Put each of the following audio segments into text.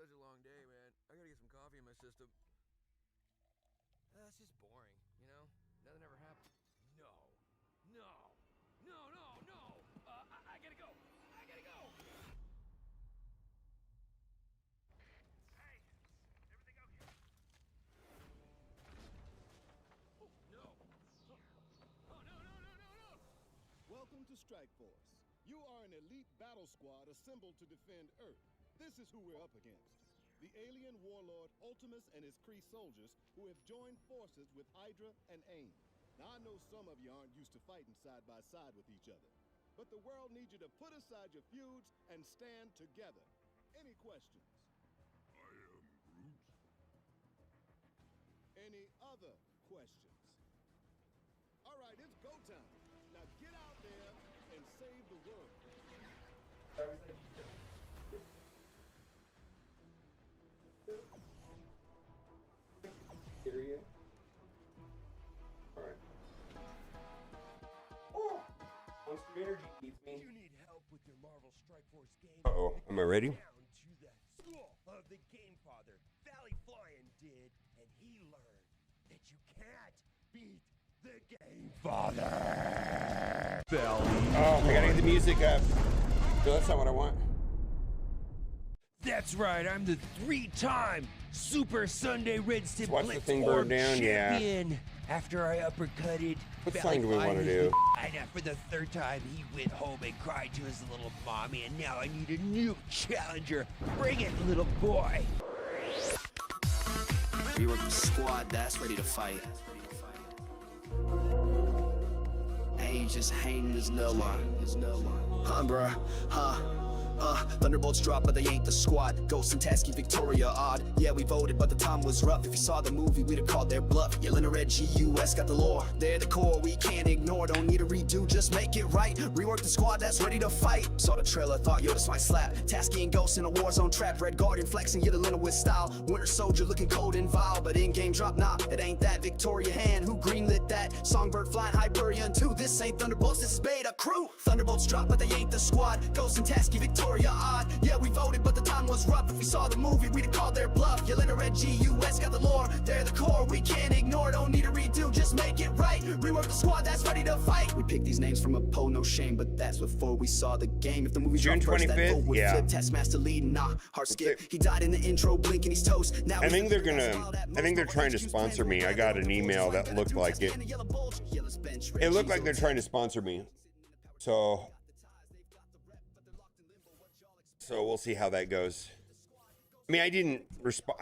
such a long day, man. I gotta get some coffee in my system. That's just boring, you know? Nothing ever happened. No. No. No, no, no! I gotta go! I gotta go! Hey! Everything okay? Oh, no! Oh, no, no, no, no, no! Welcome to Strike Force. You are an elite battle squad assembled to defend Earth. This is who we're up against. The alien warlord Ultimus and his Kree soldiers who have joined forces with Hydra and AIM. Now, I know some of you aren't used to fighting side by side with each other, but the world needs you to put aside your feuds and stand together. Any questions? I am Groot. Any other questions? All right, it's go time. Now get out there and save the world. Hyperion. Alright. Oh! Monster Energy beats me. You need help with your Marvel Strike Force game. Uh-oh, am I ready? Down to the school of the Game Father. Valley Flying did, and he learned that you can't beat the Game Father. Oh, I gotta get the music up. No, that's not what I want. That's right, I'm the 3-time Super Sunday Red Stip Watch the Blitz thing burn Orb down, yeah. champion. After I uppercutted What Valley song do we want to Flying, do? and for the 3rd time, he went home and cried to his little mommy, and now I need a new challenger. Bring it, little boy. Rework the squad that's ready to fight. Ain't just hanging, there's no one. Huh, bruh, huh? Thunderbolts drop, but they ain't the squad. Ghost and Tasky, Victoria, odd. Yeah, we voted, but the time was rough. If you saw the movie, we'd have called their bluff. Yelling red GUS got the lore. They're the core, we can't ignore. Don't need a redo, just make it right. Rework the squad that's ready to fight. Saw the trailer, thought, yo, this might slap. Tasky and Ghost in a war zone trap. Red Guardian flexing, Yelena with style. Winter Soldier looking cold and vile, but in-game drop, nah, it ain't that. Victoria hand, who greenlit that? Songbird flying Hyperion 2. This ain't Thunderbolts, this is Beta Crew. Thunderbolts drop, but they ain't the squad. Ghost and Tasky, Victoria, odd. Yeah, we voted, but the time was rough. If we saw the movie, we'd have called their bluff. Yelena red GUS got the lore. They're the core, we can't ignore. Don't need a redo, just make it right. Rework the squad that's ready to fight. We picked these names from a poll, no shame, but that's before we saw the game. If the movie June dropped first, that 25th? vote would Yeah. flip. Taskmaster lead, nah, hard skip. He died in the intro, blinking his toast. Now I think they're trying to sponsor me. I got an email that looked like it. It looked like they're trying to sponsor me. So we'll see how that goes. I mean, I didn't respond.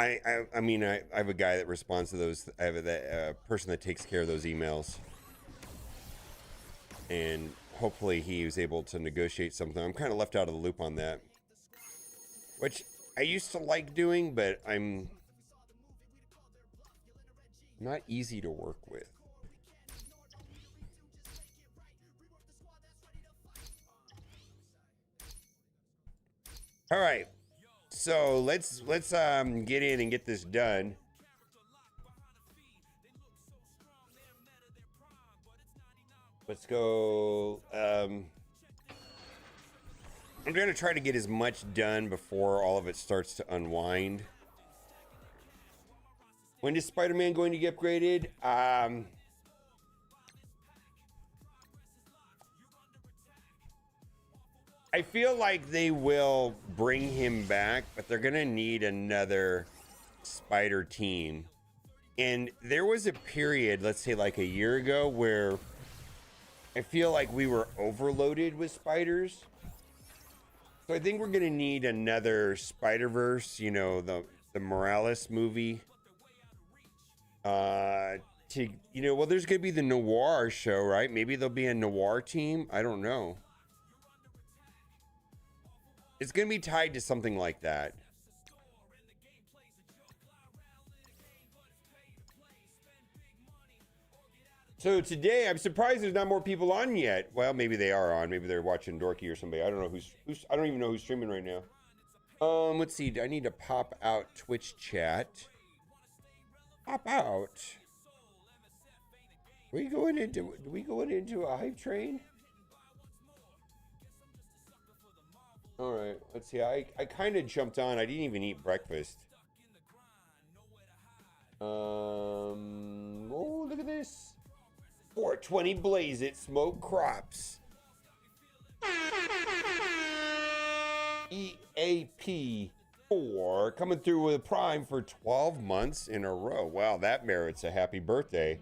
I mean, I have a guy that responds to those. I have a person that takes care of those emails, and hopefully he was able to negotiate something. I'm kind of left out of the loop on that, which I used to like doing, but I'm not easy to work with. All right, so let's get in and get this done. Let's go. I'm gonna try to get as much done before all of it starts to unwind. When is Spider-Man going to get upgraded? I feel like they will bring him back, but they're gonna need another spider team. And there was a period, let's say like a year ago, where I feel like we were overloaded with spiders. So I think we're gonna need another Spider-Verse, you know, the Morales movie. Well, there's gonna be the Noir show, right? Maybe there'll be a Noir team. I don't know. It's going to be tied to something like that. So today, I'm surprised there's not more people on yet. Well, maybe they are on. Maybe they're watching Dorky or somebody. I don't know who's I don't even know who's streaming right now. Let's see. I need to pop out Twitch chat. Pop out. Do we going into a hype train? All right, let's see. I kind of jumped on. I didn't even eat breakfast. Oh, look at this. 420 Blaze It Smoke Crops. EAP4 coming through with a prime for 12 months in a row. Wow, that merits a happy birthday.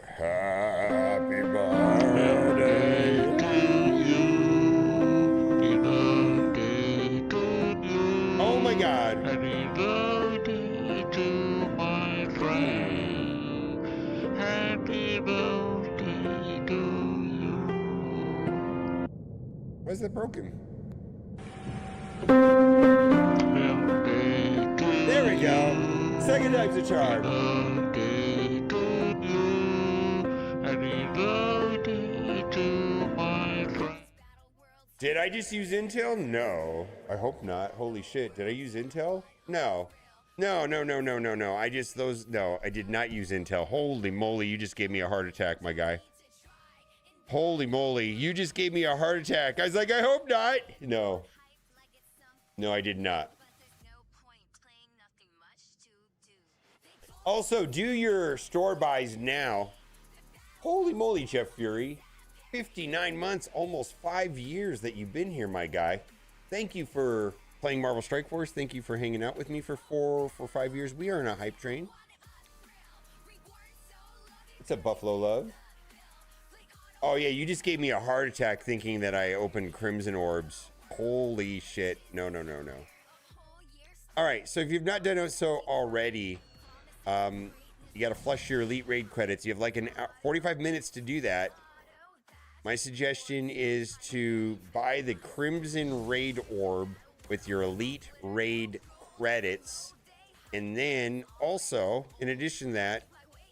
Happy birthday to you. Happy birthday to you. Oh my God. Happy birthday to my friend. Happy birthday to you. Why is that broken? There we go. Second time's a charm. Happy birthday to you. Happy birthday to my friend. Did I just use Intel? No. I hope not. Holy shit. Did I use Intel? No. No. I did not use Intel. Holy moly, you just gave me a heart attack, my guy. Holy moly, you just gave me a heart attack. I was like, I hope not. No. No, I did not. Also, do your store buys now. Holy moly, Jeff Fury. 59 months, almost 5 years that you've been here, my guy. Thank you for playing Marvel Strike Force. Thank you for hanging out with me for 5 years. We are in a hype train. It's a Buffalo Love. Oh, yeah, you just gave me a heart attack thinking that I opened Crimson Orbs. Holy shit. No. All right, so if you've not done so already, you got to flush your Elite Raid credits. You have like 45 minutes to do that. My suggestion is to buy the Crimson Raid Orb with your Elite Raid credits. And then also, in addition to that,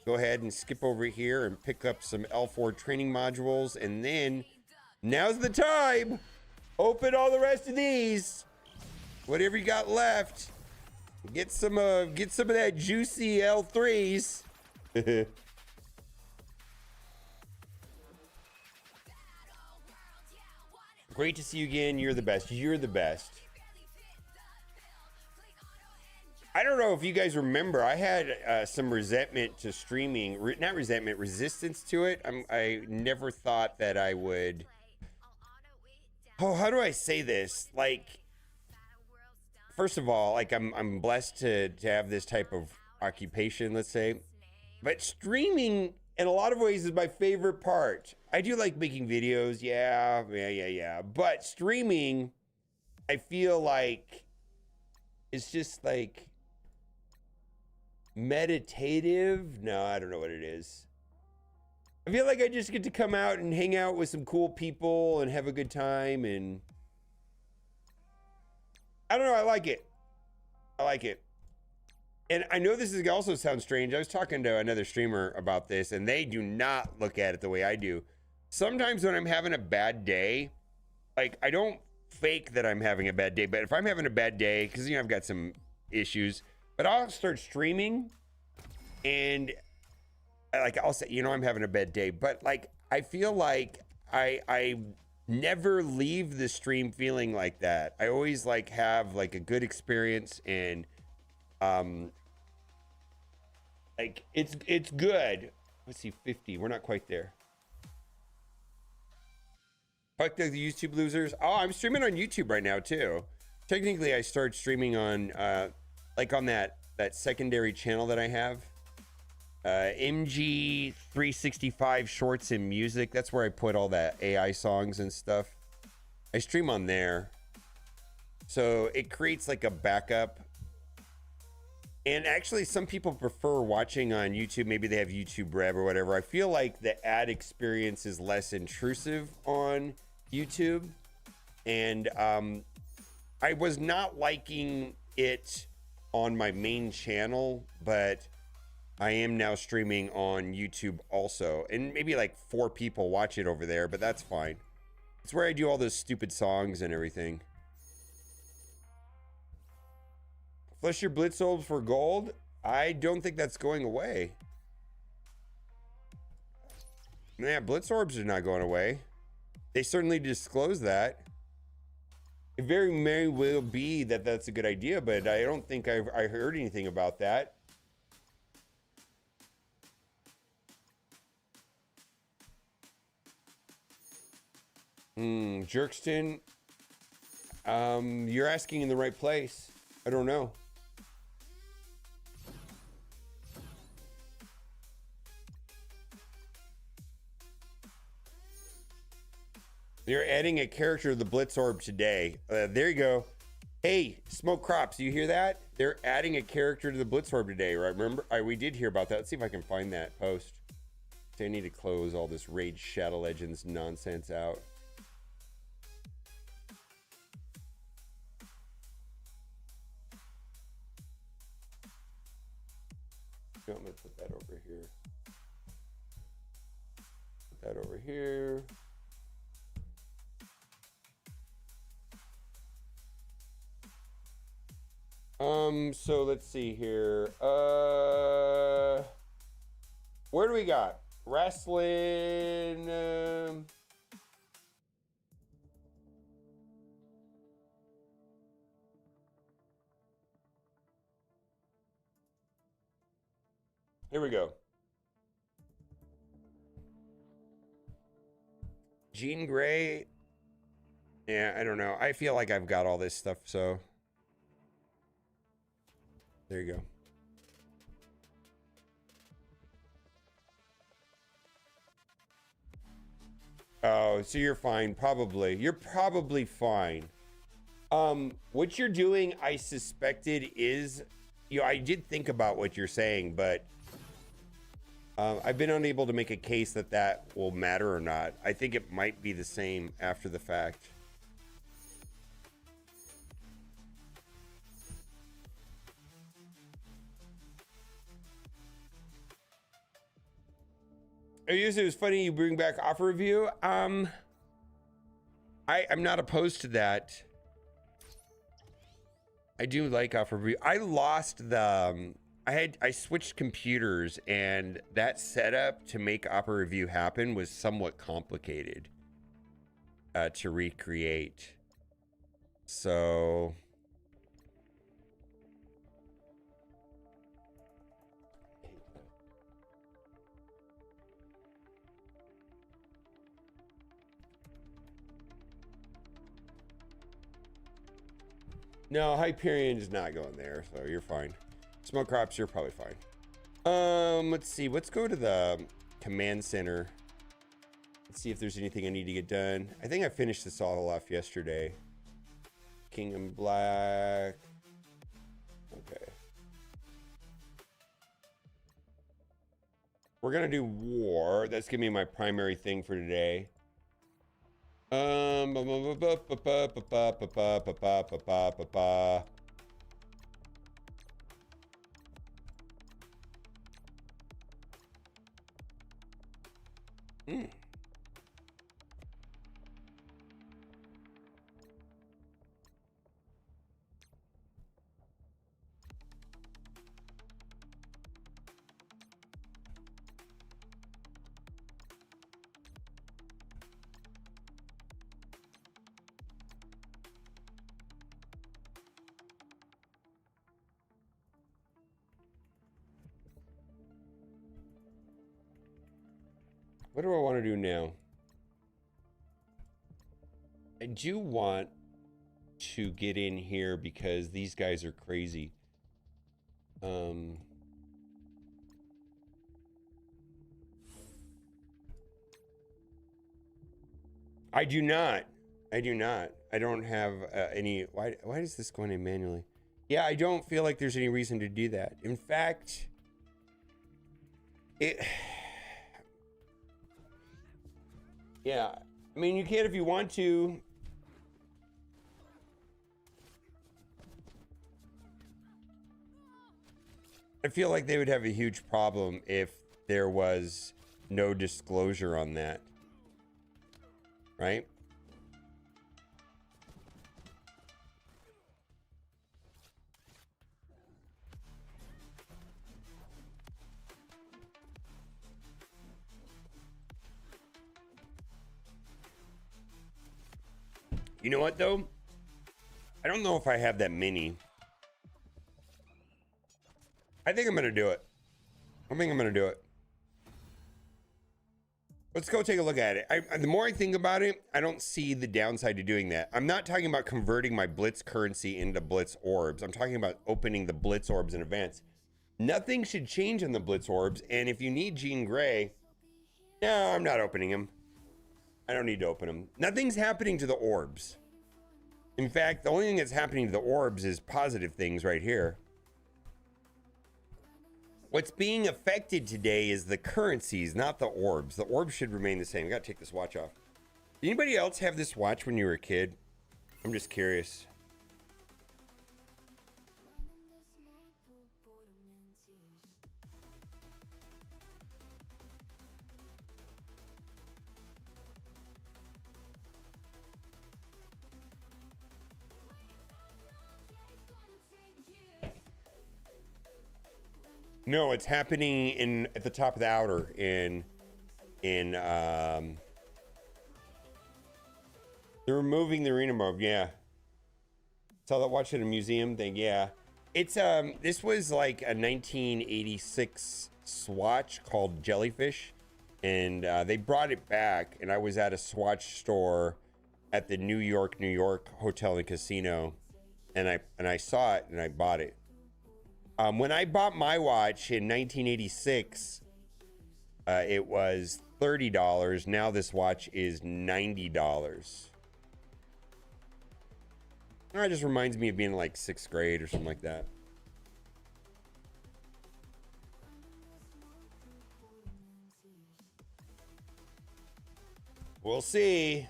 go ahead and skip over here and pick up some L4 training modules. And then, now's the time! Open all the rest of these. Whatever you got left. Get some of that juicy L3s. Great to see you again. You're the best. You're the best. I don't know if you guys remember, I had some resentment to streaming. Not resentment, resistance to it. I never thought that I would... Oh, how do I say this? Like, first of all, like I'm blessed to have this type of occupation, let's say. But streaming, in a lot of ways, is my favorite part. I do like making videos, yeah. But streaming, I feel like it's just like meditative. No, I don't know what it is. I feel like I just get to come out and hang out with some cool people and have a good time, and I don't know, I like it. And I know this is also sounds strange. I was talking to another streamer about this, and they do not look at it the way I do. Sometimes when I'm having a bad day, like, I don't fake that I'm having a bad day, but if I'm having a bad day, because, you know, I've got some issues, but I'll start streaming, and like, I'll say, you know, I'm having a bad day, but like, I feel like I never leave the stream feeling like that. I always like have like a good experience, and like it's good. Let's see, 50. We're not quite there. Fuck the YouTube losers. Oh, I'm streaming on YouTube right now too. Technically, I start streaming on like on that secondary channel that I have. MG 365 Shorts and Music. That's where I put all that AI songs and stuff. I stream on there. So it creates like a backup. And actually, some people prefer watching on YouTube. Maybe they have YouTube Rev or whatever. I feel like the ad experience is less intrusive on YouTube. And I was not liking it on my main channel, but I am now streaming on YouTube also. And maybe like 4 people watch it over there, but that's fine. It's where I do all those stupid songs and everything. Flush your Blitz orbs for gold? I don't think that's going away. Yeah, Blitz orbs are not going away. They certainly disclose that. It very may well be that that's a good idea, but I don't think I heard anything about that. Jerkston, you're asking in the right place. I don't know. They're adding a character to the Blitz orb today. There you go. Hey, Smoke Crops, you hear that? They're adding a character to the Blitz orb today, right? Remember, we did hear about that. Let's see if I can find that post. So I need to close all this Raid Shadow Legends nonsense out. I'm gonna put that over here. Put that over here. So let's see here. Where do we got? Wrestling. Here we go. Jean Grey. Yeah, I don't know. I feel like I've got all this stuff, so there you go. Oh, so you're fine, probably. You're probably fine. What you're doing, I suspected is, I did think about what you're saying, but I've been unable to make a case that that will matter or not. I think it might be the same after the fact. It was funny you bring back offer review. I'm not opposed to that. I do like offer review. I lost the I switched computers, and that setup to make offer review happen was somewhat complicated to recreate. So no, Hyperion is not going there, so you're fine. Smoke Crops, you're probably fine. Let's see. Let's go to the command center. Let's see if there's anything I need to get done. I think I finished this all off yesterday. Kingdom Black. Okay. We're gonna do war. That's gonna be my primary thing for today. What do I want to do now? I do want to get in here because these guys are crazy. I do not. I do not. I don't have any. Why is this going in manually? Yeah, I don't feel like there's any reason to do that. In fact, yeah, I mean, you can if you want to. I feel like they would have a huge problem if there was no disclosure on that. Right? You know what, though? I don't know if I have that many. I think I'm going to do it. Let's go take a look at it. The more I think about it, I don't see the downside to doing that. I'm not talking about converting my Blitz currency into Blitz orbs. I'm talking about opening the Blitz orbs in advance. Nothing should change on the Blitz orbs. And if you need Jean Grey, no, I'm not opening him. I don't need to open them. Nothing's happening to the orbs. In fact, the only thing that's happening to the orbs is positive things right here. What's being affected today is the currencies, not the orbs. The orbs should remain the same. I gotta take this watch off. Did anybody else have this watch when you were a kid? I'm just curious. No, it's happening at the top of the outer they're removing the arena mode. Yeah. Saw that watch at a museum thing. Yeah. It's this was like a 1986 Swatch called Jellyfish, and they brought it back, and I was at a Swatch store at the New York Hotel and Casino, and I saw it and I bought it. When I bought my watch in 1986, it was $30. Now this watch is $90. It just reminds me of being in like 6th grade or something like that. We'll see.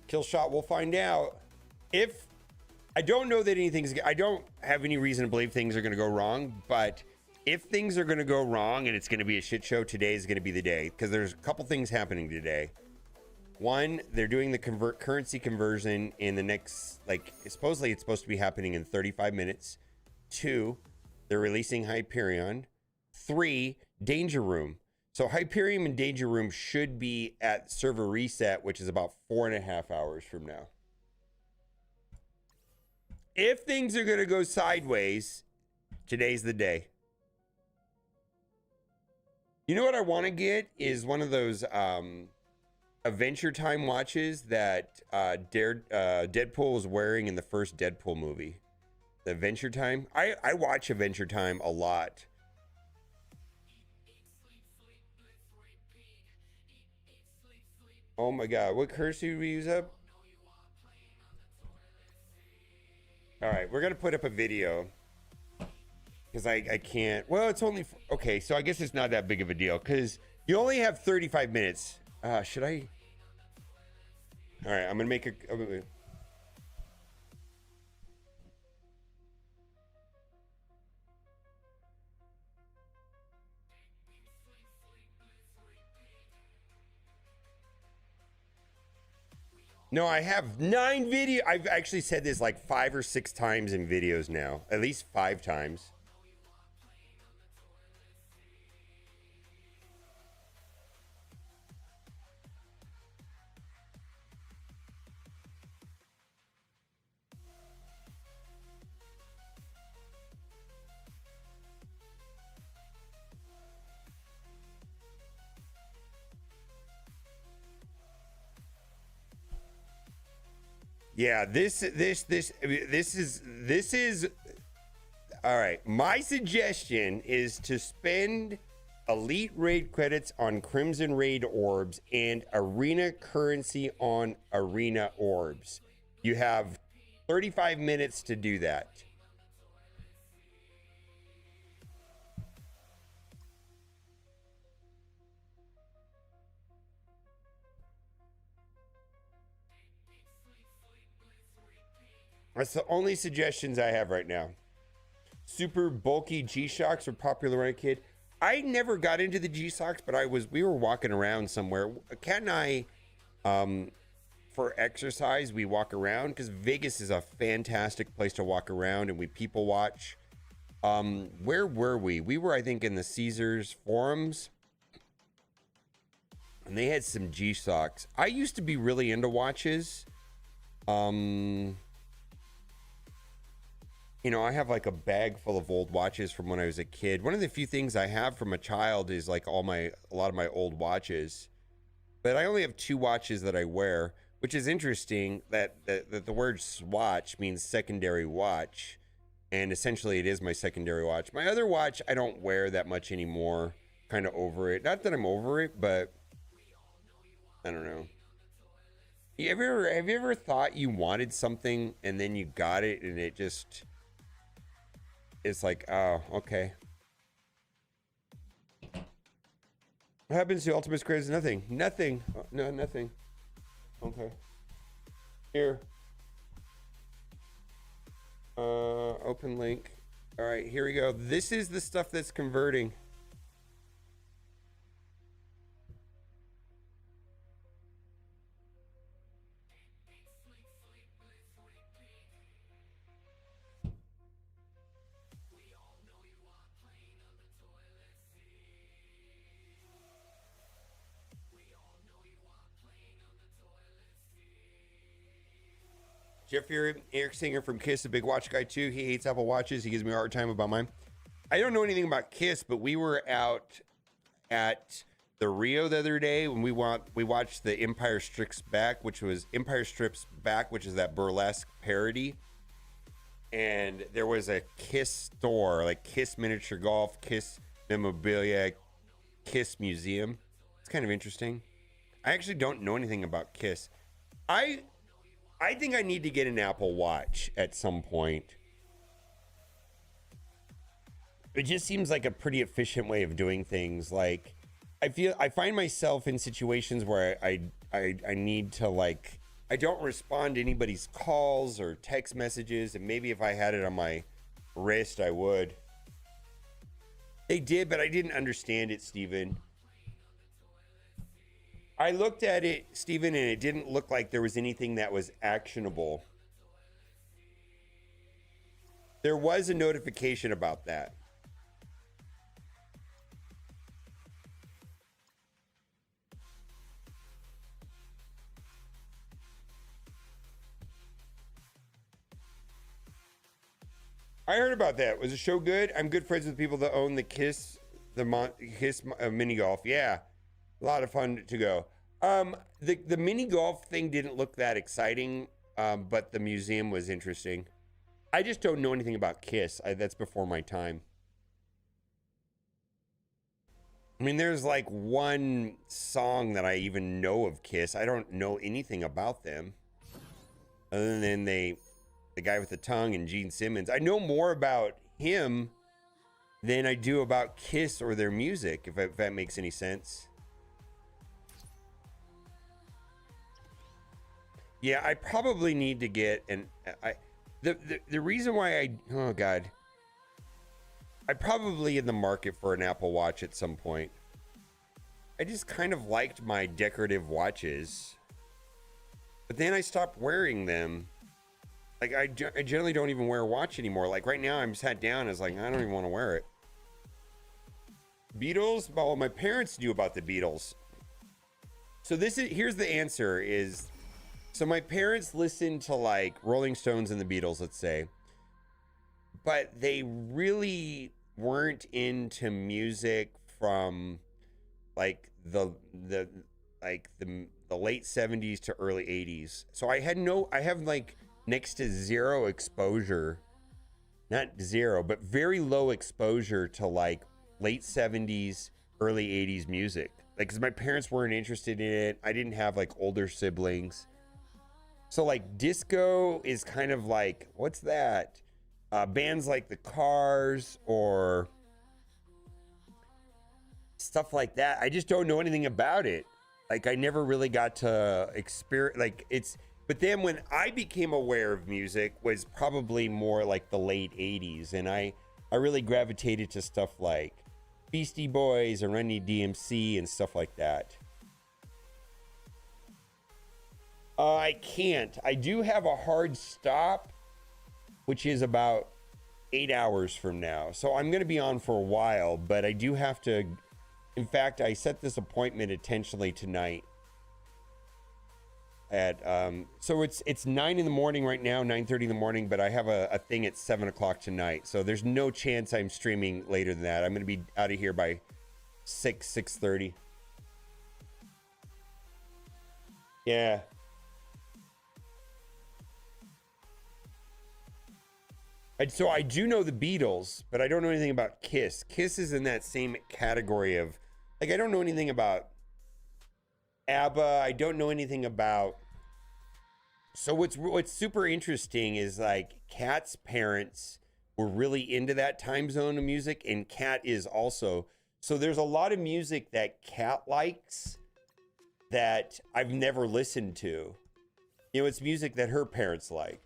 Kill shot, we'll find out. If I don't know that I don't have any reason to believe things are going to go wrong, but if things are going to go wrong and it's going to be a shit show, today is going to be the day, because there's a couple things happening today. One, they're doing the currency conversion in the next, like, supposedly it's supposed to be happening in 35 minutes. 2, they're releasing Hyperion. 3, Danger Room. So Hyperion and Danger Room should be at server reset, which is about 4.5 hours from now. If things are going to go sideways, today's the day. You know what I want to get is one of those Adventure Time watches that Deadpool was wearing in the first Deadpool movie. The Adventure Time. I watch Adventure Time a lot. Oh my God, what currency do we use up? All right, we're gonna put up a video because I can't. Well, it's only okay. So I guess it's not that big of a deal because you only have 35 minutes. Should I? All right, I'm gonna make a. No, I have 9 video. I've actually said this like 5 or 6 times in videos now, at least 5 times. Yeah, this is all right. My suggestion is to spend Elite Raid credits on Crimson Raid orbs and Arena currency on Arena orbs. You have 35 minutes to do that. That's the only suggestions I have right now. Super bulky G-Shocks are popular when I was a kid. I never got into the G-Shocks, but we were walking around somewhere. Kat and I, for exercise, we walk around because Vegas is a fantastic place to walk around and we people watch. Where were we? We were, I think, in the Caesars forums. And they had some G-Shocks. I used to be really into watches. you know, I have like a bag full of old watches from when I was a kid. One of the few things I have from a child is like a lot of my old watches. But I only have 2 watches that I wear, which is interesting that the word swatch means secondary watch. And essentially it is my secondary watch. My other watch, I don't wear that much anymore. Kind of over it. Not that I'm over it, but I don't know. Have you ever thought you wanted something and then you got it and it just, it's like, oh, okay. What happens to Ultimate's Craze? Nothing. Nothing. No, nothing. Okay. Here. Open link. All right, here we go. This is the stuff that's converting. Jeffrey Eric Singer from Kiss, a big watch guy too. He hates Apple Watches. He gives me a hard time about mine. I don't know anything about Kiss, but we were out at the Rio the other day when we watched the Empire Strikes Back, which is that burlesque parody. And there was a Kiss store, like Kiss Miniature Golf, Kiss Memorabilia, Kiss Museum. It's kind of interesting. I actually don't know anything about Kiss. I think I need to get an Apple Watch at some point. It just seems like a pretty efficient way of doing things. Like, I find myself in situations where I need to, like, I don't respond to anybody's calls or text messages, and maybe if I had it on my wrist, I would. They did, but I didn't understand it, Steven. I looked at it, Steven, and it didn't look like there was anything that was actionable. There was a notification about that. I heard about that. Was the show good? I'm good friends with people that own the Kiss mini golf. Yeah. A lot of fun to go. The mini golf thing didn't look that exciting, but the museum was interesting. I just don't know anything about Kiss. That's before my time. I mean, there's like one song that I even know of Kiss. I don't know anything about them. Other than the guy with the tongue and Gene Simmons. I know more about him than I do about Kiss or their music, if that makes any sense. Yeah, I probably need to get the reason why oh God. I'm probably in the market for an Apple Watch at some point. I just kind of liked my decorative watches. But then I stopped wearing them. Like, I generally don't even wear a watch anymore. Like, right now, I'm sat down. I was like, I don't even want to wear it. Beatles? Well, my parents knew about the Beatles. So here's the answer is... So my parents listened to, like, Rolling Stones and the Beatles, let's say. But they really weren't into music from, like, the late 70s to early 80s. So I have like next to zero exposure, not zero, but very low exposure to like late 70s, early 80s music. Like, cause my parents weren't interested in it. I didn't have like older siblings. So like disco is kind of like, what's that? Bands like the Cars or stuff like that. I just don't know anything about it. Like, I never really got to experience, like, but then when I became aware of music was probably more like the late 80s. And I really gravitated to stuff like Beastie Boys and Run DMC and stuff like that. I can't. I do have a hard stop, which is about 8 hours from now. So I'm going to be on for a while, but I do have to. In fact, I set this appointment intentionally tonight. so it's 9 in the morning right now, 9:30 in the morning, but I have a thing at 7 o'clock tonight. So there's no chance I'm streaming later than that. I'm going to be out of here by 6:30. Yeah. So I do know the Beatles, but I don't know anything about Kiss. Kiss is in that same category of, like, I don't know anything about ABBA. I don't know anything about. So what's super interesting is, like, Kat's parents were really into that time zone of music, and Kat is also. So there's a lot of music that Kat likes that I've never listened to. You know, it's music that her parents liked.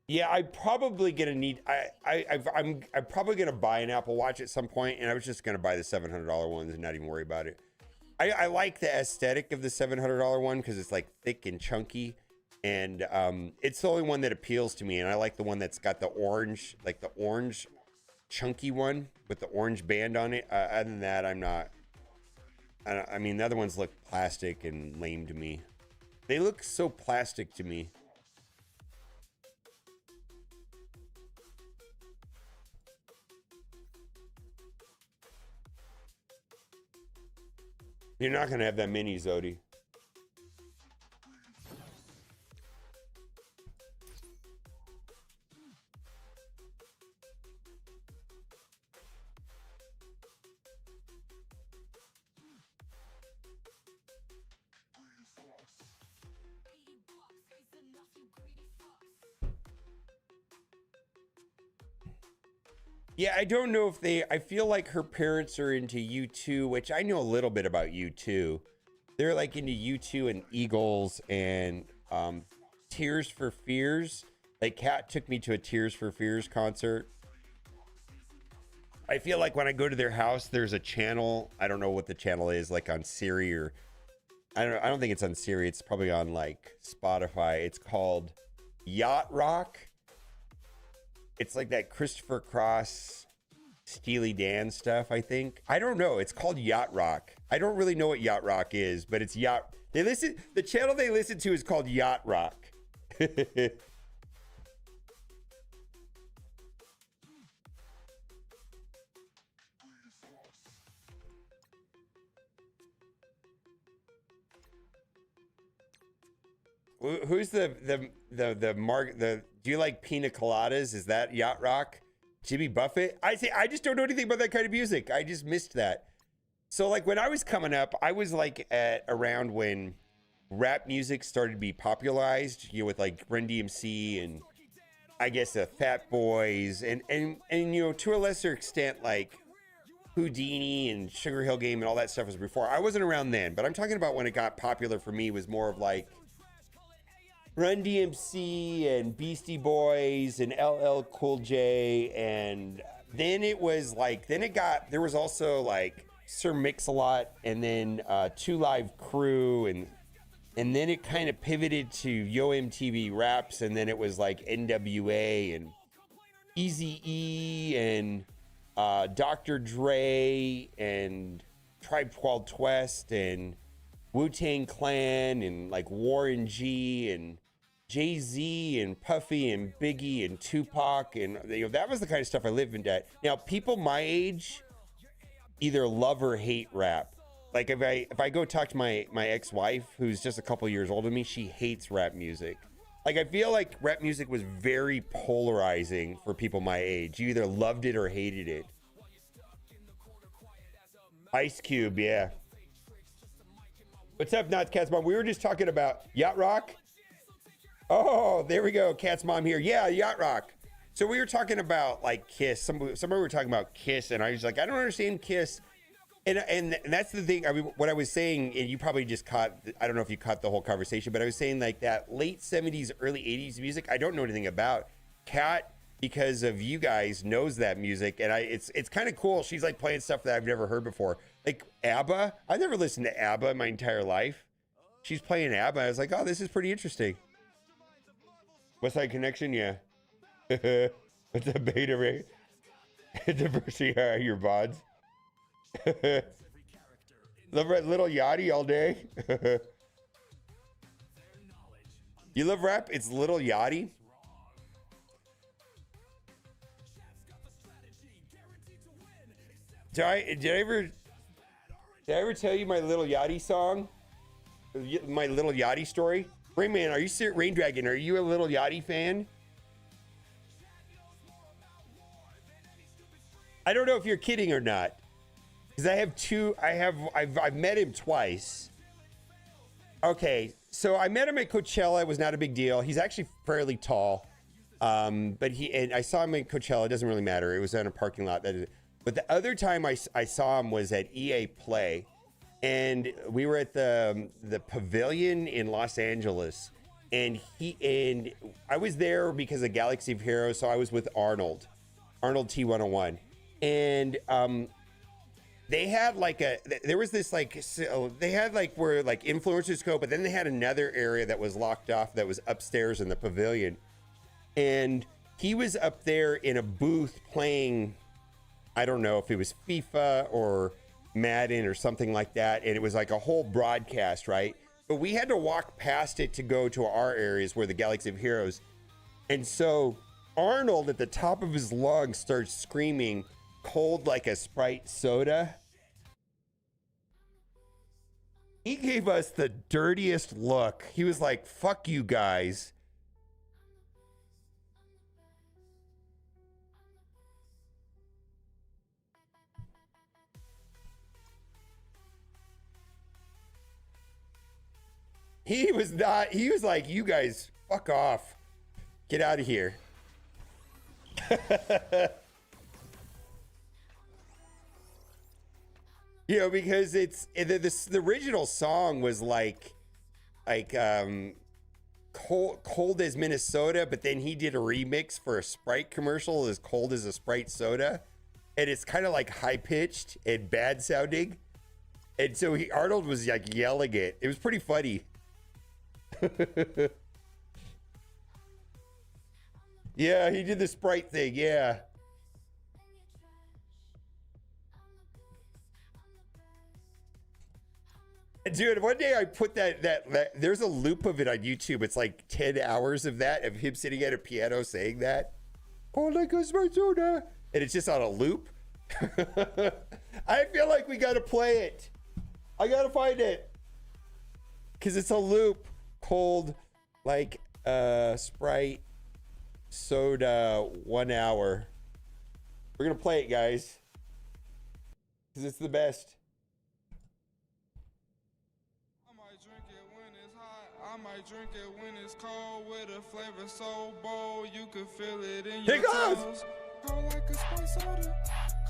Yeah, I'm probably gonna need. I'm probably gonna buy an Apple Watch at some point, and I was just gonna buy the $700 ones and not even worry about it. I like the aesthetic of the $700 one because it's like thick and chunky, and it's the only one that appeals to me. And I like the one that's got the orange, like the orange chunky one with the orange band on it. Other than that, I'm not. I mean, the other ones look plastic and lame to me. They look so plastic to me. You're not going to have that many, Zodi. Yeah, I don't know if I feel like her parents are into U2, which I know a little bit about U2. They're like into U2 and Eagles and Tears for Fears. Like, Kat took me to a Tears for Fears concert. I feel like when I go to their house, there's a channel. I don't know what the channel is, like on Siri or I don't think it's on Siri. It's probably on like Spotify. It's called Yacht Rock. It's like that Christopher Cross, Steely Dan stuff, I think. I don't know. It's called Yacht Rock. I don't really know what Yacht Rock is, but it's Yacht. The channel they listen to is called Yacht Rock. Who's the do you like pina coladas? Is that Yacht Rock? Jimmy Buffett? I just don't know anything about that kind of music. I just missed that. So like when I was coming up, I was like at around when rap music started to be popularized, you know, with like Run DMC and I guess the Fat Boys and you know, to a lesser extent like Houdini and Sugar Hill Gang and all that stuff was before. I wasn't around then, but I'm talking about when it got popular for me was more of like Run DMC and Beastie Boys and LL Cool J, and then it was like, there was also like Sir Mix-a-Lot and then Two Live Crew, and then it kind of pivoted to Yo MTV Raps, and then it was like NWA and Eazy-E and Dr. Dre and Tribe Called Quest and Wu-Tang Clan and like Warren G and Jay-Z and Puffy and Biggie and Tupac, and you know, that was the kind of stuff I lived in that. Now, people my age either love or hate rap. Like if I go talk to my ex-wife, who's just a couple years older than me, she hates rap music. Like I feel like rap music was very polarizing for people my age. You either loved it or hated it. Ice Cube, yeah. What's up, Not Cat's Mom? We were just talking about Yacht Rock. Oh, there we go. Cat's Mom here. Yeah, Yacht Rock. So we were talking about like Kiss. Somebody were talking about Kiss, and I was like, I don't understand Kiss. And that's the thing. I mean, what I was saying, and you probably just caught. I don't know if you caught the whole conversation, but I was saying like that late '70s, early '80s music. I don't know anything about. Kat, because of you guys, knows that music, and it's kind of cool. She's like playing stuff that I've never heard before, like ABBA. I've never listened to ABBA in my entire life. She's playing ABBA. I was like, oh, this is pretty interesting. West Side Connection, yeah. What's that beta rate? Diversity, your bods. Love little Yachty all day. You love rap? It's little Yachty. Did I ever tell you my little Yachty song? My little Yachty story? Rainman, are you serious? Rain Dragon, are you a little Yachty fan? I don't know if you're kidding or not. Because I've met him twice. Okay, so I met him at Coachella. It was not a big deal. He's actually fairly tall. And I saw him at Coachella. It doesn't really matter. It was in a parking lot. But the other time I saw him was at EA Play. And we were at the Pavilion in Los Angeles. And I was there because of Galaxy of Heroes. So I was with Arnold T101. And they had there was this they had where influencers go, but then they had another area that was locked off that was upstairs in the pavilion. And he was up there in a booth playing, I don't know if it was FIFA or Madden or something like that. And it was like a whole broadcast, right? But we had to walk past it to go to our areas where the Galaxy of Heroes. And so Arnold at the top of his lungs starts screaming, "Cold like a Sprite soda." He gave us the dirtiest look. He was like, "Fuck you guys." He was like, "You guys, fuck off. Get out of here." You know, because the original song was cold as Minnesota, but then he did a remix for a Sprite commercial as cold as a Sprite soda, and it's kind of like high pitched and bad sounding, and so Arnold was like yelling it. It was pretty funny. Yeah, he did the Sprite thing. Yeah. Dude, one day I put that there's a loop of it on YouTube. It's like 10 hours of that, of him sitting at a piano saying that. "Oh, like a Sprite soda." And it's just on a loop. I feel like we gotta play it. I gotta find it. Cause it's a loop. Cold like Sprite soda 1 hour. We're gonna play it, guys. Cause it's the best. I might drink it when it's cold with a flavor so bold you can feel it in Here your goes. toes. Cold like a Sprite soda,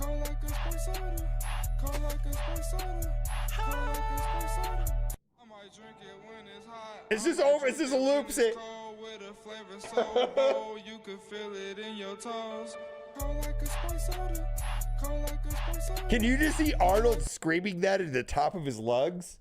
cold like a Sprite soda, cold like a Sprite soda, cold like a Sprite soda. I might drink it when it's hot. It's just over. It's just a loop. Cold with a flavor so bold you can feel it in your toes. Cold like a Sprite soda, cold like a Sprite soda. Can you just see Arnold screaming that at the top of his lungs?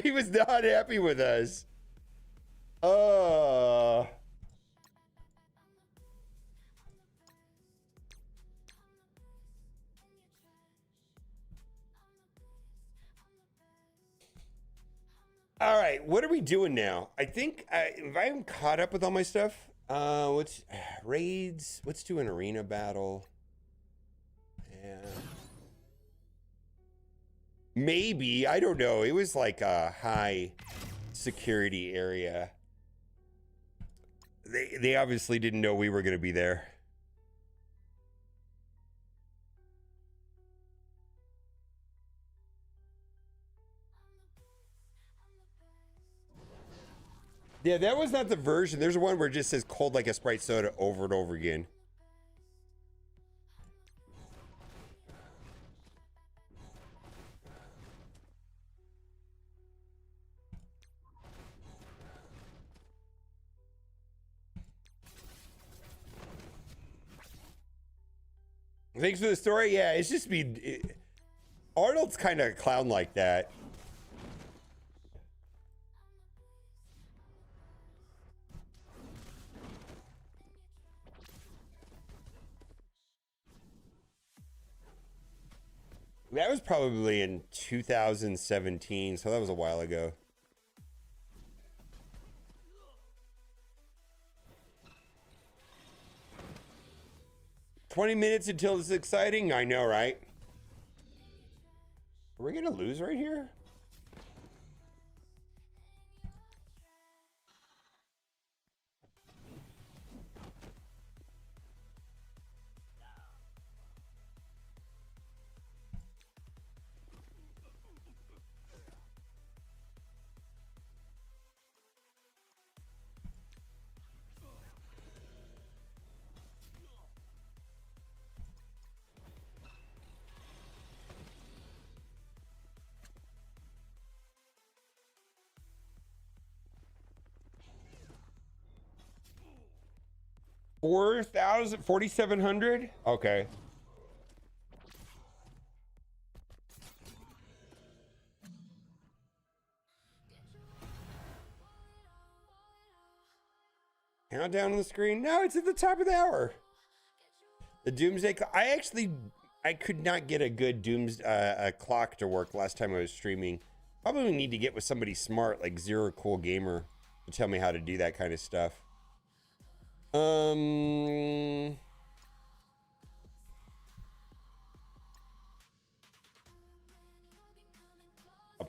He was not happy with us. All right, what are we doing now? I think if I'm caught up with all my stuff, what's raids? Let's do an arena battle. Yeah. Maybe, I don't know. It was like a high security area. They obviously didn't know we were going to be there. Yeah, that was not the version. There's one where it just says cold like a Sprite soda over and over again. Thanks for the story. Yeah, it's just Arnold's kind of a clown like that. That was probably in 2017, so that was a while ago. $20 until it's exciting? I know, right? Are we gonna lose right here? $4,700? Okay. Countdown on the screen? No, it's at the top of the hour. The Doomsday I could not get a good a clock to work last time I was streaming. Probably need to get with somebody smart like Zero Cool Gamer to tell me how to do that kind of stuff. A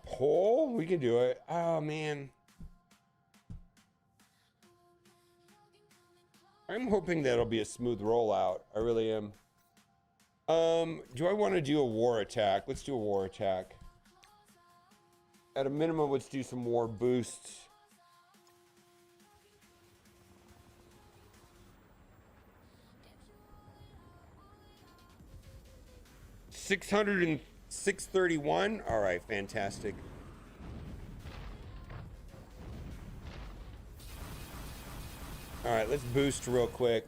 poll? We can do it. Oh man. I'm hoping that'll be a smooth rollout. I really am. Do I want to do a war attack? Let's do a war attack. At a minimum, let's do some war boosts. $631. All right, fantastic. All right, let's boost real quick.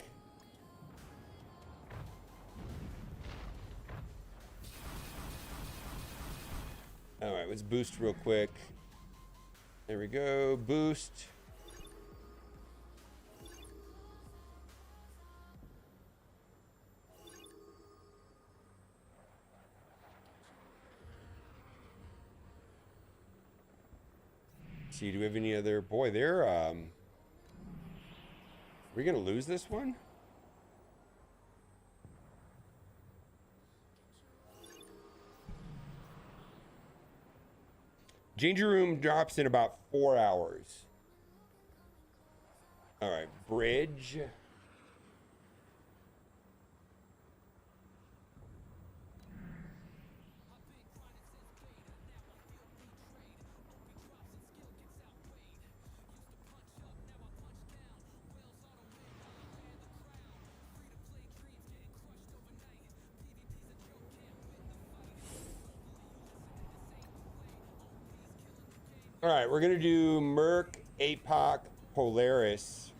All right, let's boost real quick. There we go, boost. See, do we have any other? Boy, they're are we gonna lose this one? Danger Room drops in about 4 hours. All right, bridge. All right, we're gonna do Merc, APOC, Polaris.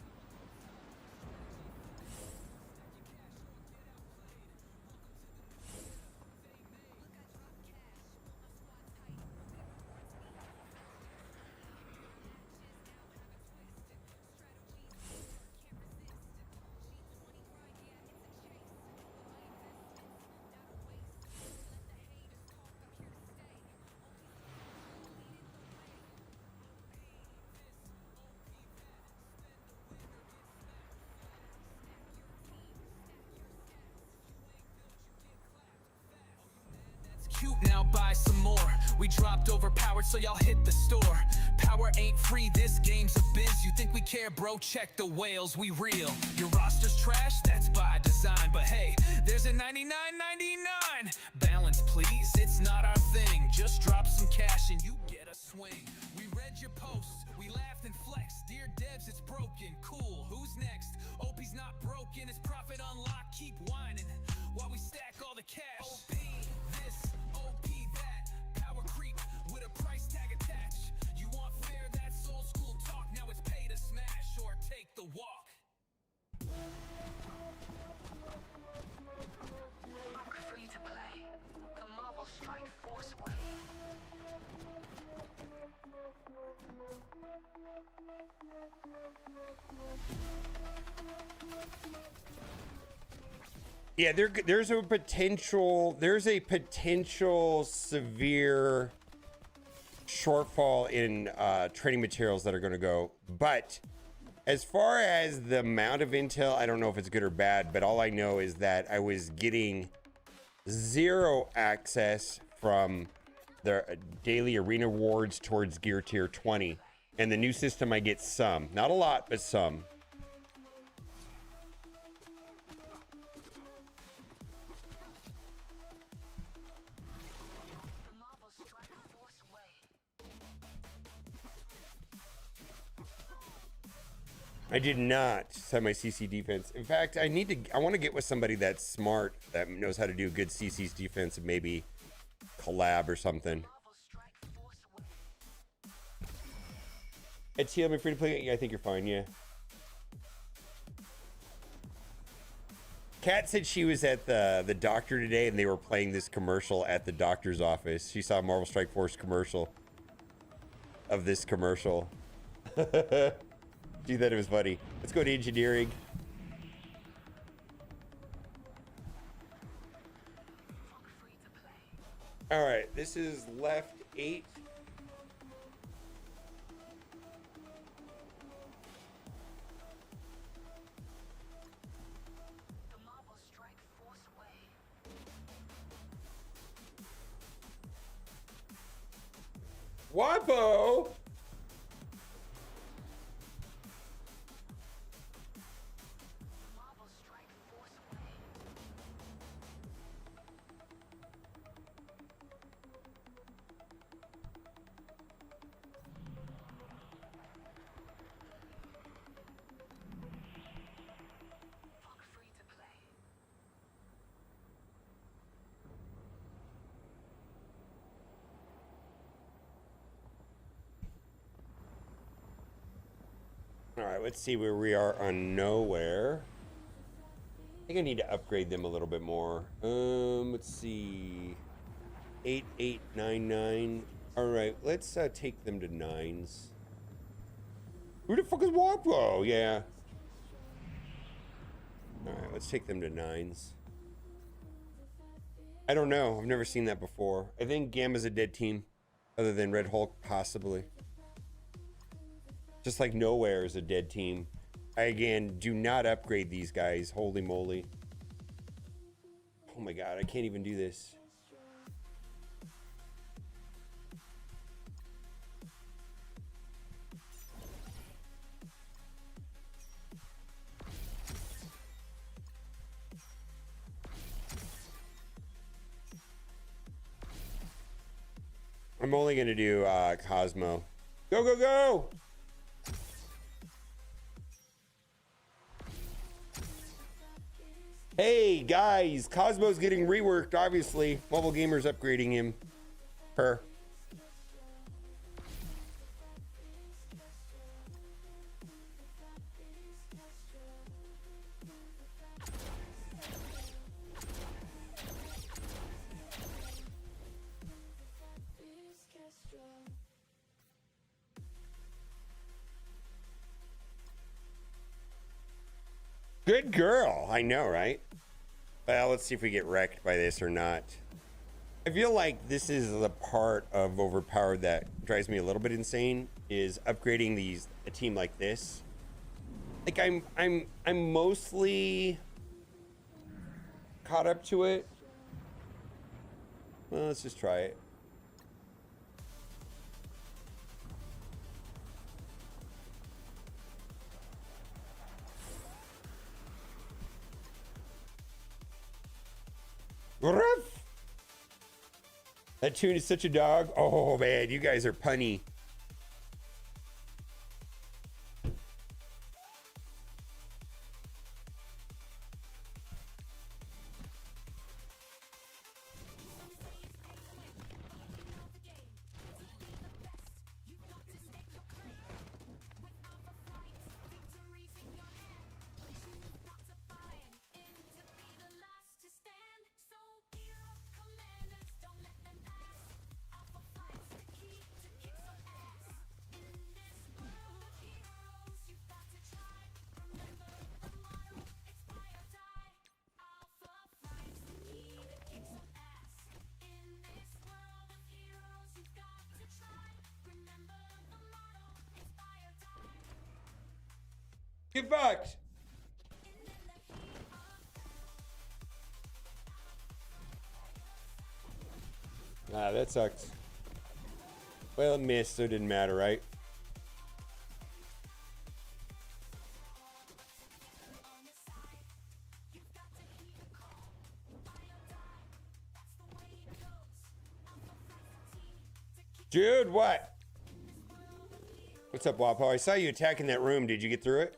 Cute, now buy some more. We dropped overpowered, so y'all hit the store. Power ain't free, this game's a biz. You think we care, bro? Check the whales, we real. Your roster's trash, that's by design. But hey, there's a $99.99. Balance, please, it's not our thing. Just drop some cash and you get a swing. We read your posts, we laughed and flexed. Dear devs, it's broken, cool, who's next? OP's not broken, it's profit unlocked. Keep whining while we stack all the cash. OP this, OP that, power creep with a price tag attached. You want fair, that's old school talk. Now it's pay to smash or take the walk. Free to play. The marble strike forcefully. Yeah, there's a potential severe shortfall in training materials that are going to go. But as far as the amount of intel, I don't know if it's good or bad, but all I know is that I was getting 0 access from the daily arena awards towards gear tier 20. And the new system, I get some. Not a lot, but some. I did not set my CC defense. In fact, I want to get with somebody that's smart, that knows how to do good CC's defense, and maybe collab or something. At TL, am I free to play? Yeah, I think you're fine, yeah. Kat said she was at the doctor today and they were playing this commercial at the doctor's office. She saw a Marvel Strike Force commercial of this commercial. She thought it was funny. Let's go to engineering. All right, this is left 8. Wapo! All right, let's see where we are on Nowhere. I think I need to upgrade them a little bit more. Let's see. 8899. All right, let's take them to 9s. Who the fuck is Wapo? Yeah. All right, let's take them to 9s. I don't know. I've never seen that before. I think Gamma's a dead team, other than Red Hulk, possibly. Just like Nowhere is a dead team. I, again, do not upgrade these guys. Holy moly. Oh my god, I can't even do this. I'm only going to do Cosmo. Go, go, go! Hey, guys, Cosmo's getting reworked, obviously. Mobile Gamer's upgrading him. Her. Good girl. I know, right? Well, let's see if we get wrecked by this or not. I feel like this is the part of Overpowered that drives me a little bit insane, is upgrading a team like this. Like I'm mostly caught up to it. Well, let's just try it. Ruff! That tune is such a dog. Oh man, you guys are punny. Get fucked. Ah, that sucks. Well, it missed, so it didn't matter, right? Dude, what? What's up, Wapo? I saw you attacking that room. Did you get through it?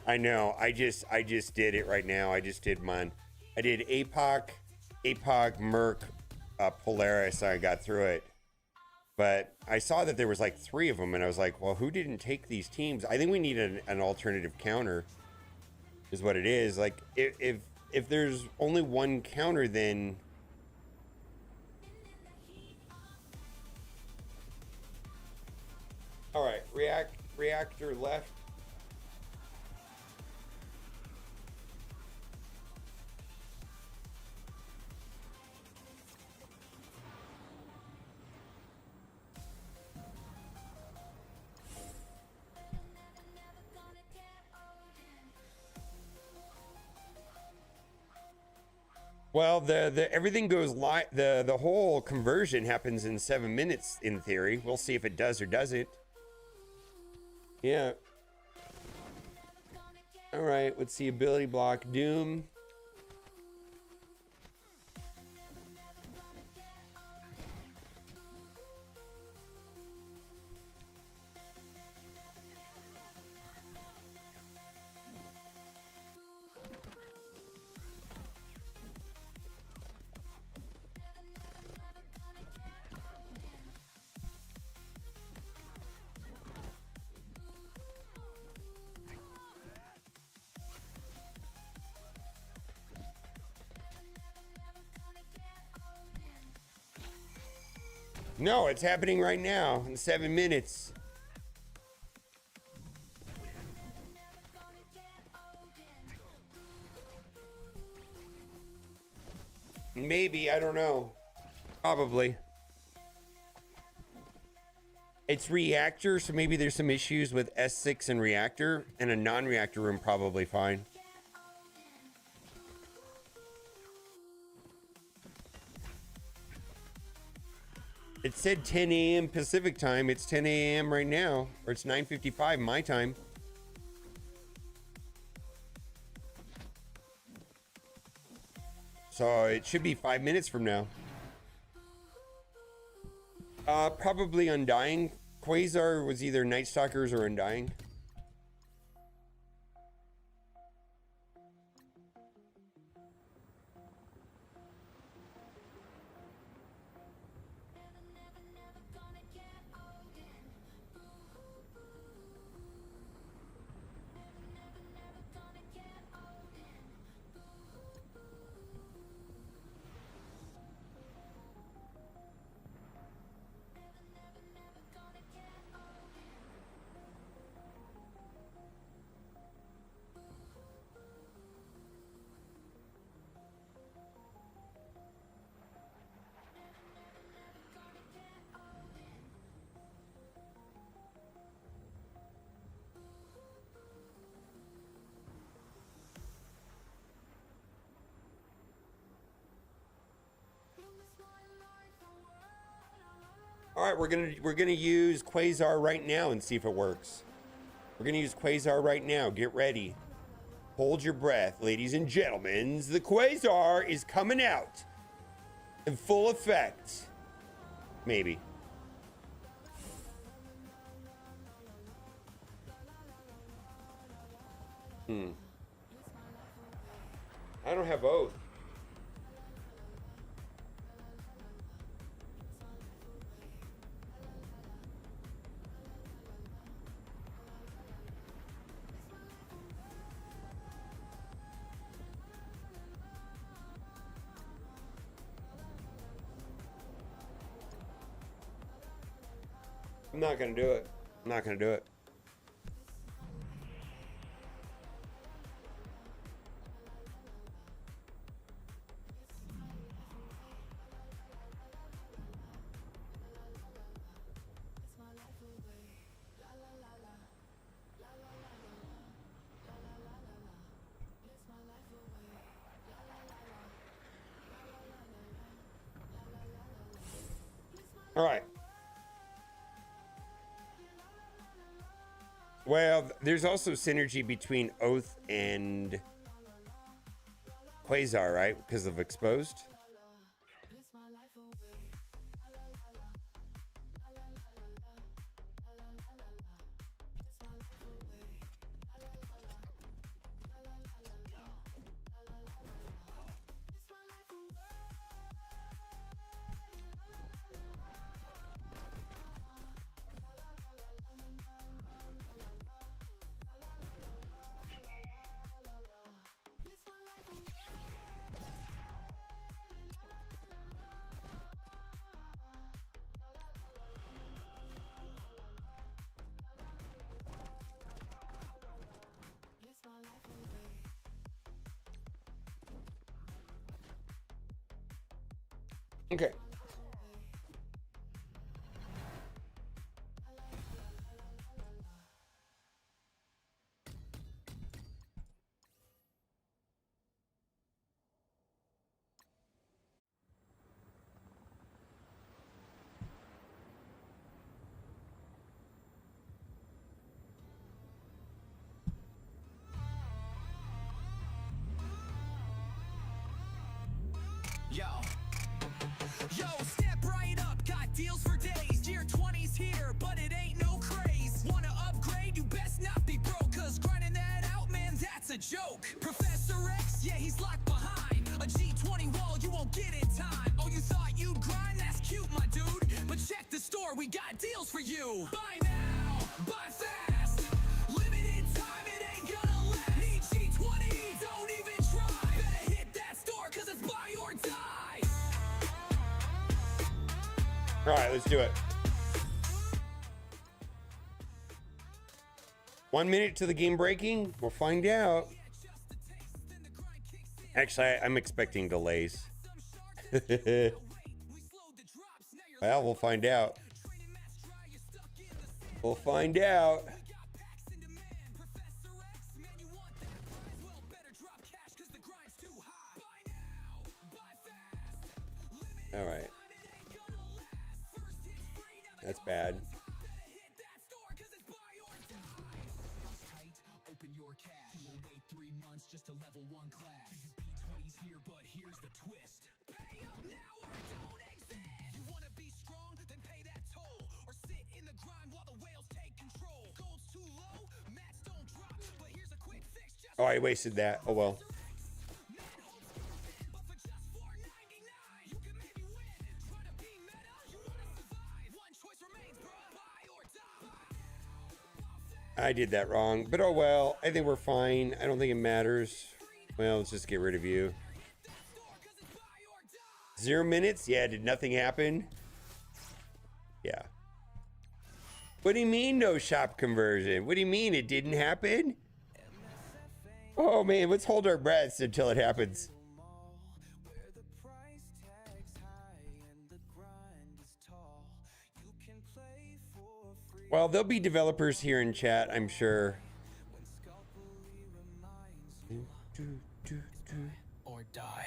I know. I just did it right now. I just did mine. I did APOC, Merc, Polaris. I got through it. But I saw that there was like 3 of them, and I was like, well, who didn't take these teams? I think we need an alternative counter, is what it is. Like, if there's only one counter, then... All right, reactor left. Well, the everything goes live. The whole conversion happens in 7 minutes in theory. We'll see if it does or doesn't. Yeah. All right. Let's see. Ability block. Doom. No, it's happening right now in 7 minutes. Maybe, I don't know. Probably. It's reactor, so maybe there's some issues with S6 and reactor, and a non-reactor room probably fine. It said 10 a.m. Pacific time. It's 10 a.m. right now, or it's 9:55 my time. So it should be 5 minutes from now. Probably Undying. Quasar was either Night Stalkers or Undying. All right, we're gonna use Quasar right now and see if it works. We're gonna use Quasar right now. Get ready. Hold your breath, ladies and gentlemen. The Quasar is coming out in full effect. Maybe. I don't have both. I'm not gonna do it. I'm not gonna do it. All right. Well, there's also synergy between Oath and Quasar, right? Because of Exposed. Okay. Yo, step right up, got deals for days. Year 20's here, but it ain't no craze. Wanna upgrade? You best not be broke, cause grinding that out, man, that's a joke. Professor X, yeah, he's locked behind a G20 wall, you won't get in time. Oh, you thought you'd grind? That's cute, my dude. But check the store, we got deals for you. Buy now, buy fast. Limited time, it ain't gonna last. Need G20, don't even try. Better hit that store, cause it's buy or die. All right, let's do it. 1 minute to the game breaking. We'll find out. Actually, I'm expecting delays. Well, we'll find out. We'll find out. All right. That's bad. Open your cash. We'll wait 3 months just to level 1 class. B20's here, but here's the twist. Pay up now or don't exist. You wanna be strong? Then pay that toll. Or sit in the grind while the whales take control. Gold's too low, mats don't drop. But here's a quick fix. Just Oh, I wasted that. Oh well. I did that wrong, but oh well. I think we're fine. I don't think it matters. Well, let's just get rid of you. 0 minutes? Yeah, did nothing happen? Yeah. What do you mean no shop conversion? What do you mean it didn't happen? Oh man, let's hold our breaths until it happens. Well, there'll be developers here in chat, I'm sure. or die.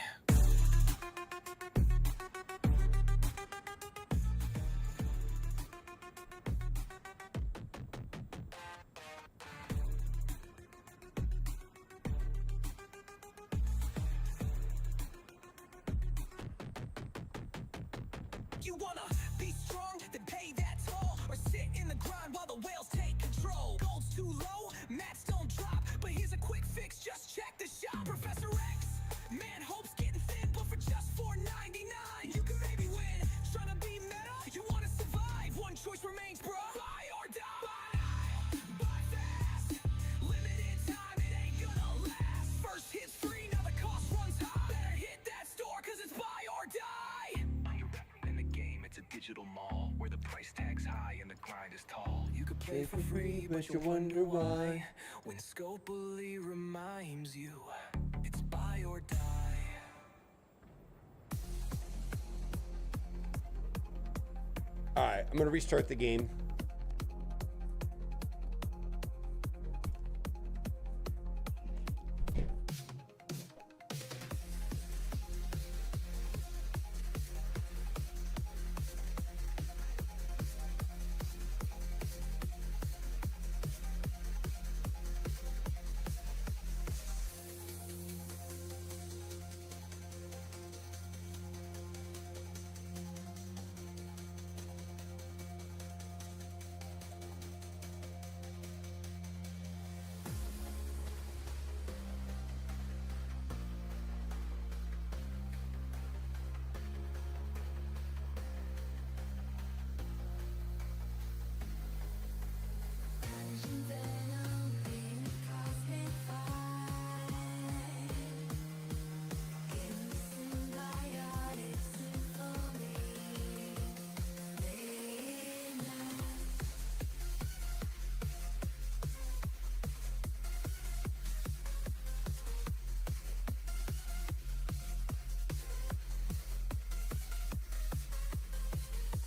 You wanna be strong, then pay that toll, or sit in the grind while the whales take control. Gold's too low, mats don't drop, but here's a quick fix, just check the shop. Professor X, man, hope's getting thin, but for just $4.99, you can maybe win. Trying to be meta, you wanna survive, one choice remains, bro. Buy or die. Buy fast, limited time, it ain't gonna last. First hit's free, now the cost runs high. Better hit that store, cause it's buy or die. In the game, it's a digital mall where the price tag's high and the grind is tall. You could play for free, but you wonder why. When Scopely reminds you, it's buy or die. All right, I'm gonna restart the game.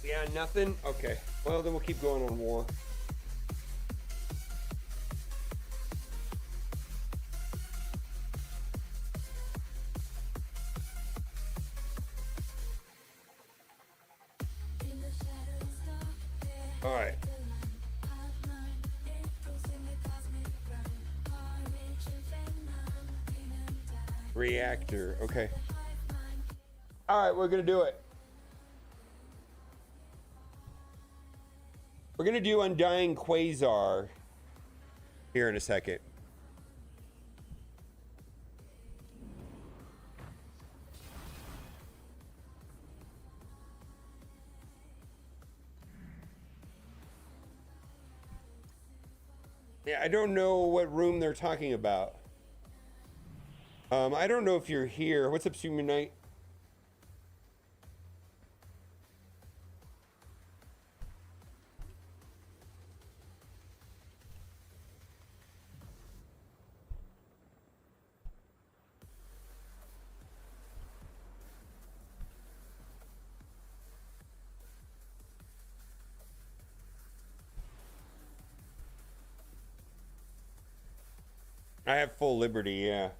Yeah, nothing? Okay. Well, then we'll keep going on war. All right. Reactor. Okay. All right, we're going to do it. We're going to do Undying Quasar here in a second. Yeah, I don't know what room they're talking about. I don't know if you're here. What's up, Super Knight? I have full liberty, yeah.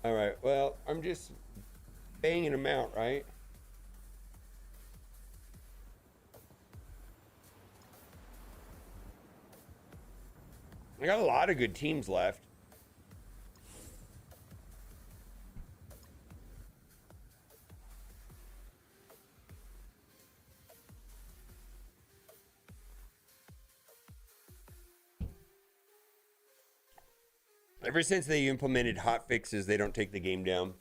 All right, well, I'm just banging them out, right? I got a lot of good teams left. Ever since they implemented hot fixes, they don't take the game down.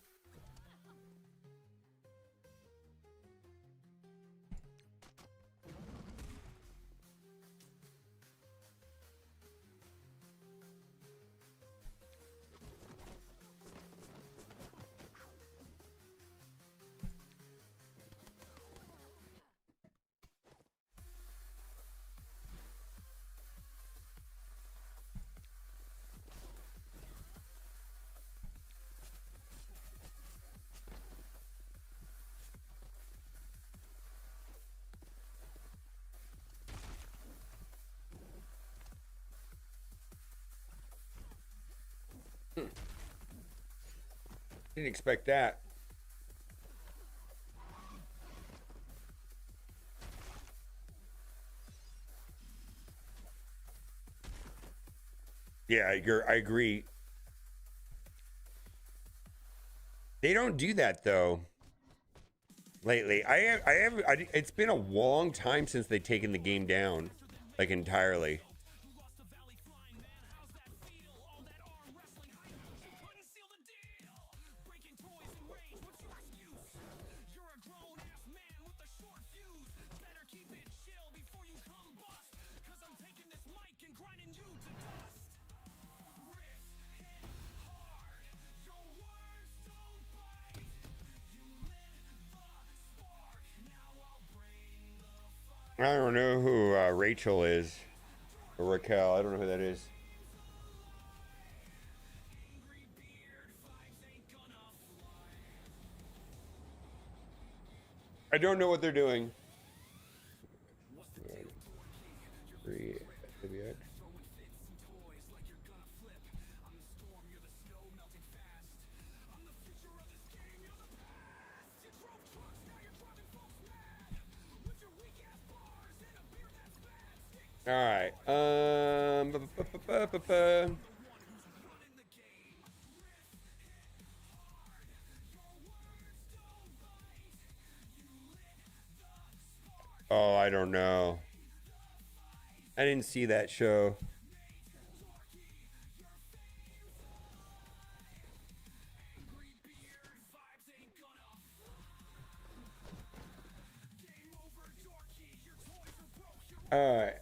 Didn't expect that. Yeah, I agree. They don't do that though. Lately, it's been a long time since they've taken the game down, like entirely. I don't know who Rachel is, or Raquel. I don't know who that is. I don't know what they're doing. All right. Oh, I don't know. I didn't see that show. All right.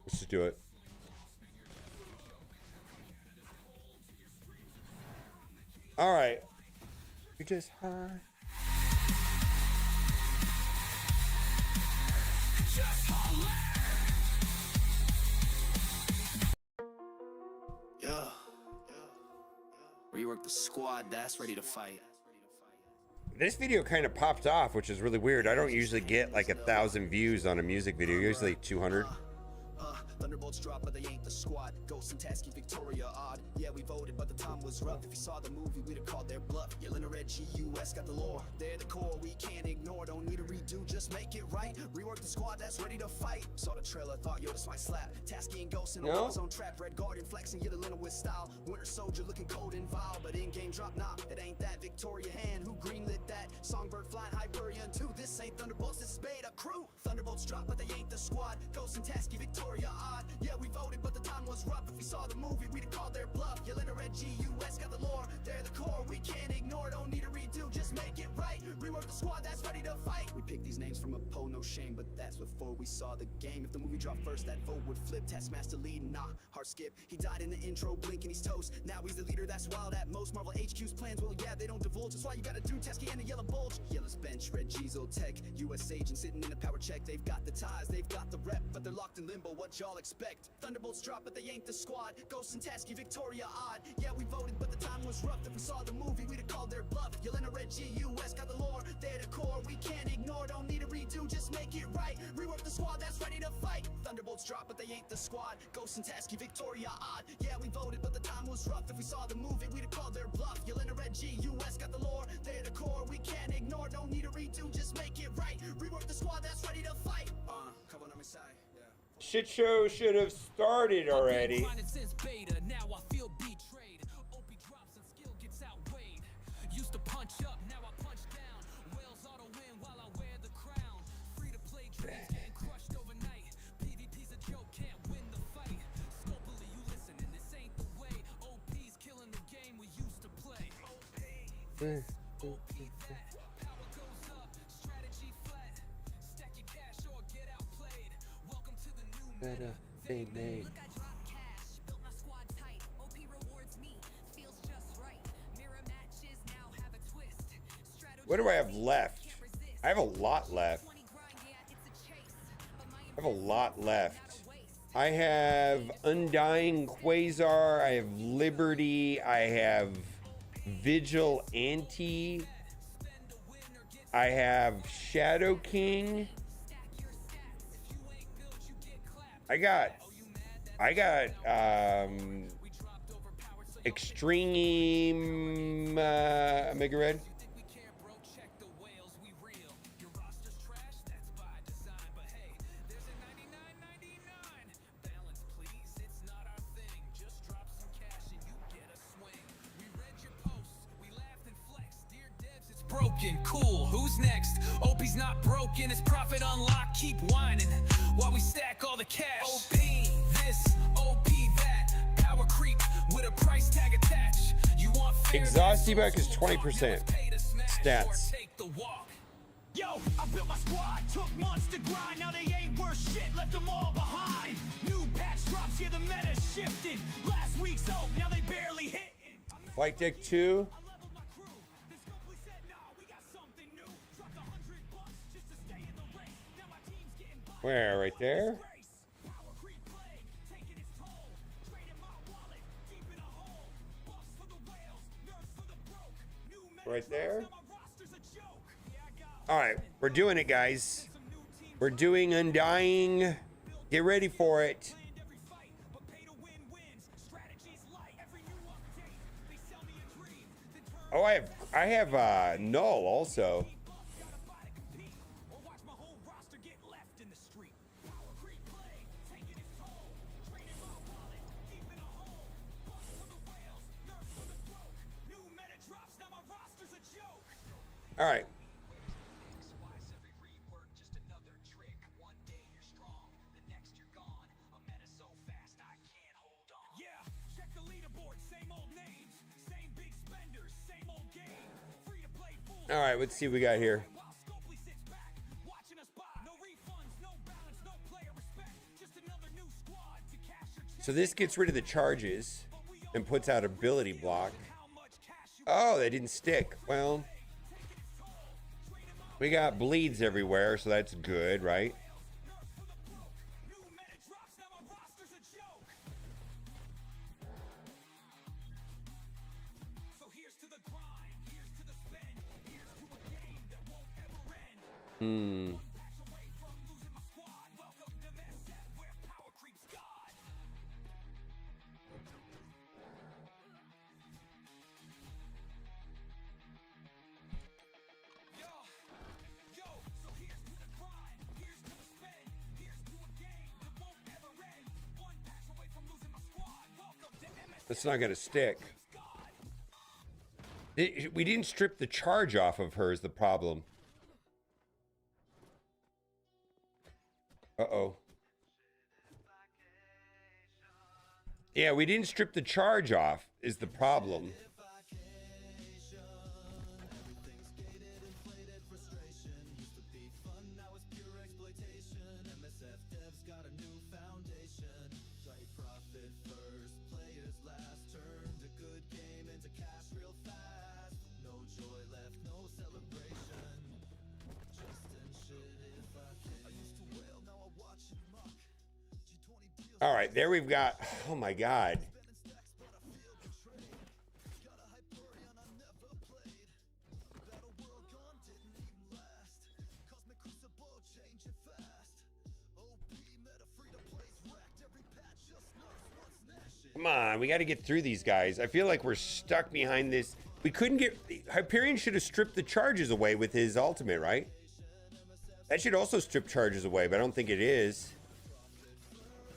Let's just do it. All right. You're just high. Yeah. Rework the squad that's ready to fight. This video kind of popped off, which is really weird. I don't usually get like 1,000 views on a music video, usually 200. Thunderbolts drop, but they ain't the squad. Ghosts and Tasky, Victoria odd. Yeah, we voted, but the time was rough. If you saw the movie, we'd have called their bluff. Yelling a red GUS got the lore. They're the core, we can't ignore. Don't need a redo, just make it right. Rework the squad that's ready to fight. Saw the trailer, thought, yo, this might slap. Tasky and Ghosts in a war zone trap. Red Guardian flexing, yellow linen with style. Winter Soldier looking cold and vile, but in-game drop, nah, it ain't that. Victoria hand, who greenlit that? Songbird flying Hyperion too. This ain't Thunderbolts, this is Beta Crew. Thunderbolts drop, but they ain't the squad. Ghosts and Tasky, Victoria odd. Yeah, we voted, but the time was rough. If we saw the movie, we'd have called their bluff. Yelling a red GUS got the lore. They're the core, we can't ignore. Don't need a redo, just make it right. Rework the squad that's ready to fight. We picked these names from a poll, no shame, but that's before we saw the game. If the movie dropped first, that vote would flip. Taskmaster lead, nah, hard skip. He died in the intro, blinking, he's toast. Now he's the leader, that's wild at most. Marvel HQ's plans, well, yeah, they don't divulge. That's why you gotta do Tasky and the yellow bulge. Yellow's bench, red G's tech. US agent sitting in a power check. They've got the ties, they've got the rep, but they're locked in limbo. What y'all expect? Thunderbolts drop, but they ain't the squad. Ghosts and Tasky, Victoria odd. Yeah, we voted, but the time was rough. If we saw the movie, we'd have called their bluff. Yelling a red GUS got the lore. They're the core, we can't ignore. Don't need a redo, just make it right. Rework the squad that's ready to fight. Thunderbolts drop, but they ain't the squad. Ghosts and Tasky, Victoria odd. Yeah, we voted, but the time was rough. If we saw the movie, we'd have called their bluff. Yelling a red GUS got the lore. They're the core, we can't ignore. Don't need a redo, just make it right. Rework the squad that's ready to fight. Come on my side. Shit show should have started already. Now I feel betrayed. OP drops and skill gets outweighed. Used to punch up, now I punch down. Whales auto win while I wear the crown. Free to play dreams getting crushed overnight. PvP's a joke, can't win the fight. Scopely, you listen, and this ain't the way. OP's killing the game we used to play. OP this, OP that. Power goes up, strategy flat. Stack your cash or get outplayed. Welcome to the new meta. They made. Look, I drop cash, built my squad tight. OP rewards me, feels just right. Mirror matches now have a twist. What do I have left? I have a lot left. I have a lot left. I have Undying Quasar. I have Liberty. I have Vigilante. I have Shadow King. I got Extreme Mega Red. Broken, cool, who's next? OP's not broken, it's profit unlocked, keep whining while we stack all the cash. OP this, OP that, power creep with a price tag attached. You want exhaust debug is 20%. Stats. Yo, I built my squad, took months to grind, now they ain't worth shit, left them all behind. New patch drops, yeah, the meta shifted. Last week's hope, now they barely hit. Flight Deck 2. Where? Right there? Right there? Alright, we're doing it, guys. We're doing Undying. Get ready for it. Oh, I have Null also. All right. All right, let's see what we got here. So this gets rid of the charges and puts out ability block. Oh, they didn't stick. Well, we got bleeds everywhere, so that's good, right? Hmm. That's not gonna stick. We didn't strip the charge off of her is the problem. Uh-oh. Yeah, we didn't strip the charge off is the problem. All right, there we've got, oh my God. Come on, we got to get through these guys. I feel like we're stuck behind this. We couldn't get, Hyperion should have stripped the charges away with his ultimate, right? That should also strip charges away, but I don't think it is.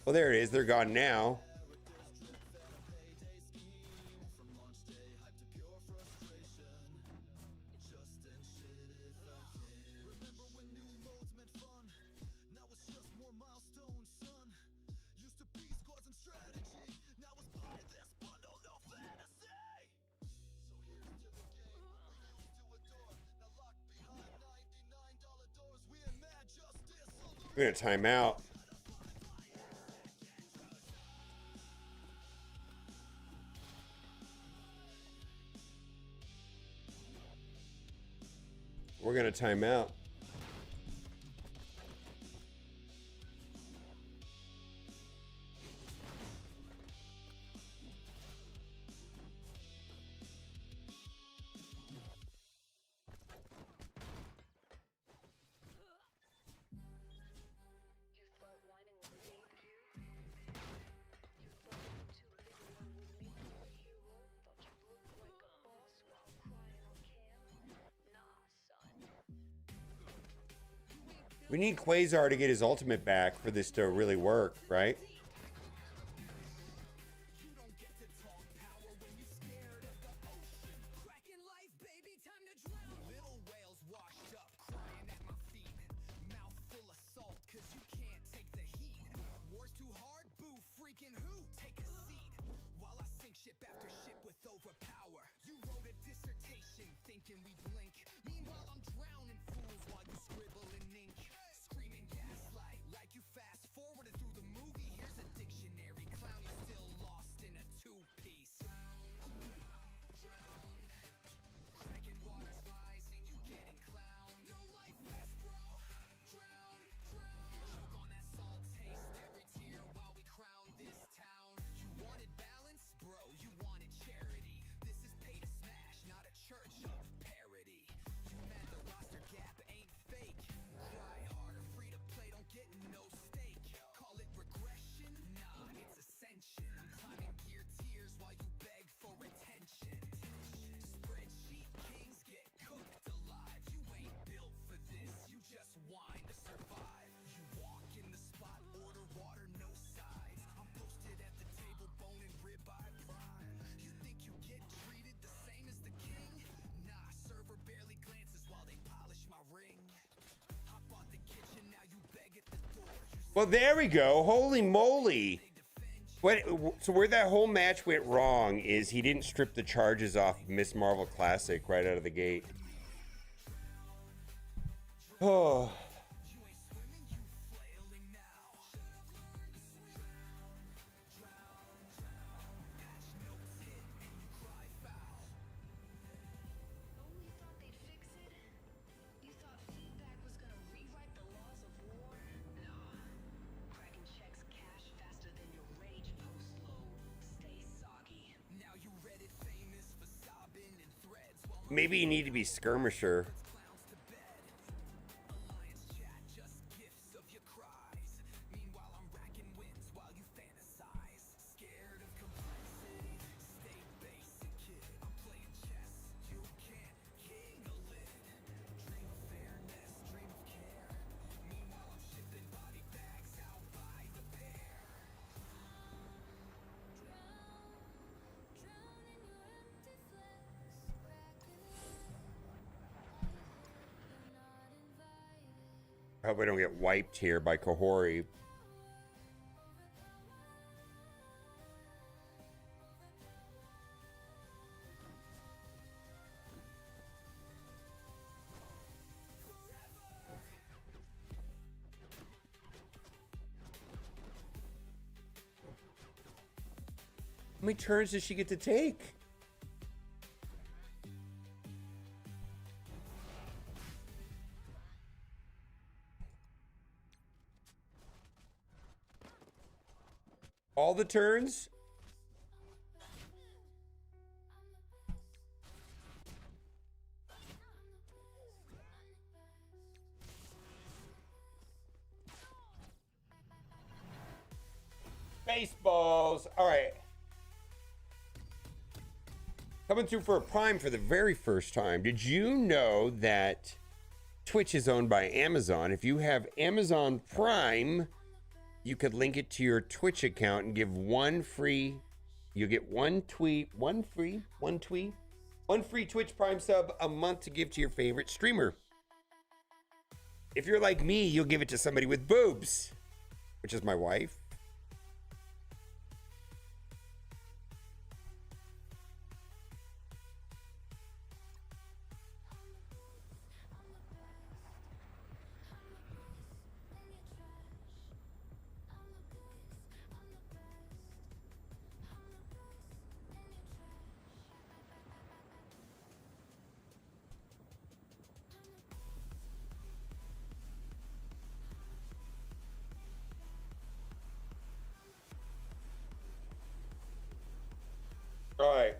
Well, there it is. They're gone now. We're gonna time out. We're gonna time out. We need Quasar to get his ultimate back for this to really work, right? Well, there we go. Holy moly. What, so where that whole match went wrong is he didn't strip the charges off Miss Marvel Classic right out of the gate. Oh. Maybe you need to be skirmisher. I hope I don't get wiped here by Kahori. How many turns does she get to take? All the turns? Baseballs. All right. Coming through for a Prime for the very first time. Did you know that Twitch is owned by Amazon? If you have Amazon Prime, you could link it to your Twitch account and give one free, you get one free Twitch Prime sub a month to give to your favorite streamer. If you're like me, you'll give it to somebody with boobs, which is my wife. All right.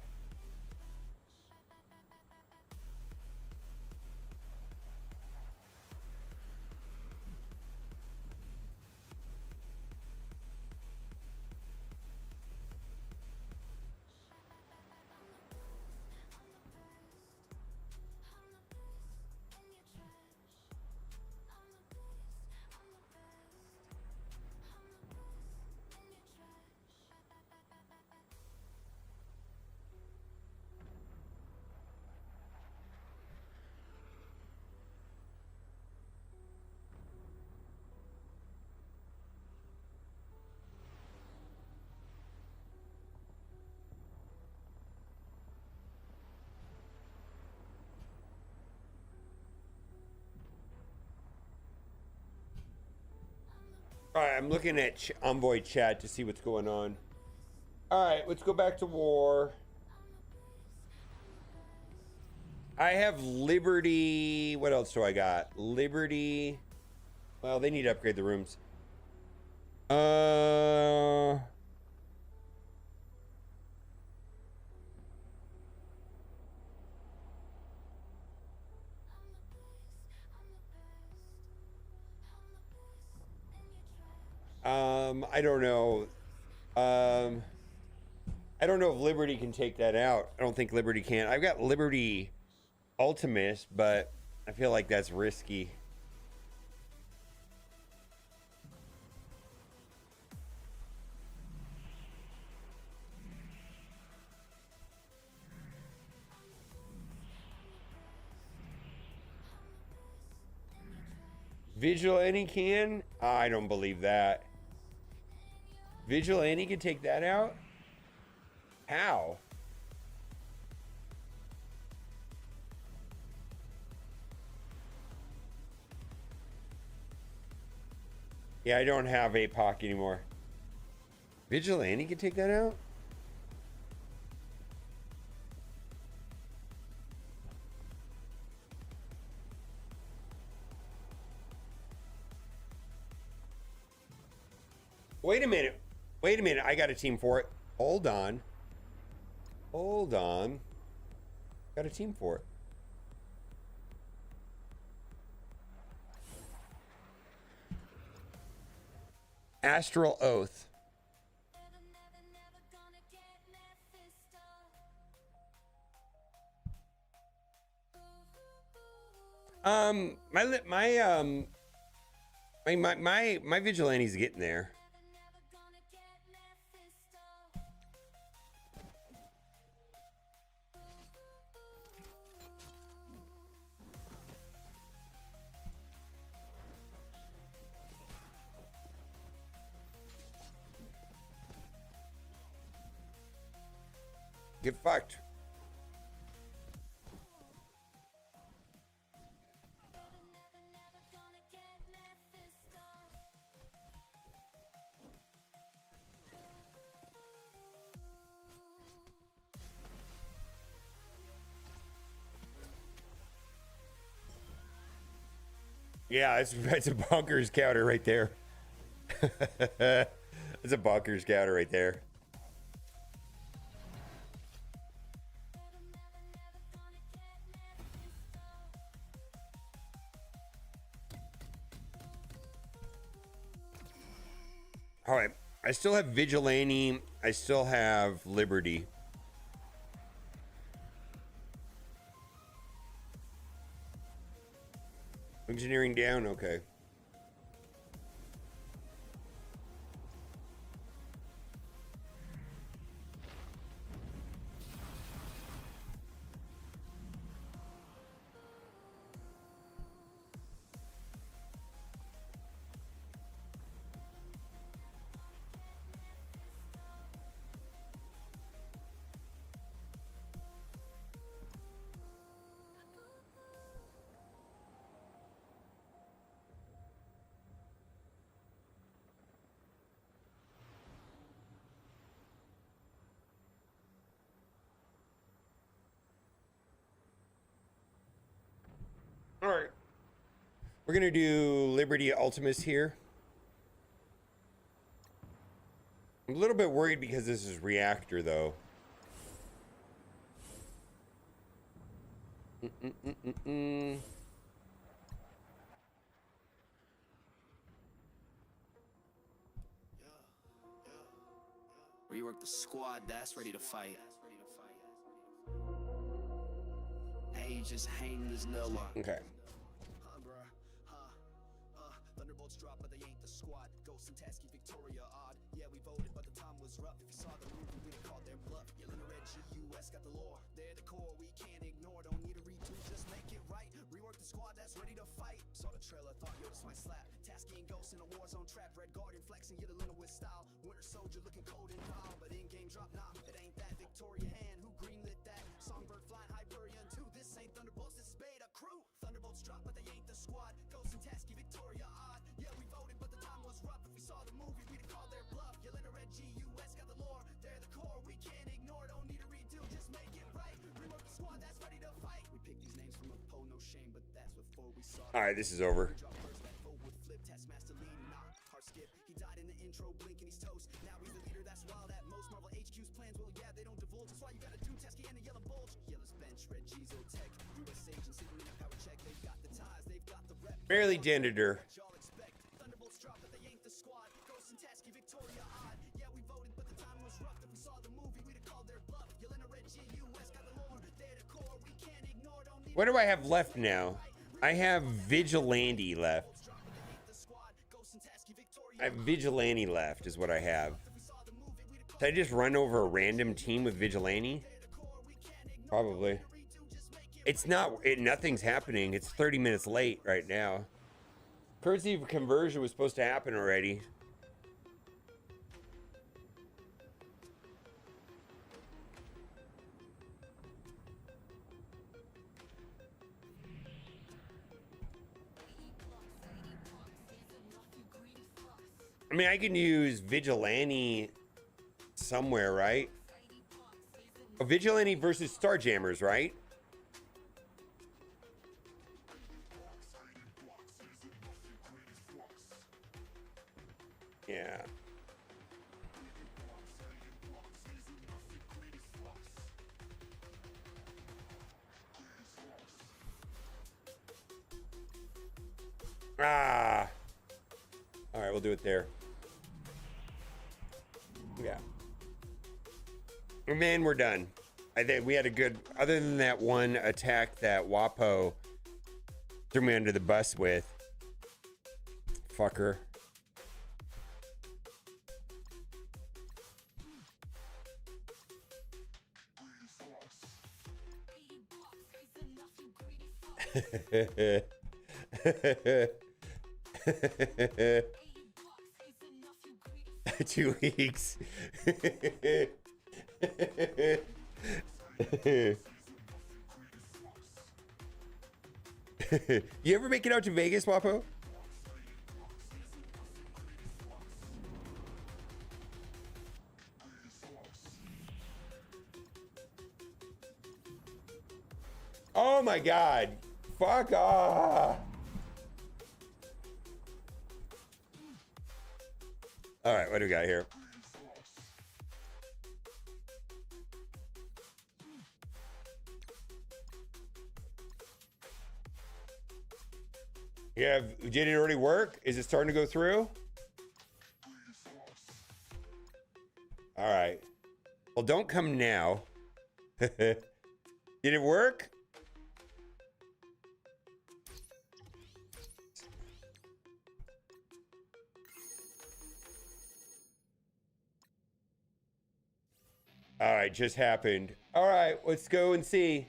All right, I'm looking at Envoy chat to see what's going on. All right, let's go back to war. I have Liberty. What else do I got? Liberty. Well, they need to upgrade the rooms. I don't know. I don't know if Liberty can take that out. I don't think Liberty can. I've got Liberty Ultimus, but I feel like that's risky. Vigilante can? I don't believe that. Vigilante can take that out? How? Yeah, I don't have APOC anymore. Vigilante can take that out? Wait a minute. Wait a minute. I got a team for it. Hold on. Hold on. Got a team for it. Astral Oath. My vigilante's getting there. Get fucked. Yeah, that's a bonkers counter right there. That's a bonkers counter right there. All right, I still have Vigilante. I still have Liberty. Engineering down, okay. All right. We're going to do Liberty Ultimus here. I'm a little bit worried because this is Reactor, though. Rework the squad that's ready to fight. Hey, just hang this no one. Okay. Thunderbolts drop, but they ain't the squad. Ghost and Tasky, Victoria, odd. Yeah, we voted, but the time was rough. If you saw the movie, we'd have called their bluff. Yelling red GUS got the lore. They're the core, we can't ignore. Don't need a redo, just make it right. Rework the squad that's ready to fight. Saw the trailer, thought yo, this might slap. Tasky and Ghost in a war zone trap. Red Guardian flexing, Yellow with style. Winter Soldier looking cold and foul, but in game drop, nah, it ain't that. Victoria hand, who greenlit that? Songbird flying Hyperion too. This ain't Thunderbolts, this is Beta Crew. Thunderbolts drop, but they ain't the squad. Ghost and Tasky, Victoria, odd. Yeah, we voted, but the time was rough. If we saw the movie, we'd have called their bluff. Yelling red GUS got the lore. They're the core, we can't ignore. Don't need a redo, just make it right. Rework the squad that's ready to fight. We picked these names from a poll, no shame, but that's before we saw. All right, this is over. He died in the intro, blinking he's toast. Now he's the leader, that's wild at most. Marvel HQ's plans, well, yeah, they don't divulge. That's why you gotta do Tesky and a yellow bulge. Yellow's bench, red Gizo Tech. US agents sitting in a power check. They've got the ties, they've got the rep. Barely janitor. Thunderbolts drop, but they ain't the squad. Ghost and Tasky, Victoria, odd. Yeah, we voted, but the time was rough. If we saw the movie, we'd have called their bluff. Yelling a red GUS got the lore. They're the core, we can't ignore. Don't need. What do I have left now? I have Vigilante left. I have Vigilante left is what I have. Did I just run over a random team with Vigilante? Probably. It's not, nothing's happening. It's 30 minutes late right now. Currency of conversion was supposed to happen already. I mean, I can use Vigilante somewhere, right? Oh, Vigilante versus Starjammers, right? Yeah. Ah. All right, we'll do it there. Yeah. And then we're done. I think we had a good, other than that one attack that Wapo threw me under the bus with. Fucker. Two weeks. You ever make it out to Vegas, Wapo? Oh my God. Fuck off. All right, what do we got here? Yeah, did it already work? Is it starting to go through? All right. Well, don't come now. Did it work? All right, just happened. All right, let's go and see.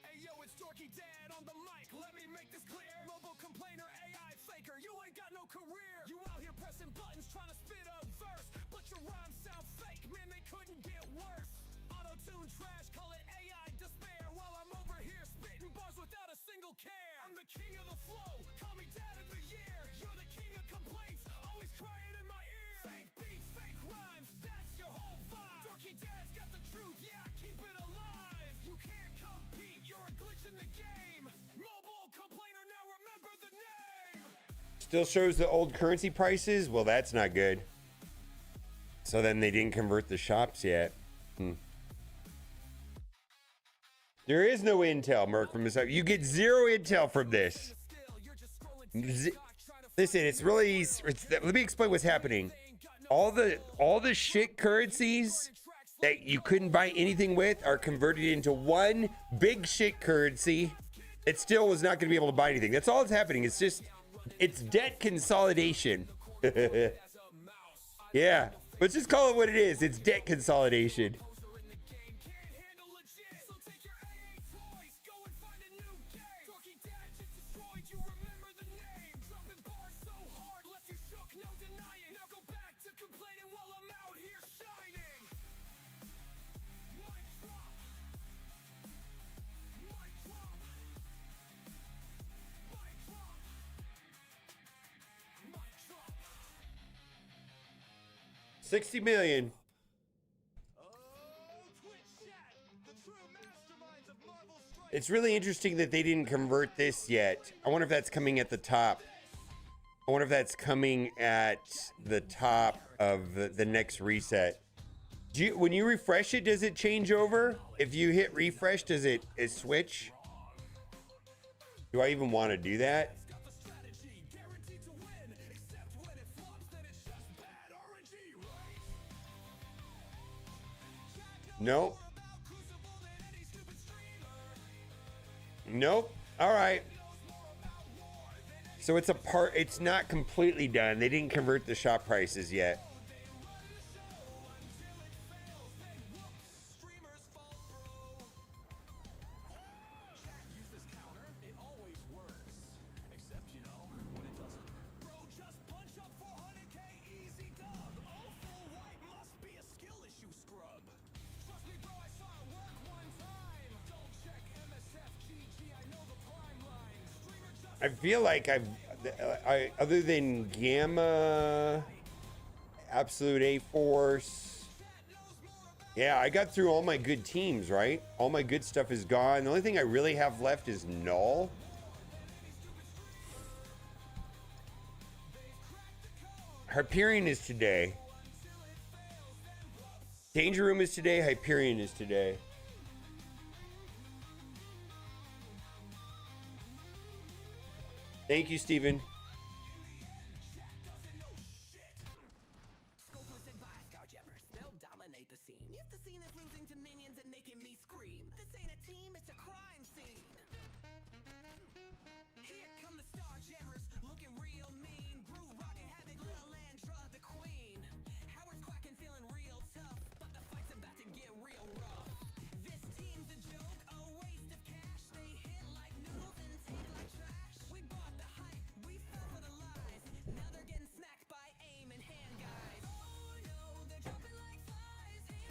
Hey yo, it's Dorky Dad on the mic. Let me make this clear. Mobile complainer, AI faker. You ain't got no career. You out here pressing buttons trying to spit a verse, but your rhymes sound fake. Man, they couldn't get worse. Auto-tune trash, call it AI despair. While I'm over here spitting bars without a single care. I'm the king of the flow. Call me Dad of the year. You're the king of complaints, always crying in my ear. Fake beats, fake rhymes. That's your whole vibe. Dorky Dad's got the truth. Yeah, keep it alive. You can't compete. You're a glitch in the game. Mobile complainer, now remember the name. Still shows the old currency prices? Well, that's not good. So then they didn't convert the shops yet. There is no intel, Merc, from this. You get zero intel from this. Listen, it's really... let me explain what's happening. All the shit currencies that you couldn't buy anything with are converted into one big shit currency. It still was not going to be able to buy anything. That's all that's happening. It's just... it's debt consolidation. Yeah. Let's just call it what it is. It's debt consolidation. $60 million. It's really interesting that they didn't convert this yet. I wonder if that's coming at the top. I wonder if that's coming at the top of the next reset. When you refresh it, does it change over? If you hit refresh, does it switch? Do I even want to do that? Nope. Nope. All right. So it's not completely done. They didn't convert the shop prices yet. I feel like I other than Gamma, Absolute A-Force, yeah, I got through all my good teams, right? All my good stuff is gone. The only thing I really have left is Null. Hyperion is today. Danger Room is today. Hyperion is today. Thank you, Steven.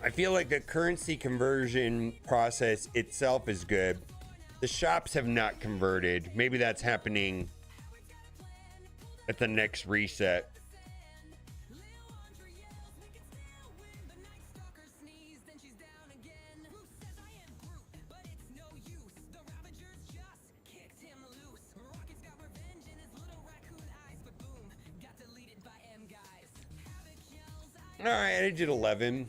I feel like the currency conversion process itself is good. The shops have not converted. Maybe that's happening at the next reset. All right, I did 11.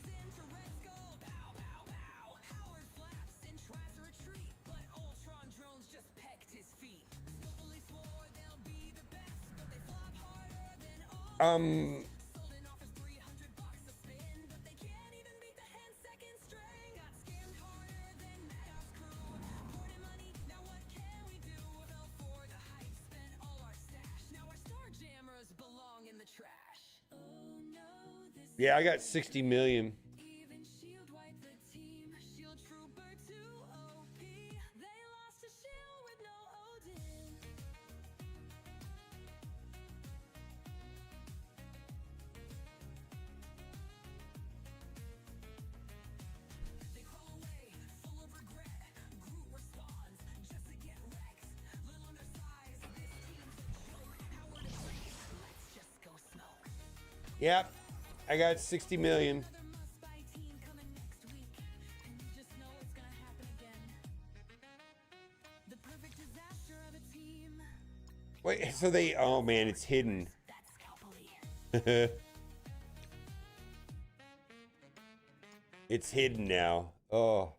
Yeah, I got 60 million. Yep, I got 60 million. Wait, so they, oh man, it's hidden. It's hidden now. Oh.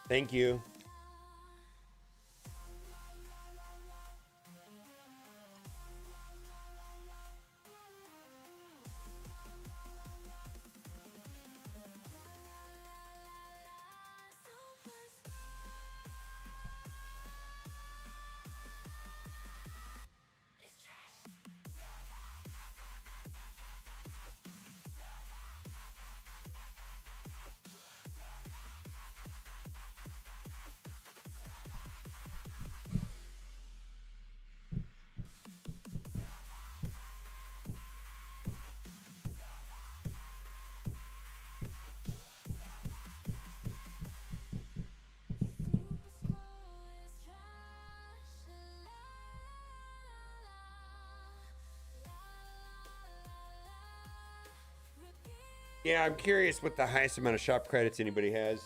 Thank you. Yeah, I'm curious what the highest amount of shop credits anybody has.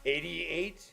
$88.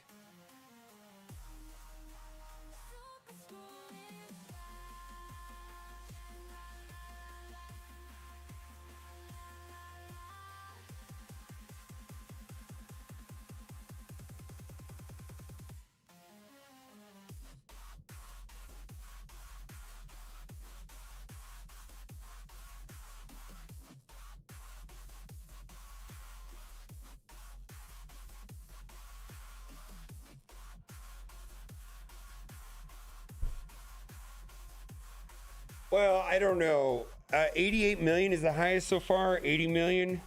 Well, I don't know. 88 million is the highest so far. 80 million.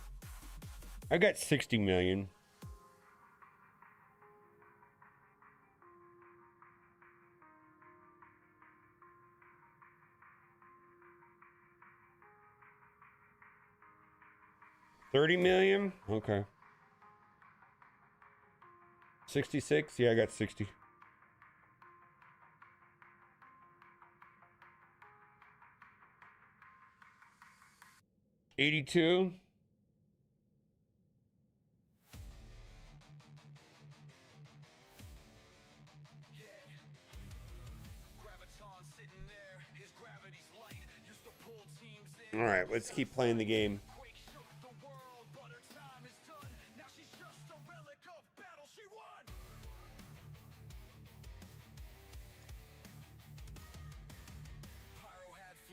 I got 60 million. $30 million? Okay. 66? Yeah, I got 60. $82. All right, let's keep playing the game.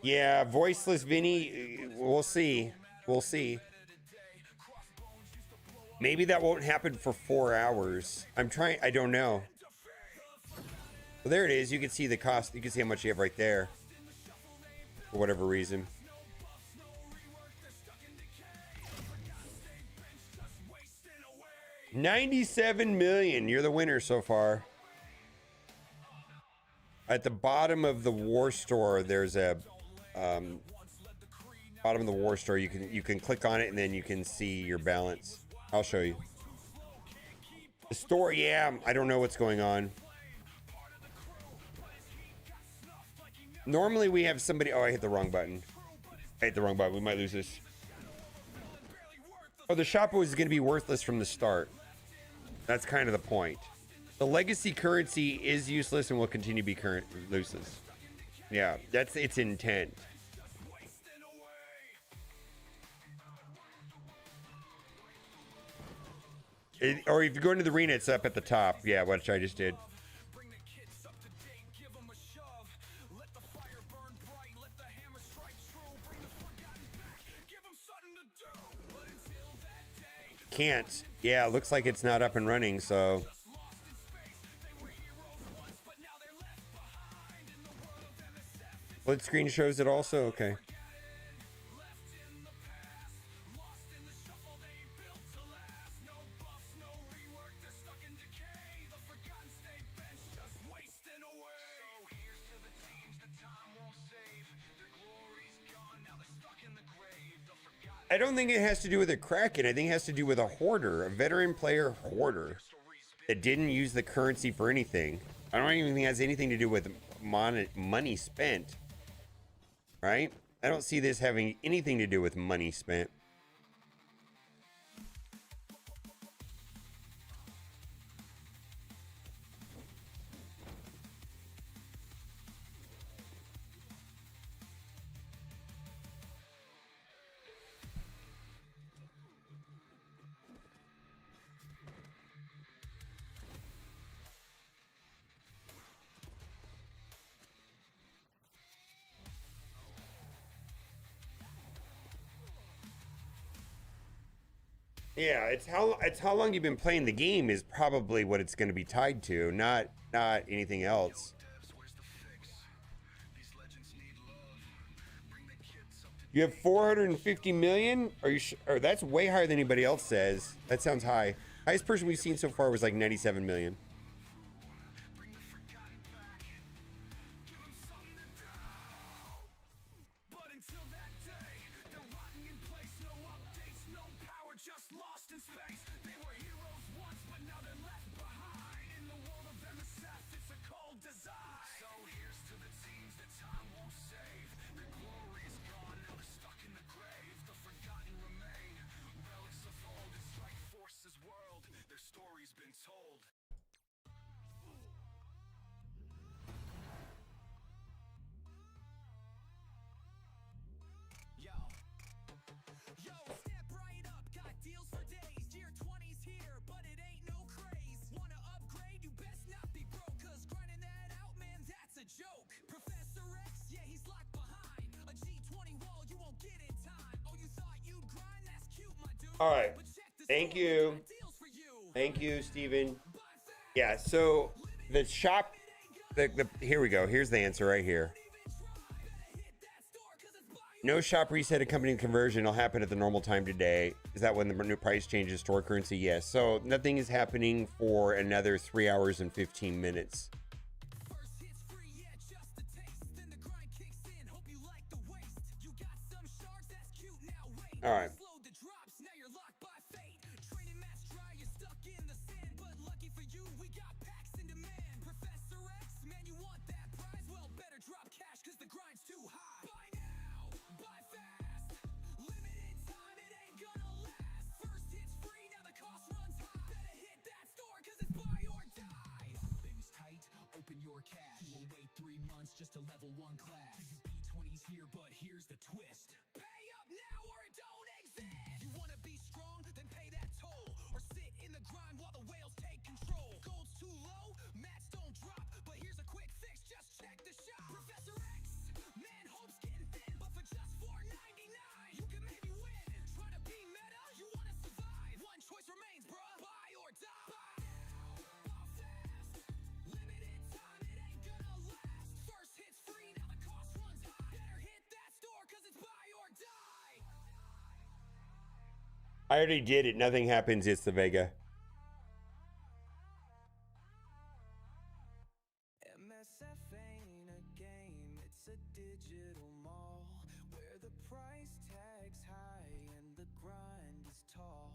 Yeah, voiceless Vinny. We'll see. We'll see. Maybe that won't happen for 4 hours. I'm trying. I don't know. Well, there it is. You can see the cost. You can see how much you have right there. For whatever reason. 97 million. You're the winner so far. At the bottom of the war store, there's a bottom of the war store. You can click on it and then you can see your balance. I'll show you. The store, yeah, I don't know what's going on. Normally we have somebody. Oh, I hit the wrong button. I hit the wrong button. We might lose this. Oh, the shop was going to be worthless from the start. That's kind of the point. The legacy currency is useless and will continue to be useless. Yeah, that's its intent. Or if you go into the arena, it's up at the top. Yeah, which I just did. Can't. Yeah, looks like it's not up and running, so. Split screen shows it also? Okay. I don't think it has to do with a Kraken. I think it has to do with a hoarder, a veteran player hoarder that didn't use the currency for anything. I don't even think it has anything to do with money spent, right? I don't see this having anything to do with money spent. Yeah, it's how long you've been playing the game is probably what it's going to be tied to, not anything else. You have 450 million? Are you sure? That's way higher than anybody else says. That sounds high. Highest person we've seen so far was like 97 million. All right. Thank you. Thank you, Steven. Yeah, so the shop, here we go. Here's the answer right here. No shop reset accompanying conversion will happen at the normal time today. Is that when the new price changes store currency? Yes. So nothing is happening for another 3 hours and 15 minutes. All right. Just a level 1 class. B20's here, but here's the twist. Pay up now or it don't exist. You wanna be strong? Then pay that toll. Or sit in the grind while the whales take control. Gold's too low, mats don't drop. But here's a quick fix, just check the shop. Professor X, man, hope's getting I already did it. Nothing happens. It's the Vega. MSF ain't a game, it's a digital mall where the price tag's high and the grind is tall.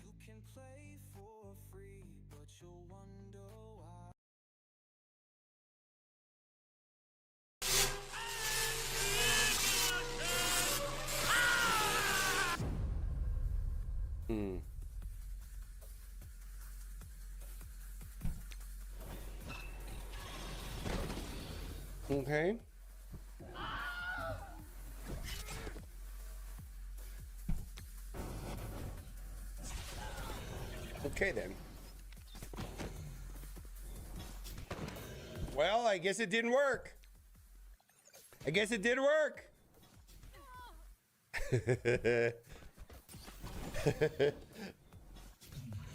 You can play for free, but you'll wonder why. Okay. Okay then. Well, I guess it didn't work. I guess it did work.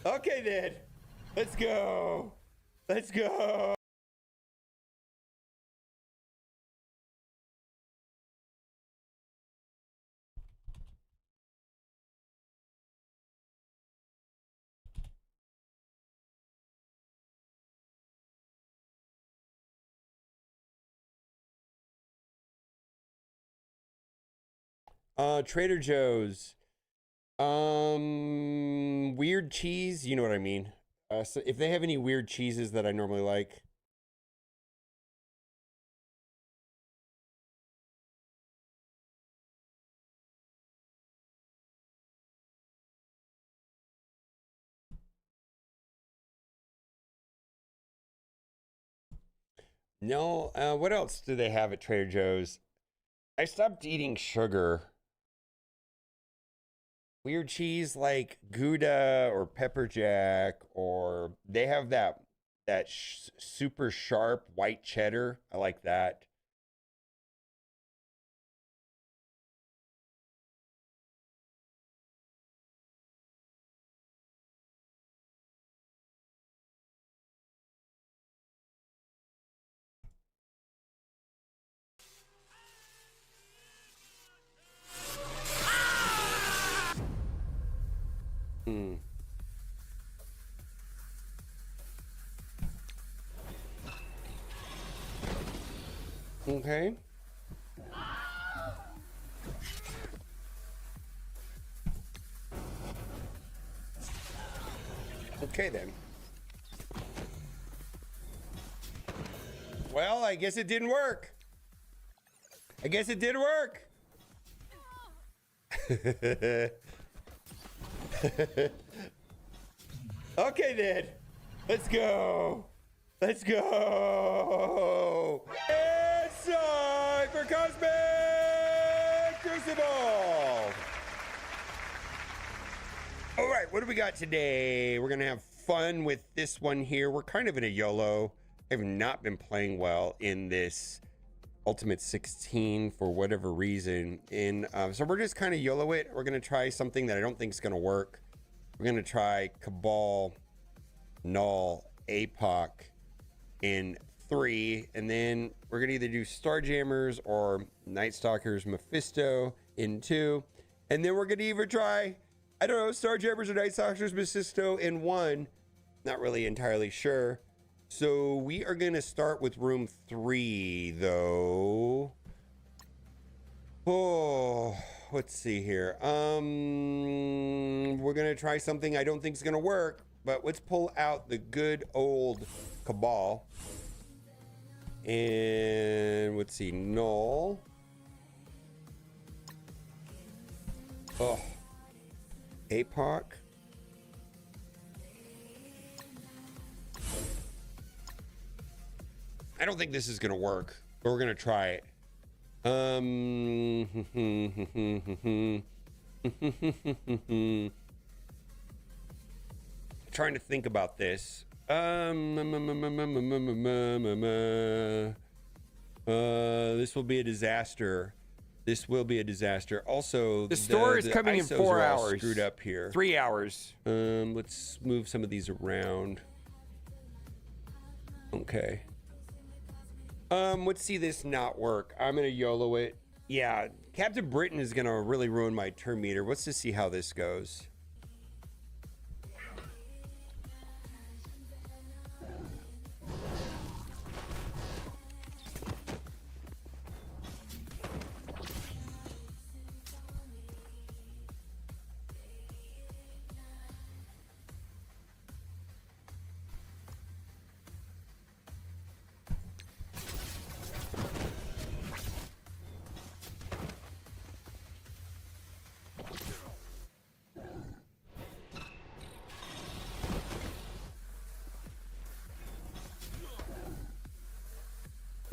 Okay then. Let's go. Let's go. Trader Joe's. Weird cheese, you know what I mean. So if they have any weird cheeses that I normally like. No, what else do they have at Trader Joe's? I stopped eating sugar. Weird cheese like Gouda or pepper jack, or they have that super sharp white cheddar. I like that. Okay. Okay then. Well, I guess it didn't work. I guess it did work. Okay then. Let's go. Let's go. It's time for Cosmic Crucible. All right, what do we got today? We're going to have fun with this one here. We're kind of in a YOLO. I have not been playing well in this Ultimate 16 for whatever reason. So we're just kind of YOLO it. We're going to try something that I don't think is going to work. We're going to try Cabal, Null, APOC in 3. And then we're going to either do Starjammers or Night Stalkers Mephisto in 2. And then we're going to either try, I don't know, Starjammers or Night Stalkers Mephisto in 1. Not really entirely sure. So we are going to start with room 3, though. Oh, let's see here. We're going to try something I don't think is going to work, but let's pull out the good old Cabal. And let's see, Null. Oh, APOC. I don't think this is going to work, but we're going to try it. Trying to think about this. This will be a disaster. This will be a disaster. Also, The store is coming in ISOs 4 are all hours. screwed up here. 3 hours. Let's move some of these around. Okay. Let's see this not work. I'm gonna YOLO it. Yeah, Captain Britain is gonna really ruin my turn meter. Let's just see how this goes.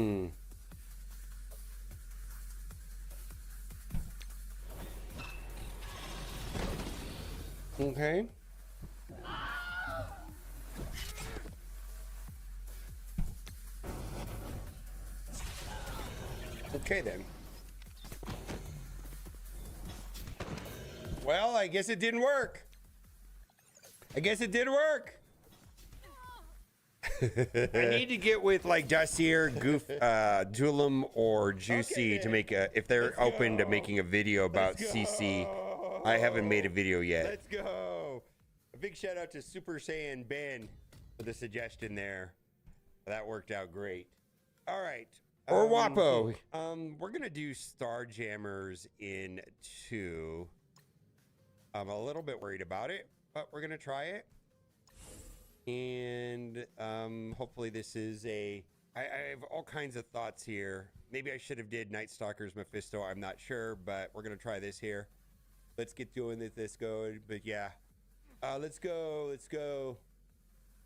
Hmm. Okay. Okay then. Well, I guess it didn't work. I guess it did work. I need to get with like Dossier, Goof, Duelim, or Juicy to make a, if they're open to making a video about CC. I haven't made a video yet. Let's go. A big shout out to Super Saiyan Ben for the suggestion there. That worked out great. All right. Or Wapo. We're gonna do Starjammers in 2. I'm a little bit worried about it, but we're gonna try it. And hopefully this is a... I have all kinds of thoughts here. Maybe I should have did Night Stalker's Mephisto. I'm not sure, but we're gonna try this here. Let's get doing this going. But yeah, let's go. Let's go.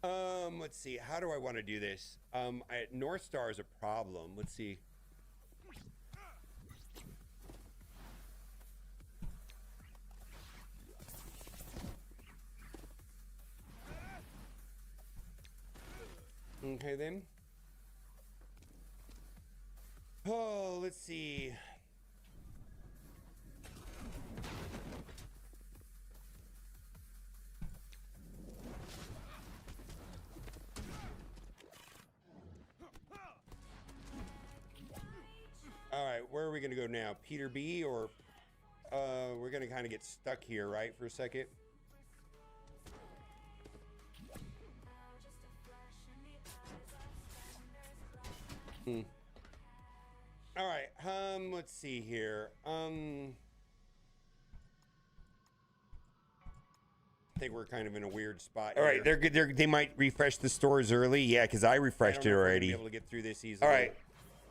Let's see. How do I want to do this? North Star is a problem. Let's see. Okay then. Oh, let's see. All right, where are we gonna go now? Peter B, or we're gonna kind of get stuck here, right, for a second? All right, let's see here. I think we're kind of in a weird spot. All right, they might refresh the stores early. Yeah, because I refreshed it already. Be able to get through this easily. All right,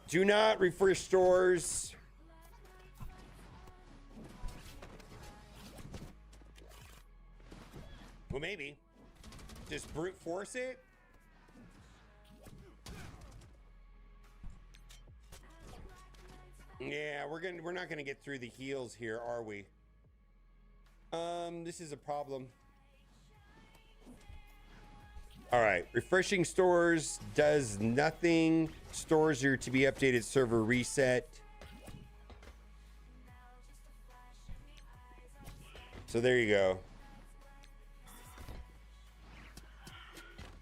do not refresh stores. Well, maybe just brute force it. Yeah, we're not gonna get through the heals here, are we? This is a problem. All right, refreshing stores does nothing. Stores are to be updated, server reset. So there you go.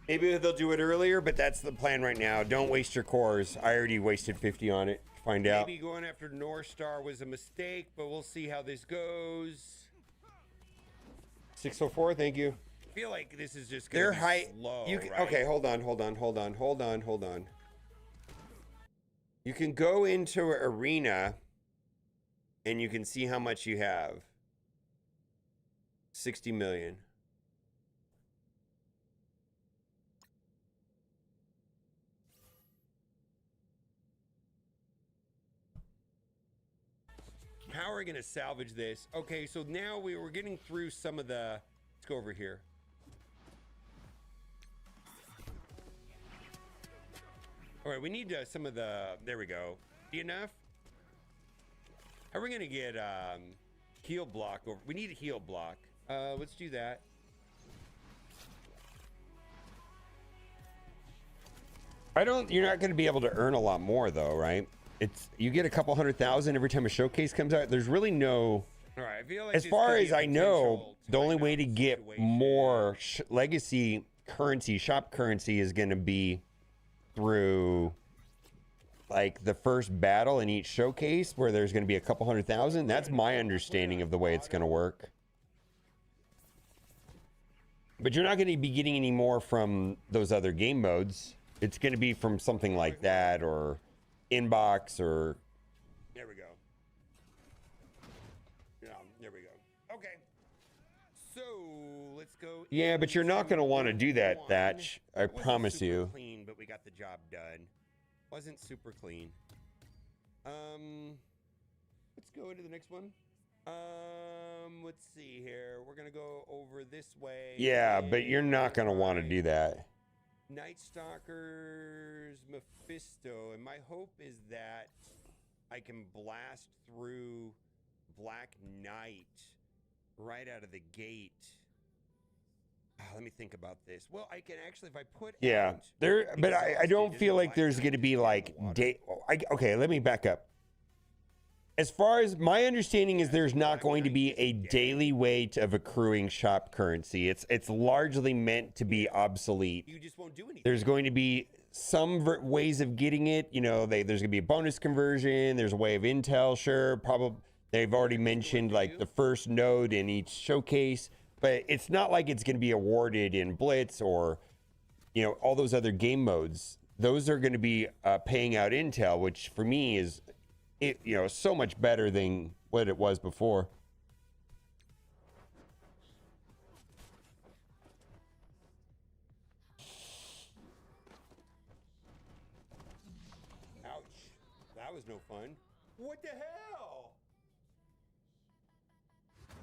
Maybe they'll do it earlier, but that's the plan right now. Don't waste your cores. I already wasted 50 on it. Find out. Maybe going after North Star was a mistake, but we'll see how this goes. 604, thank you. I feel like this is just gonna be slow, right? Okay, hold on. You can go into Arena and you can see how much you have. 60 million. How are we going to salvage this? Okay, so now we're getting through some of the... Let's go over here. All right, we need some of the... There we go. Enough? How are we going to get heal block over? We need a heal block. Let's do that. You're not going to be able to earn a lot more though, right? You get a couple 100,000 every time a showcase comes out. There's really no... All right, I feel like as far as I know, the only way to get more legacy currency, shop currency, is going to be through like the first battle in each showcase, where there's going to be a couple 100,000. That's my understanding of the way it's going to work. But you're not going to be getting any more from those other game modes. It's going to be from something like that, or inbox, or... There we go. Yeah, there we go. Okay. So, let's go... Yeah, but you're not going to want to do that, Thatch. I promise you. Clean, but we got the job done. Wasn't super clean. Let's go into the next one. Let's see here. We're going to go over this way. Yeah, but you're not going to want to do that. Night Stalker's Mephisto, and my hope is that I can blast through Black Knight right out of the gate. Let me think about this. Well, I can actually, if I put out there, but I don't feel like there's going to be like okay, let me back up. As far as my understanding is, there's not going to be a daily way of accruing shop currency. It's largely meant to be obsolete. You just won't do anything. There's going to be some ways of getting it. You know, there's going to be a bonus conversion. There's a way of intel, sure. Probably they've already mentioned like the first node in each showcase, but it's not like it's going to be awarded in Blitz or, you know, all those other game modes. Those are going to be paying out intel, which for me is, you know, so much better than what it was before. Ouch. That was no fun. What the hell?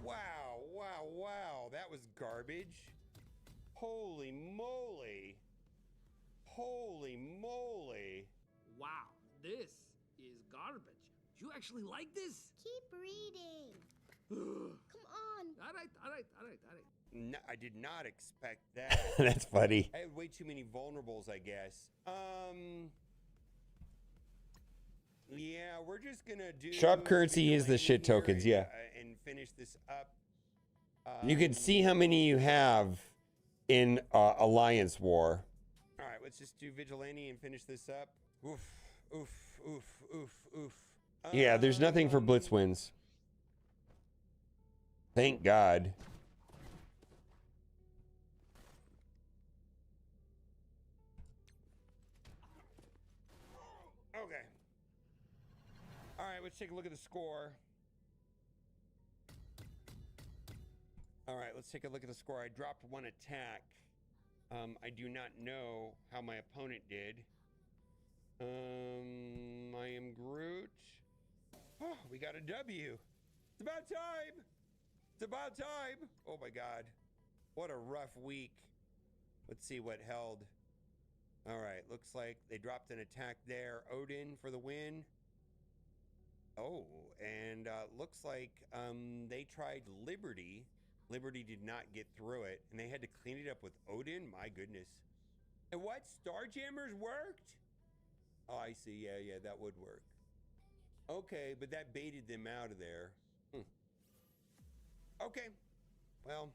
Wow, wow, wow. That was garbage. Holy moly. Holy moly. Wow, this is garbage. You actually like this? Keep reading. Come on. All right. No, I did not expect that. That's funny. I had way too many vulnerables, I guess. Yeah, we're just gonna do Shop currency is the shit tokens, yeah. And finish this up. You can see how many you have in Alliance War. All right, let's just do Vigilante and finish this up. Oof, oof, oof, oof, oof. Yeah, there's nothing for Blitz wins. Thank God. Okay. All right, let's take a look at the score. All right, let's take a look at the score. I dropped one attack. I do not know how my opponent did. I am Groot. Oh, we got a W. It's about time. It's about time. Oh my God. What a rough week. Let's see what held. All right, looks like they dropped an attack there. Odin for the win. Oh, and looks like they tried Liberty. Liberty did not get through it, and they had to clean it up with Odin. My goodness. And what? Starjammers worked? Oh, I see. Yeah, that would work. Okay, but that baited them out of there. Okay. Well,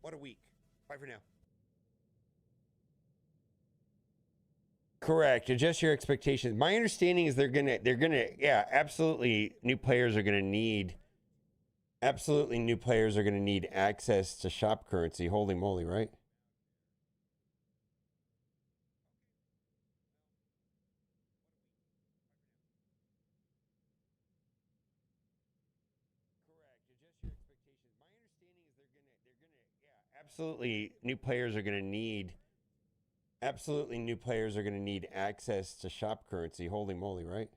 what a week. Bye for now. Correct. Adjust your expectations. My understanding is they're gonna, yeah, absolutely. New players are gonna need access to shop currency. Holy moly, right? Absolutely, new players are going to need access to shop currency. Holy moly, right?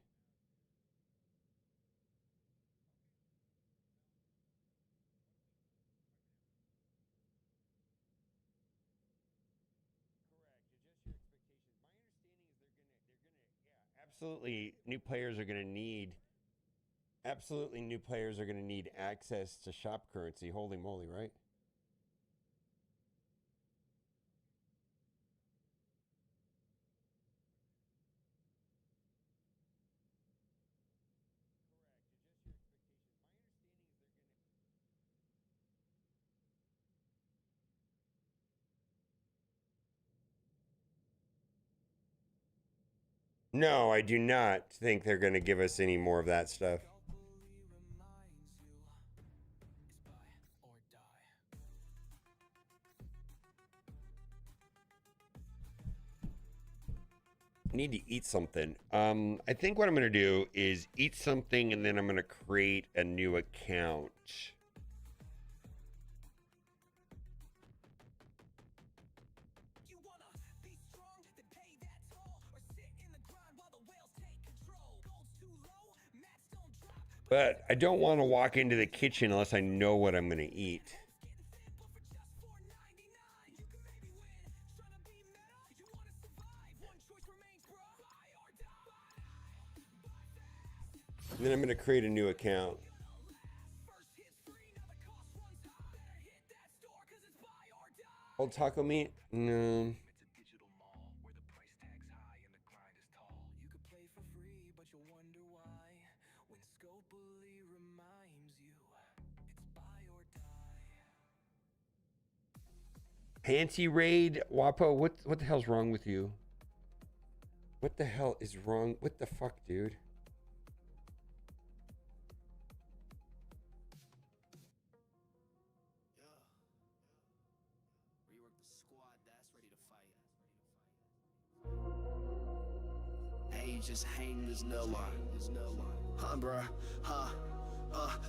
Absolutely, new players are going to need access to shop currency. Holy moly, right? No, I do not think they're going to give us any more of that stuff. I need to eat something. I think what I'm going to do is eat something and then I'm going to create a new account. But I don't want to walk into the kitchen unless I know what I'm going to eat. And then I'm gonna create a new account. Old taco meat? No. Panty raid, Wapo. What the hell's wrong with you? What the hell is wrong? What the fuck, dude? Just hang this no one. Bruh,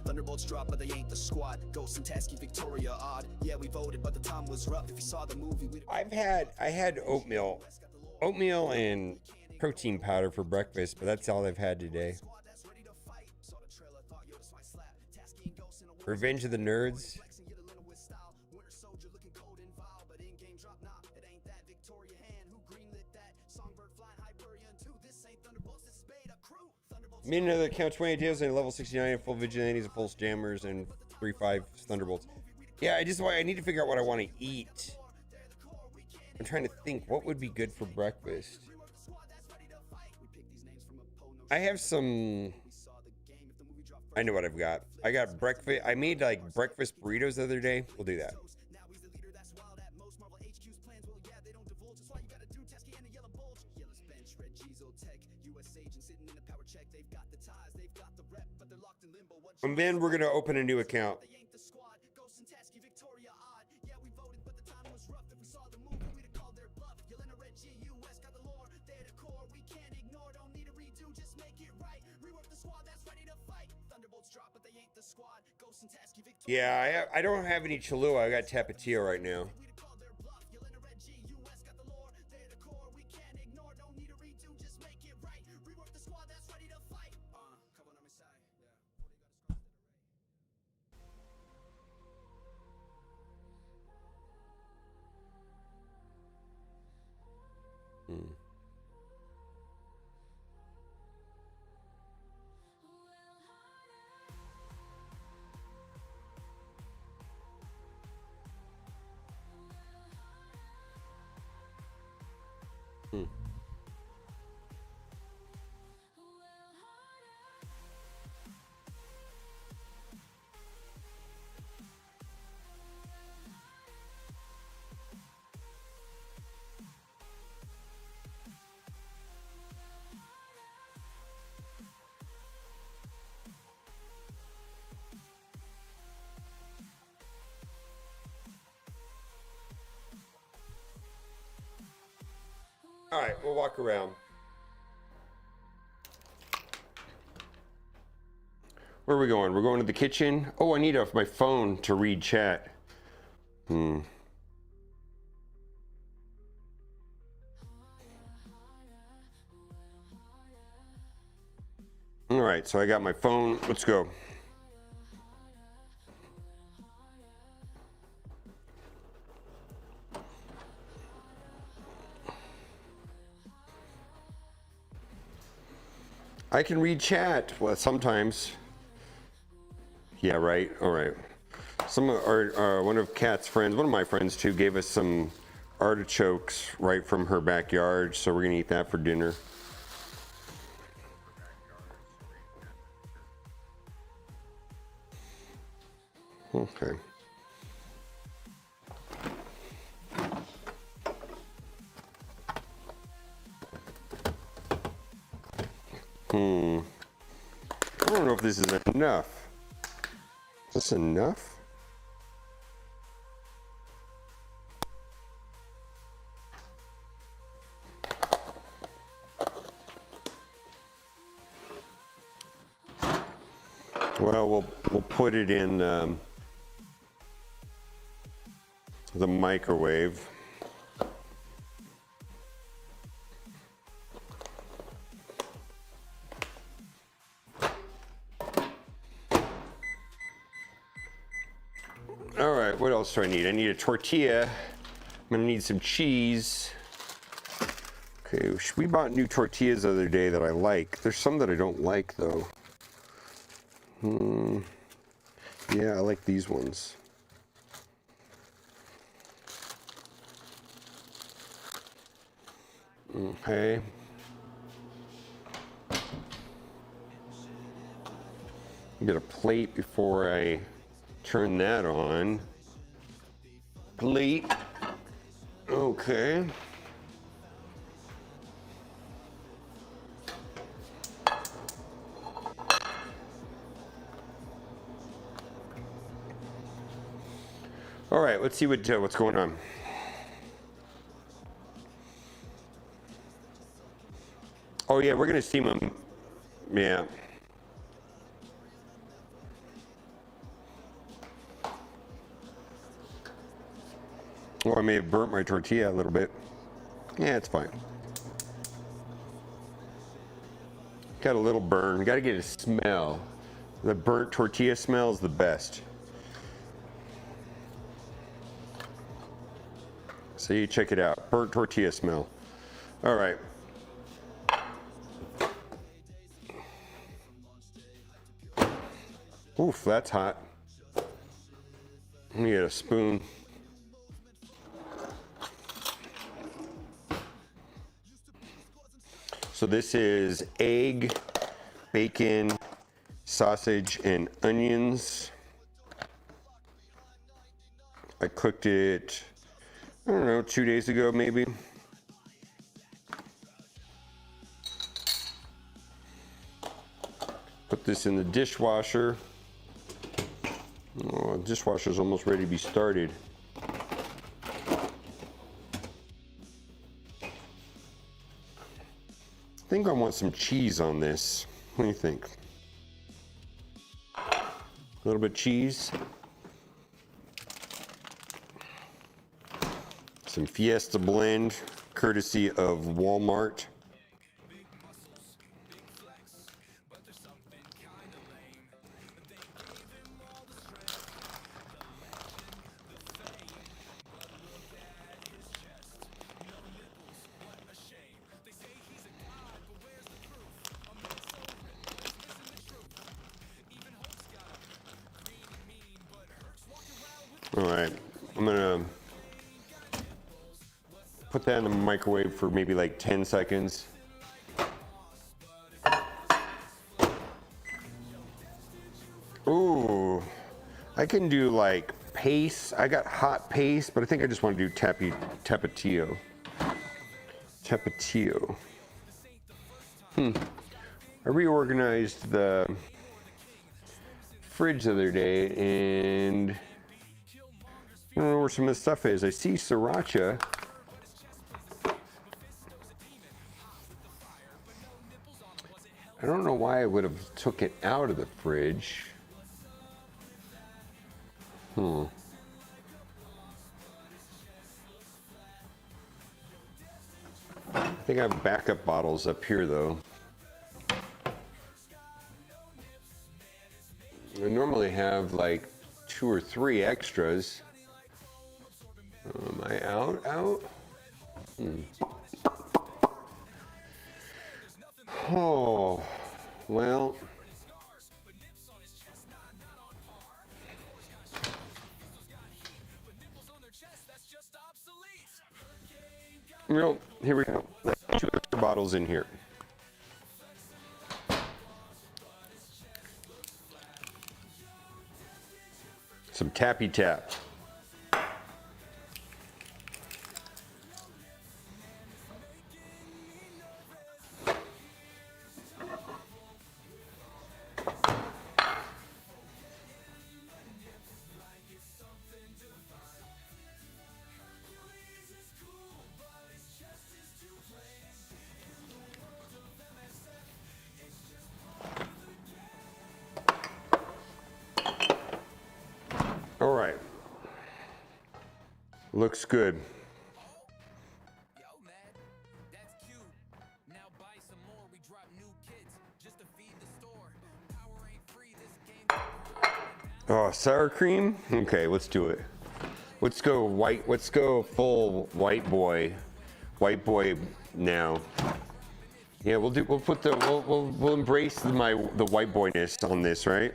Thunderbolts drop, but they ain't the squad. Ghost and Tasky, Victoria, odd. Yeah, we voted, but the time was rough. If you saw the movie, I had oatmeal and protein powder for breakfast, but that's all I've had today. Revenge of the Nerds. Made another account, 28 days and level 69, full vigilantes, full jammers, and 3-5 thunderbolts. Yeah, I need to figure out what I want to eat. I'm trying to think what would be good for breakfast. I have some. I know what I've got. I got breakfast. I made like breakfast burritos the other day. We'll do that. And then we're going to open a new account. Yeah, I don't have any Cholula. I got Tapatio right now. All right, we'll walk around. Where are we going? We're going to the kitchen. Oh, I need off my phone to read chat. All right, so I got my phone. Let's go. I can read chat. Well, sometimes. Yeah, right. All right. Some of our one of Kat's friends, one of my friends too, gave us some artichokes right from her backyard, so we're gonna eat that for dinner. Okay. I don't know if this is enough. Is this enough? Well, we'll put it in the microwave. All right, what else do I need? I need a tortilla. I'm gonna need some cheese. Okay, we bought new tortillas the other day that I like. There's some that I don't like though. Yeah, I like these ones. Okay. Get a plate before I turn that on. Plate. Okay. All right, let's see what's going on. Oh yeah, we're gonna steam them. Yeah. Well, I may have burnt my tortilla a little bit. Yeah, it's fine. Got a little burn. Got to get a smell. The burnt tortilla smell is the best. So you check it out. Burnt tortilla smell. All right. Oof, that's hot. Let me get a spoon. So this is egg, bacon, sausage, and onions. I cooked it, I don't know, 2 days ago maybe. Put this in the dishwasher. Oh, the dishwasher's almost ready to be started. I think I want some cheese on this. What do you think? A little bit of cheese. Some Fiesta blend, courtesy of Walmart. All right, I'm gonna put that in the microwave for maybe like 10 seconds. Ooh, I can do like paste. I got hot paste, but I think I just want to do tapatio. Tapatio. I reorganized the fridge the other day and I don't know where some of the stuff is. I see sriracha. I don't know why I would have took it out of the fridge. I think I have backup bottles up here though. I normally have like 2 or 3 extras. Am I out? Oh, well. Well, here we go. 2 extra bottles in here. Some Tappy Tap. All right. Looks good. Yo, man, that's cute. Now buy some more. We drop new kits just to feed the store. Power ain't free. This game. Oh, sour cream? Okay, let's do it. Let's go white. Let's go full white boy. White boy now. Yeah, we'll put the we'll embrace the white boyness on this, right?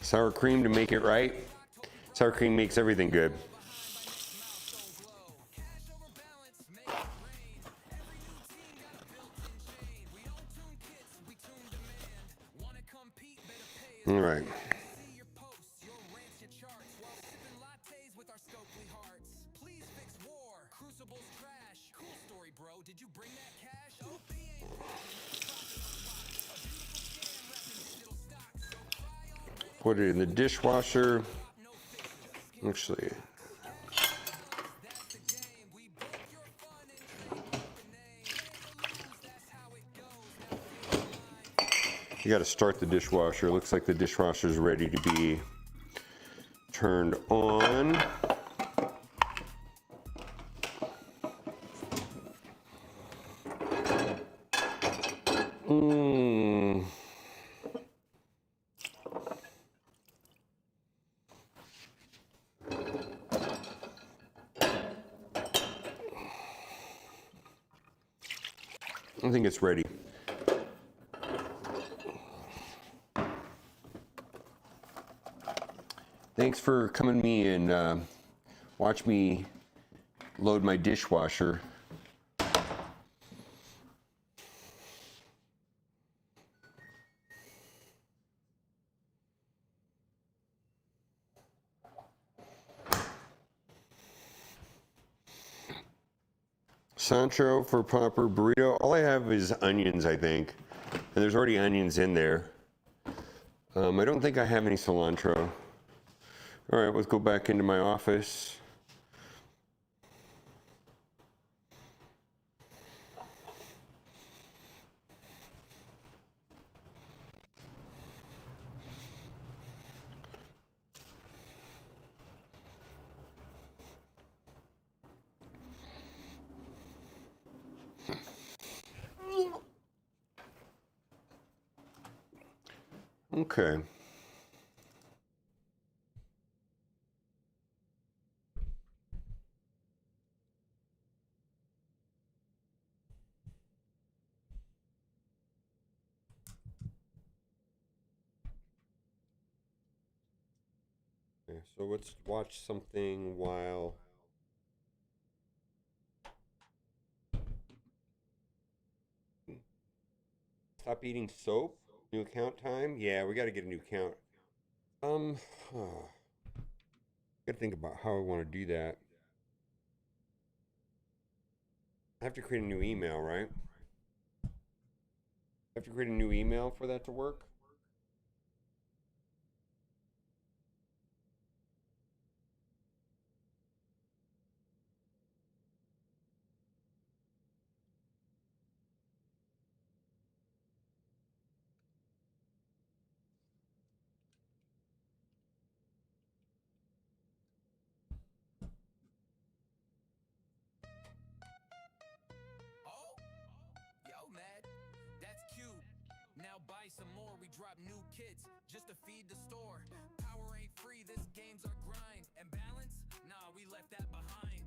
Sour cream to make it right. Sour cream makes everything good. All right. Put it in the dishwasher. Actually, you got to start the dishwasher. Looks like the dishwasher is ready to be turned on. I think it's ready. Thanks for coming me and watch me load my dishwasher. Cilantro for proper burrito. All I have is onions, I think. And there's already onions in there. I don't think I have any cilantro. All right, let's go back into my office. Okay. Okay, so let's watch something while stop eating soap. New account time? Yeah, we got to get a new account. Gotta think about how I want to do that. I have to create a new email, right? I have to create a new email for that to work. Some more, we drop new kits just to feed the store. Power ain't free, this game's our grind. And balance? Nah, we left that behind.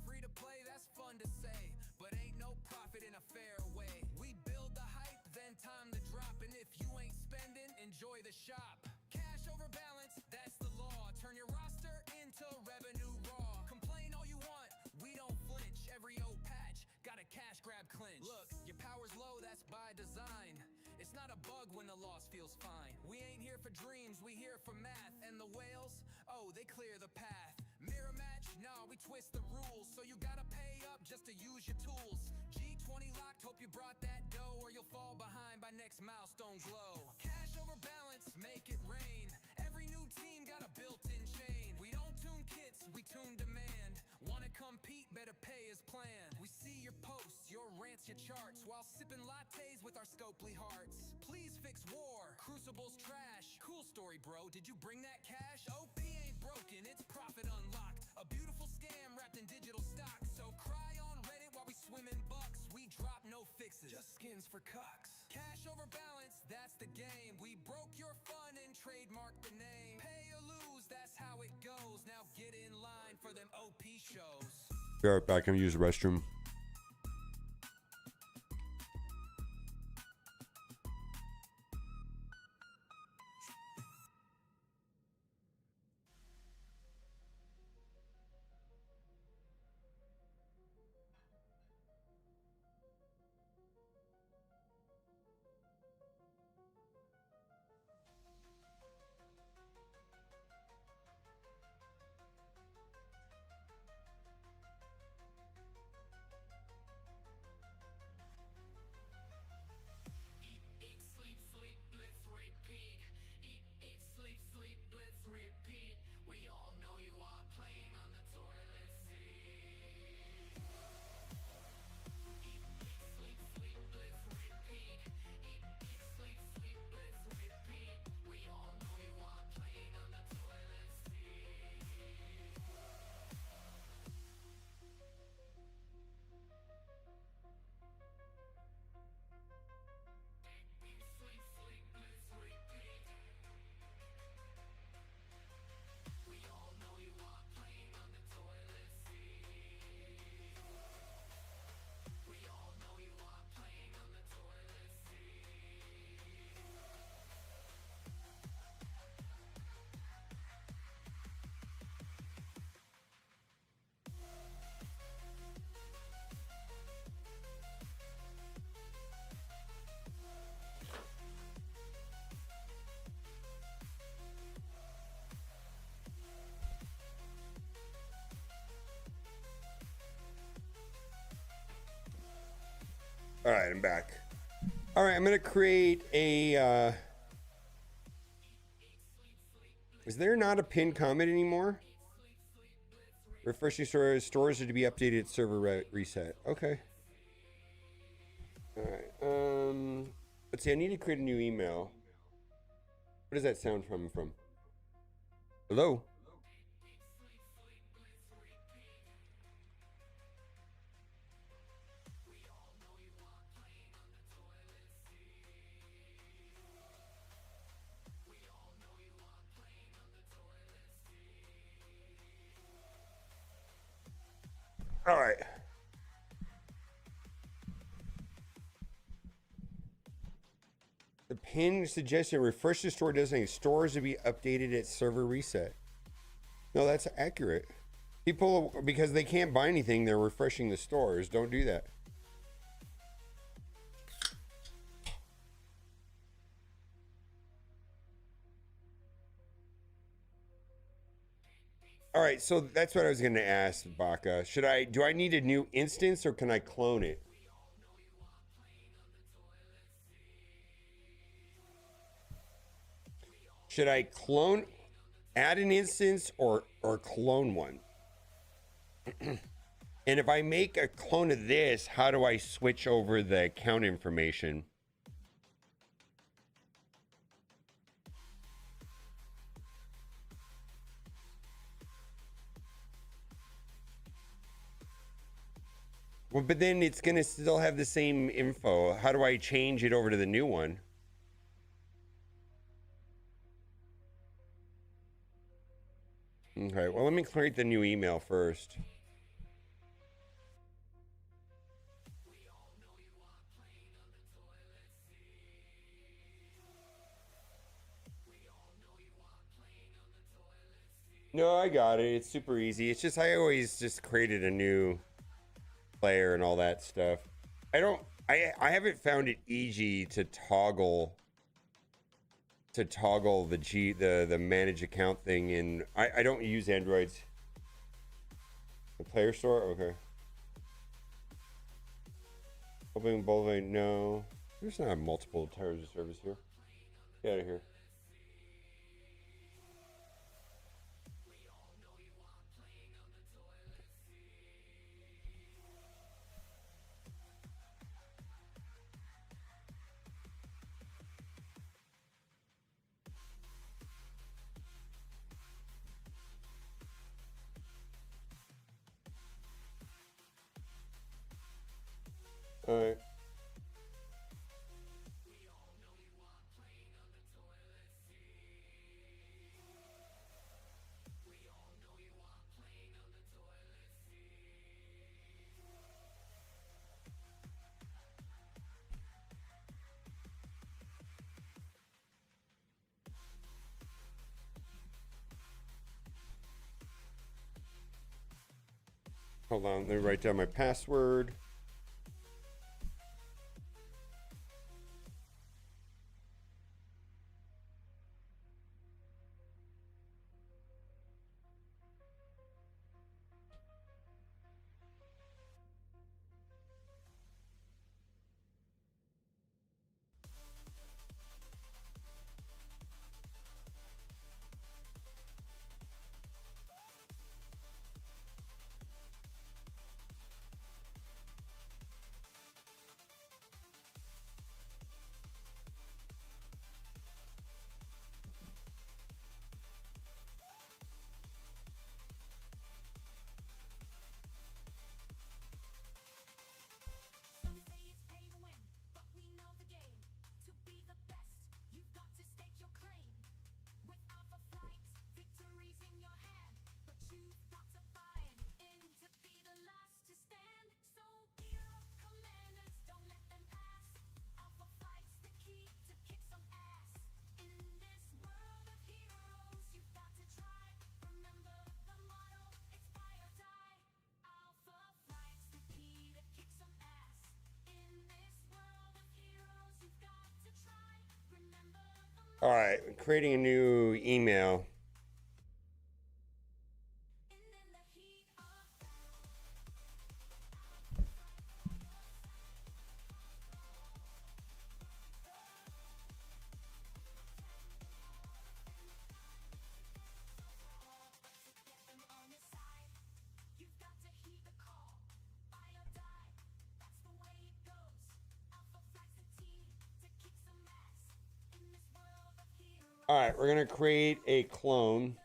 Free to play, that's fun to say, but ain't no profit in a fair way. We build the hype, then time to drop. And if you ain't spending, enjoy the shop. Cash over balance, that's the law. Turn your roster into revenue raw. Complain all you want, we don't flinch. Every old patch, got a cash grab clinch. Look, your power's low, that's by design. It's not a bug when the loss feels fine. We ain't here for dreams, we here for math. And the whales, oh, they clear the path. Mirror match, nah, we twist the rules. So you gotta pay up just to use your tools. G20 locked, hope you brought that dough, or you'll fall behind by next milestone glow. Cash over balance, make it rain. Every new team got a built-in chain. We don't tune kits, we tune demand. Wanna compete, better pay as planned. We see your posts, your rants, your charts, while sipping lattes with our scopely hearts. Please fix war, Crucible's trash. Cool story, bro, did you bring that cash? OP ain't broken, it's profit unlocked. A beautiful scam wrapped in digital stock. So cry on Reddit while we swim in bucks. We drop no fixes, just skins for cucks. Cash over balance, that's the game. We broke your fun and trademarked the name. Pay or lose, that's how it goes. Now get in line for them OP shows. Be right back. I'm gonna use the restroom. All right, I'm back. All right, I'm gonna create a. Is there not a pinned comment anymore? Refreshing stores are to be updated at server reset. Okay. All right. Let's see. I need to create a new email. What does that sound from? Hello. All right. The pin suggestion: refresh the store designated stores to be updated at server reset. No, that's accurate. People, because they can't buy anything, they're refreshing the stores. Don't do that. All right, so that's what I was going to ask, Baka. Do I need a new instance or can I clone it? Should I add an instance or clone one? And if I make a clone of this, how do I switch over the account information? Well, but then it's going to still have the same info. How do I change it over to the new one? Okay, well, let me create the new email first. No, I got it. It's super easy. It's just I always just created a new player and all that stuff. I haven't found it easy to toggle the manage account thing in. I don't use Androids. The player store? Okay. Opening Boulevard, no. There's not multiple tires of service here. Get out of here. All right. Hold on, let me write down my password. All right, creating a new email. All right, we're gonna create a clone.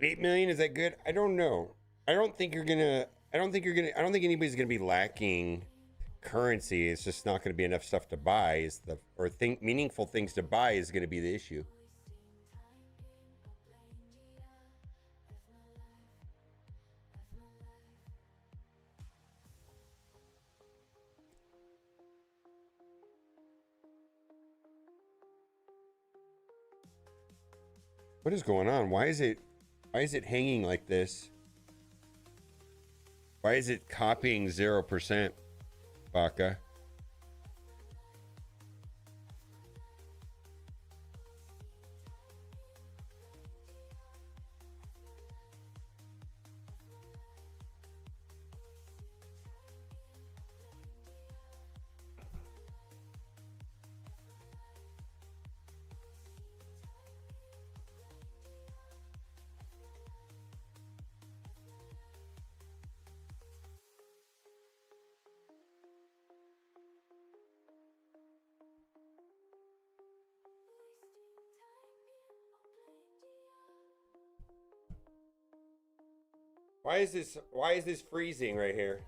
$8 million, is that good? I don't know. I don't think anybody's gonna be lacking currency. It's just not gonna be enough stuff to buy. Meaningful things to buy is gonna be the issue. What is going on? Why is it hanging like this? Why is it copying 0%, Baka? Why is this freezing right here?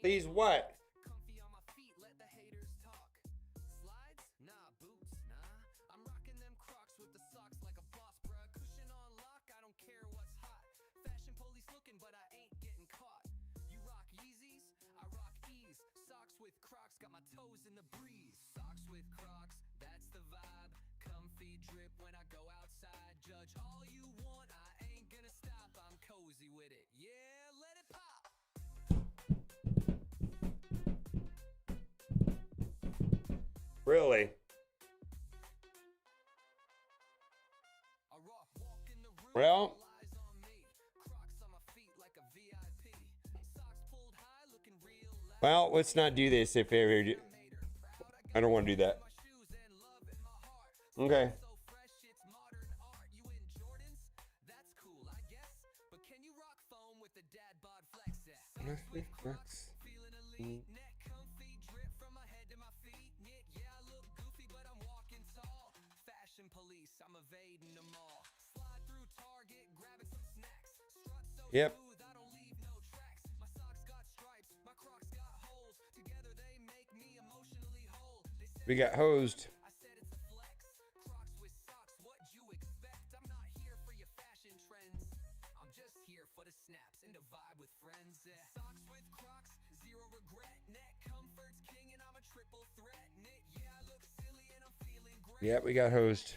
Please what? Comfy on my feet, let the haters talk. Slides? Nah, boots, nah. I'm rocking them Crocs with the socks like a boss, bruh. Cushion on lock, I don't care what's hot. Fashion police looking, but I ain't getting caught. You rock Yeezys, I rock ease. Socks with Crocs, got my toes in the breeze. Socks with Crocs, that's the vibe. Comfy drip when I go outside. Judge all you want, I ain't gonna stop. I'm cozy with it, yeah, let it pop. Really? Well, well, let's not do this if ever. I don't want to do that. Okay. Yep. We got hosed. Yep, we got hosed.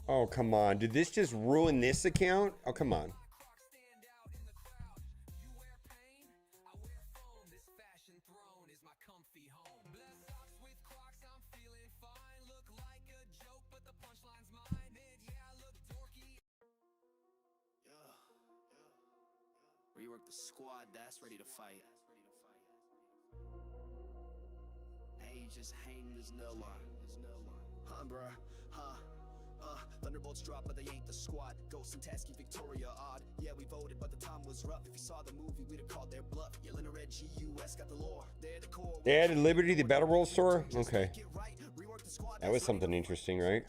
Oh, come on. Did this just ruin this account? Oh, come on. Rework the squad that's ready to fight. Hey, just hang this no one. Huh, bruh. Thunderbolts drop, but they ain't the squad. Ghost and Tasky, Victoria, odd. Yeah, we voted, but the time was rough. If you saw the movie, we'd have called their bluff. Yelling a red GUS got the lore. They're the core. They added Liberty, the Battle Roll store? Okay. That was something interesting, right?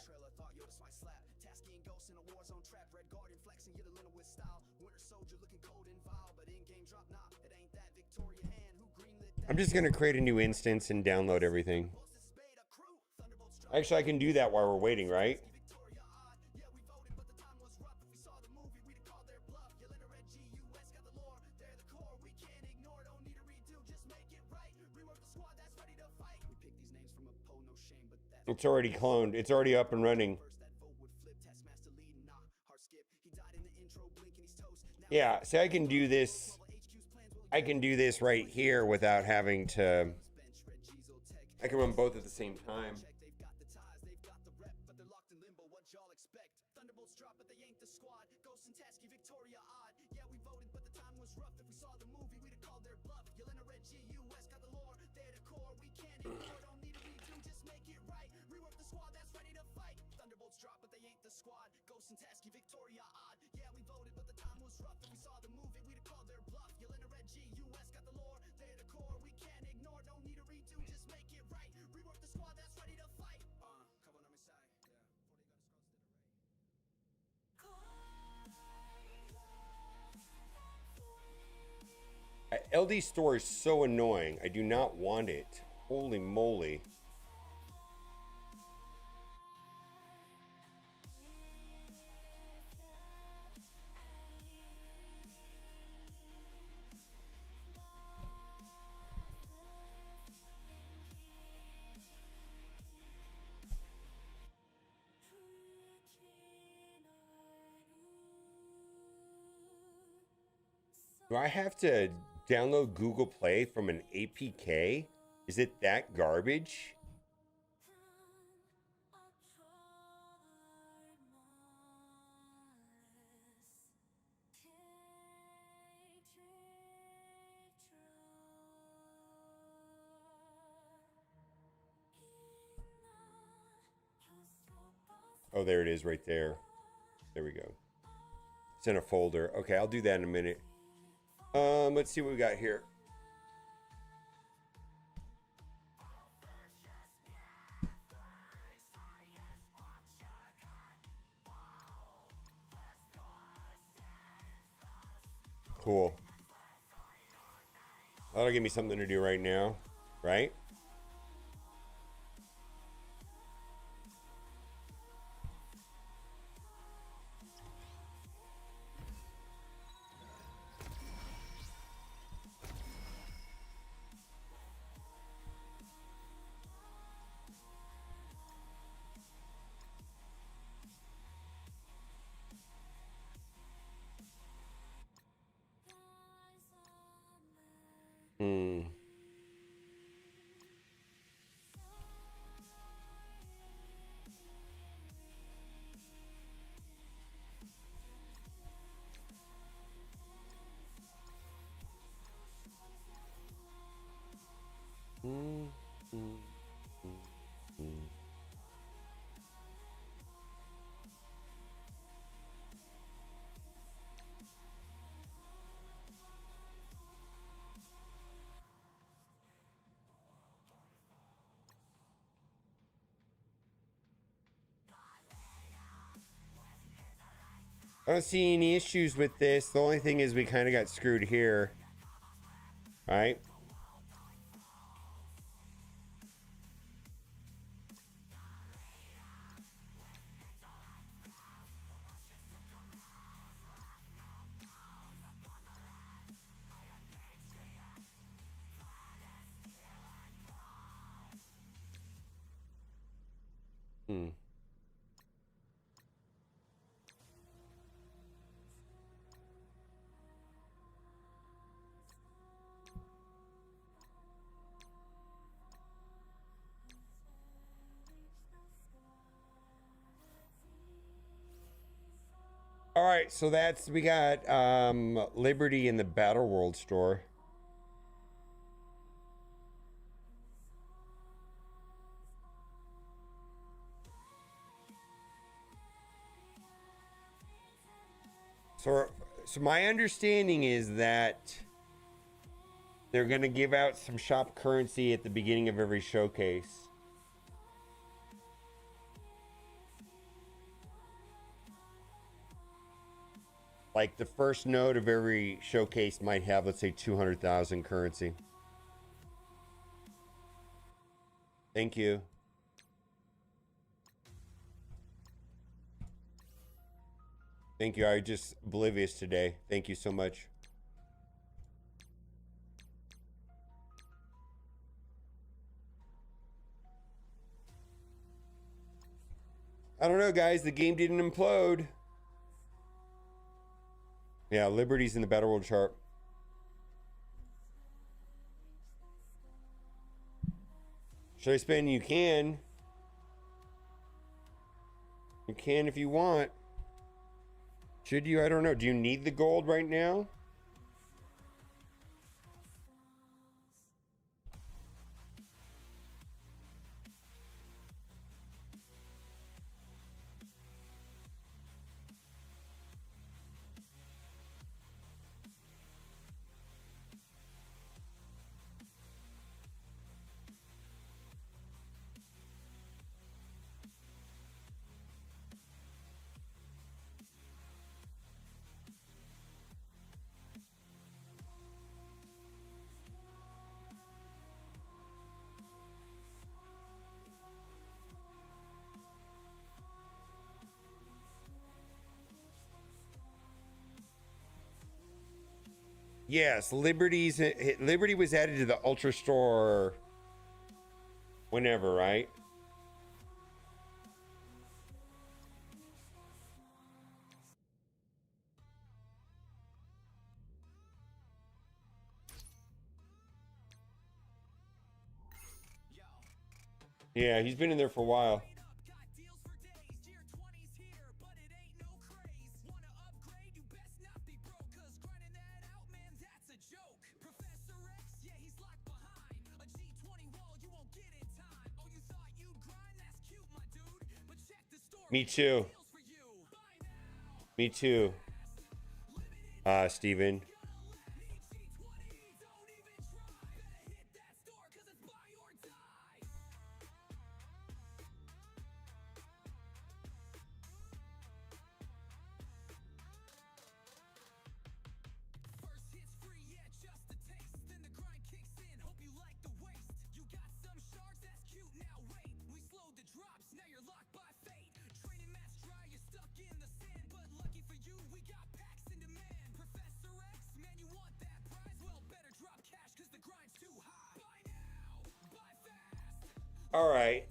I'm just going to create a new instance and download everything. Actually, I can do that while we're waiting, right? It's already cloned. It's already up and running. Yeah, so I can do this. I can do this right here without having to. I can run both at the same time. LD store is so annoying. I do not want it. Holy moly. Do I have to download Google Play from an APK? Is it that garbage? Oh, there it is right there. There we go. It's in a folder. Okay, I'll do that in a minute. Let's see what we got here. Cool. That'll give me something to do right now, right? Hmm. I don't see any issues with this. The only thing is we kind of got screwed here. All right. Hmm. All right, so that's, we got Liberty in the Battle World store. So my understanding is that they're going to give out some shop currency at the beginning of every showcase. Like the first node of every showcase might have, let's say, 200,000 currency. Thank you. Thank you. I was just oblivious today. Thank you so much. I don't know, guys. The game didn't implode. Yeah, Liberty's in the Battle World chart. Should I spend? You can. You can if you want. Should you? I don't know. Do you need the gold right now? Yes, Liberty was added to the Ultra Store whenever, right? Yeah, he's been in there for a while. Me too. Me too. Steven. All right.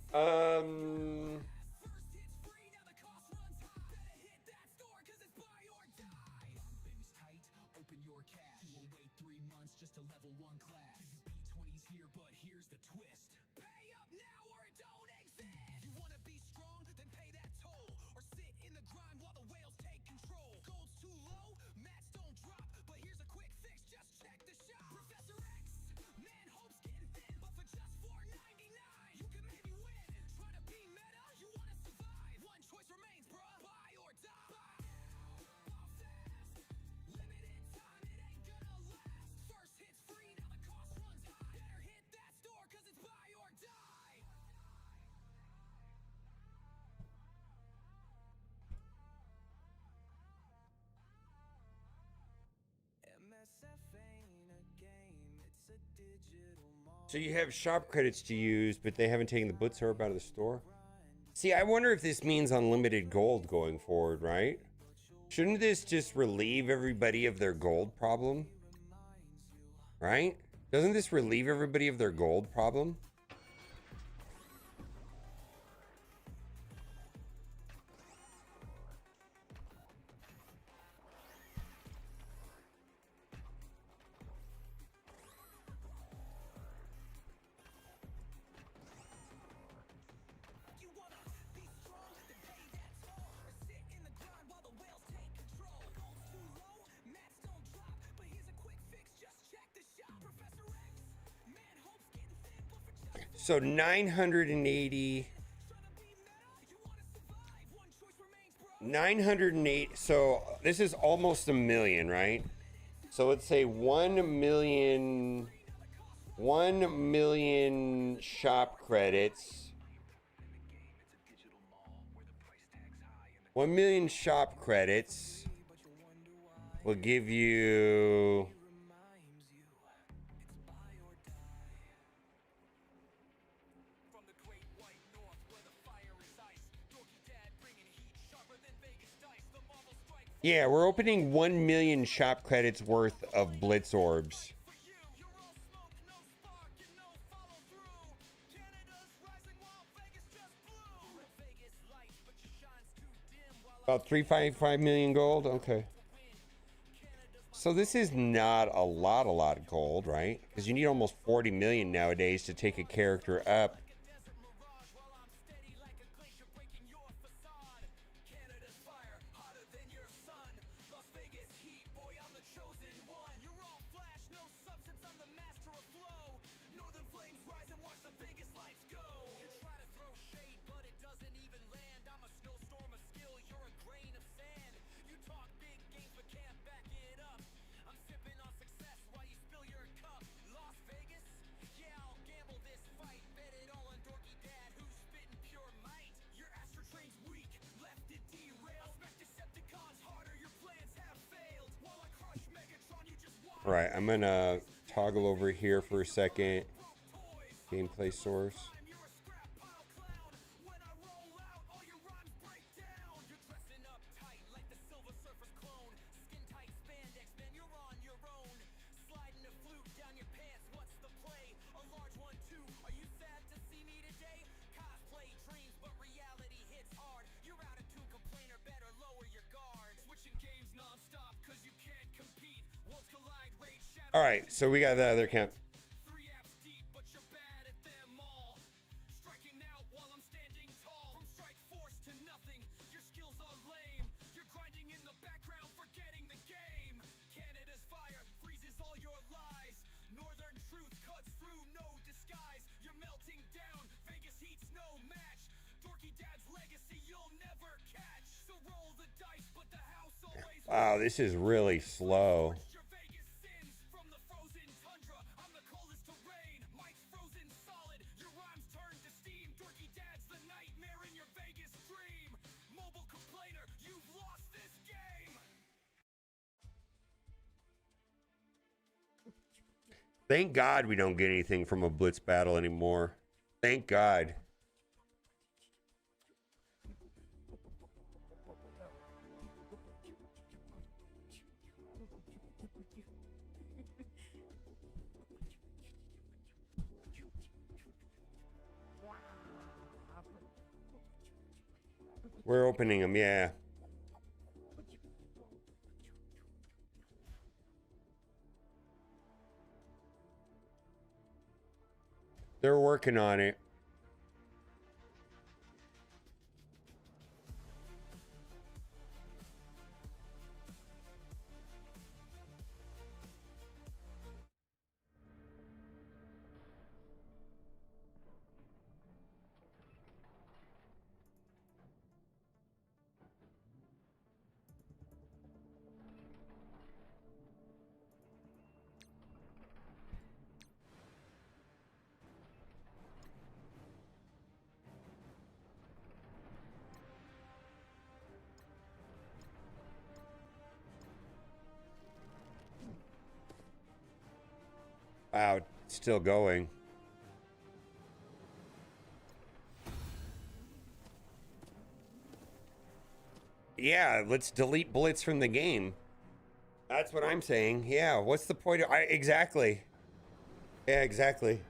So you have shop credits to use, but they haven't taken the Blitz herb out of the store? See, I wonder if this means unlimited gold going forward, right? Shouldn't this just relieve everybody of their gold problem? Right? Doesn't this relieve everybody of their gold problem? So 980, 908. So this is almost a million, right? So let's say 1 million, 1 million shop credits. 1 million shop credits will give you yeah, we're opening 1 million shop credits worth of Blitz orbs. About 355 million gold. Okay. So this is not a lot of gold, right? Because you need almost 40 million nowadays to take a character up. All right, I'm gonna toggle over here for a second. Gameplay source. All right, so we got the other camp. Never Wow, this is really slow. Thank God we don't get anything from a Blitz battle anymore. Thank God. We're opening them, yeah. They're working on it. Wow, it's still going. Yeah, let's delete Blitz from the game. That's what I'm saying. Yeah, what's the point of... exactly. Yeah, exactly.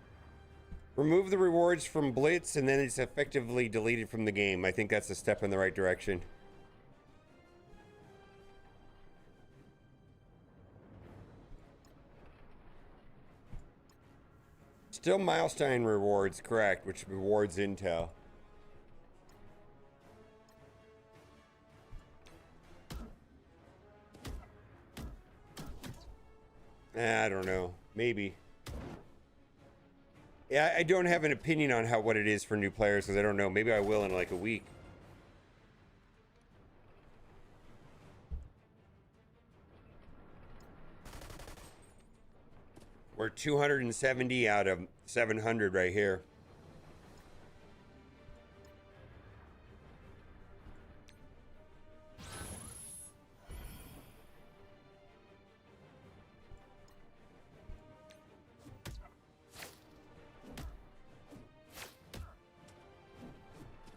Remove the rewards from Blitz, and then it's effectively deleted from the game. I think that's a step in the right direction. Still milestone rewards, correct, which rewards intel. I don't know. Maybe. Yeah, I don't have an opinion on what it is for new players because I don't know. Maybe I will in like a week. We're 270 out of 700 right here.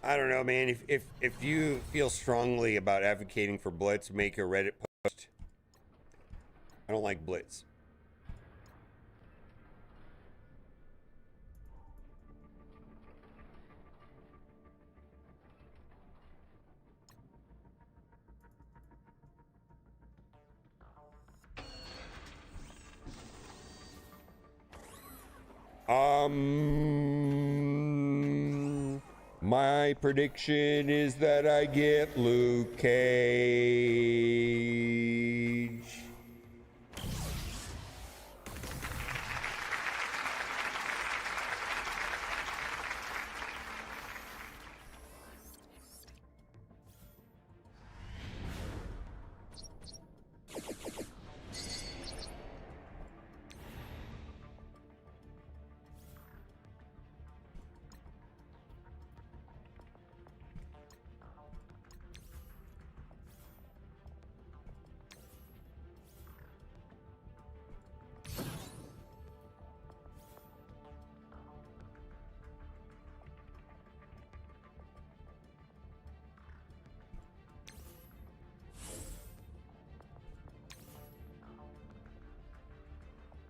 I don't know, man. If you feel strongly about advocating for Blitz, make a Reddit post. I don't like Blitz. My prediction is that I get Luke Cage.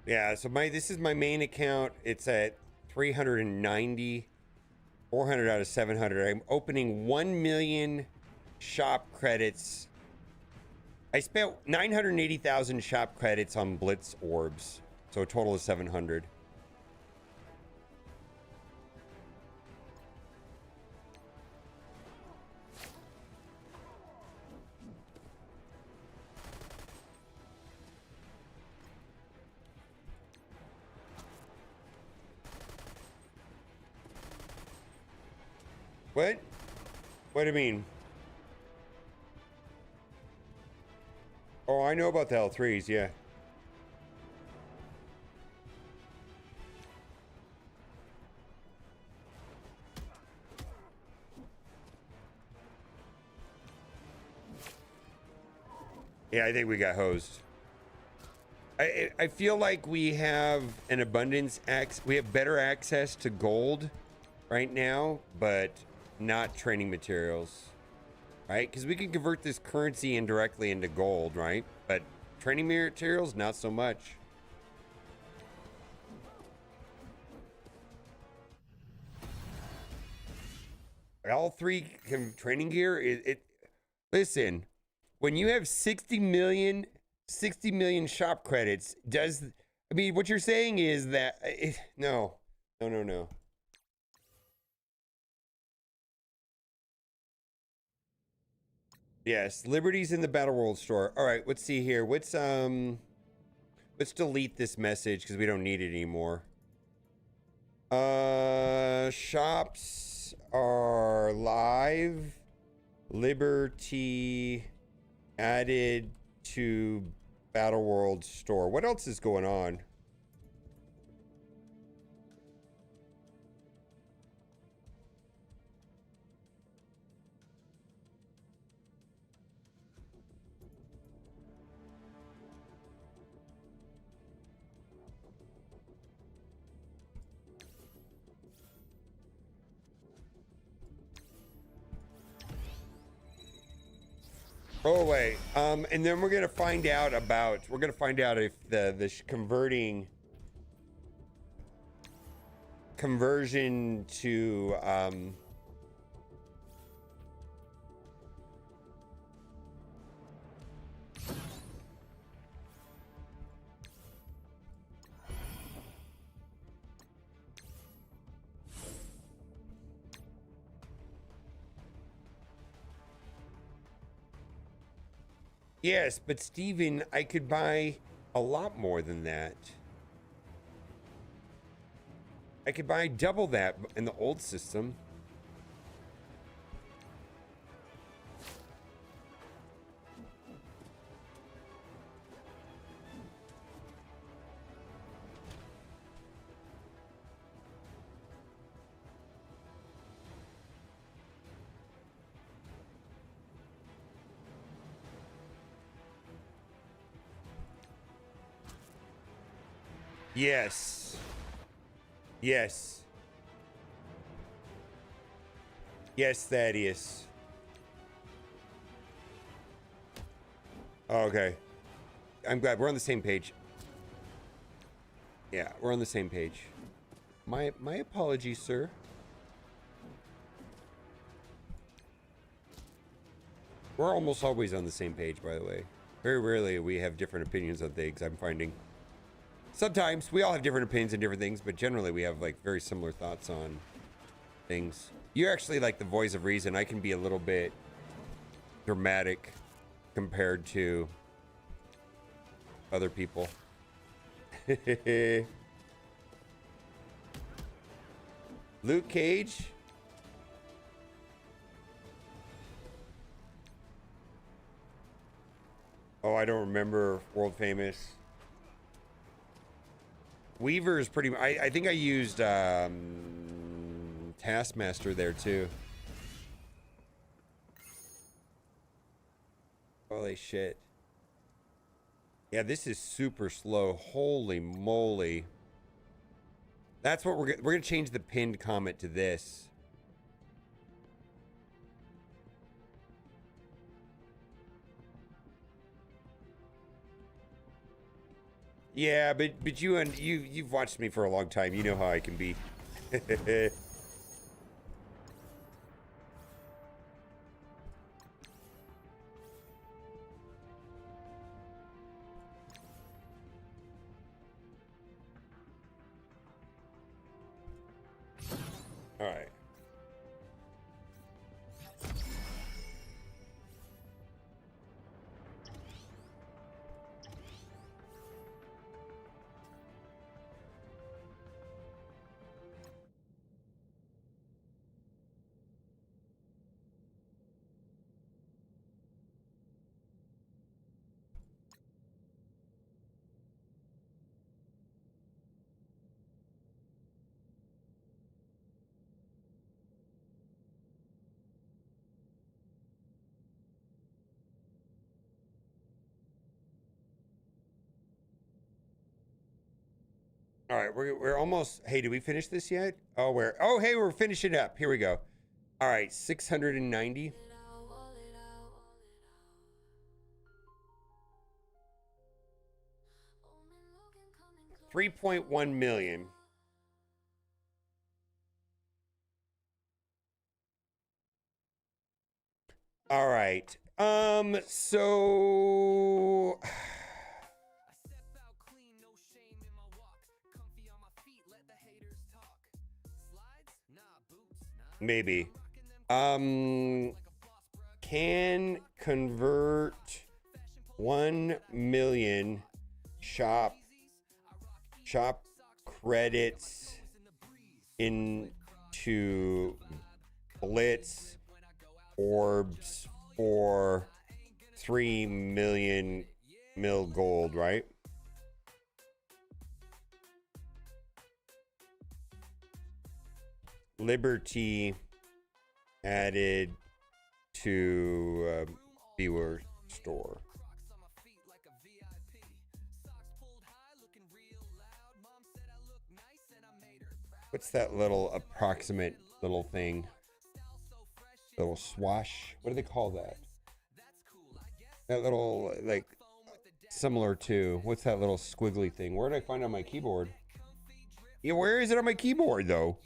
Yeah, so this is my main account. It's at 390, 400 out of 700. I'm opening 1 million shop credits. I spent 980,000 shop credits on Blitz orbs, so a total of 700. What? What do you mean? I know about the L3s, yeah. Yeah, I think we got hosed. I feel like we have an abundance we have better access to gold right now, but not training materials, right? Because we can convert this currency indirectly into gold, right? But training materials, not so much. All three training gear, listen, when you have 60 million shop credits, I mean, what you're saying is that, no. Yes, Liberty's in the Battle World store. All right, let's see here. Let's delete this message because we don't need it anymore. Shops are live. Liberty added to Battle World store. What else is going on? Oh wait, and then we're gonna find out if the conversion to yes, but Steven, I could buy a lot more than that. I could buy double that in the old system. Yes. Yes. Yes, Thaddeus. Oh, okay. I'm glad we're on the same page. Yeah, we're on the same page. My apologies, sir. We're almost always on the same page, by the way. Very rarely we have different opinions on things, I'm finding. Sometimes we all have different opinions on different things, but generally we have like very similar thoughts on things. You're actually like the voice of reason. I can be a little bit dramatic compared to other people. Luke Cage. Oh, I don't remember World Famous. Weaver is pretty. I think I used Taskmaster there too. Holy shit. Yeah, this is super slow. Holy moly. That's what we're gonna change the pinned comment to this. Yeah, but you've watched me for a long time. You know how I can be. All right. All right, we're almost. Hey, did we finish this yet? Oh, hey, we're finishing up. Here we go. All right, 690. 3.1 million. All right. So maybe. Can convert 1 million shop credits into Blitz orbs for 3 million mil gold, right? Liberty added to viewer store. What's that little approximate little thing? Little swash? What do they call that? That little, like, similar to, what's that little squiggly thing? Where did I find it on my keyboard? Yeah, where is it on my keyboard, though?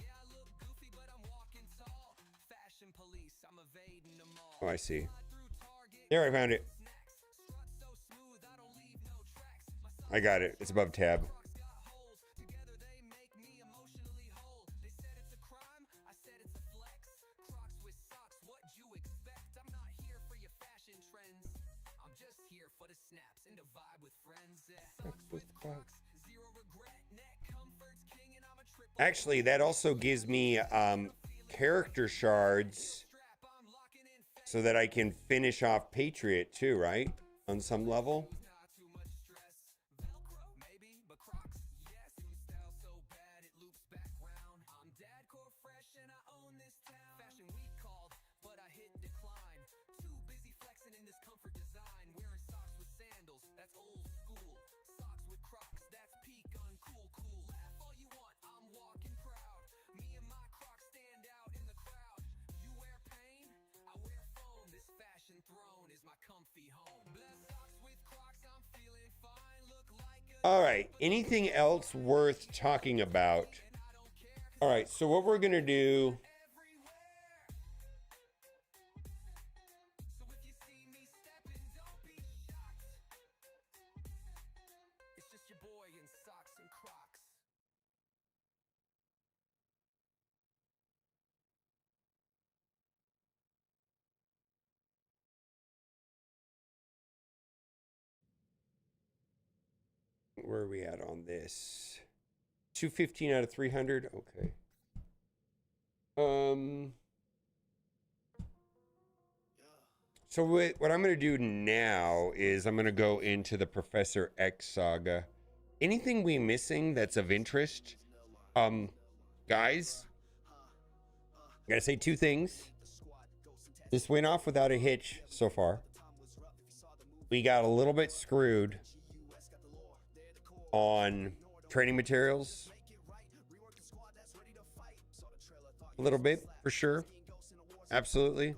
Oh, I see. There, I found it. I got it. It's above tab. Actually, that also gives me character shards so that I can finish off Patriot too, right? On some level. All right, anything else worth talking about? All right, so what we're gonna do, where are we at on this? 215 out of 300. Okay. So what I'm going to do now is I'm going to go into the Professor X saga. Anything we missing that's of interest? Guys, I got to say two things. This went off without a hitch so far. We got a little bit screwed on training materials. A little bit, for sure. Absolutely.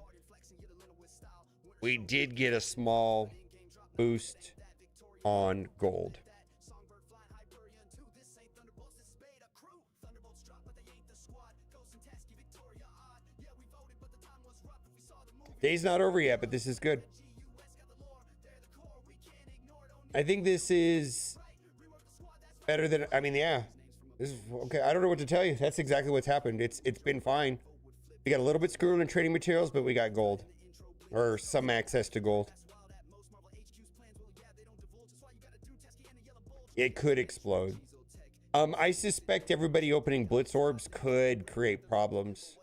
We did get a small boost on gold. Day's not over yet, but this is good. I think this is better than, I mean, yeah. This is okay. I don't know what to tell you. That's exactly what's happened. It's been fine. We got a little bit screwed on training materials, but we got gold. Or some access to gold. It could explode. I suspect everybody opening Blitz orbs could create problems.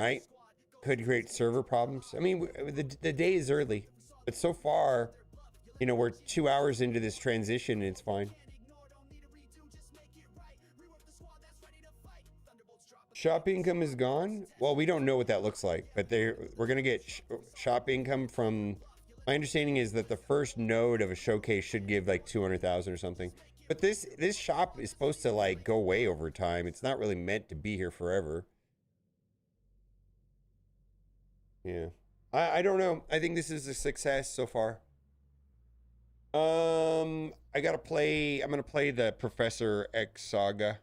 Right? Could create server problems. I mean, the day is early. But so far, you know, we're 2 hours into this transition and it's fine. Shop income is gone? Well, we don't know what that looks like, but we're going to get shop income from... My understanding is that the first node of a showcase should give like 200,000 or something. But this shop is supposed to like go away over time. It's not really meant to be here forever. Yeah. I don't know. I think this is a success so far. I'm gonna play the Professor X saga.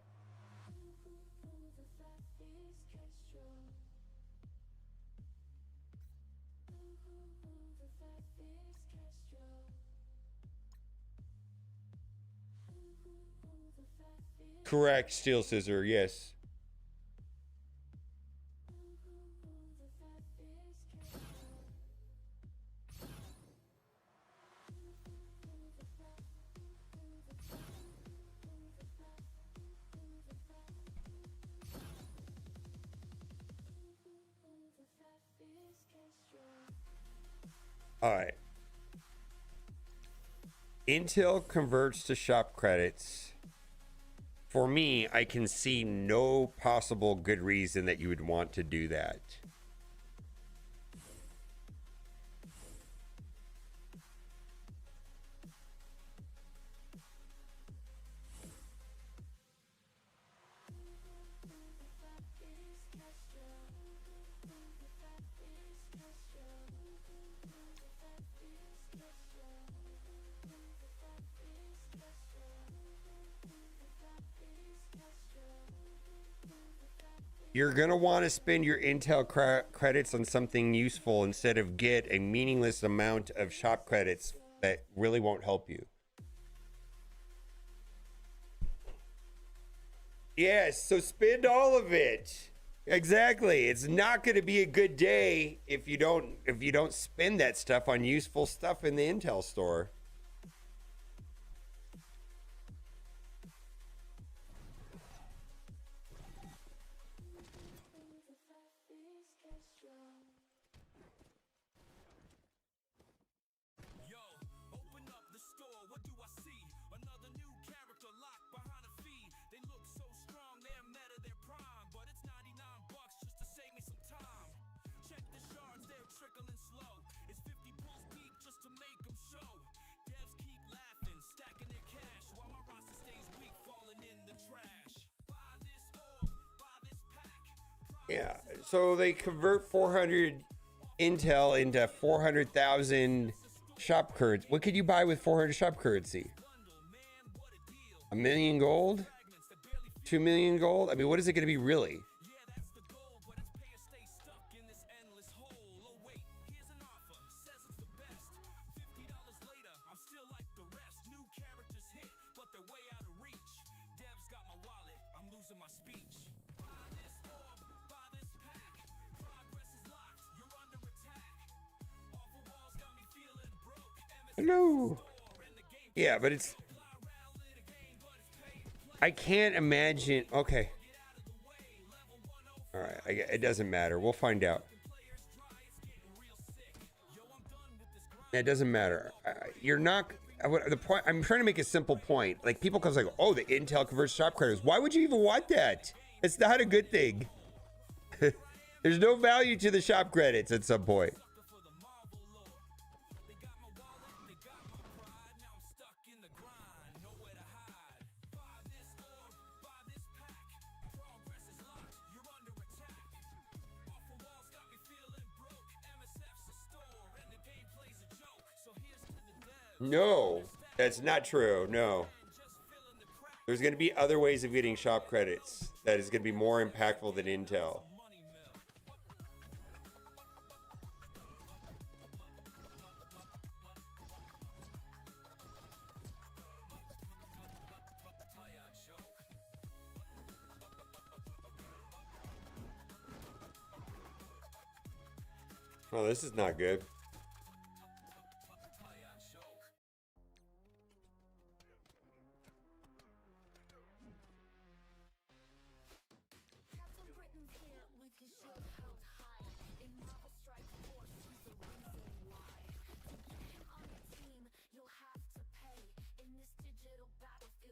Correct, Steel Scissor, yes. All right. Intel converts to shop credits. For me, I can see no possible good reason that you would want to do that. You're going to want to spend your Intel credits on something useful instead of get a meaningless amount of shop credits that really won't help you. Yes, so spend all of it. Exactly. It's not going to be a good day if you don't spend that stuff on useful stuff in the Intel store. Yeah, so they convert 400 Intel into 400,000 shop currency. What could you buy with 400 shop currency? 1 million gold? 2 million gold? I mean, what is it going to be really? Hello. Yeah, but it's... I can't imagine... Okay. All right, it doesn't matter. We'll find out. It doesn't matter. You're not... The point... I'm trying to make a simple point. Like, people come like, oh, the Intel converts shop credits. Why would you even want that? It's not a good thing. There's no value to the shop credits at some point. No, that's not true. No. There's going to be other ways of getting shop credits that is going to be more impactful than Intel. Oh, this is not good.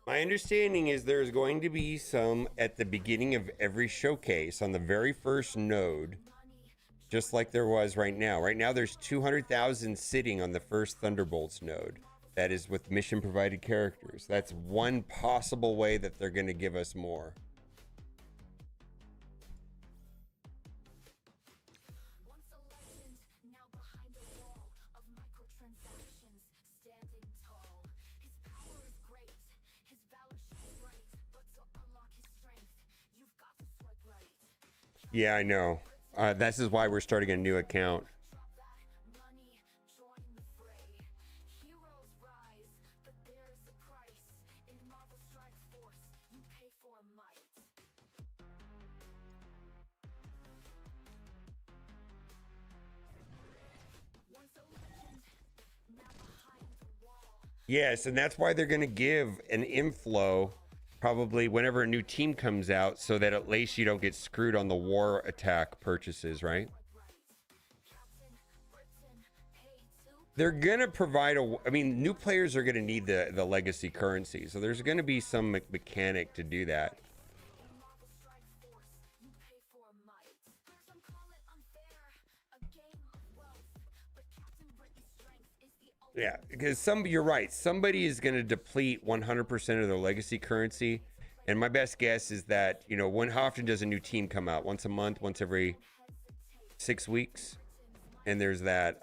My understanding is there's going to be some at the beginning of every showcase on the very first node, just like there was right now. Right now, there's 200,000 sitting on the first Thunderbolts node. That is with mission provided characters. That's one possible way that they're going to give us more. Once a legend, now behind the wall of microtransactions, standing tall. His power is great, his valor shines bright, but to unlock his strength, you've got to swipe right. Yeah, I know. This is why we're starting a new account. Drop that money, join the fray. Heroes rise, but there is a price. In Marvel Strike Force, you pay for might. Once a legend, now behind the wall. Yes, and that's why they're going to give an inflow probably whenever a new team comes out, so that at least you don't get screwed on the war attack purchases, right? They're going to provide I mean, new players are going to need the legacy currency, so there's going to be some mechanic to do that. In Marvel Strike Force, you pay for might. Some call it unfair, a game of wealth, but Captain Britain's strength is the ultimate. Yeah, because you're right. Somebody is going to deplete 100% of their legacy currency. And my best guess is that, you know, how often does a new team come out? Once a month, once every 6 weeks? And there's that,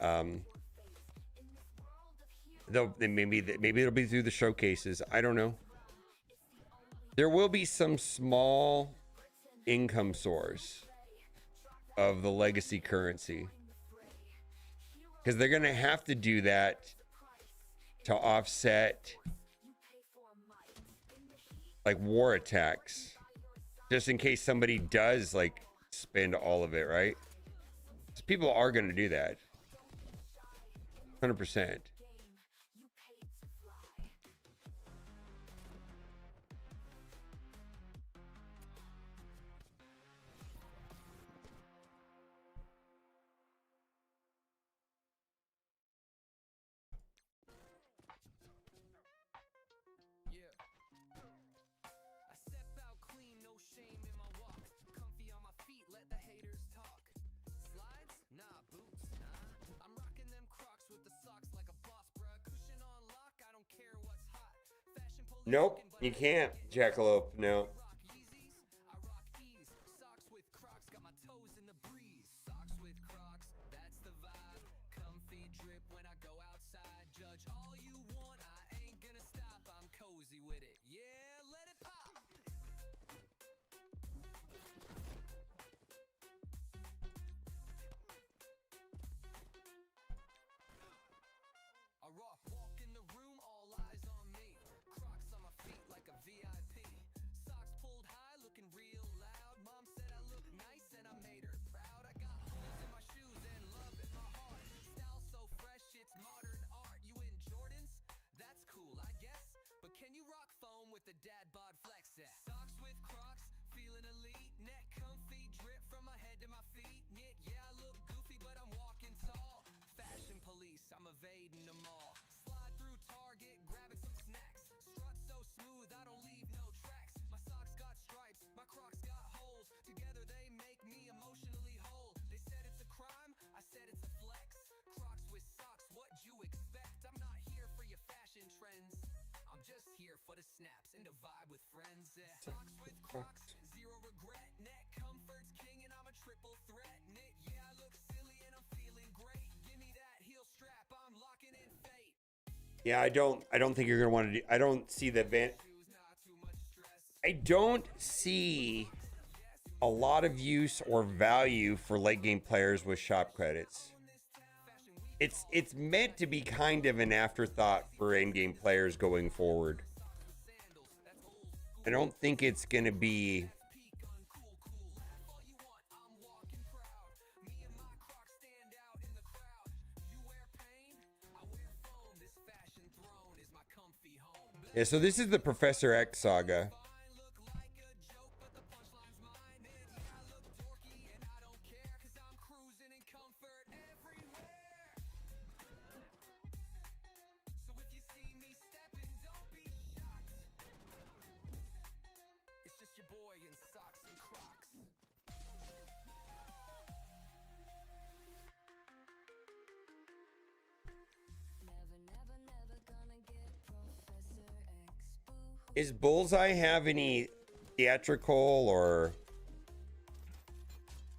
maybe it'll be through the showcases. I don't know. There will be some small income source of the legacy currency, because they're going to have to do that to offset like war attacks, just in case somebody does like spend all of it, right? So people are going to do that 100%. I step out clean, no shame in my walk. Comfy on my feet, let the haters talk. Slides? Nah, boots, nah. I'm rocking them Crocs with the socks like a boss, bruh. Cushion on lock, I don't care what's hot. Fashion police. Nope, you can't, Jackalope. No. Rock Yeezys, I rock ease. Socks with Crocs, got my toes in the breeze. Socks with Crocs, that's the vibe. Comfy drip when I go outside. Judge all you want, I ain't gonna stop. I'm cozy with it. Yeah, let it pop. I walk in the room, all eyes on me. Crocs on my feet like a VIP. Socks pulled high, looking real loud. Mom said I look nice and I made her proud. I got holes in my shoes and love in my heart. Style so fresh, it's modern art. You in Jordans? That's cool, I guess. But can you rock foam with the dad bod flex set? Socks with Crocs, feeling elite. Neck comfy, drip from my head to my feet. Knit, yeah, I look goofy, but I'm walking tall. Fashion police, I'm evading them all. Slide through Target, grabbing some snacks. Strut so smooth, I don't leave no tracks. My socks got stripes, my Crocs got holes. Together they make me emotionally whole. They said it's a crime, I said it's a flex. Crocs with socks, what'd you expect? I'm not here for your fashion trends. I'm just here for the snaps and the vibe with friends. Socks with Crocs, zero regret. Neck comfort's king and I'm a triple threat. Knit, yeah, I look silly and I'm feeling great. Give me that heel strap, I'm locking in fate. Yeah, I don't think you're gonna want to do. I don't see the event. I don't see a lot of use or value for late game players with shop credits. It's meant to be kind of an afterthought for end game players going forward. I don't think it's gonna be. Yeah, so this is the Professor X saga. It's just your boy in socks and Crocs. Never, never, never gonna Is Bullseye have any theatrical or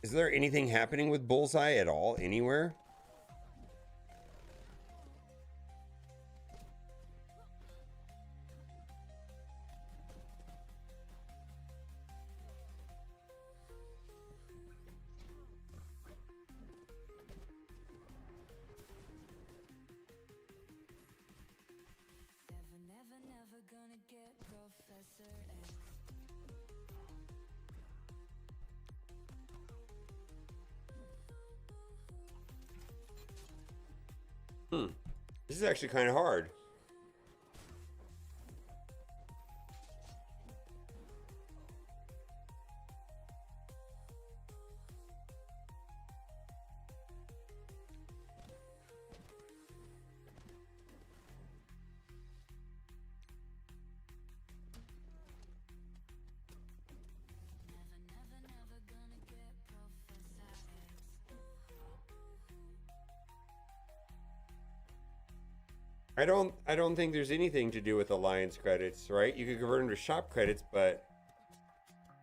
is there anything happening with Bullseye at all anywhere? This is actually kind of hard. I don't think there's anything to do with alliance credits, right? You could convert them to shop credits, but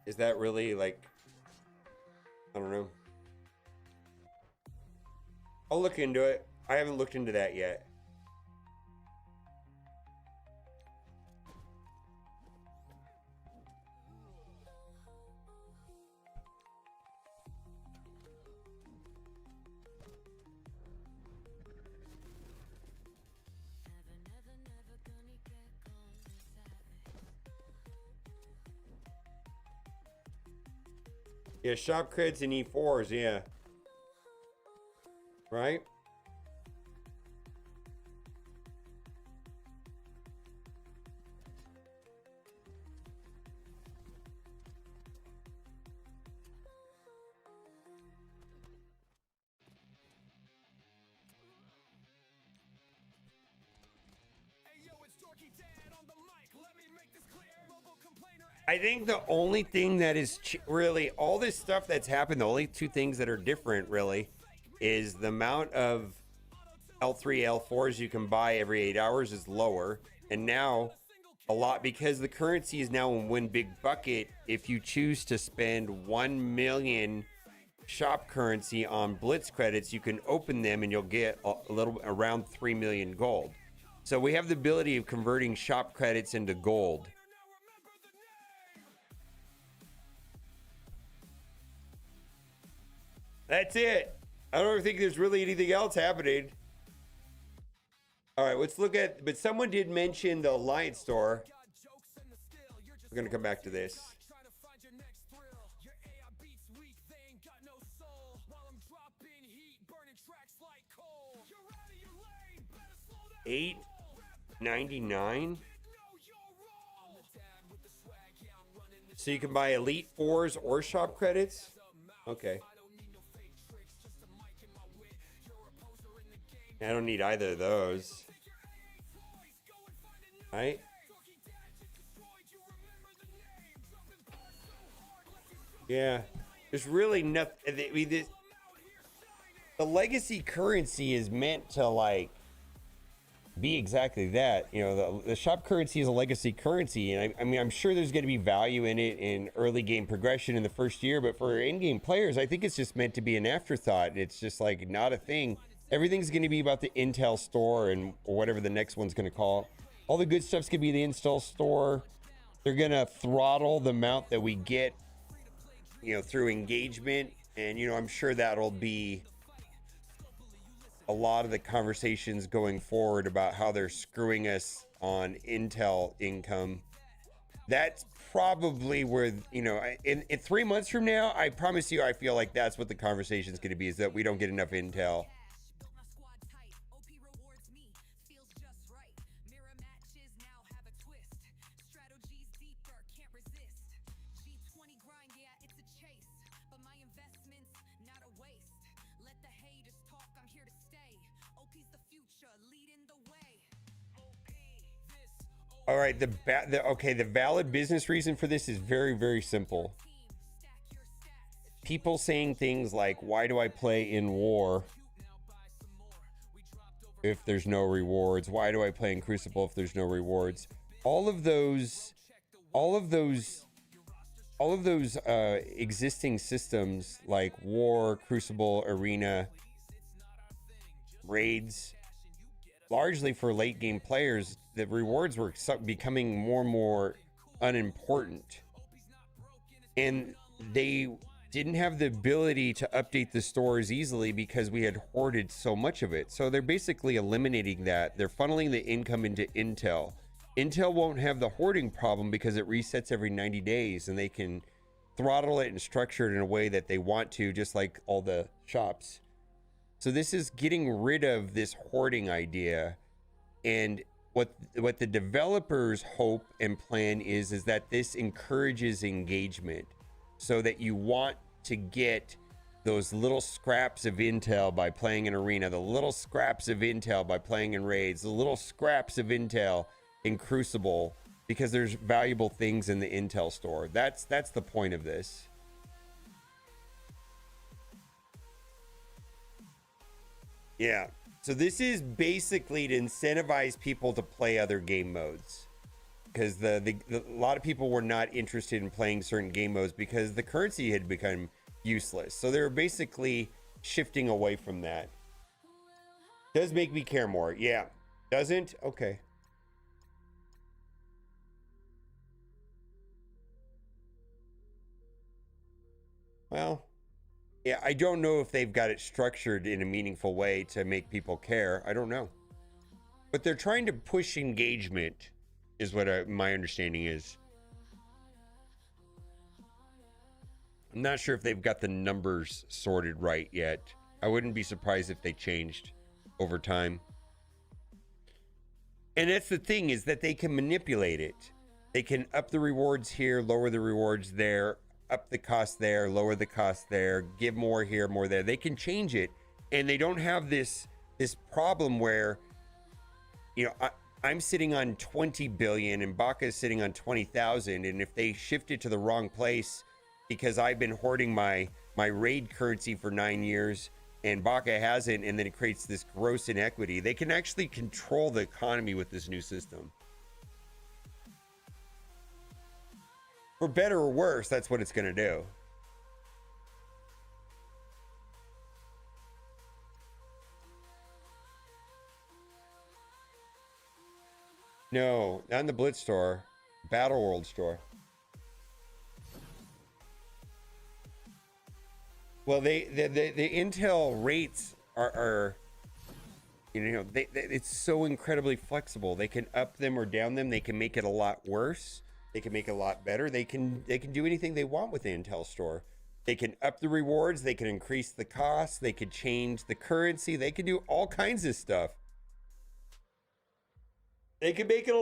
is that really like, I don't know. I'll look into it. I haven't looked into that yet. Yeah, shop creds and E4s, yeah. Right? I think the only thing that is really all this stuff that's happened, the only two things that are different really is the amount of L3, L4s you can buy every 8 hours is lower. And now a lot, because the currency is now in one big bucket, if you choose to spend 1 million shop currency on Blitz credits, you can open them and you'll get a little around 3 million gold. So we have the ability of converting shop credits into gold. That's it. I don't think there's really anything else happening. All right, let's look at, but someone did mention the Alliance store. We're going to come back to this. $8.99. So you can buy Elite 4s or shop credits? Okay. I don't need either of those. Right? Yeah. There's really nothing. I mean, the legacy currency is meant to, like, be exactly that. You know, the shop currency is a legacy currency. And I mean, I'm sure there's going to be value in it in early game progression in the first year. But for in-game players, I think it's just meant to be an afterthought. It's just, like, not a thing. Everything's going to be about the Intel store and or whatever the next one's going to call it. All the good stuff's going to be the Intel store. They're going to throttle the amount that we get, you know, through engagement. And, you know, I'm sure that'll be a lot of the conversations going forward about how they're screwing us on Intel income. That's probably where, you know, in 3 months from now, I promise you, I feel like that's what the conversation is going to be, is that we don't get enough Intel. All right, the valid business reason for this is very, very simple. People saying things like, why do I play in war if there's no rewards? Why do I play in Crucible if there's no rewards? All of those all of those existing systems like War, Crucible, Arena, Raids, largely for late game players, the rewards were becoming more and more unimportant. And they didn't have the ability to update the stores easily because we had hoarded so much of it. So they're basically eliminating that. They're funneling the income into Intel. Intel won't have the hoarding problem because it resets every 90 days and they can throttle it and structure it in a way that they want to, just like all the shops. So this is getting rid of this hoarding idea. And what the developers hope and plan is that this encourages engagement so that you want to get those little scraps of intel by playing in Arena, the little scraps of intel by playing in Raids, the little scraps of intel in Crucible, because there's valuable things in the intel store. That's the point of this. Yeah. So this is basically to incentivize people to play other game modes, because a lot of people were not interested in playing certain game modes because the currency had become useless. So they were basically shifting away from that. Does make me care more. Yeah. Doesn't? Okay. Well, yeah, I don't know if they've got it structured in a meaningful way to make people care. I don't know. But they're trying to push engagement, is what my understanding is. I'm not sure if they've got the numbers sorted right yet. I wouldn't be surprised if they changed over time. And that's the thing, is that they can manipulate it. They can up the rewards here, lower the rewards there, up the cost there, lower the cost there, give more here, more there. They can change it, and they don't have this problem where, you know, I'm sitting on 20 billion and Baka is sitting on 20,000, and if they shift it to the wrong place because I've been hoarding my raid currency for 9 years and Baka hasn't, and then it creates this gross inequity, they can actually control the economy with this new system. For better or worse, that's what it's going to do. No, not in the Blitz store. Battle World store. Well, the Intel rates are you know, it's so incredibly flexible. They can up them or down them. They can make it a lot worse. They can make it a lot better. They can do anything they want with the Intel store. They can up the rewards. They can increase the cost. They could change the currency. They can do all kinds of stuff. They can make it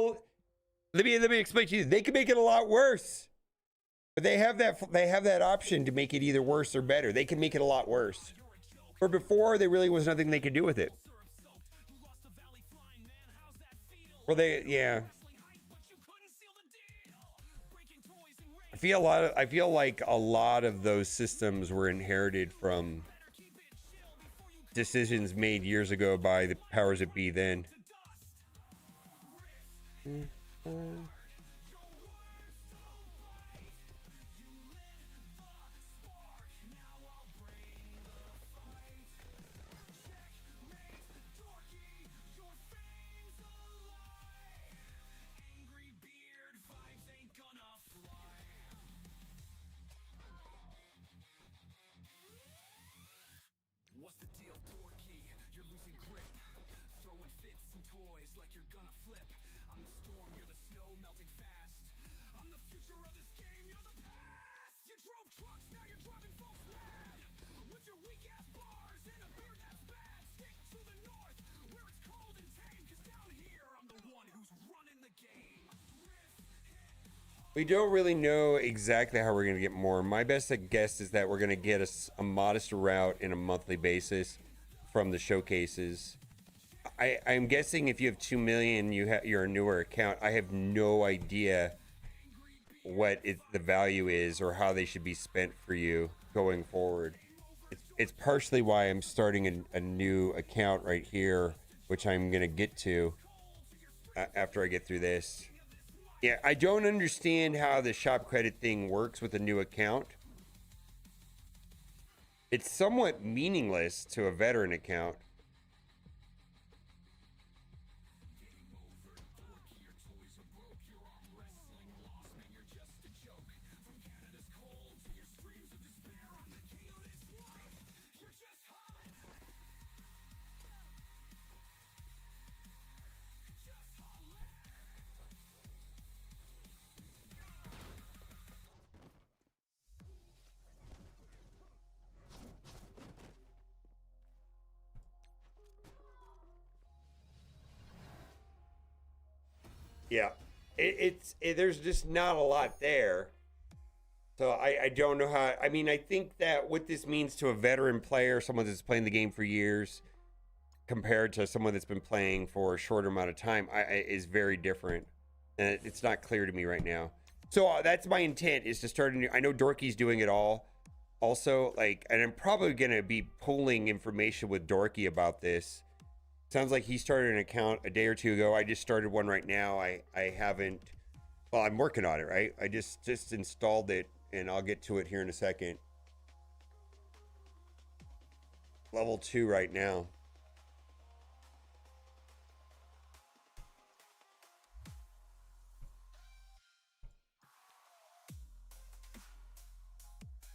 let me explain to you. They can make it a lot worse. But they have that option to make it either worse or better. They can make it a lot worse. Or before, there really was nothing they could do with it. Well, yeah. I feel like a lot of those systems were inherited from decisions made years ago by the powers that be then. We don't really know exactly how we're going to get more. My best guess is that we're going to get a modest route in a monthly basis from the showcases. I'm guessing if you have 2 million, you're a newer account. I have no idea what the value is or how they should be spent for you going forward. It's partially why I'm starting a new account right here, which I'm going to get to after I get through this. Yeah, I don't understand how the shop credit thing works with a new account. It's somewhat meaningless to a veteran account. Yeah, there's just not a lot there. So I don't know how. I mean, I think that what this means to a veteran player, someone that's playing the game for years, compared to someone that's been playing for a shorter amount of time, is very different, and it's not clear to me right now. So that's my intent, is to start a new. I know Dorky's doing it all, also, like, and I'm probably gonna be pulling information with Dorky about this. Sounds like he started an account a day or two ago. I just started one right now. I haven't. Well, I'm working on it, right? I just installed it, and I'll get to it here in a second. Level 2 right now.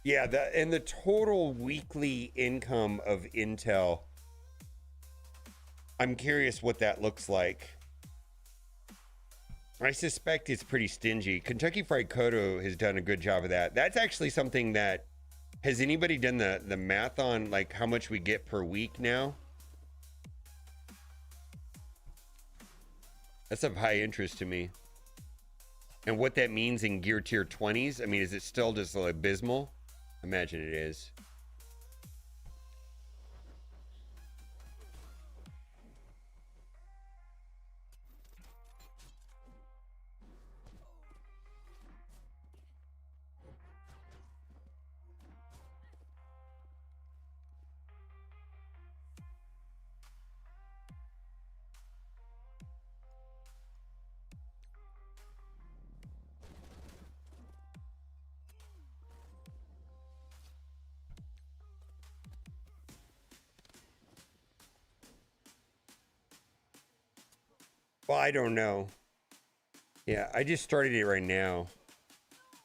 Yeah, and the total weekly income of Intel, I'm curious what that looks like. I suspect it's pretty stingy. Kentucky Fried Kodo has done a good job of that. That's actually something that, has anybody done the math on, like, how much we get per week now? That's of high interest to me. And what that means in gear tier 20s. I mean, is it still just abysmal? Imagine it is. Well, I don't know. Yeah, I just started it right now.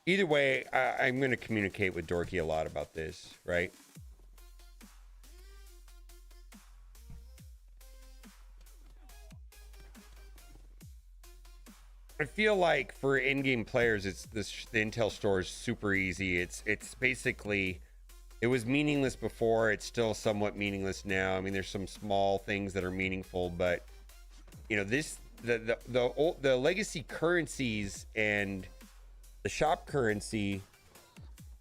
Either way, I'm going to communicate with Dorky a lot about this, right? I feel like for in-game players, it's the Intel store is super easy. It's basically, it was meaningless before. It's still somewhat meaningless now. I mean, there's some small things that are meaningful, but you know, the legacy currencies and the shop currency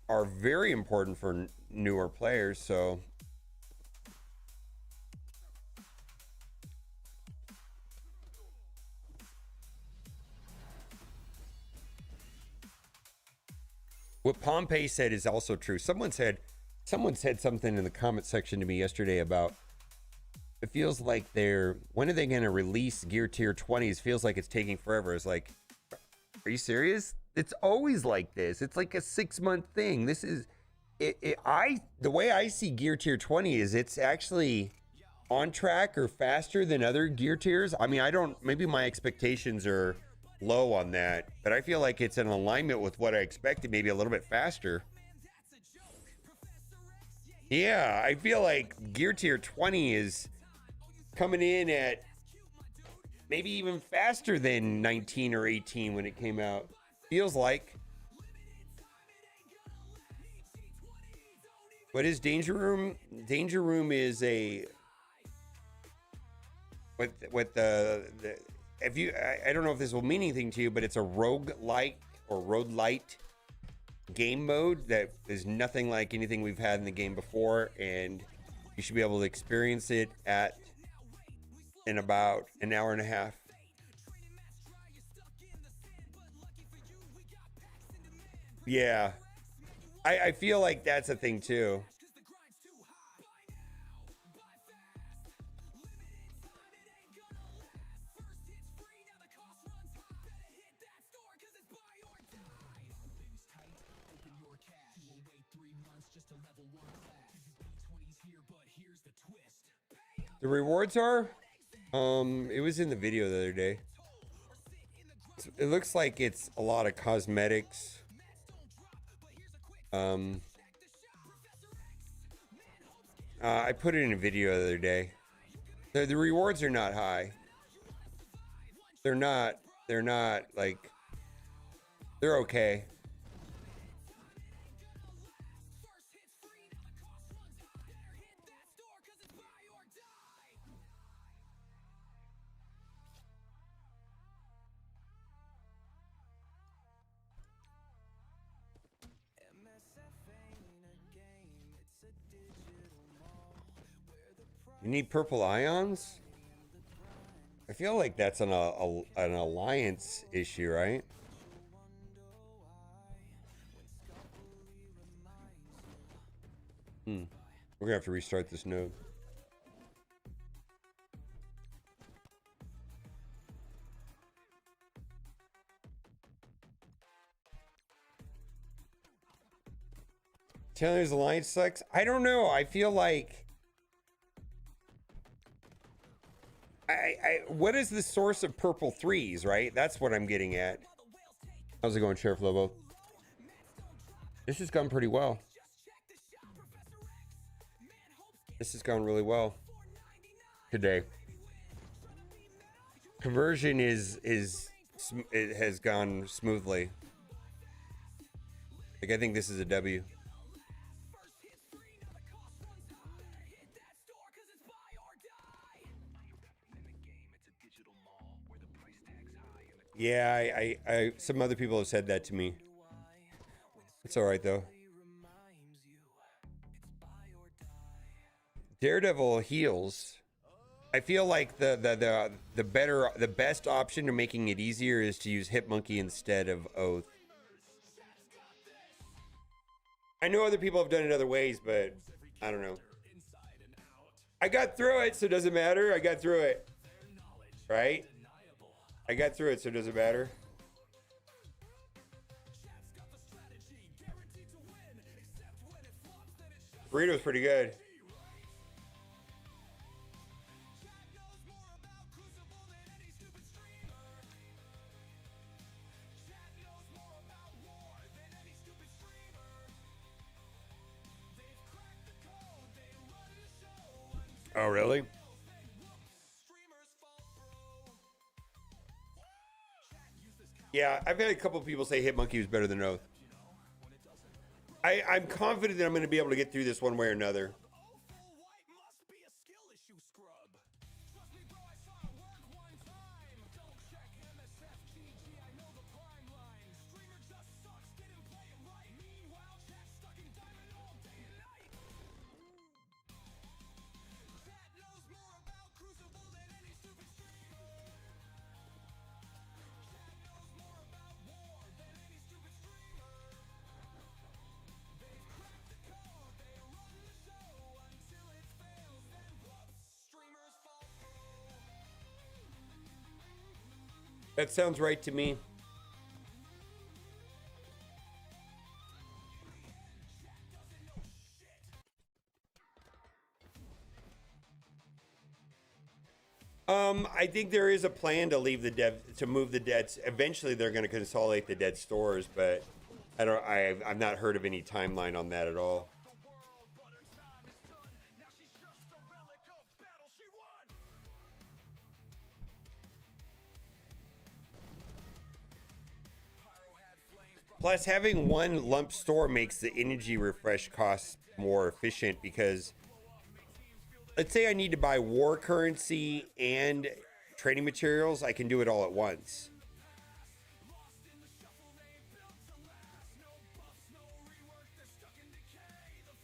are very important for newer players. So what Pompey said is also true. Someone said something in the comment section to me yesterday about, it feels like when are they going to release gear tier 20s? Feels like it's taking forever. It's like, are you serious? It's always like this. It's like a 6-month thing. This is the way I see gear tier 20 is it's actually on track or faster than other gear tiers. I mean, maybe my expectations are low on that, but I feel like it's in alignment with what I expected, maybe a little bit faster. Yeah, I feel like gear tier 20 is coming in at maybe even faster than 19 or 18 when it came out. Feels like. What is Danger Room? Danger Room is a what the if you I don't know if this will mean anything to you, but it's a roguelike or roguelite game mode that is nothing like anything we've had in the game before, and you should be able to experience it in about an hour and a half. Yeah, I feel like that's a thing too. The rewards are, it was in the video the other day. It looks like it's a lot of cosmetics. I put it in a video the other day. The rewards are not high. They're not like, they're okay. You need purple ions? I feel like that's an alliance issue, right? We're gonna have to restart this node. Taylor's alliance sucks. I don't know. I feel like what is the source of purple threes, right? That's what I'm getting at. How's it going, Sheriff Lobo? This has gone pretty well. This has gone really well today. Conversion it has gone smoothly. Like, I think this is a W. Yeah, I some other people have said that to me. It's all right though. Daredevil heals. I feel like the best option to making it easier is to use Hitmonkey instead of Oath. I know other people have done it other ways, but I don't know. I got through it, so it doesn't matter. I got through it. Right? I got through it, so it doesn't matter. Burrito's pretty good. Oh, really? Yeah, I've had a couple of people say Hitmonkey was better than Oath. I'm confident that I'm going to be able to get through this one way or another. That sounds right to me. I think there is a plan to leave to move the debts. Eventually, they're going to consolidate the dead stores, but I've not heard of any timeline on that at all. Plus, having one lump store makes the energy refresh costs more efficient because, let's say I need to buy war currency and trading materials, I can do it all at once.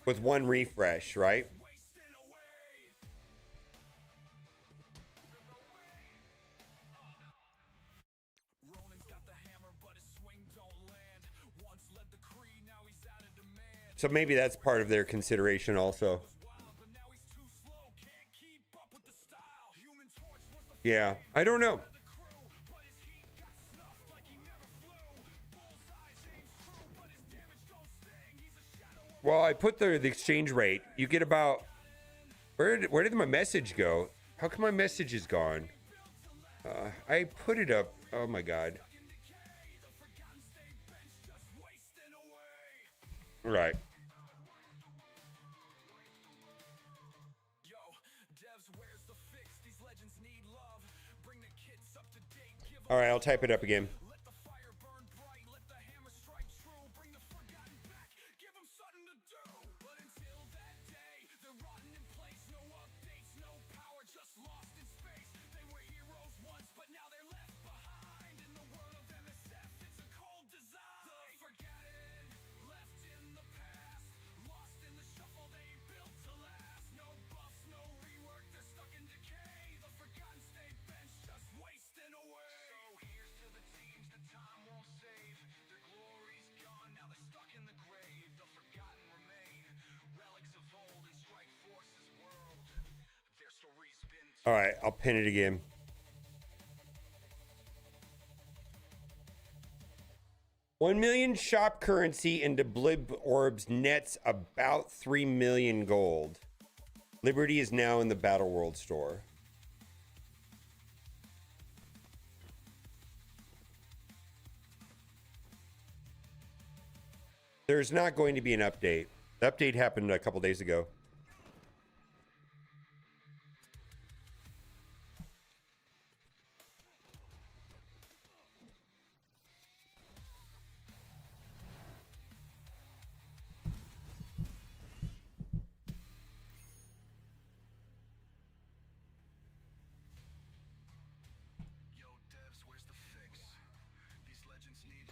With one refresh, right? So maybe that's part of their consideration also. Yeah, I don't know. Well, I put the exchange rate. You get about... Where did my message go? How come my message is gone? I put it up. Oh my god. Right. All right, I'll type it up again. All right, I'll pin it again. $1 million shop currency into Blib orbs nets about 3 million gold. Liberty is now in the Battle World store. There's not going to be an update. The update happened a couple days ago.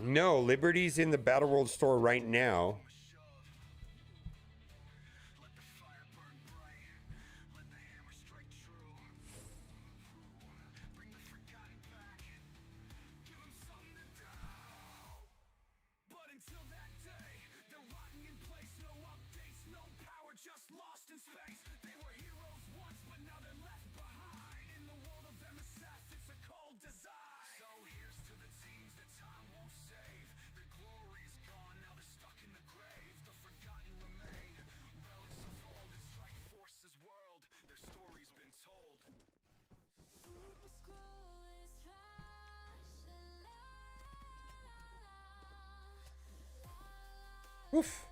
No, Liberty's in the Battle World store right now. Oof.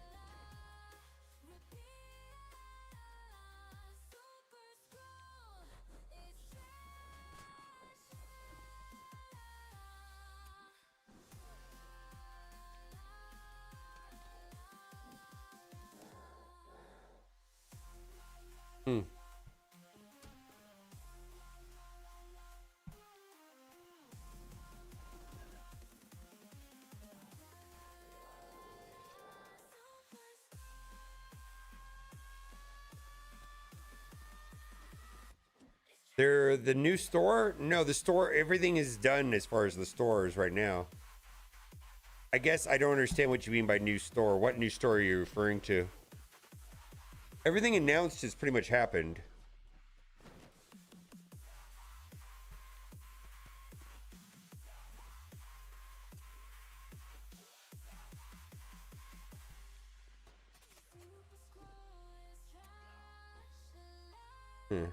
Hmm. They're the new store? No, the store, everything is done as far as the stores right now. I guess I don't understand what you mean by new store. What new store are you referring to? Everything announced has pretty much happened. Hmm.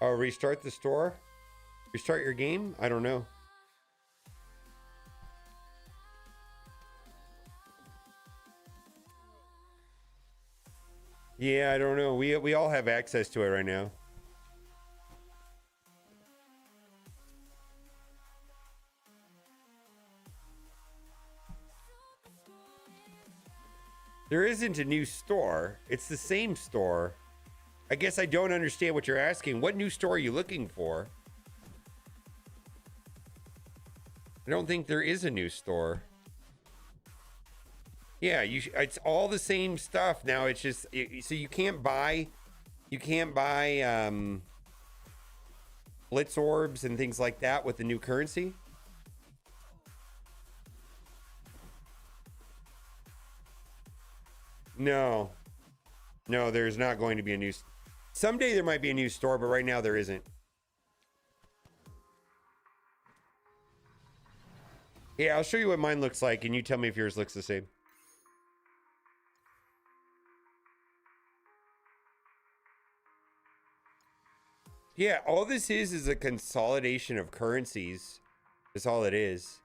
Oh, restart the store? Restart your game? I don't know. Yeah, I don't know. We all have access to it right now. There isn't a new store. It's the same store. I guess I don't understand what you're asking. What new store are you looking for? I don't think there is a new store. Yeah, it's all the same stuff now. It's just so you can't buy Blitz orbs and things like that with the new currency. No, there's not going to be a new. Someday there might be a new store, but right now there isn't. Yeah, I'll show you what mine looks like, and you tell me if yours looks the same. Yeah, all this is a consolidation of currencies. That's all it is.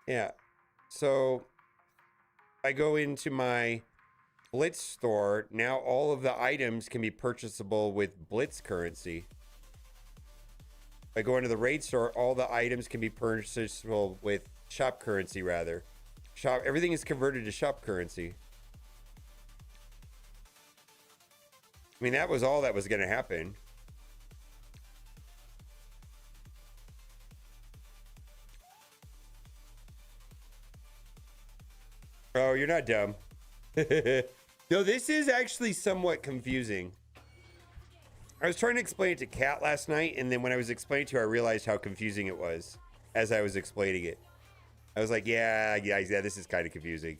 Yeah. So I go into my Blitz store. Now all of the items can be purchasable with Blitz currency. If I go into the raid store, all the items can be purchasable with shop currency, rather. Shop, everything is converted to shop currency. I mean, that was all that was going to happen. Oh, you're not dumb. No, this is actually somewhat confusing. I was trying to explain it to Kat last night, and then when I was explaining to her, I realized how confusing it was as I was explaining it. I was like, yeah, this is kind of confusing.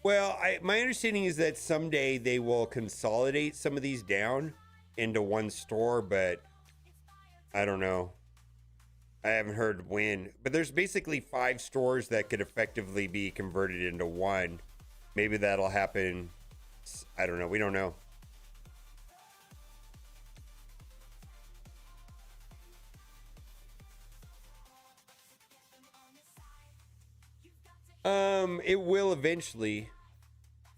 Well, my understanding is that someday they will consolidate some of these down into one store, but I don't know. I haven't heard when. But there's basically 5 stores that could effectively be converted into one. Maybe that'll happen. I don't know. We don't know. It will eventually.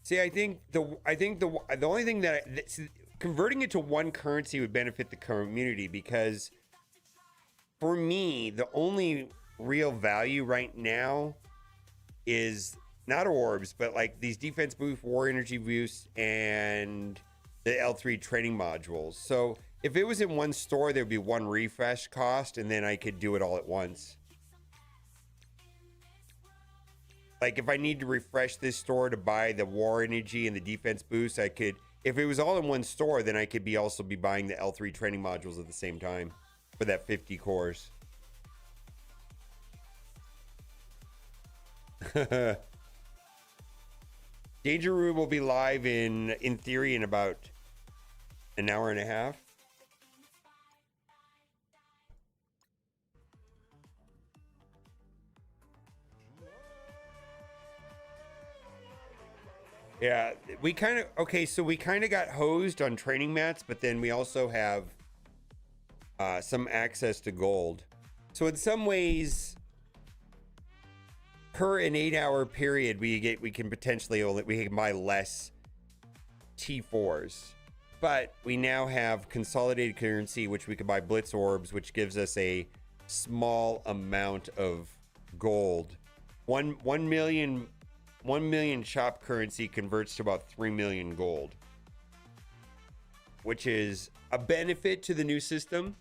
See, I think the only thing that converting it to one currency would benefit the community, because for me, the only real value right now is not orbs, but like these defense boost, war energy boosts, and the L3 training modules. So if it was in one store, there would be one refresh cost, and then I could do it all at once. Like if I need to refresh this store to buy the war energy and the defense boost, I could, if it was all in one store, then I could also be buying the L3 training modules at the same time for that 50 cores. Danger Room will be live in theory in about an hour and a half. Yeah, we kind of, okay, so we kind of got hosed on training mats, but then we also have some access to gold. So in some ways, per an 8-hour period, we can potentially we can buy less T4s. But we now have consolidated currency, which we can buy Blitz orbs, which gives us a small amount of gold. 1 million shop currency converts to about 3 million gold, which is a benefit to the new system.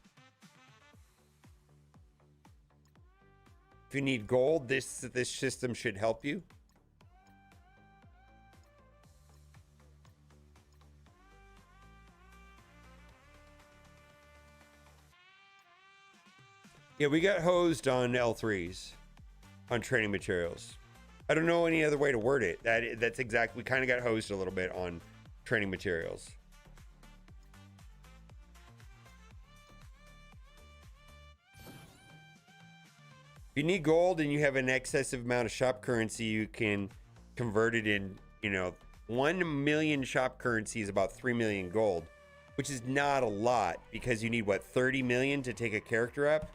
If you need gold, this system should help you. Yeah, we got hosed on L3s, on training materials. I don't know any other way to word it. That's exact. We kind of got hosed a little bit on training materials. If you need gold and you have an excessive amount of shop currency, you can convert it in, 1 million shop currency is about 3 million gold, which is not a lot because you need, what, 30 million to take a character up?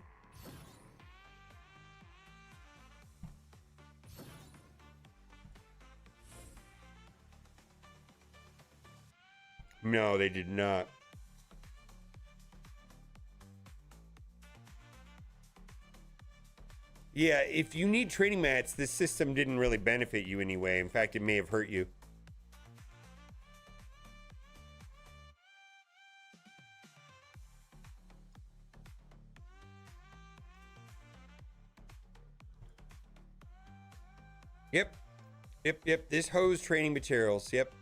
No, they did not. Yeah, if you need training mats, this system didn't really benefit you anyway. In fact, it may have hurt you. Yep. This hose training materials. Yep.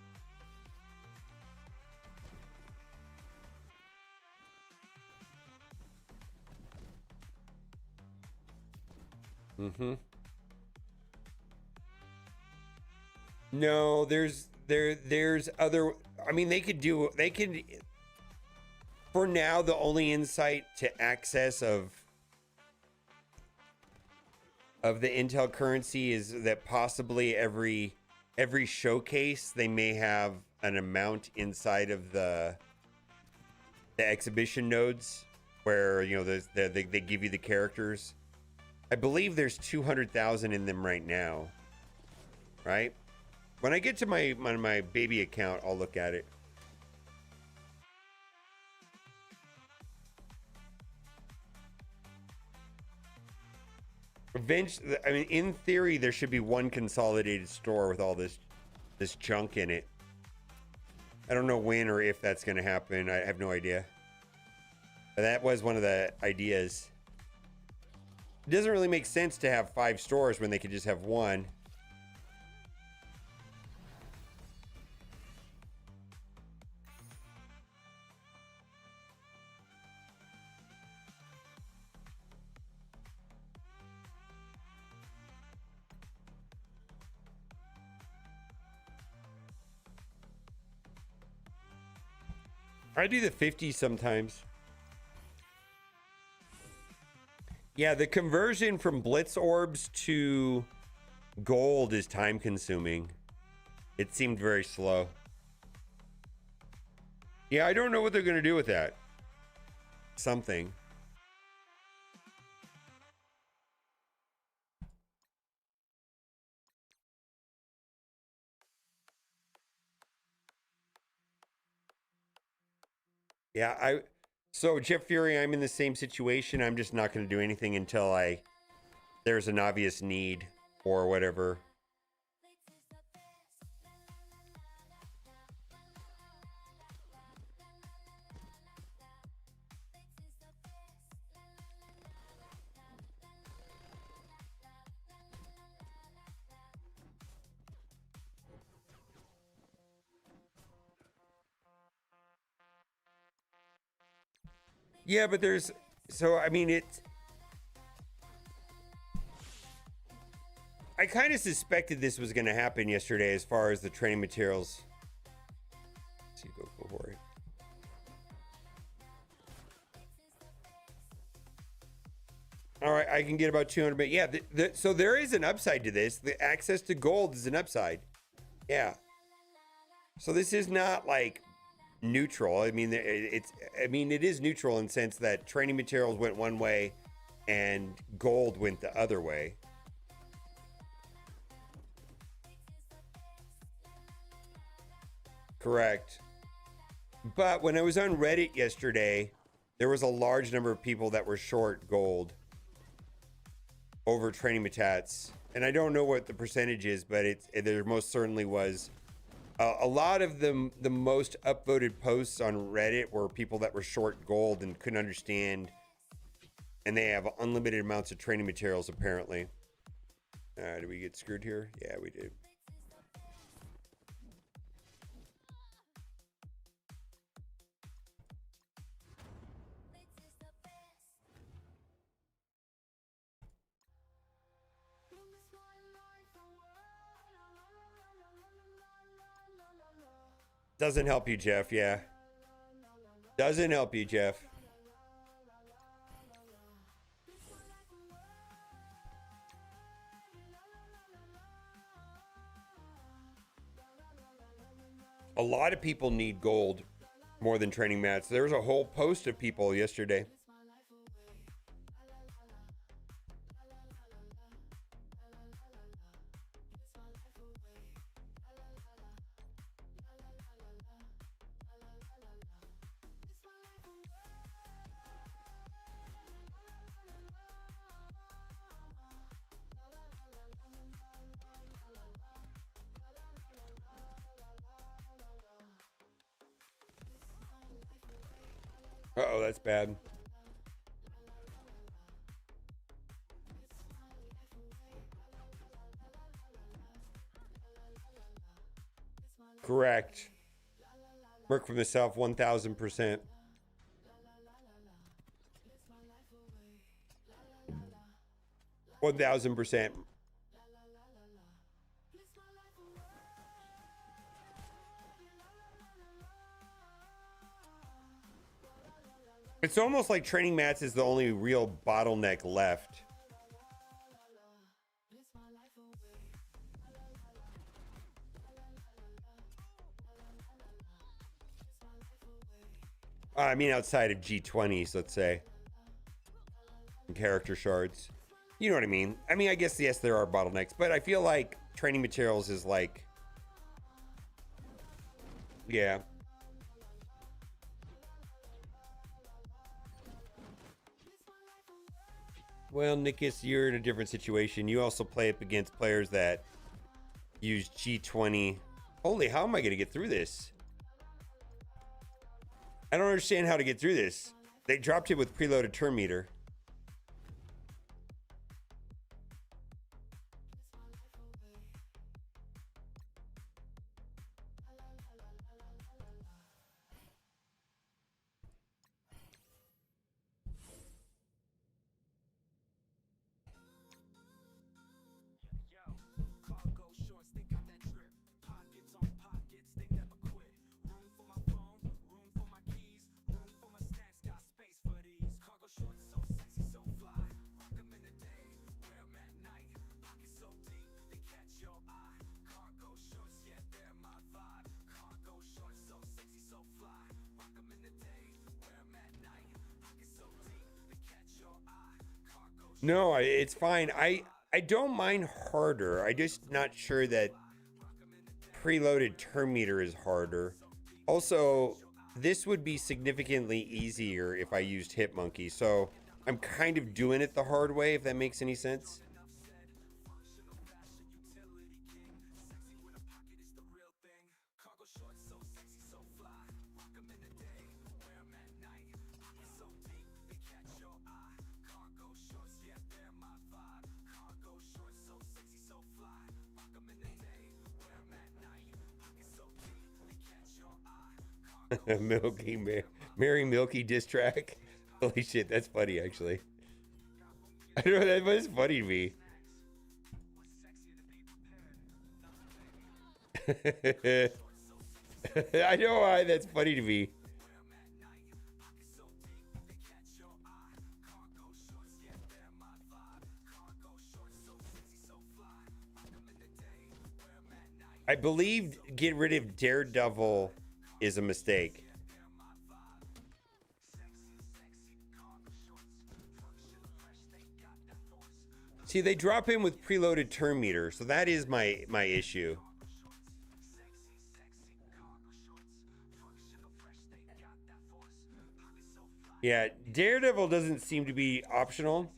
Mm-hmm. No, there's other. I mean, they could. For now, the only insight to access of the Intel currency is that possibly every showcase they may have an amount inside of the exhibition nodes where, you know, they give you the characters. I believe there's 200,000 in them right now, right? When I get to my baby account, I'll look at it. Eventually, I mean, in theory, there should be one consolidated store with all this junk in it. I don't know when or if that's going to happen. I have no idea. But that was one of the ideas. It doesn't really make sense to have 5 stores when they could just have one. I do the 50 sometimes. Yeah, the conversion from Blitz orbs to gold is time consuming. It seemed very slow. Yeah, I don't know what they're going to do with that. Something. Yeah, so Jeff Fury, I'm in the same situation. I'm just not going to do anything until there's an obvious need or whatever. Yeah, but I mean, I kind of suspected this was going to happen yesterday as far as the training materials. Let's see, go for it. All right, I can get about 200, but yeah, so there is an upside to this. The access to gold is an upside. Yeah. So this is not like neutral. I mean, it is neutral in the sense that training materials went one way and gold went the other way. Correct. But when I was on Reddit yesterday, there was a large number of people that were short gold over training metats. And I don't know what the percentage is, but there most certainly was. A lot of the most upvoted posts on Reddit were people that were short gold and couldn't understand. And they have unlimited amounts of training materials, apparently. Did we get screwed here? Yeah, we did. Doesn't help you, Jeff. Yeah. Doesn't help you, Jeff. A lot of people need gold more than training mats. There was a whole post of people yesterday. Uh-oh, that's bad. Correct. Work for myself 1000%. 1000%. It's almost like training mats is the only real bottleneck left. I mean, outside of G20s, let's say. And character shards. You know what I mean? I mean, I guess, yes, there are bottlenecks, but I feel like training materials is like... Yeah. Well, Nikus, you're in a different situation. You also play up against players that use G20. Holy, how am I going to get through this? I don't understand how to get through this. They dropped it with preloaded turn meter. No, it's fine. I don't mind harder. I just not sure that preloaded turn meter is harder. Also, this would be significantly easier if I used Hitmonkey. So I'm kind of doing it the hard way, if that makes any sense. Mary Milky diss track. Holy shit, that's funny actually. I don't know, that was funny to me. I know why that's funny to me. I believe get rid of Daredevil is a mistake. See, they drop in with preloaded turn meter, so that is my issue. Yeah, Daredevil doesn't seem to be optional.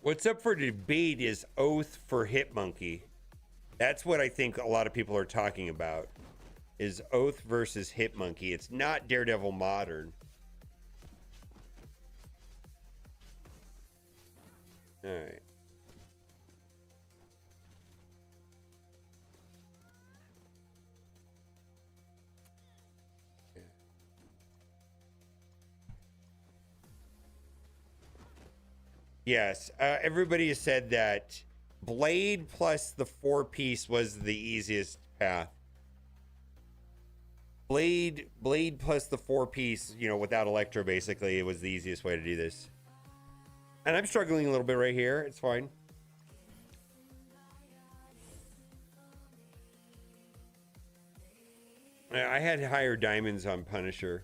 What's up for debate is Oath for Hitmonkey. That's what I think a lot of people are talking about, is Oath versus Hitmonkey. It's not Daredevil Modern. All right. Yes, everybody has said that Blade plus the 4-piece was the easiest path. Blade plus the 4-piece, you know, without Electro, basically, it was the easiest way to do this. And I'm struggling a little bit right here. It's fine. I had higher diamonds on Punisher.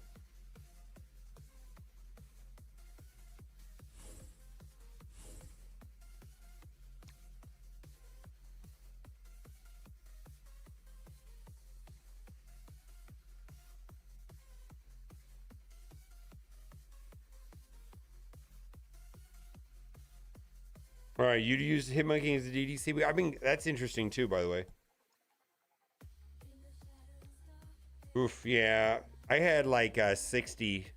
All right, you use Hitmonkey as a DDC. I mean, that's interesting too, by the way. Oof, yeah. I had like 60.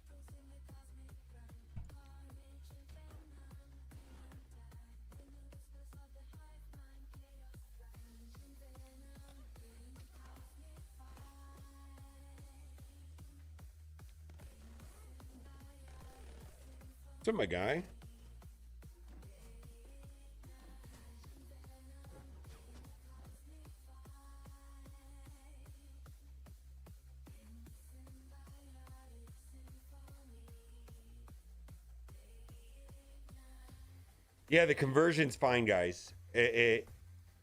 What's up, my guy? Yeah, the conversion's fine, guys. I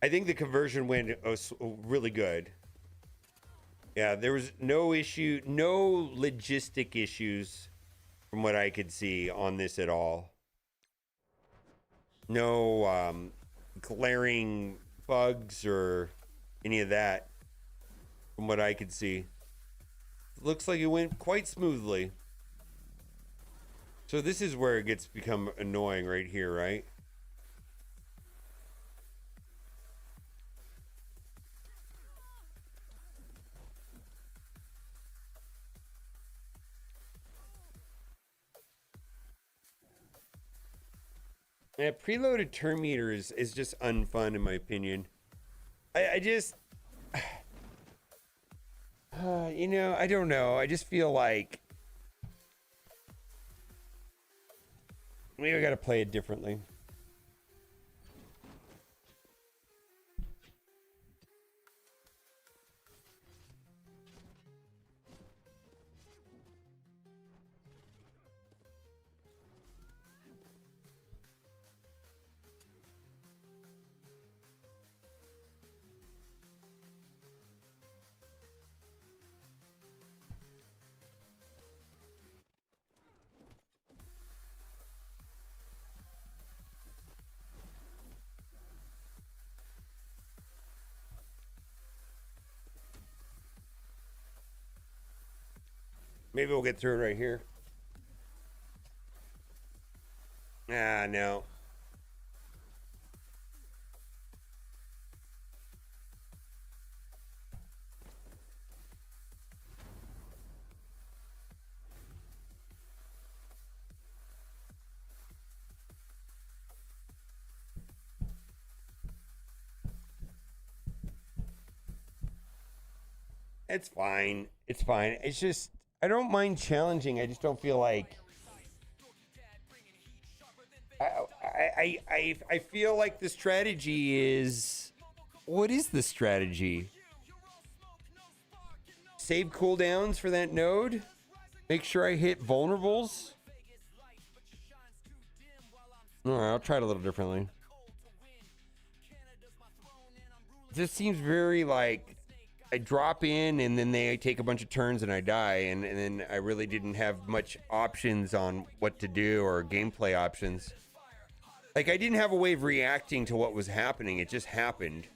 think the conversion went really good. Yeah, there was no issue, no logistic issues from what I could see on this at all. No glaring bugs or any of that from what I could see. Looks like it went quite smoothly. So this is where it gets become annoying right here, right? Yeah, preloaded turn meter is just unfun in my opinion. I just, you know, I don't know. I just feel like maybe I got to play it differently. Maybe we'll get through it right here. Ah, no. It's fine. It's fine. It's just, I don't mind challenging. I just don't feel like I feel like the strategy is, what is the strategy? Save cooldowns for that node? Make sure I hit vulnerables? All right, I'll try it a little differently. This seems very like I drop in and then they take a bunch of turns and I die, and then I really didn't have much options on what to do or gameplay options. Like I didn't have a way of reacting to what was happening. It just happened.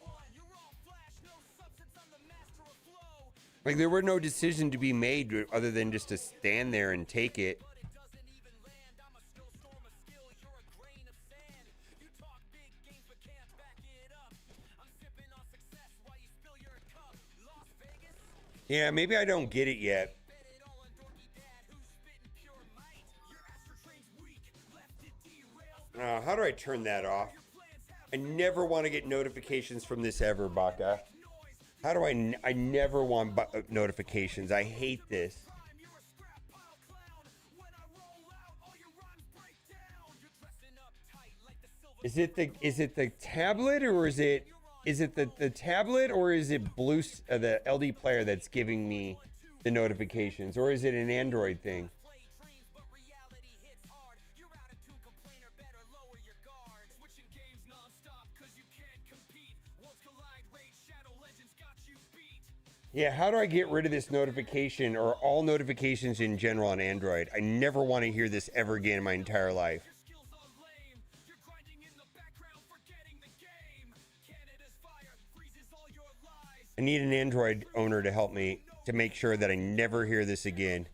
Like there were no decision to be made other than just to stand there and take it. Yeah, maybe I don't get it yet. How do I turn that off? I never want to get notifications from this ever, Baka. How do I never want notifications. I hate this. Is it the tablet or is it the tablet or is it the LD player that's giving me the notifications, or is it an Android thing? Yeah, how do I get rid of this notification or all notifications in general on Android? I never want to hear this ever again in my entire life. I need an Android owner to help me to make sure that I never hear this again.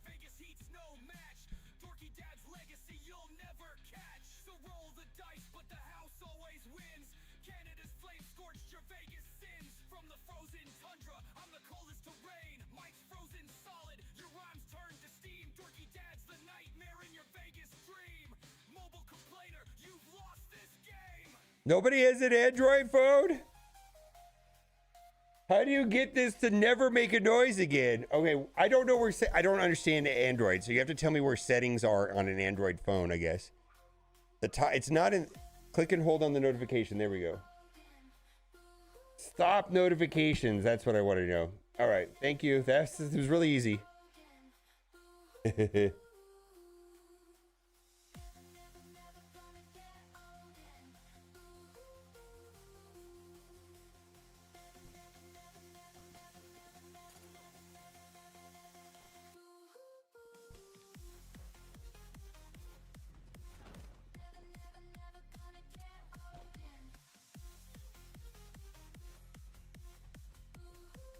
Nobody has an Android phone? How do you get this to never make a noise again? Okay, I don't know where I don't understand Android, so you have to tell me where settings are on an Android phone, I guess. It's not in. Click and hold on the notification. There we go. Stop notifications. That's what I want to know. All right. Thank you. It was really easy.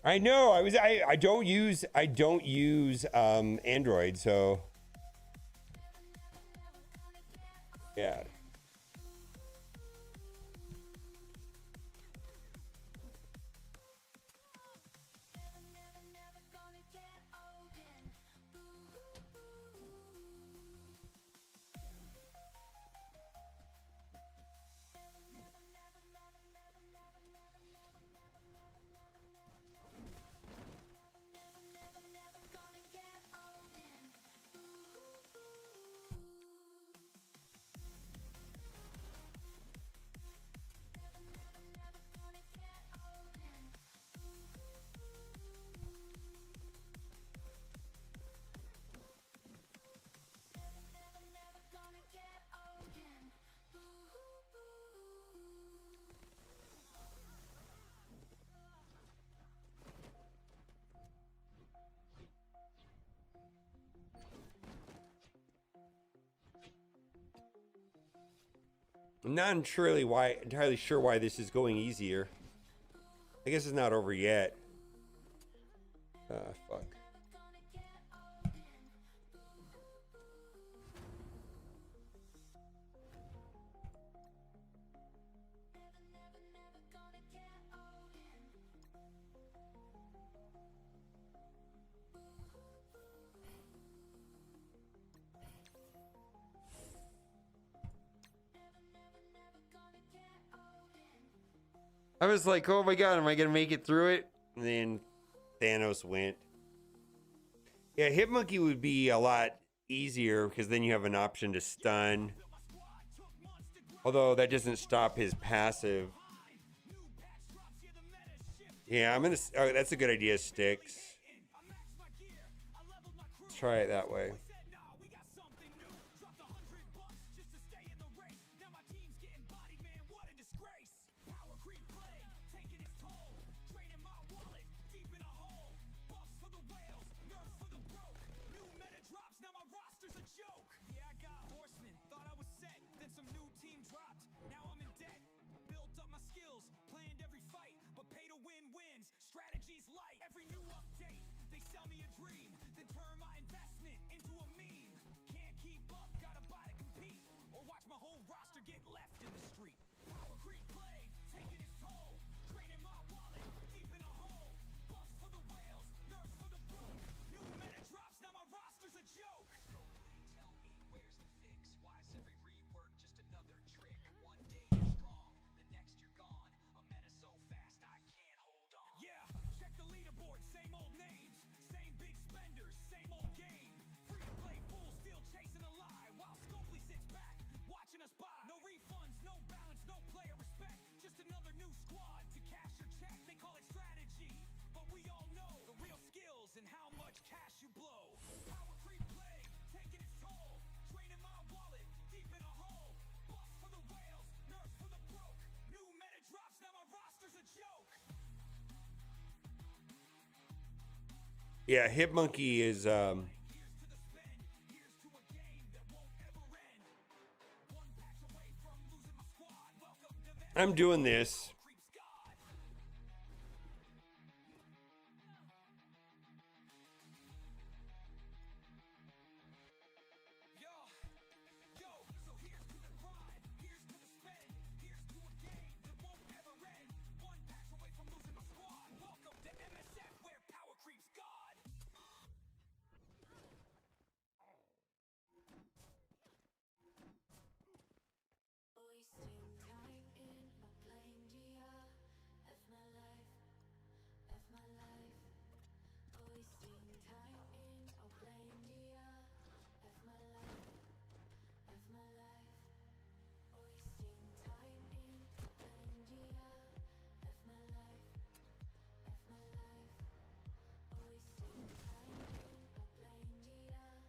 I know. I don't use Android, so yeah. I'm not entirely sure why this is going easier. I guess it's not over yet. Fuck. I was like, oh my god, am I gonna make it through it? And then Thanos went. Yeah, Hitmonkey would be a lot easier because then you have an option to stun. Although that doesn't stop his passive. Yeah, I'm gonna. Oh, that's a good idea, Sticks. Let's try it that way. Yeah, Hitmonkey is I'm doing this.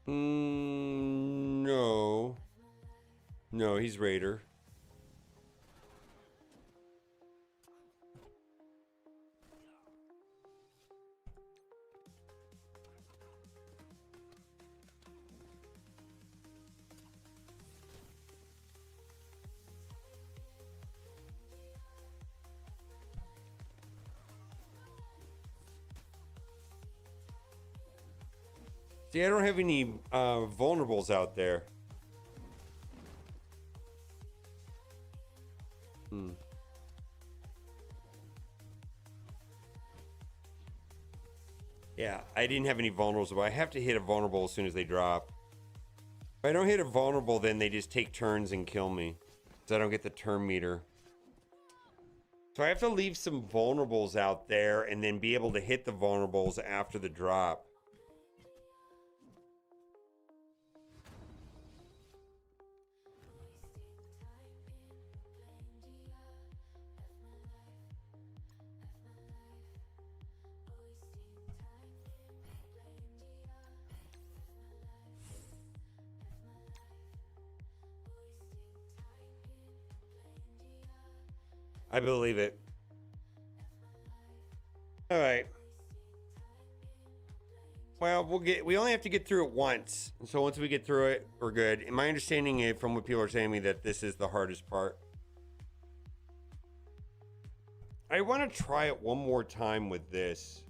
No. No, he's Raider. See, I don't have any vulnerables out there. Yeah, I didn't have any vulnerables, but I have to hit a vulnerable as soon as they drop. If I don't hit a vulnerable, then they just take turns and kill me. So I don't get the turn meter. So I have to leave some vulnerables out there and then be able to hit the vulnerables after the drop. I believe it. All right. Well, we only have to get through it once. So once we get through it, we're good. And my understanding is from what people are saying to me that this is the hardest part. I want to try it one more time with this.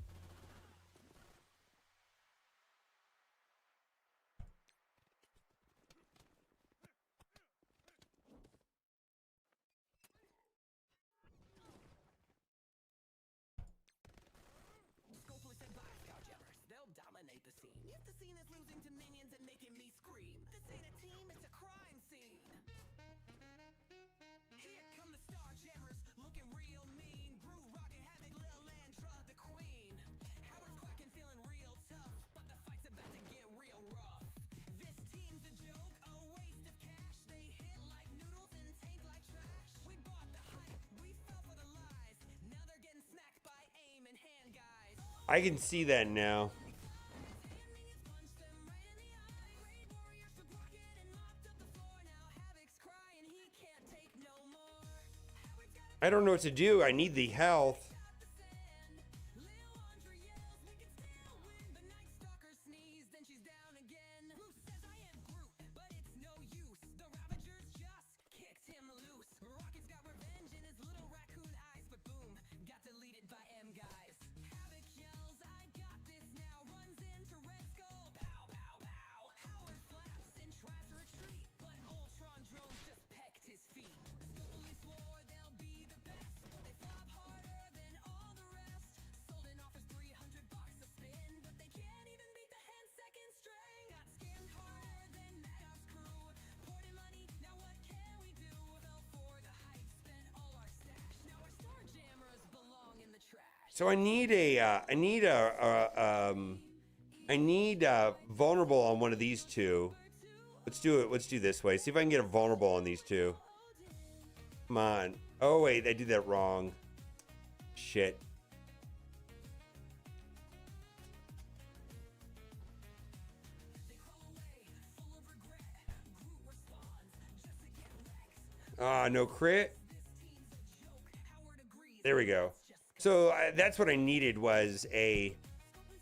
I can see that now. I don't know what to do. I need the health. So I need a vulnerable on one of these two. Let's do it. Let's do this way. See if I can get a vulnerable on these two. Come on. Oh wait, I did that wrong. Shit. Ah, no crit. There we go. So that's what I needed was a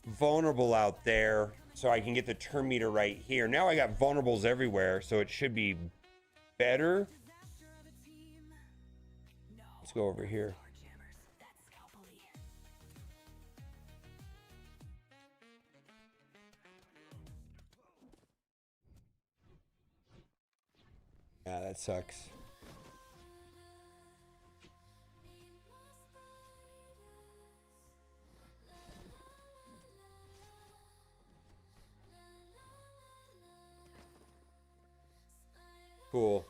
vulnerable out there so I can get the turn meter right here. Now I got vulnerables everywhere, so it should be better. Let's go over here. Yeah, that sucks. Cool.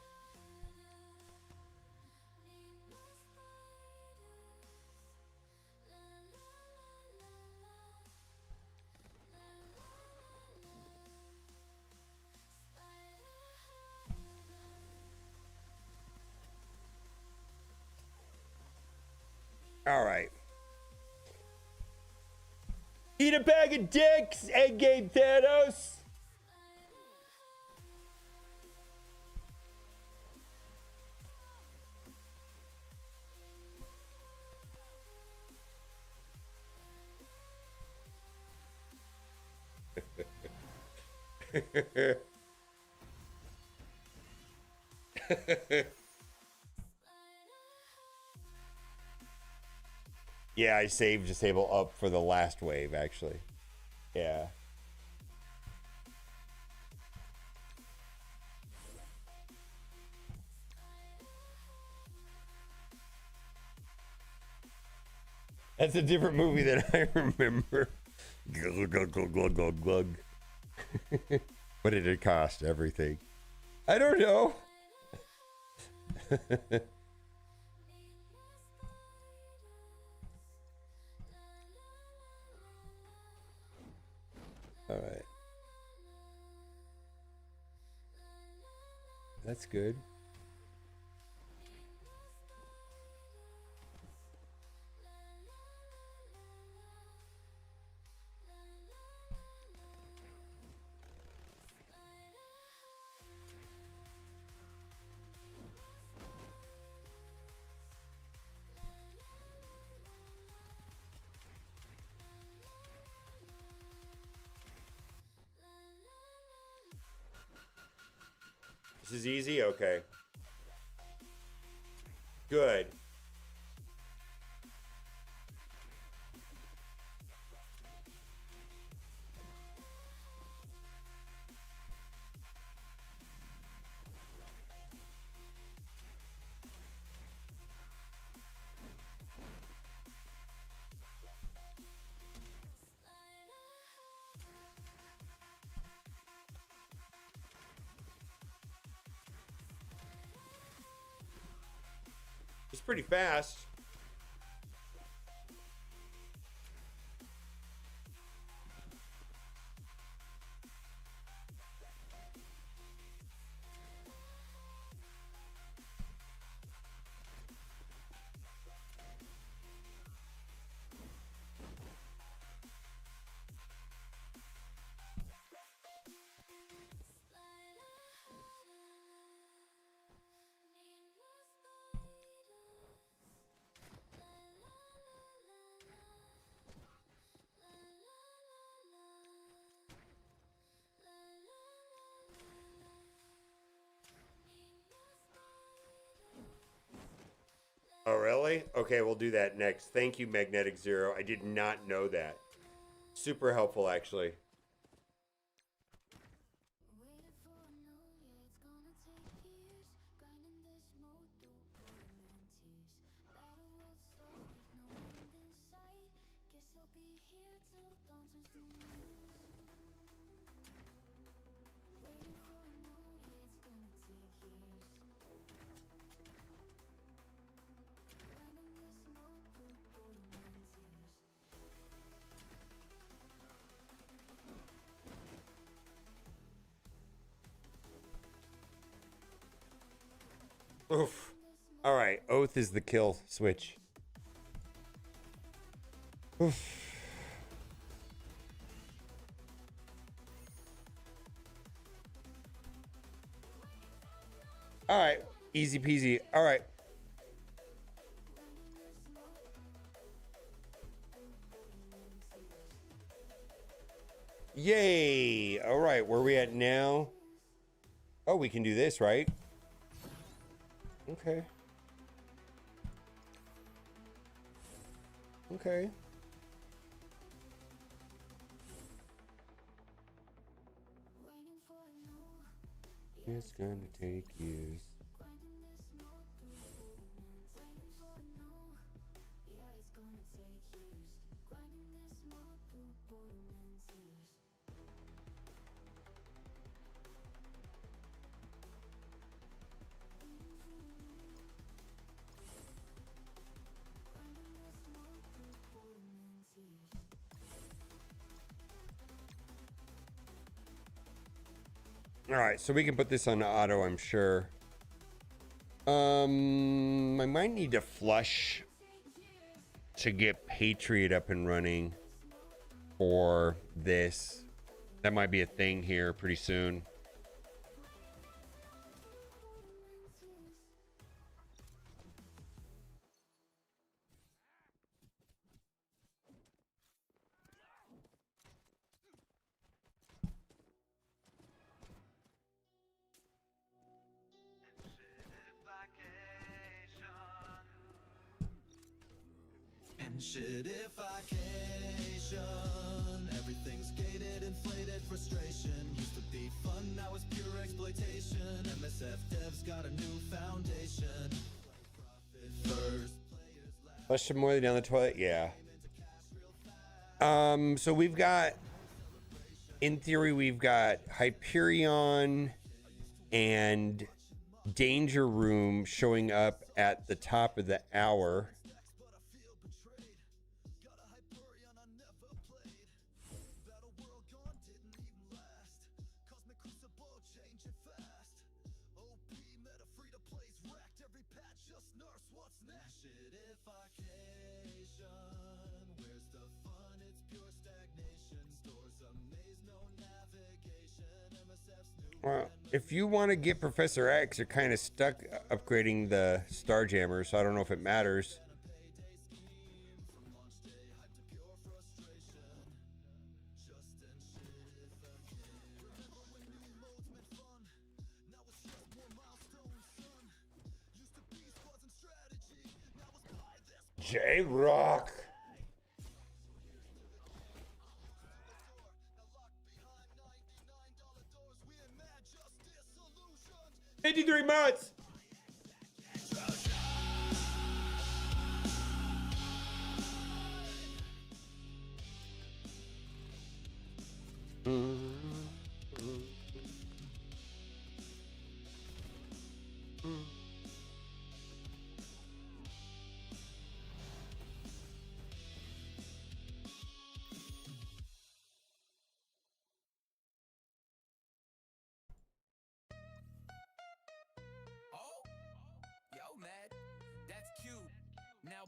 All right. Eat a bag of dicks, Endgame Thanos. Yeah, I saved disable up for the last wave, actually. Yeah. That's a different movie than I remember. Glug, glug, glug, glug, glug, glug. What did it cost? Everything. I don't know. All right. That's good. This is easy? Okay. Good. It's pretty fast. Oh, really? Okay, we'll do that next. Thank you, Magnetic Zero. I did not know that. Super helpful, actually. Oof. All right, Oath is the kill switch. Oof. All right, easy peasy. All right. Yay. All right, where are we at now? Oh, we can do this, right? Okay. Okay. It's gonna take years. All right, so we can put this on auto, I'm sure. I might need to flush to get Patriot up and running for this. That might be a thing here pretty soon. Everything's gated, inflated, frustration. Used to be fun, now it's pure exploitation. MSF devs got a new foundation. First, Flush some more down the toilet. Yeah. So we've got, in theory, we've got Hyperion and Danger Room showing up at the top of the hour. Well, if you want to get Professor X, you're kind of stuck upgrading the Starjammer, so I don't know if it matters. J-Rock. $53 months.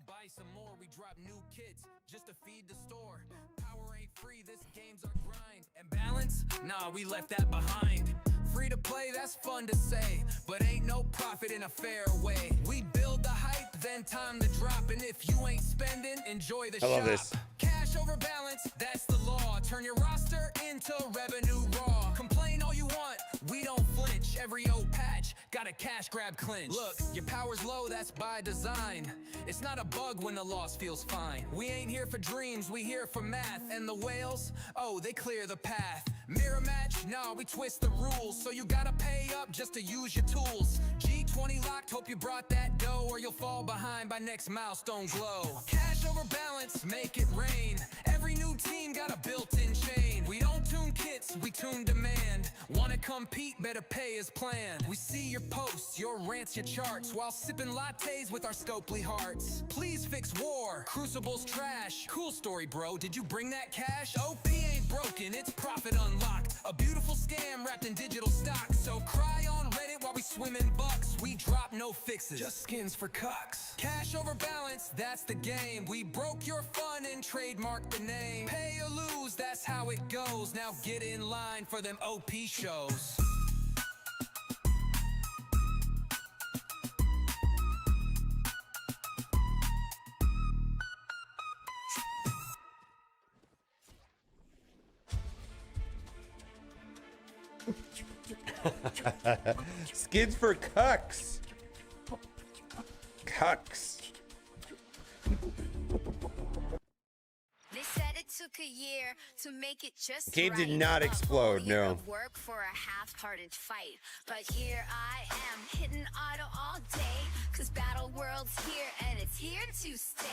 Buy some more, we drop new kits just to feed the store. Power ain't free, this game's our grind. And balance? Nah, we left that behind. Free to play, that's fun to say, but ain't no profit in a fair way. We build the hype, then time to drop, and if you ain't spending, enjoy the shop. I love this. Cash over balance, that's the law. Turn your roster into revenue raw. Complain all you want, we don't flinch. Every old patch got a cash grab clinch. Look, your power's low, that's by design. It's not a bug when the loss feels fine. We ain't here for dreams, we here for math. And the whales, oh, they clear the path. Mirror match, nah, we twist the rules. So you gotta pay up just to use your tools. G20 locked, hope you brought that dough, or you'll fall behind by next milestone glow. Cash over balance, make it rain. Every new team got a built-in chain. We don't tune kits, we tune demand. Wanna compete, better pay as planned. We see your posts, your rants, your charts, while sipping lattes with our Scopely hearts. Please fix war, Crucible's trash. Cool story, bro, did you bring that cash? OP ain't broken, it's profit unlocked. A beautiful scam wrapped in digital stock. So cry on Reddit while we swim in bucks. We drop no fixes, just skins for cucks. Cash over balance, that's the game. We broke your fun and trademarked the name. Pay or lose, that's how it goes. Now get in line for them OP shows. Skids for cucks. Cucks. They said it took a year to make it just Game right. did not A explode, whole year no. of work for a half-hearted fight. But here I am, hitting auto all day. Cause Battle World's here and it's here to stay.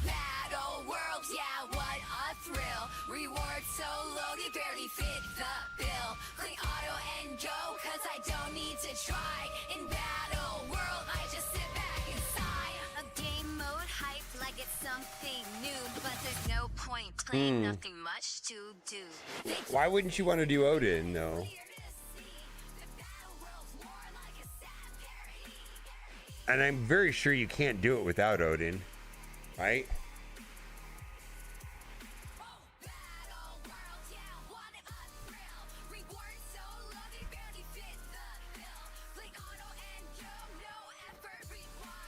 Battle World, yeah, what a thrill. Reward so low they barely fit the bill. Click auto and go, cause I don't need to try. In Battle World, I just sit back and sigh. A game mode hype like it's something new. But there's no point playing, nothing much to do. Why wouldn't you want to do Odin, though? And I'm very sure you can't do it without Odin, right?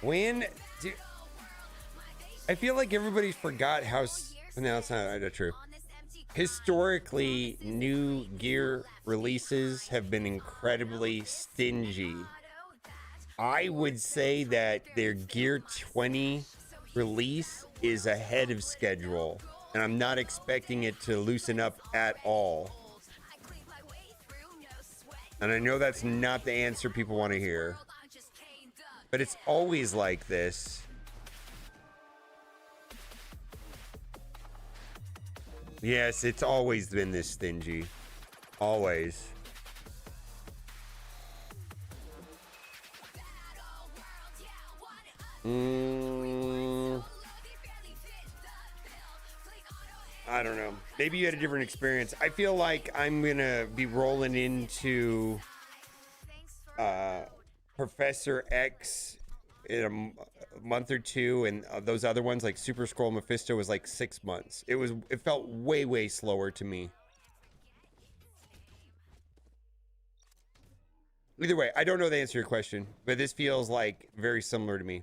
When do, I feel like everybody's forgot how. No, it's not true. Historically, new gear releases have been incredibly stingy. I would say that their Gear 20 release is ahead of schedule, and I'm not expecting it to loosen up at all. And I know that's not the answer people want to hear, but it's always like this. Yes, it's always been this stingy. Always. I don't know. Maybe you had a different experience. I feel like I'm gonna be rolling into Professor X in a month or two, and those other ones like Super Scroll Mephisto was like 6 months. It felt way slower to me. Either way, I don't know the answer to your question, but this feels like very similar to me.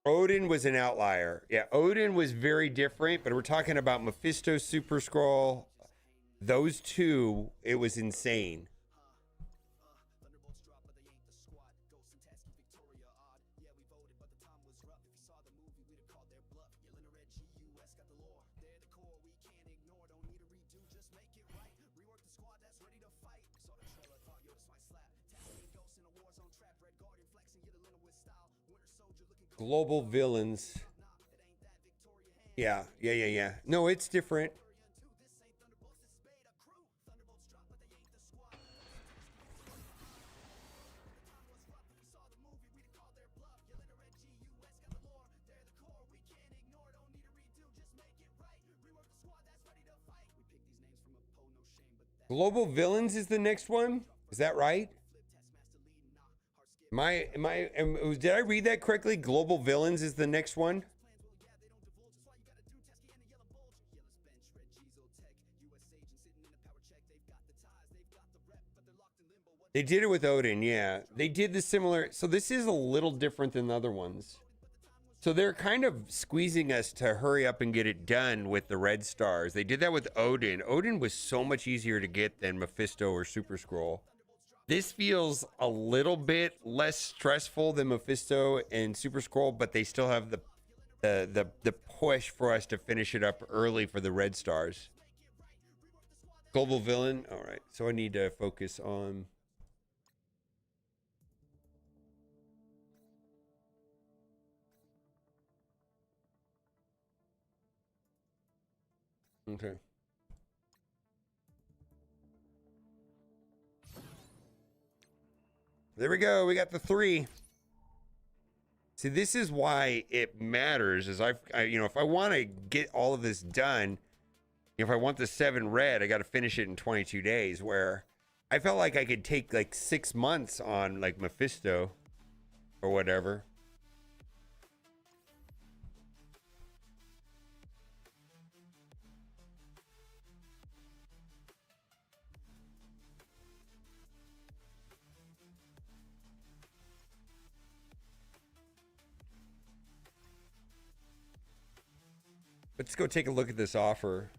Odin was an outlier. Yeah, Odin was very different, but we're talking about Mephisto, Super Scroll. Those two, it was insane. Global villains. Yeah. No, it's different. Global villains is the next one. Is that right? Did I read that correctly? Global villains is the next one. They did it with Odin, yeah. They did the similar. So this is a little different than the other ones. So they're kind of squeezing us to hurry up and get it done with the red stars. They did that with Odin. Odin was so much easier to get than Mephisto or Super Scroll. This feels a little bit less stressful than Mephisto and Super Scroll, but they still have the push for us to finish it up early for the red stars. Global villain. All right, so I need to focus on. Okay. There we go. We got the 3. See, this is why it matters. Is if I want to get all of this done, if I want the 7 red, I got to finish it in 22 days. Where I felt like I could take like 6 months on like Mephisto or whatever. Let's go take a look at this offer.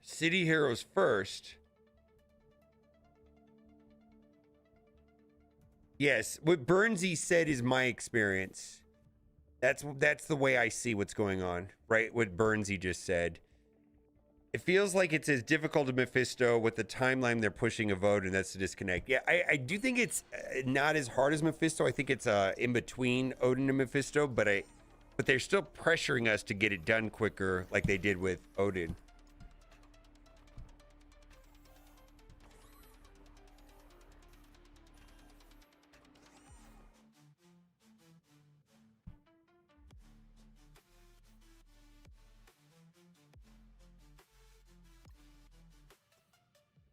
City Heroes first. Yes, what Burnsy said is my experience. That's the way I see what's going on, right? What Burnsy just said. It feels like it's as difficult as Mephisto with the timeline they're pushing a vote, and that's the disconnect. Yeah, I do think it's not as hard as Mephisto. I think it's in between Odin and Mephisto, but they're still pressuring us to get it done quicker, like they did with Odin.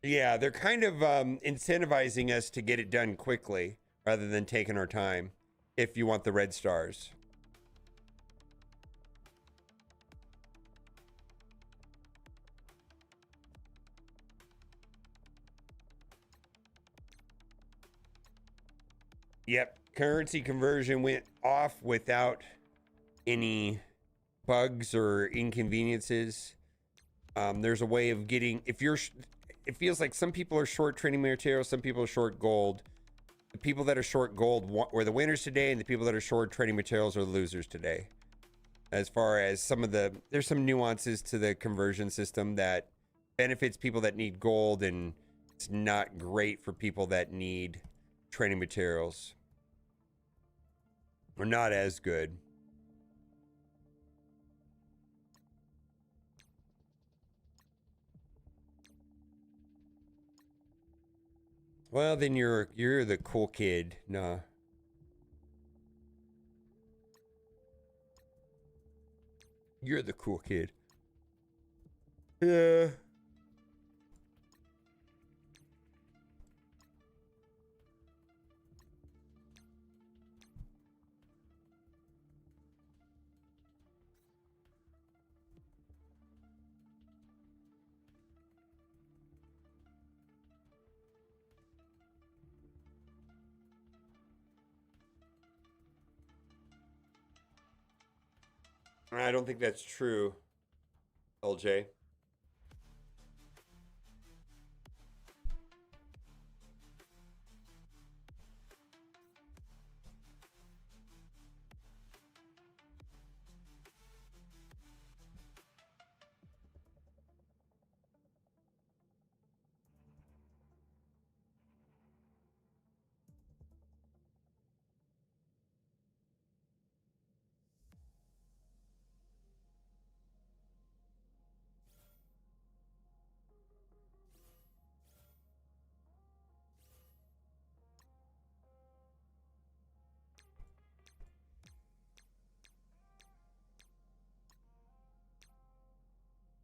Yeah, they're kind of incentivizing us to get it done quickly rather than taking our time if you want the red stars. Yep, currency conversion went off without any bugs or inconveniences. There's a way of getting, if you're, it feels like some people are short training materials, some people are short gold. The people that are short gold were the winners today, and the people that are short training materials are the losers today. As far as some of the, there's some nuances to the conversion system that benefits people that need gold, and it's not great for people that need training materials. Or not as good. Well, then you're the cool kid. Nah. You're the cool kid. Yeah. I don't think that's true, LJ.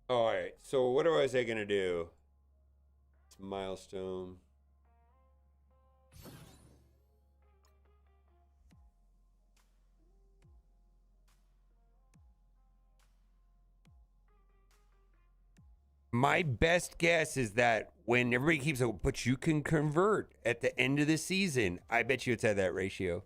All right, so what was I gonna do? It's milestone. My best guess is that when everybody keeps saying, but you can convert at the end of the season, I bet you it's at that ratio.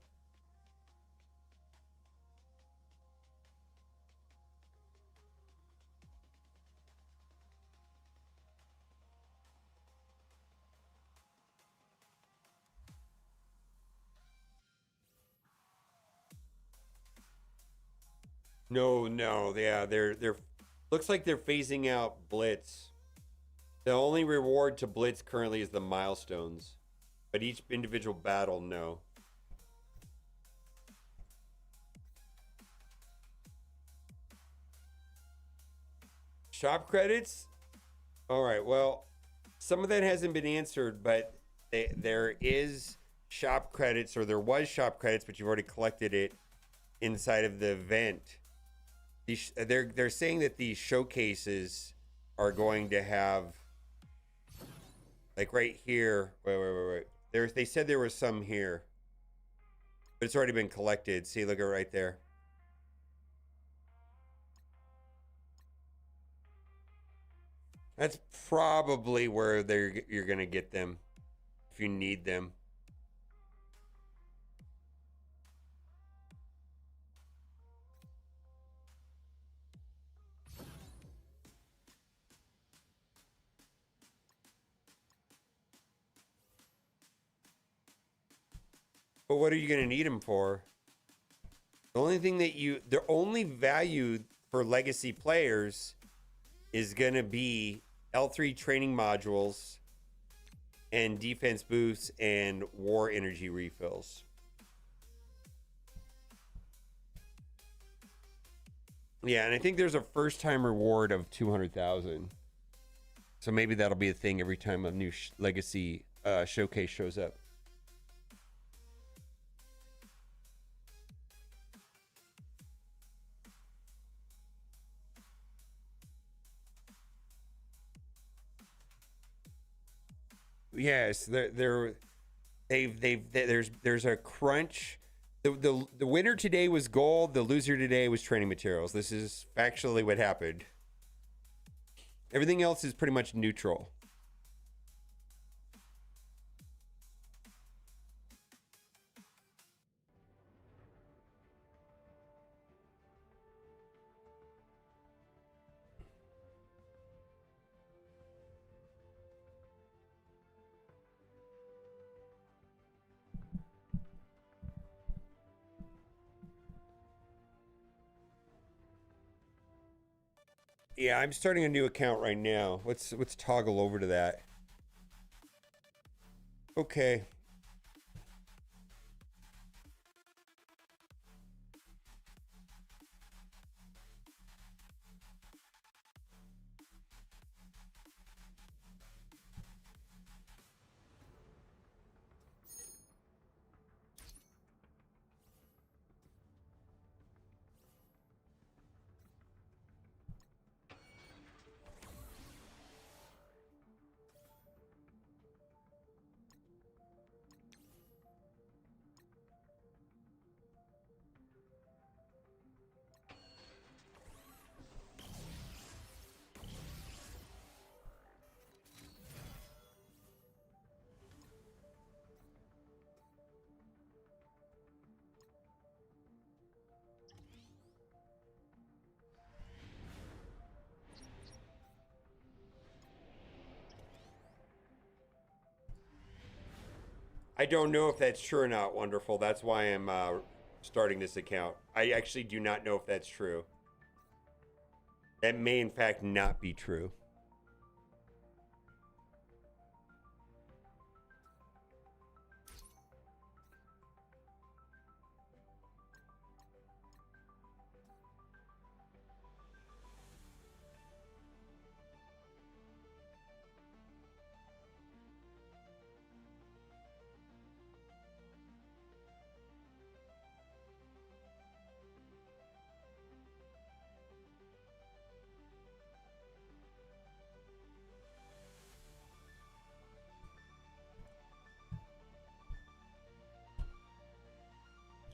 No, yeah, they're looks like they're phasing out Blitz. The only reward to Blitz currently is the milestones, but each individual battle, no. Shop credits? All right, well, some of that hasn't been answered, but there is shop credits, or there was shop credits, but you've already collected it inside of the event. They're saying that these showcases are going to have, like right here. Wait. They said there was some here, but it's already been collected. See, look at right there. That's probably where you're gonna get them if you need them. But what are you gonna need them for? The only thing that the only value for legacy players is gonna be L3 training modules and defense boosts and war energy refills. Yeah, and I think there's a first time reward of 200,000. So maybe that'll be a thing every time a new legacy showcase shows up. Yes, there's a crunch. The winner today was gold. The loser today was training materials. This is factually what happened. Everything else is pretty much neutral. Yeah, I'm starting a new account right now. Let's toggle over to that. Okay. I don't know if that's true or not, Wonderful. That's why I'm starting this account. I actually do not know if that's true. That may, in fact, not be true.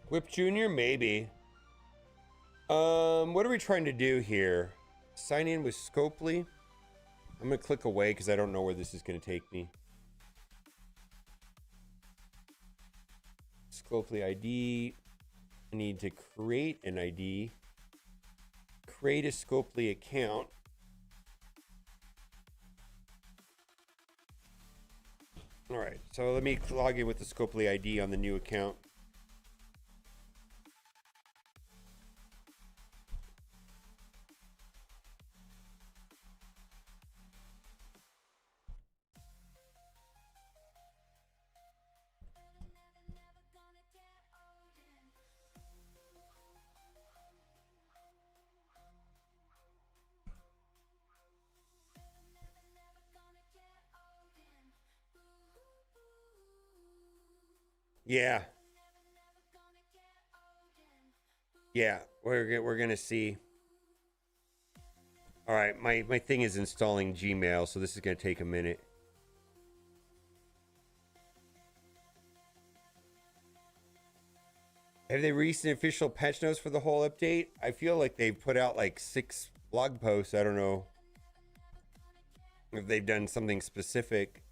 Whip Jr., maybe. What are we trying to do here? Sign in with Scopely. I'm going to click away because I don't know where this is going to take me. Scopely ID. I need to create an ID. Create a Scopely account. All right, so let me log in with the Scopely ID on the new account. Yeah. Yeah, we're gonna see. All right, my thing is installing Gmail, so this is gonna take a minute. Have they released an official patch notes for the whole update? I feel like they've put out like 6 blog posts. I don't know if they've done something specific.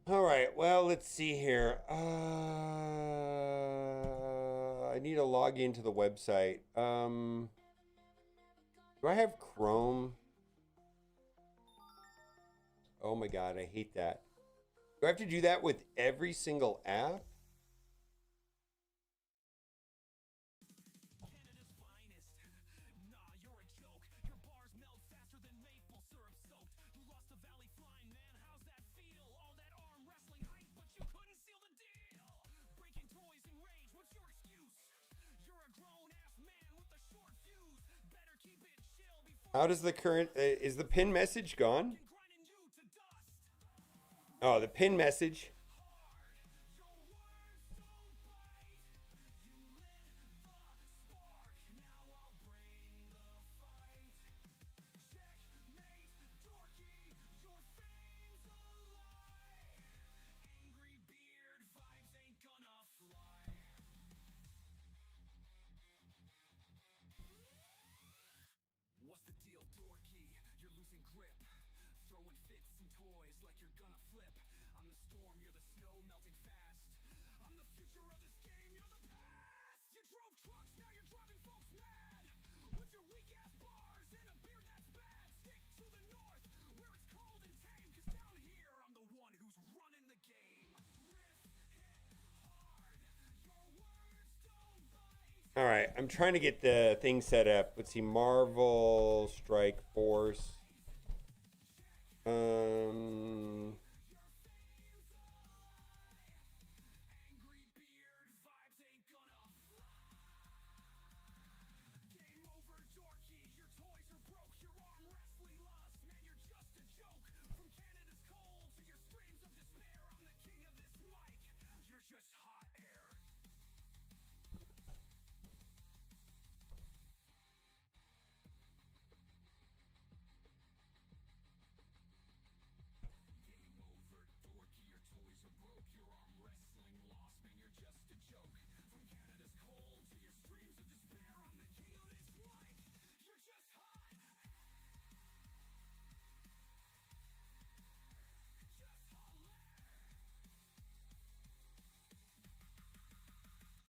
All right, well, let's see here. I need to log into the website. Do I have Chrome? Oh my God, I hate that. Do I have to do that with every single app? How does the current, is the pin message gone? Oh, the pin message. All right, I'm trying to get the thing set up. Let's see, Marvel Strike Force.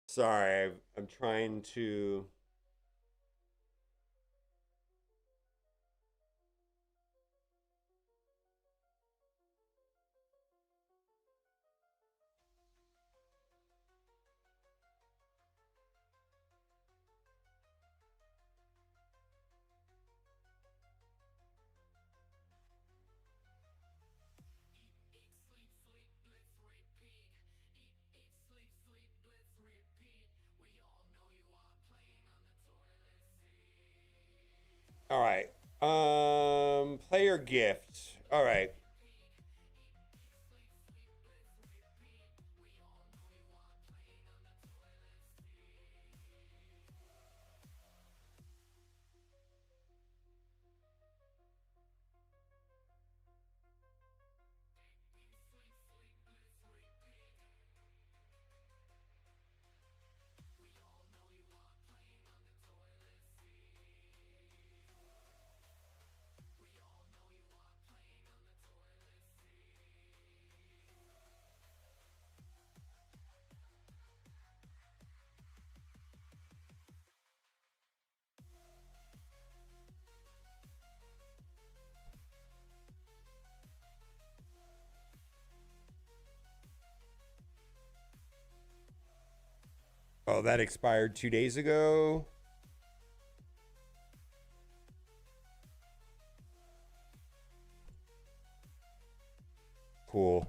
Sorry, I'm trying to. All right. Player gift. All right. Oh, that expired 2 days ago. Cool.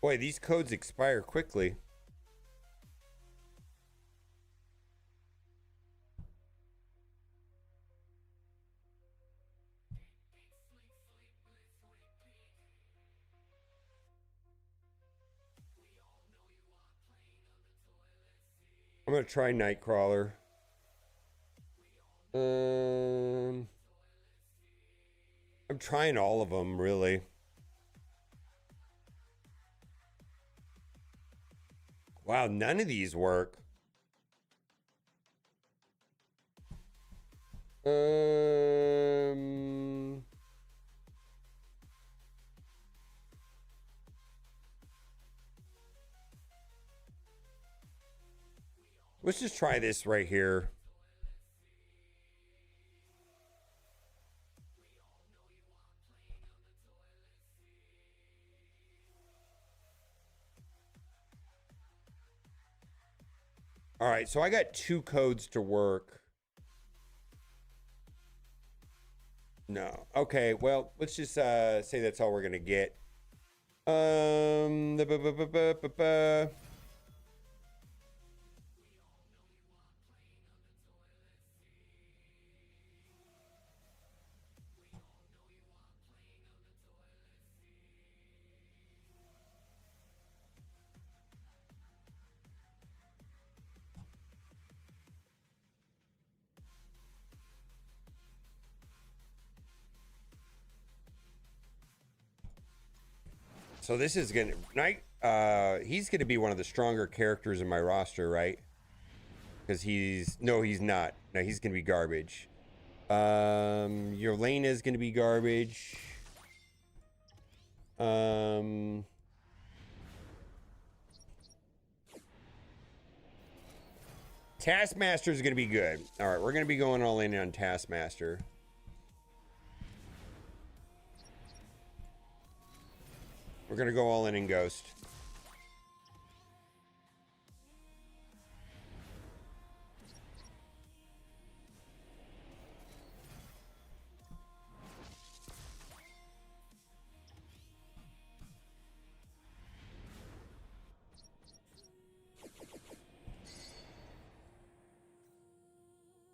Boy, these codes expire quickly. I'm gonna try Nightcrawler. I'm trying all of them, really. Wow, none of these work. Let's just try this right here. All right, so I got 2 codes to work. No. Okay, well, let's just say that's all we're gonna get. So this is gonna he's gonna be one of the stronger characters in my roster, right? Because he's not. No, he's gonna be garbage. Yelena is gonna be garbage. Taskmaster is gonna be good. All right, we're gonna be going all in on Taskmaster. We're gonna go all in Ghost.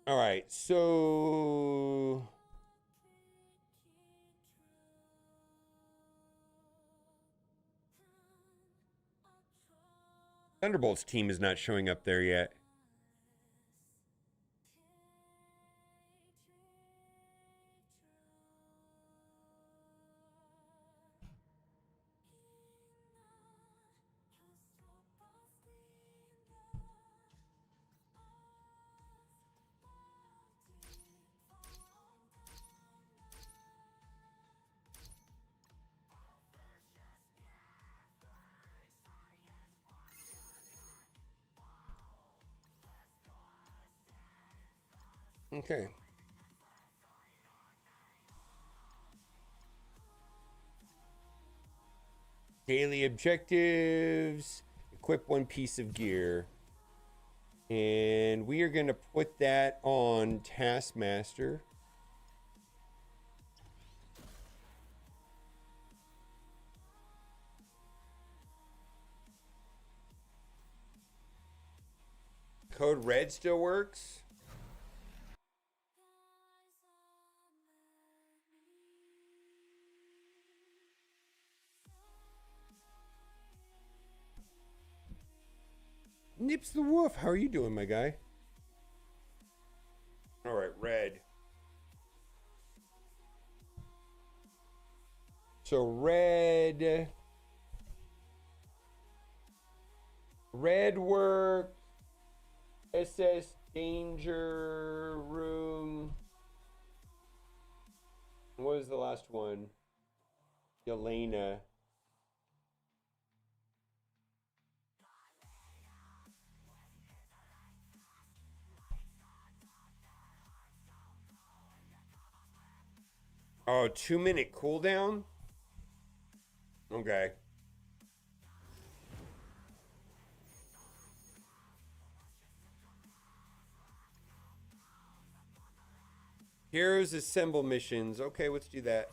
All right, so Thunderbolt's team is not showing up there yet. Okay. Daily objectives. Equip 1 piece of gear. And we are going to put that on Taskmaster. Code red still works. Nips the Wolf, how are you doing, my guy? All right, red. So red work. SS Danger Room. What was the last one? Yelena. Oh, 2-minute cooldown? Okay. Heroes assemble missions. Okay, let's do that.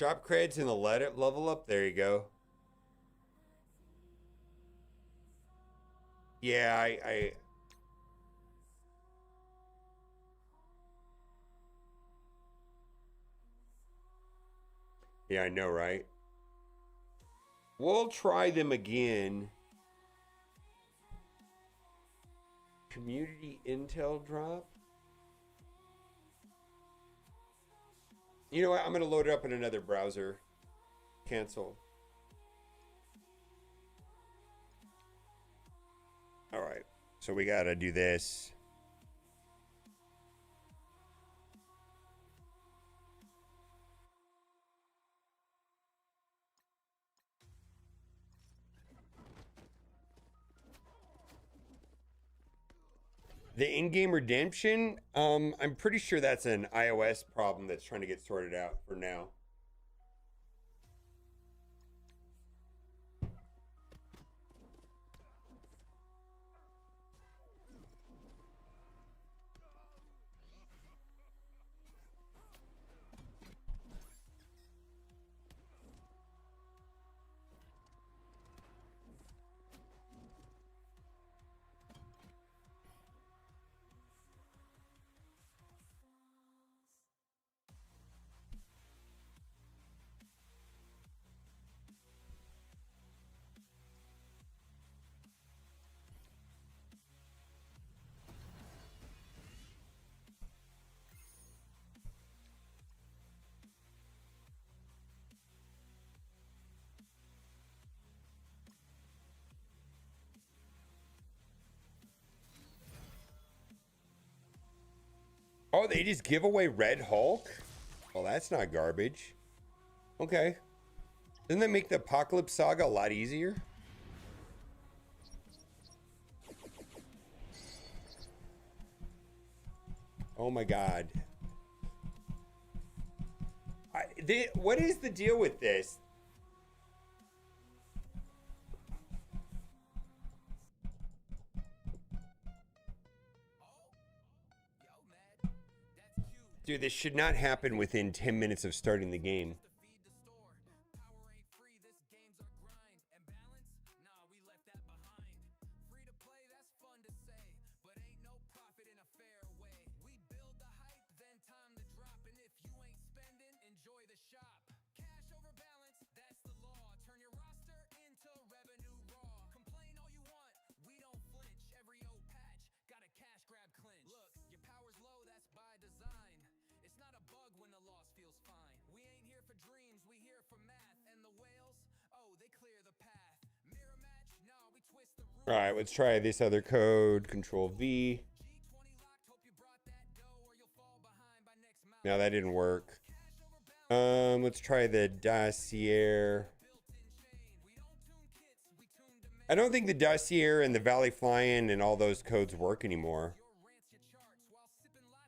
shop creds and the level up. There you go. Yeah, I yeah, I know, right? We'll try them again. Community intel drop. You know what? I'm going to load it up in another browser. Cancel. All right. So we got to do this. The in-game redemption, I'm pretty sure that's an iOS problem that's trying to get sorted out for now. Oh, they just give away Red Hulk? Well, that's not garbage. Okay. Doesn't that make the Apocalypse Saga a lot easier? Oh my god. What is the deal with this? Dude, this should not happen within 10 minutes of starting the game. All right, let's try this other code. Control V. No, that didn't work. Let's try the dossier. I don't think the dossier and the Valley Flying and all those codes work anymore.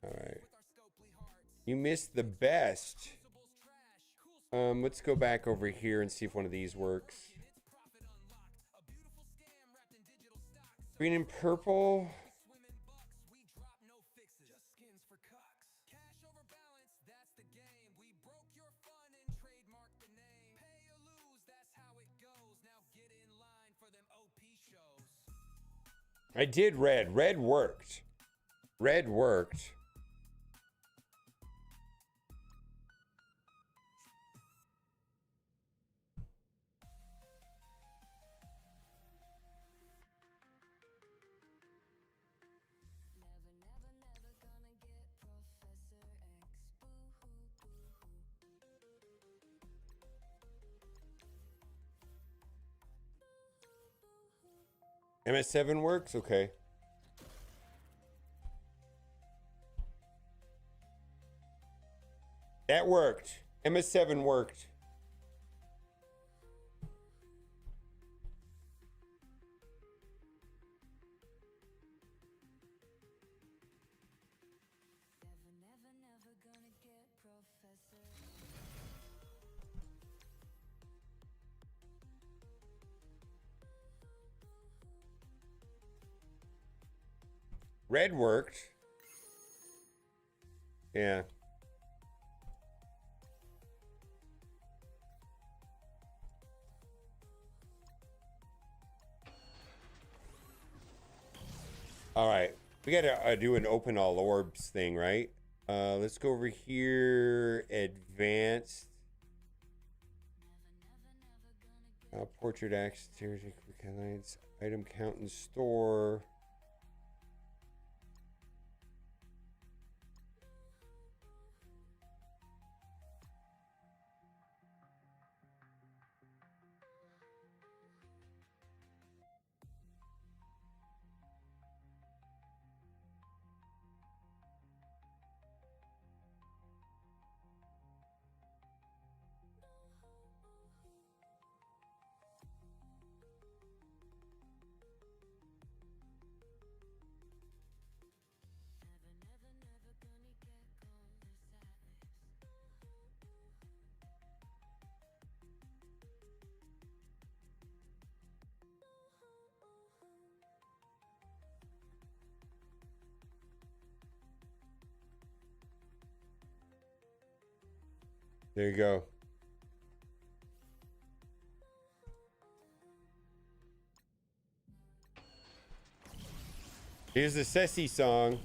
All right. You missed the best. Let's go back over here and see if one of these works. Green and purple. I did red. Red worked. Red worked. MS7 works? Okay. That worked. MS7 worked. Red worked. Yeah. All right, we gotta do an open all orbs thing, right? Let's go over here, advanced. Portrait axe, quick highlights, item count and store. There you go. Here's the Ceci song.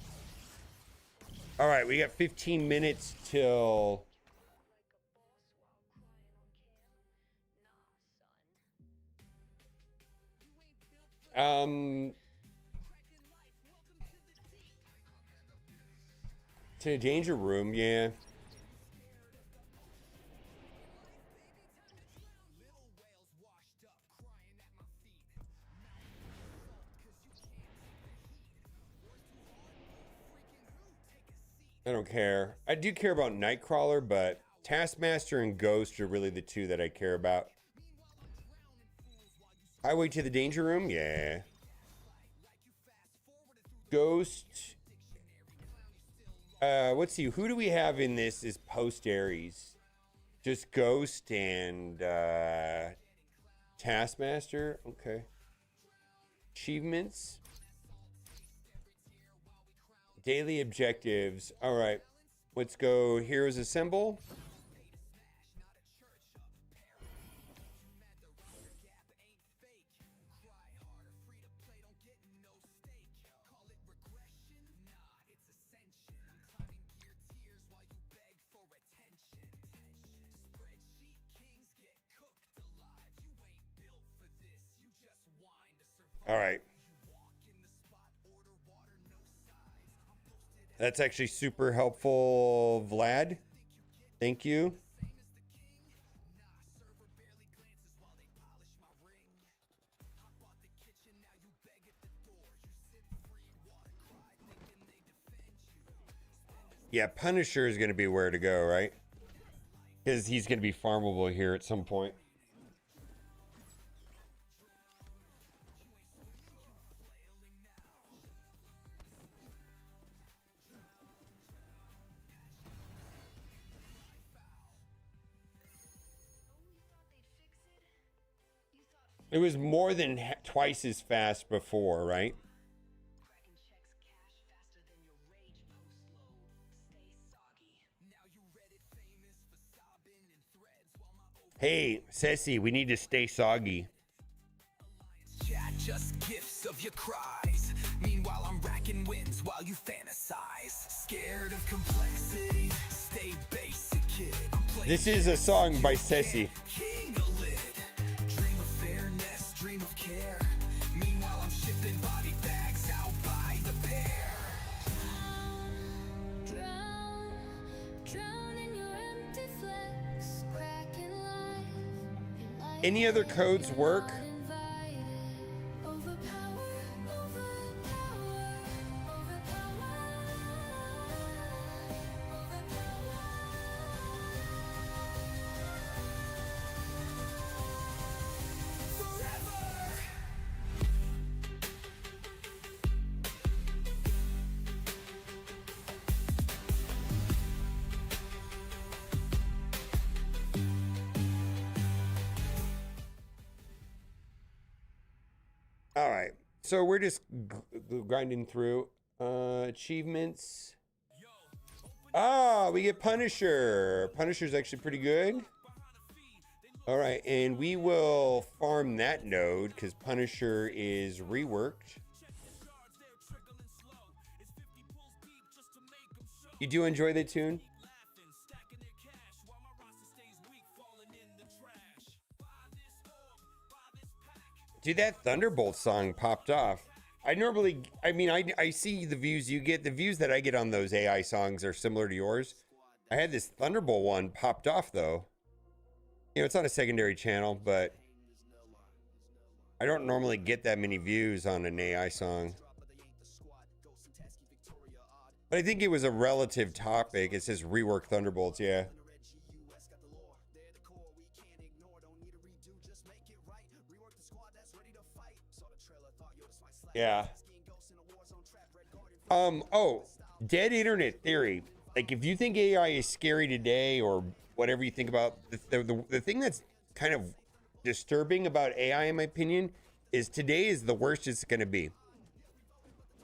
All right, we got 15 minutes till to Danger Room, yeah. I don't care. I do care about Nightcrawler, but Taskmaster and Ghost are really the two that I care about. Highway to the Danger Room, yeah. Ghost. Let's see. Who do we have in this is post Ares? Just Ghost and Taskmaster. Okay. Achievements. Daily objectives. All right. Let's go. Heroes Assemble. All right. That's actually super helpful, Vlad. Thank you. Yeah, Punisher is going to be where to go, right? Because he's going to be farmable here at some point. It was more than twice as fast before, right? Hey, Ceci, we need to stay soggy. Chat just gifts of your cries. Meanwhile, I'm racking wins while you fantasize. Scared of complexity, stay basic, kid. This is a song by Ceci. King a lid. Dream of fairness, dream of care. Meanwhile, I'm shipping body bags out by the pair. Drown in your empty flex, cracking life. Any other codes work? All right, so we're just grinding through achievements. We get Punisher. Punisher's actually pretty good. All right, and we will farm that node because Punisher is reworked. You do enjoy the tune? Dude, that Thunderbolt song popped off. I mean, I see the views you get. The views that I get on those AI songs are similar to yours. I had this Thunderbolt one popped off, though. You know, it's on a secondary channel, but I don't normally get that many views on an AI song. But I think it was a relative topic. It says rework Thunderbolts, yeah. Yeah. Oh, dead internet theory. Like, if you think AI is scary today or whatever you think about, the thing that's kind of disturbing about AI, in my opinion, is today is the worst it's going to be.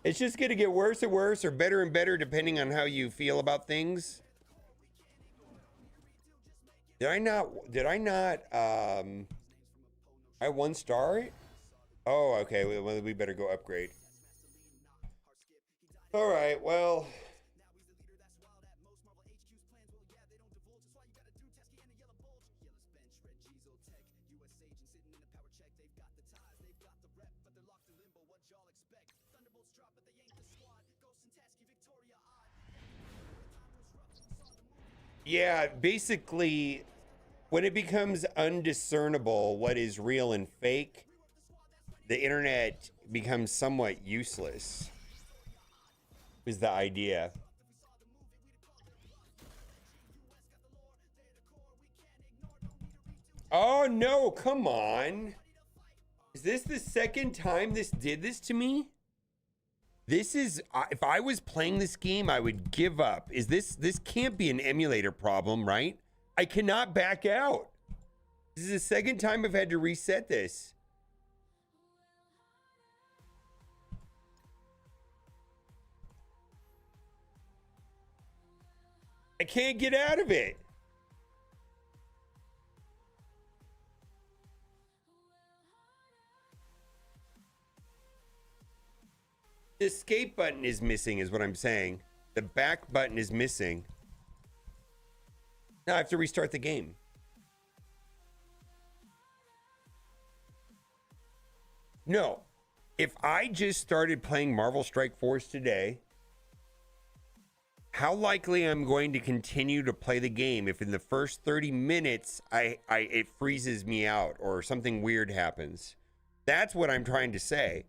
It's just going to get worse and worse or better and better depending on how you feel about things. Did I not, I 1-star it? Oh, okay. Well, we better go upgrade. All right, well. Yeah, basically, when it becomes undiscernible what is real and fake, the internet becomes somewhat useless, is the idea. Oh, no, come on. Is this the second time this did this to me? This is, if I was playing this game, I would give up. This can't be an emulator problem, right? I cannot back out. This is the second time I've had to reset this. I can't get out of it. The escape button is missing, is what I'm saying. The back button is missing. Now I have to restart the game. No. If I just started playing Marvel Strike Force today, how likely I'm going to continue to play the game if in the first 30 minutes it freezes me out or something weird happens? That's what I'm trying to say.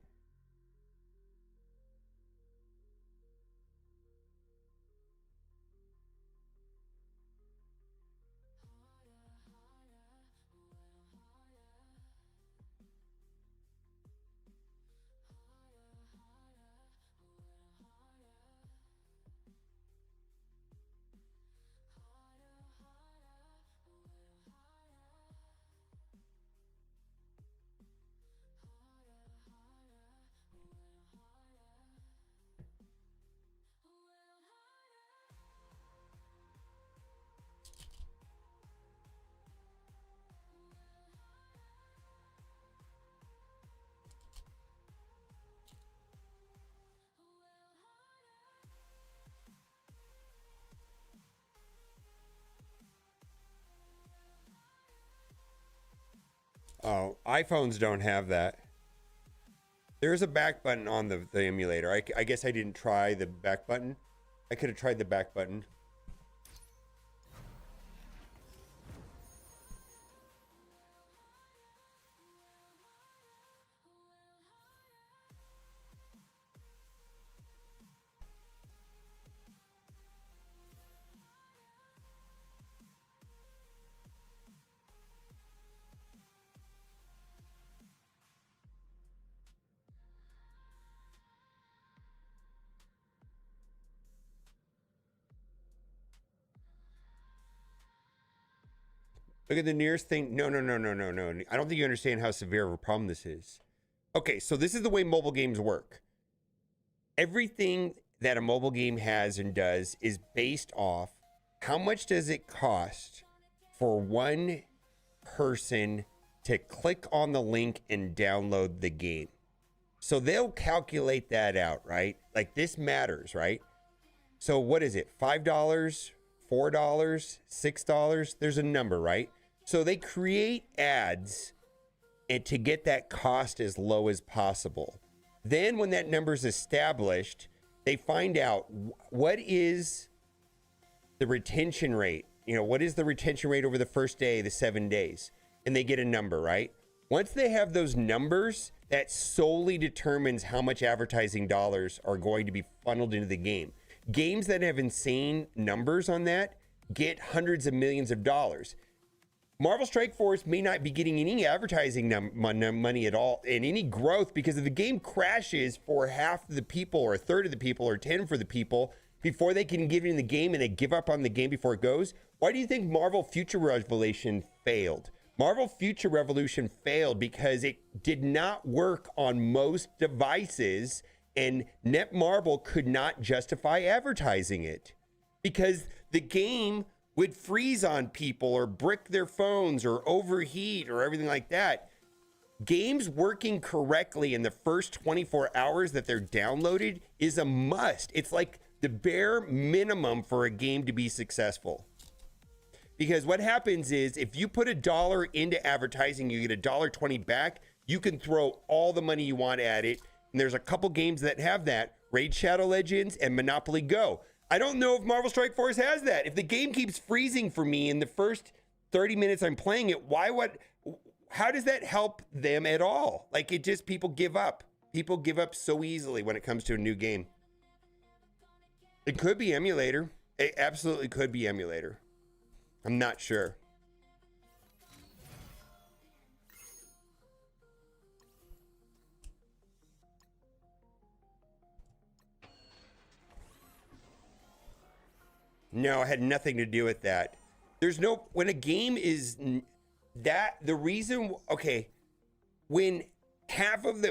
Oh, iPhones don't have that. There's a back button on the emulator. I guess I didn't try the back button. I could have tried the back button. Look at the nearest thing. No. I don't think you understand how severe of a problem this is. Okay, so this is the way mobile games work. Everything that a mobile game has and does is based off how much does it cost for one person to click on the link and download the game. So they'll calculate that out, right? Like this matters, right? So what is it? $5, $4, $6? There's a number, right? So they create ads and to get that cost as low as possible. Then when that number is established, they find out what is the retention rate. You know, what is the retention rate over the first day, the 7 days? And they get a number, right? Once they have those numbers, that solely determines how much advertising dollars are going to be funneled into the game. Games that have insane numbers on that get hundreds of millions of dollars. Marvel Strike Force may not be getting any advertising money at all and any growth, because if the game crashes for half of the people or a third of the people or 10 for the people before they can get in the game and they give up on the game before it goes, why do you think Marvel Future Revolution failed? Marvel Future Revolution failed because it did not work on most devices, and Netmarble could not justify advertising it because the game would freeze on people or brick their phones or overheat or everything like that. Games working correctly in the first 24 hours that they're downloaded is a must. It's like the bare minimum for a game to be successful. Because what happens is if you put $1 into advertising, you get $1.20 back. You can throw all the money you want at it. And there's a couple games that have that: Raid Shadow Legends and Monopoly Go. I don't know if Marvel Strike Force has that. If the game keeps freezing for me in the first 30 minutes I'm playing it, how does that help them at all? Like, it just, people give up. People give up so easily when it comes to a new game. It could be emulator. It absolutely could be emulator. I'm not sure. No, it had nothing to do with that. There's no, when a game is that, the reason, okay, when half of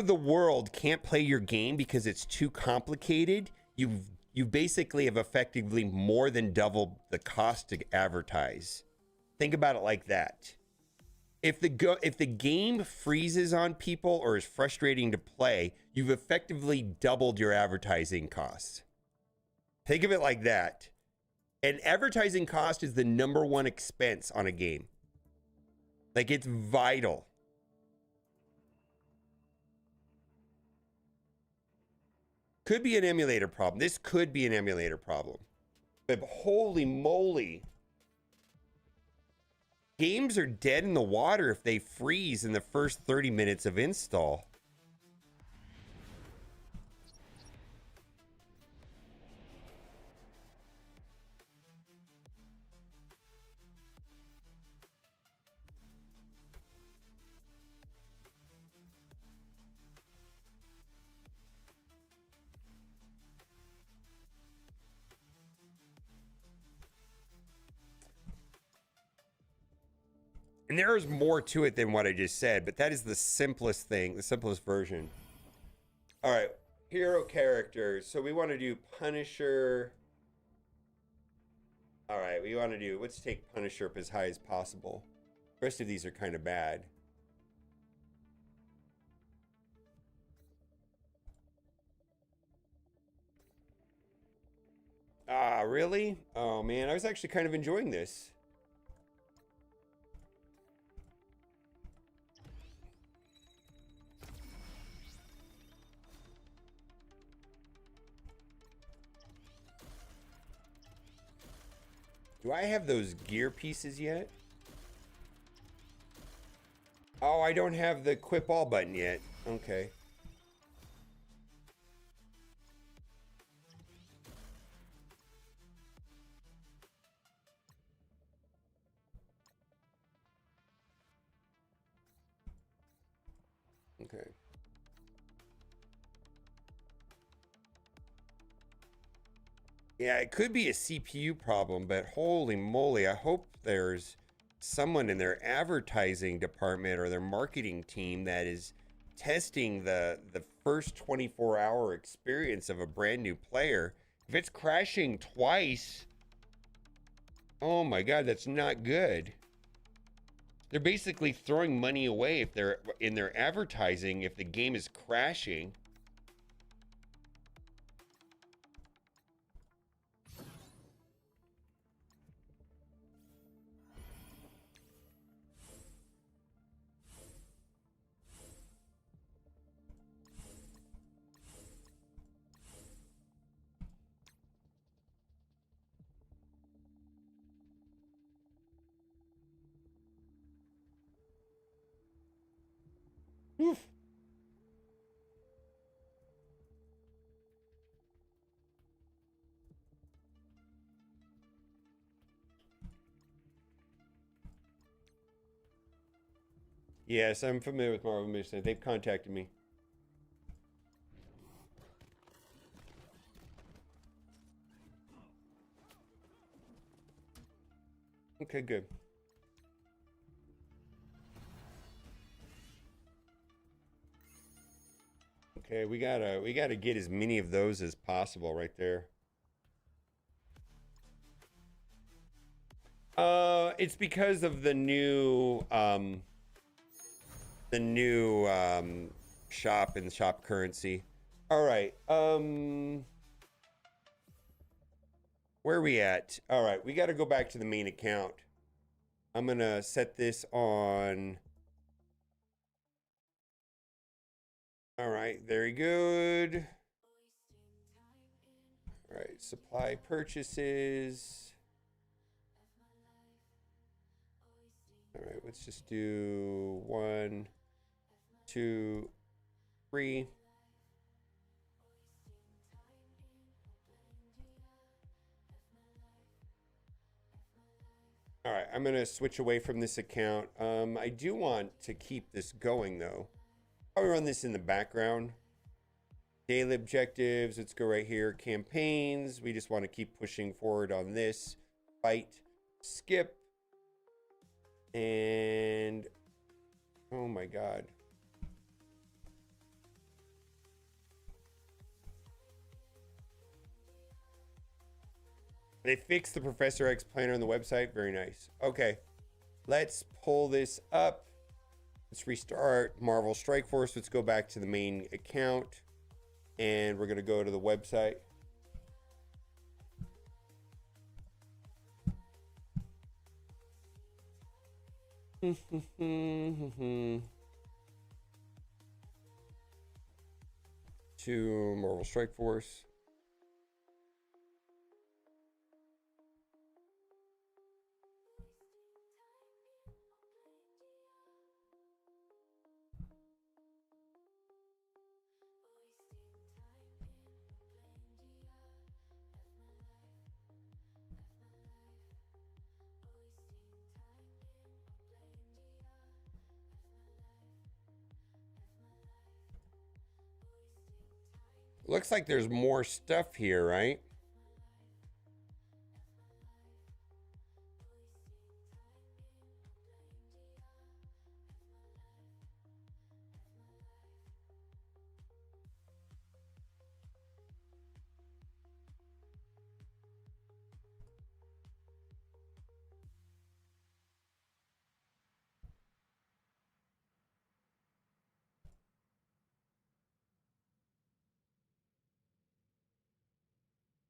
the world can't play your game because it's too complicated, you basically have effectively more than doubled the cost to advertise. Think about it like that. If the game freezes on people or is frustrating to play, you've effectively doubled your advertising costs. Think of it like that. And advertising cost is the #1 expense on a game. Like, it's vital. Could be an emulator problem. This could be an emulator problem. But holy moly. Games are dead in the water if they freeze in the first 30 minutes of install. And there is more to it than what I just said, but that is the simplest thing, the simplest version. All right, hero characters. So we want to do Punisher. All right, let's take Punisher up as high as possible. The rest of these are kind of bad. Ah, really? Oh man, I was actually kind of enjoying this. Do I have those gear pieces yet? Oh, I don't have the equip all button yet. Okay. Okay. Yeah, it could be a CPU problem, but holy moly, I hope there's someone in their advertising department or their marketing team that is testing the first 24-hour experience of a brand new player. If it's crashing twice, oh my God, that's not good. They're basically throwing money away if they're in their advertising if the game is crashing. Oof. Yes, I'm familiar with Marvel Mission. They've contacted me. Okay, good. Okay, we gotta get as many of those as possible right there. It's because of the new shop and shop currency. All right. Where are we at? All right, we got to go back to the main account. I'm gonna set this on. All right, very good. All right, supply purchases. All right, let's just do 1, 2, 3. All right, I'm gonna switch away from this account. I do want to keep this going though. I'll run this in the background. Daily objectives, let's go right here. Campaigns, we just want to keep pushing forward on this. Fight, skip, and oh my god. They fixed the Professor X planner on the website. Very nice. Okay, let's pull this up. Let's restart Marvel Strike Force. Let's go back to the main account. And we're going to go to the website. To Marvel Strike Force. Looks like there's more stuff here, right?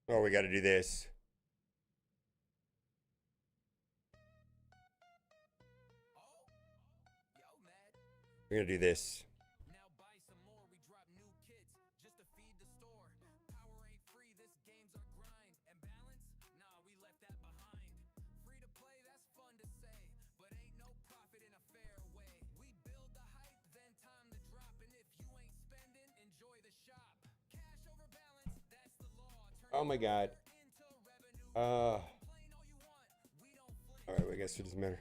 Oh, we got to do this. We're going to do this. Now buy some more, we drop new kits just to feed the store. Power ain't free, this game's our grind. And balance? Nah, we left that behind. Free to play, that's fun to say, but ain't no profit in a fair way. We build the hype, then time to drop. And if you ain't spending, enjoy the shop. Cash over balance, that's the law. Oh my god. All right, I guess it doesn't matter.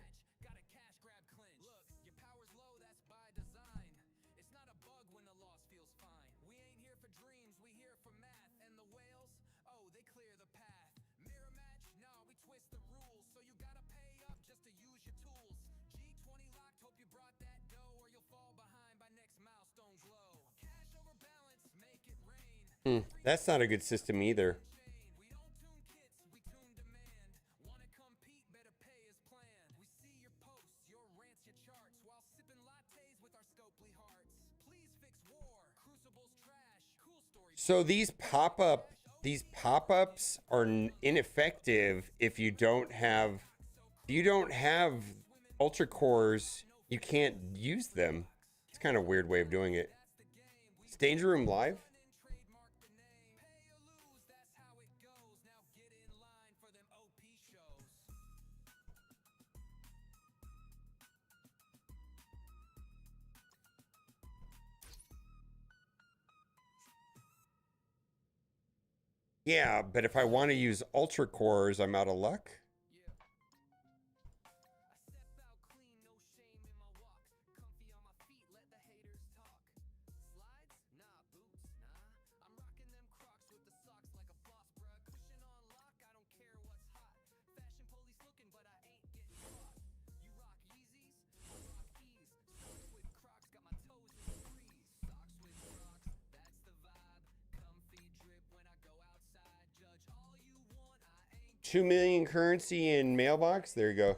That's not a good system either. So these pop-ups are ineffective if you don't have ultra cores, you can't use them. It's kind of a weird way of doing it. Is Danger Room live? Yeah, but if I want to use ultra cores, I'm out of luck. $2 million currency in mailbox. There you go.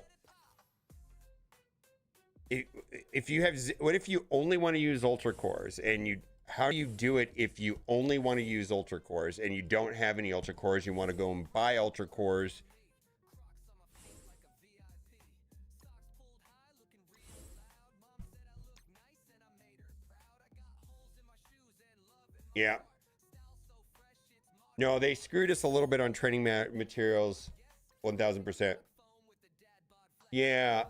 If you have, what if you only want to use ultra cores and you, how do you do it if you only want to use ultra cores and you don't have any ultra cores? You want to go and buy ultra cores. Yeah. No, they screwed us a little bit on training materials. 1000%. Yeah.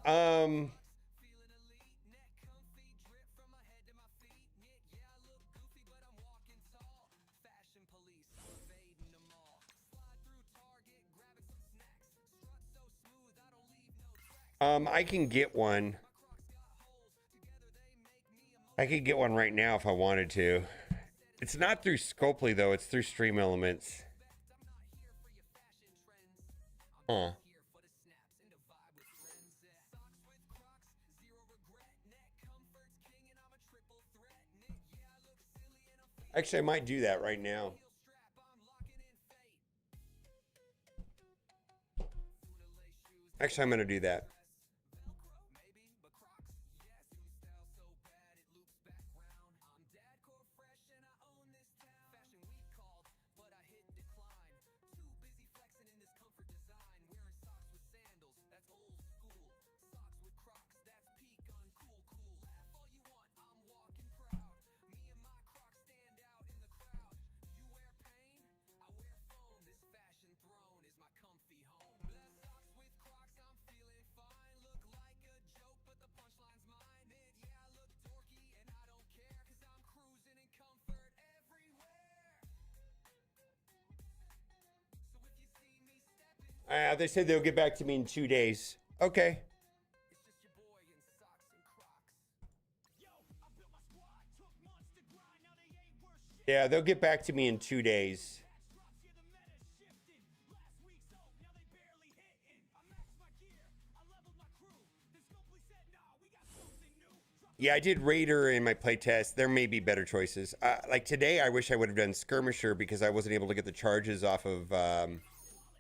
I can get one. I could get one right now if I wanted to. It's not through Scopely though, it's through Stream Elements. Huh. Actually, I might do that right now. Actually, I'm going to do that. They said they'll get back to me in 2 days. Okay. Yeah, they'll get back to me in 2 days. Yeah, I did Raider in my playtest. There may be better choices. Like today, I wish I would have done Skirmisher because I wasn't able to get the charges off of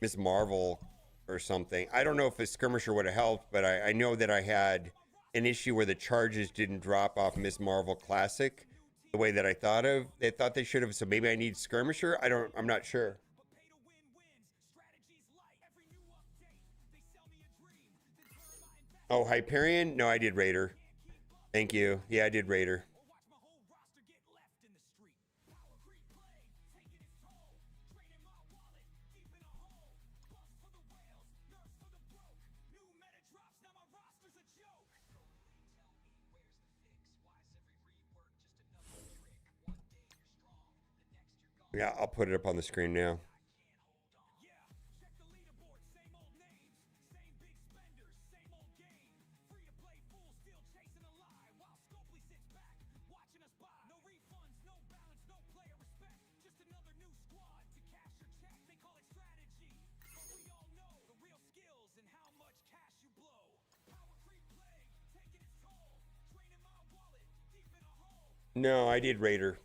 Miss Marvel or something. I don't know if a Skirmisher would have helped, but I know that I had an issue where the charges didn't drop off Miss Marvel Classic the way that I thought of. They thought they should have, so maybe I need Skirmisher. I'm not sure. Oh, Hyperion? No, I did Raider. Thank you. Yeah, I did Raider. Yeah, I'll put it up on the screen now. No, I did Raider.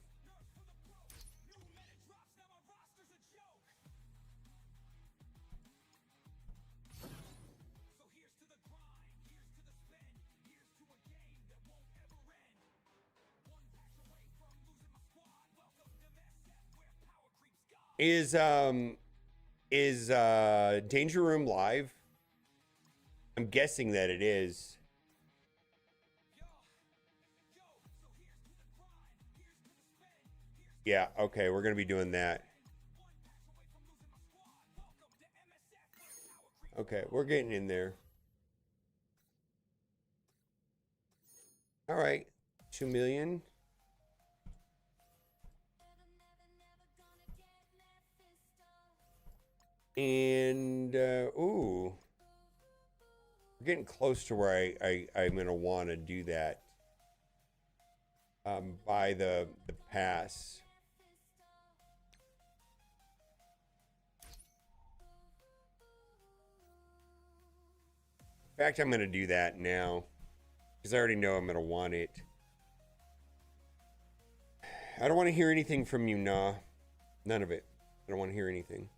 Is Danger Room live? I'm guessing that it is. Yeah, okay, we're gonna be doing that. Okay, we're getting in there. All right, 2 million. And, ooh. We're getting close to where I'm going to want to do that. By the pass. In fact, I'm going to do that now. Because I already know I'm going to want it. I don't want to hear anything from you, nah. None of it. I don't want to hear anything.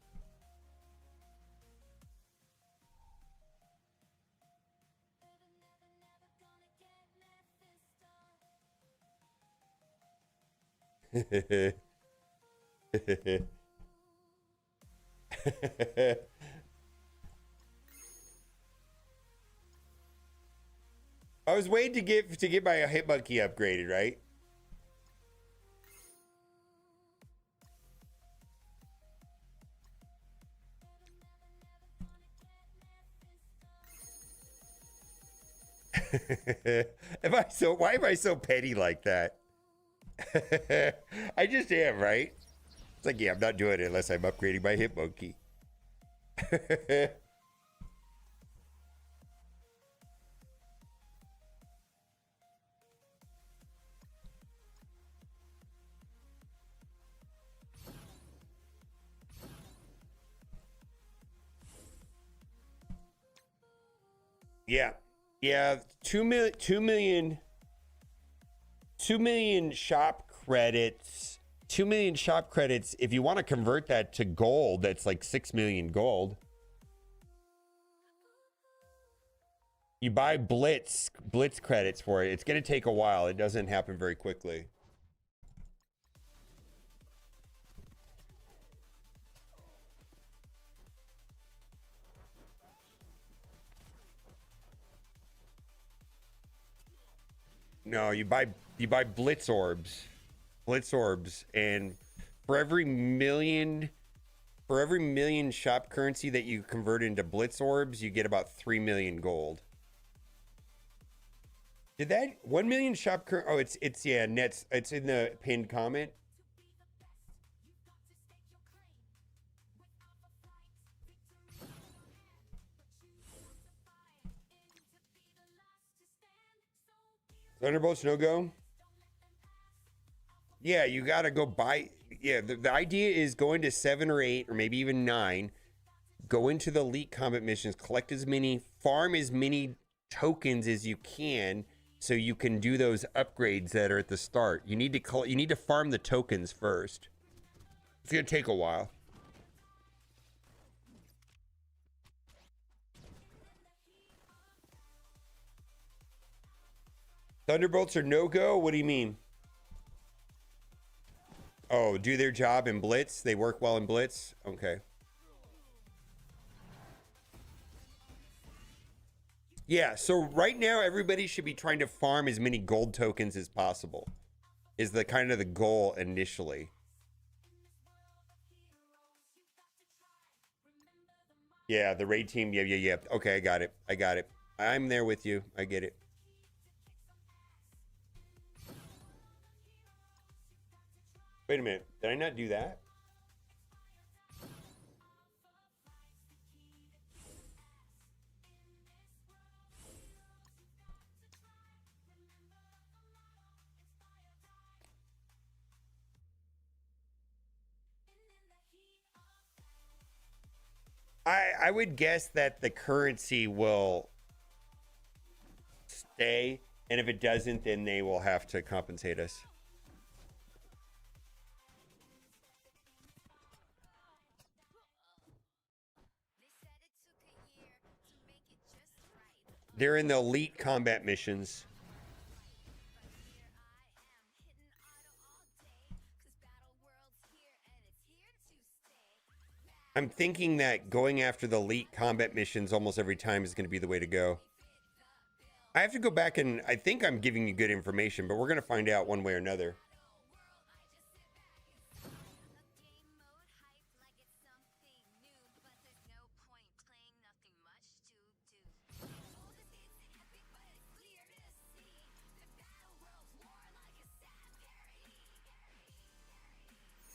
I was waiting to get my Hitmonkey upgraded, right? Why am I so petty like that? I just am, right? It's like, yeah, I'm not doing it unless I'm upgrading my Hitmonkey. Yeah. Yeah, 2 million shop credits. 2 million shop credits. If you want to convert that to gold, that's like 6 million gold. You buy Blitz credits for it. It's going to take a while. It doesn't happen very quickly. No, you buy Blitz orbs. Blitz orbs, and for every million shop currency that you convert into Blitz orbs, you get about 3 million gold. Did that 1 million shop currency? Oh, it's yeah, nets. It's in the pinned comment. Thunderbolts no go. Yeah, you gotta go buy. Yeah, the idea is going to 7 or 8 or maybe even 9. Go into the elite combat missions, collect as many, farm as many tokens as you can, so you can do those upgrades that are at the start. You need to farm the tokens first. It's gonna take a while. Thunderbolts are no-go? What do you mean? Oh, do their job in Blitz? They work well in Blitz? Okay. Yeah, so right now everybody should be trying to farm as many gold tokens as possible. Is the kind of the goal initially. Yeah, the raid team. Yeah. Okay, I got it. I'm there with you. I get it. Wait a minute. Did I not do that? I would guess that the currency will stay, and if it doesn't, then they will have to compensate us. They're in the elite combat missions. I'm thinking that going after the elite combat missions almost every time is going to be the way to go. I have to go back and I think I'm giving you good information, but we're going to find out one way or another.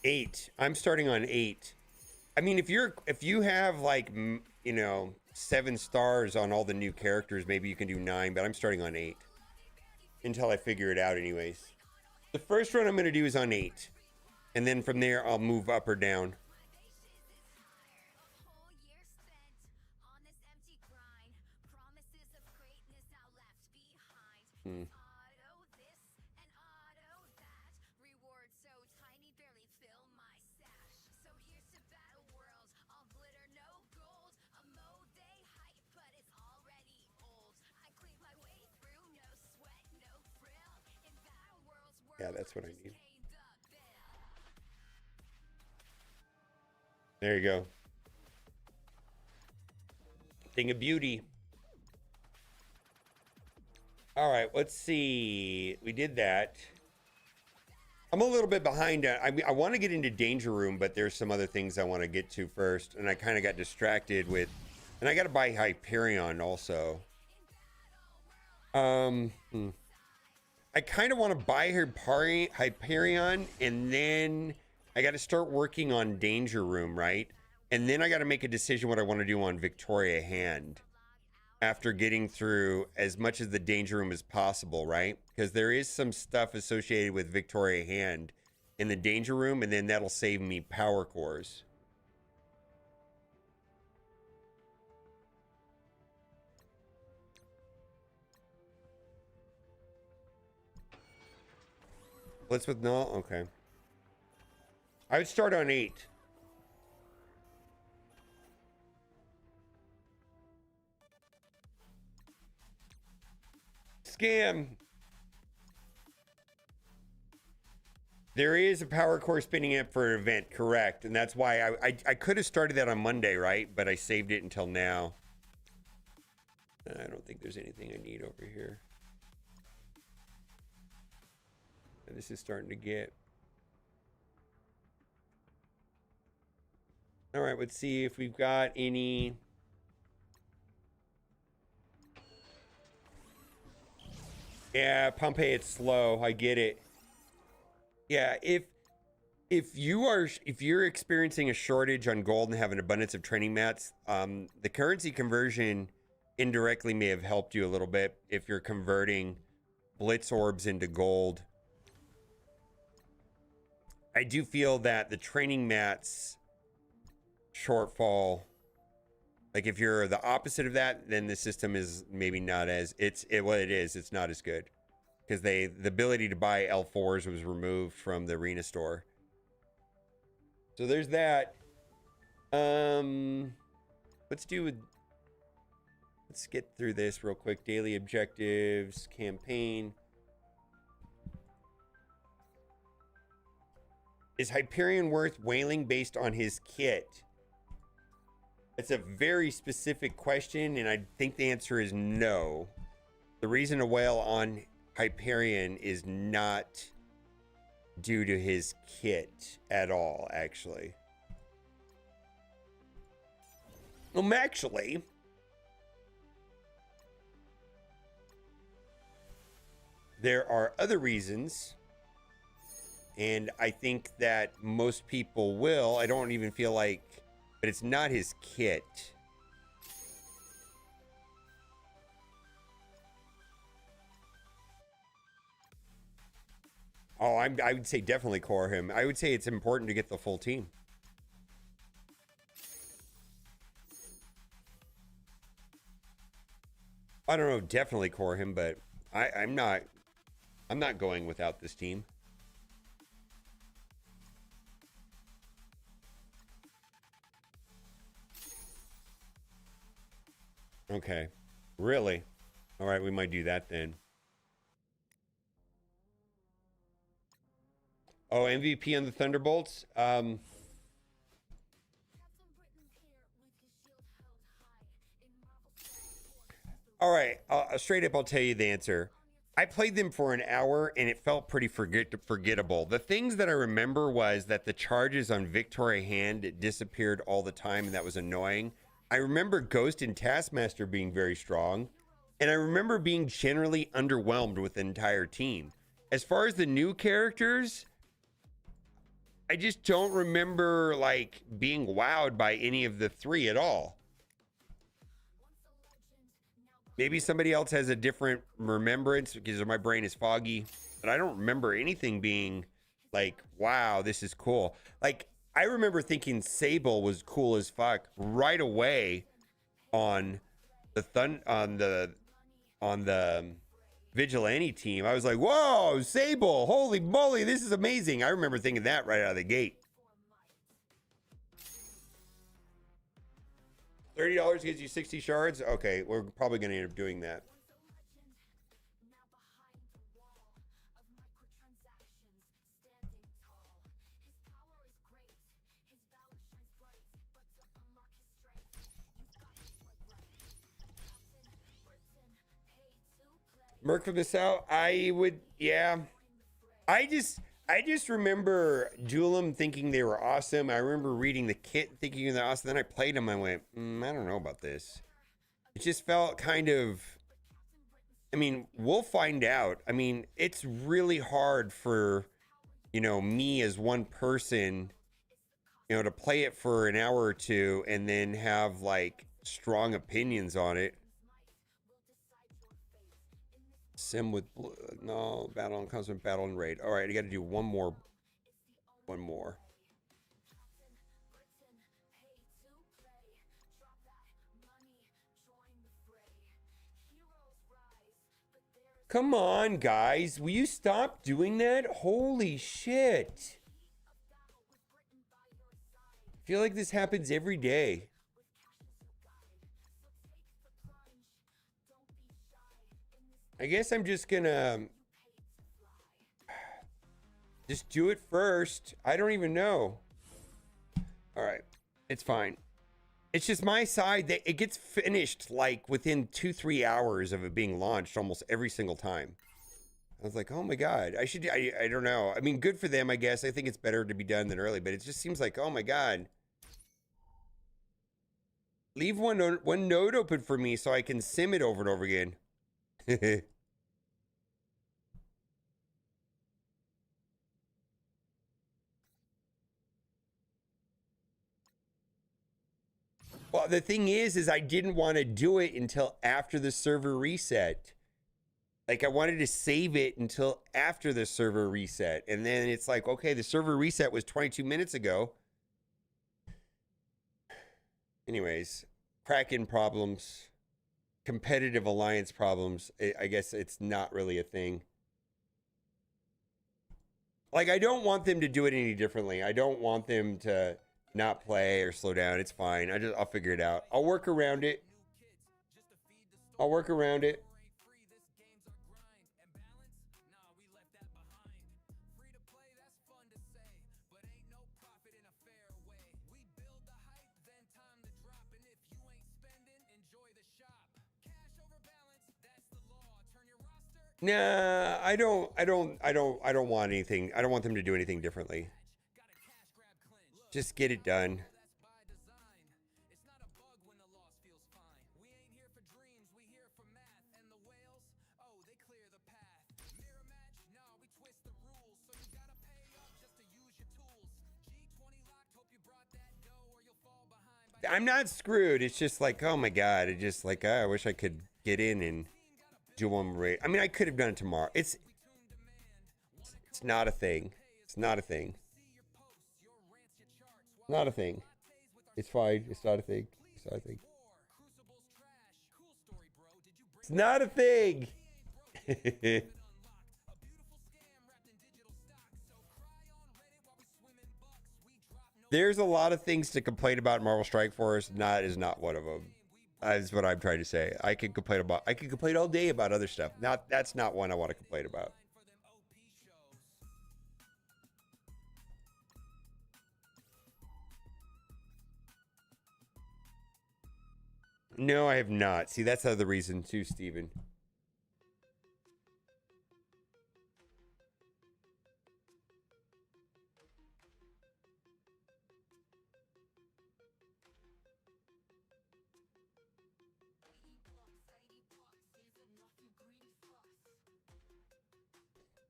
Eight. I'm starting on 8. I mean, if you have like, you know, 7 stars on all the new characters, maybe you can do 9, but I'm starting on 8 until I figure it out anyways. The first run I'm going to do is on 8. And then from there, I'll move up or down. Yeah, that's what I need. There you go. Thing of beauty. All right, let's see. We did that. I'm a little bit behind. I want to get into Danger Room, but there's some other things I want to get to first. And I kind of got distracted with... And I got to buy Hyperion also. I kind of want to buy Hyperion, and then I got to start working on Danger Room, right? And then I got to make a decision what I want to do on Victoria Hand after getting through as much of the Danger Room as possible, right? Because there is some stuff associated with Victoria Hand in the Danger Room, and then that'll save me power cores. Blitz with null? Okay. I would start on 8. Scam. There is a power core spinning up for an event, correct. And that's why I could have started that on Monday, right? But I saved it until now. I don't think there's anything I need over here. This is starting to get... All right, let's see if we've got any... Yeah, Pompeii, it's slow. I get it. Yeah, if you're experiencing a shortage on gold and have an abundance of training mats, the currency conversion indirectly may have helped you a little bit if you're converting Blitz orbs into gold. I do feel that the training mats shortfall, like if you're the opposite of that, then the system is maybe not as it's not as good because the ability to buy L4s was removed from the arena store. So there's that. Let's get through this real quick. Daily objectives, campaign. Is Hyperion worth whaling based on his kit? It's a very specific question, and I think the answer is no. The reason to whale on Hyperion is not due to his kit at all, actually. Actually, there are other reasons. And I think that most people will. I don't even feel like, but it's not his kit. Oh, I would say definitely core him. I would say it's important to get the full team. I don't know, definitely core him, but I'm not going without this team. Okay, really? All right, we might do that then. Oh, MVP on the Thunderbolts? All right, straight up, I'll tell you the answer. I played them for an hour, and it felt pretty forgettable. The things that I remember was that the charges on Victoria Hand disappeared all the time, and that was annoying. I remember Ghost and Taskmaster being very strong, and I remember being generally underwhelmed with the entire team. As far as the new characters, I just don't remember like being wowed by any of the three at all. Maybe somebody else has a different remembrance because my brain is foggy, but I don't remember anything being like, wow, this is cool. Like, I remember thinking Sable was cool as fuck right away on the Vigilante team. I was like, whoa, Sable, holy moly, this is amazing. I remember thinking that right out of the gate. $30 gives you 60 shards? Okay, we're probably going to end up doing that. Merc from the South, I would, yeah. I just remember Julem thinking they were awesome. I remember reading the kit thinking they're awesome. Then I played them. I went, I don't know about this. It just felt kind of, I mean, we'll find out. I mean, it's really hard for, you know, me as one person, you know, to play it for an hour or two and then have like strong opinions on it. Sim with blue, no, battle and constant battle and raid. All right, I got to do one more. Come on, guys. Will you stop doing that? Holy shit. I feel like this happens every day. I guess I'm just gonna just do it first. I don't even know. All right, it's fine. It's just my side that it gets finished like within 2-3 hours of it being launched almost every single time. I was like, oh my God, I don't know. I mean, good for them, I guess. I think it's better to be done than early, but it just seems like, oh my God. Leave one node open for me so I can sim it over and over again. Well, the thing is I didn't want to do it until after the server reset. Like, I wanted to save it until after the server reset. And then it's like, okay, the server reset was 22 minutes ago. Anyways, Kraken problems, competitive alliance problems. I guess it's not really a thing. Like, I don't want them to do it any differently. I don't want them to not play or slow down. It's fine. I'll figure it out. I'll work around it. I'll work around it. Nah, I don't want anything. I don't want them to do anything differently. Just get it done. I'm not screwed. It's just like, oh my God. It's just like, I wish I could get in and do one raid. I mean, I could have done it tomorrow. It's not a thing. It's not a thing. Not a thing. It's fine. It's not a thing. It's not a thing. It's not a thing. There's a lot of things to complain about in Marvel Strike Force. That is not one of them. That's what I'm trying to say. I could complain all day about other stuff. That's not one I want to complain about. No, I have not. See, that's another reason too, Steven.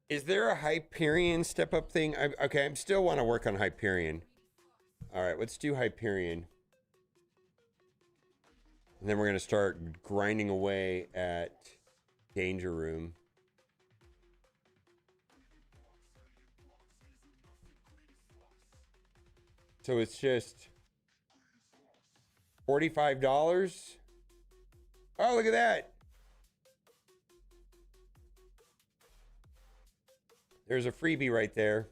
Is there a Hyperion step up thing? Okay, I still want to work on Hyperion. All right, let's do Hyperion. And then we're going to start grinding away at Danger Room. So it's just $45. Oh, look at that. There's a freebie right there.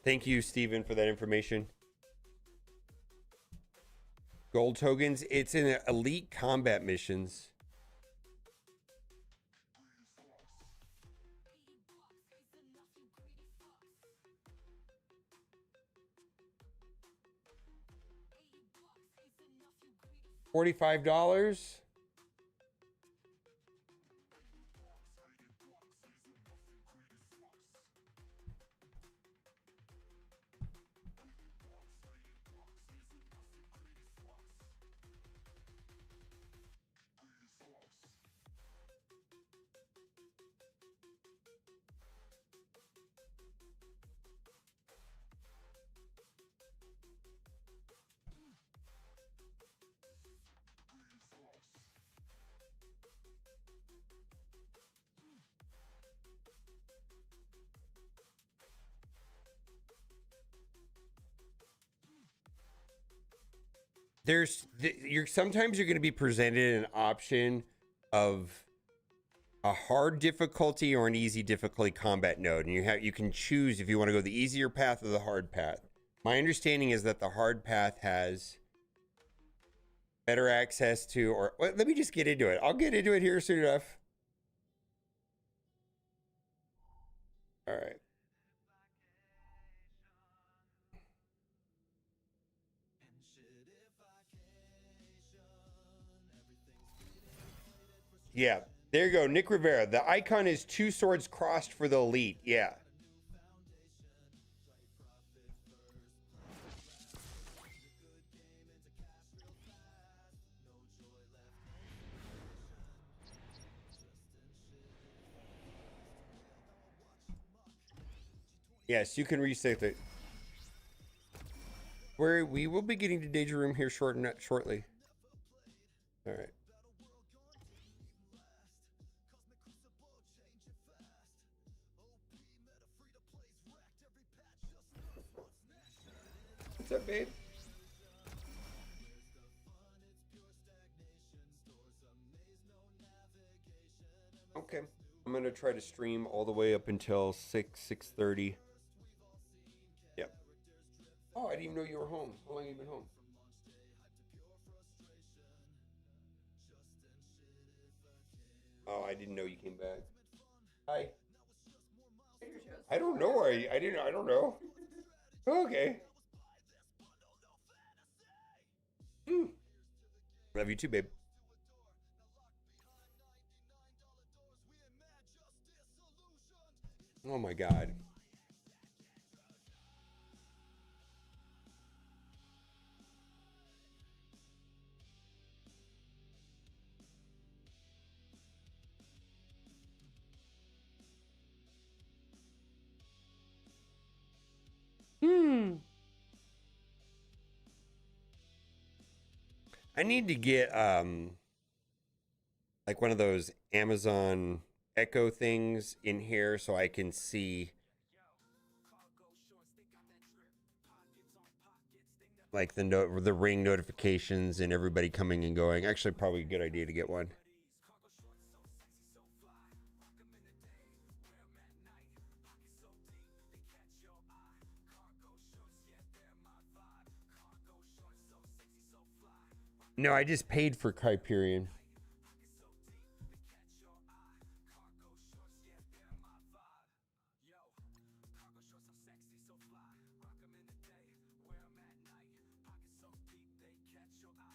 Thank you, Steven, for that information. Gold tokens. It's in elite combat missions. $45. Sometimes you're going to be presented an option of a hard difficulty or an easy difficulty combat node, and you can choose if you want to go the easier path or the hard path. My understanding is that the hard path has better access to, or well, let me just get into it. I'll get into it here soon enough. All right. Yeah, there you go. Nick Rivera. The icon is 2 swords crossed for the elite. Yeah. Yes, you can reset it. We will be getting to Danger Room here shortly. All right. What's up, babe? Okay. I'm going to try to stream all the way up until 6:30. Yep. Oh, I didn't even know you were home. How long have you been home? Oh, I didn't know you came back. Hi. I don't know. I don't know. Okay. Love you too, babe. Oh my God. I need to get like one of those Amazon Echo things in here so I can see like the ring notifications and everybody coming and going. Actually, probably a good idea to get one. No, I just paid for Hyperion.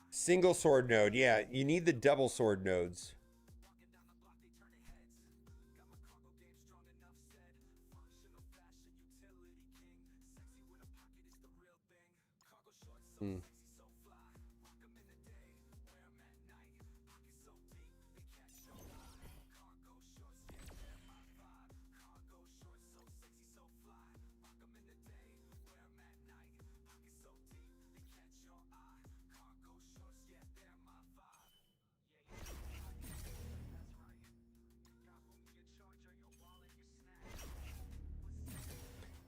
Single sword node. Yeah, you need the double sword nodes.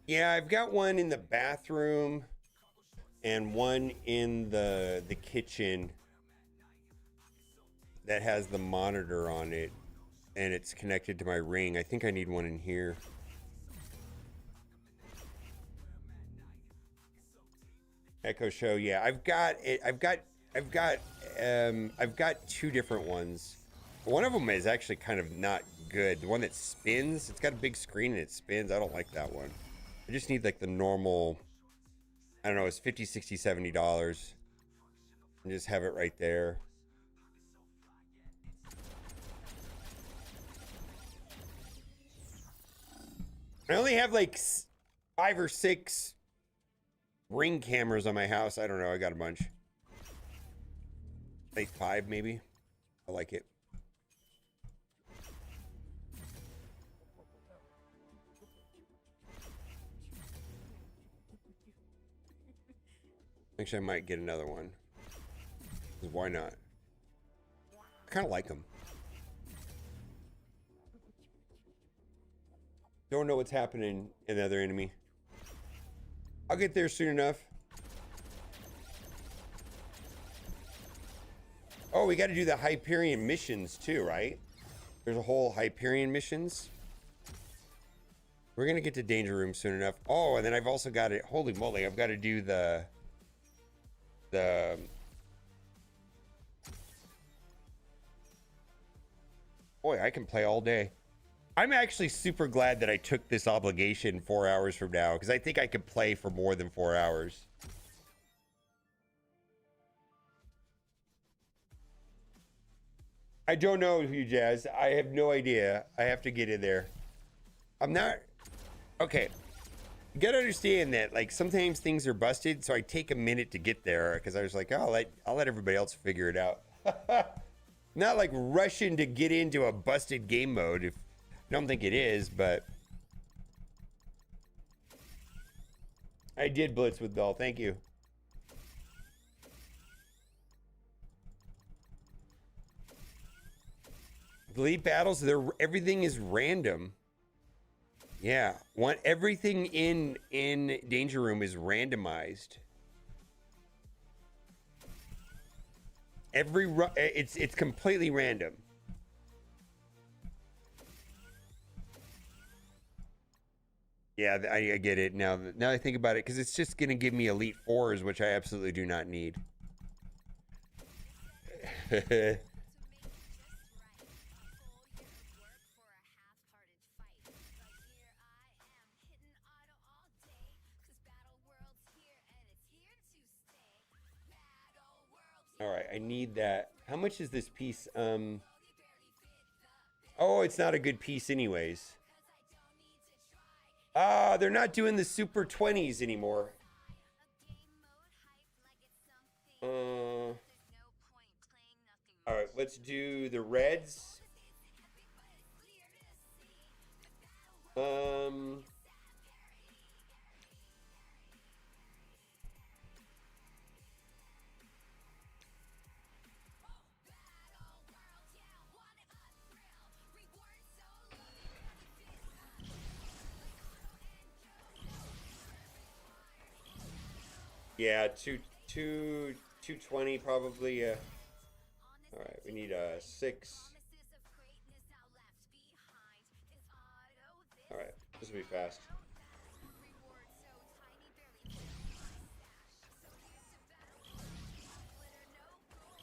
Yeah, I've got one in the bathroom and one in the kitchen that has the monitor on it, and it's connected to my ring. I think I need one in here. Echo Show, yeah, I've got it. I've got two different ones. One of them is actually kind of not good. The one that spins, it's got a big screen and it spins. I don't like that one. I just need like the normal, I don't know, it's $50, $60, $70 and just have it right there. I only have like 5 or 6 ring cameras on my house. I don't know. I got a bunch. Like 5 maybe. I like it. Actually, I might get another one. 'Cause why not? I kind of like them. Don't know what's happening in the other enemy. I'll get there soon enough. Oh, we got to do the Hyperion missions too, right? There's a whole Hyperion missions. We're going to get to Danger Room soon enough. Oh, and then I've also got it. Holy moly, I've got to do the boy, I can play all day. I'm actually super glad that I took this obligation 4 hours from now, because I think I could play for more than 4 hours. I don't know, Hugh Jazz. I have no idea. I have to get in there. I'm not... Okay. You gotta understand that, like, sometimes things are busted, so I take a minute to get there, because I was like, oh, I'll let everybody else figure it out. Not like rushing to get into a busted game mode, if I don't think it is, but... I did Blitz with Bell, thank you. The elite battles, everything is random. Yeah, everything in Danger Room is randomized. It's completely random. Yeah, I get it now. Now I think about it, because it's just gonna give me Elite 4s, which I absolutely do not need. All right, I need that. How much is this piece? Oh, it's not a good piece anyways. Ah, they're not doing the Super 20s anymore. All right, let's do the reds. Yeah, 220 probably. All right, we need a 6. All right, this will be fast.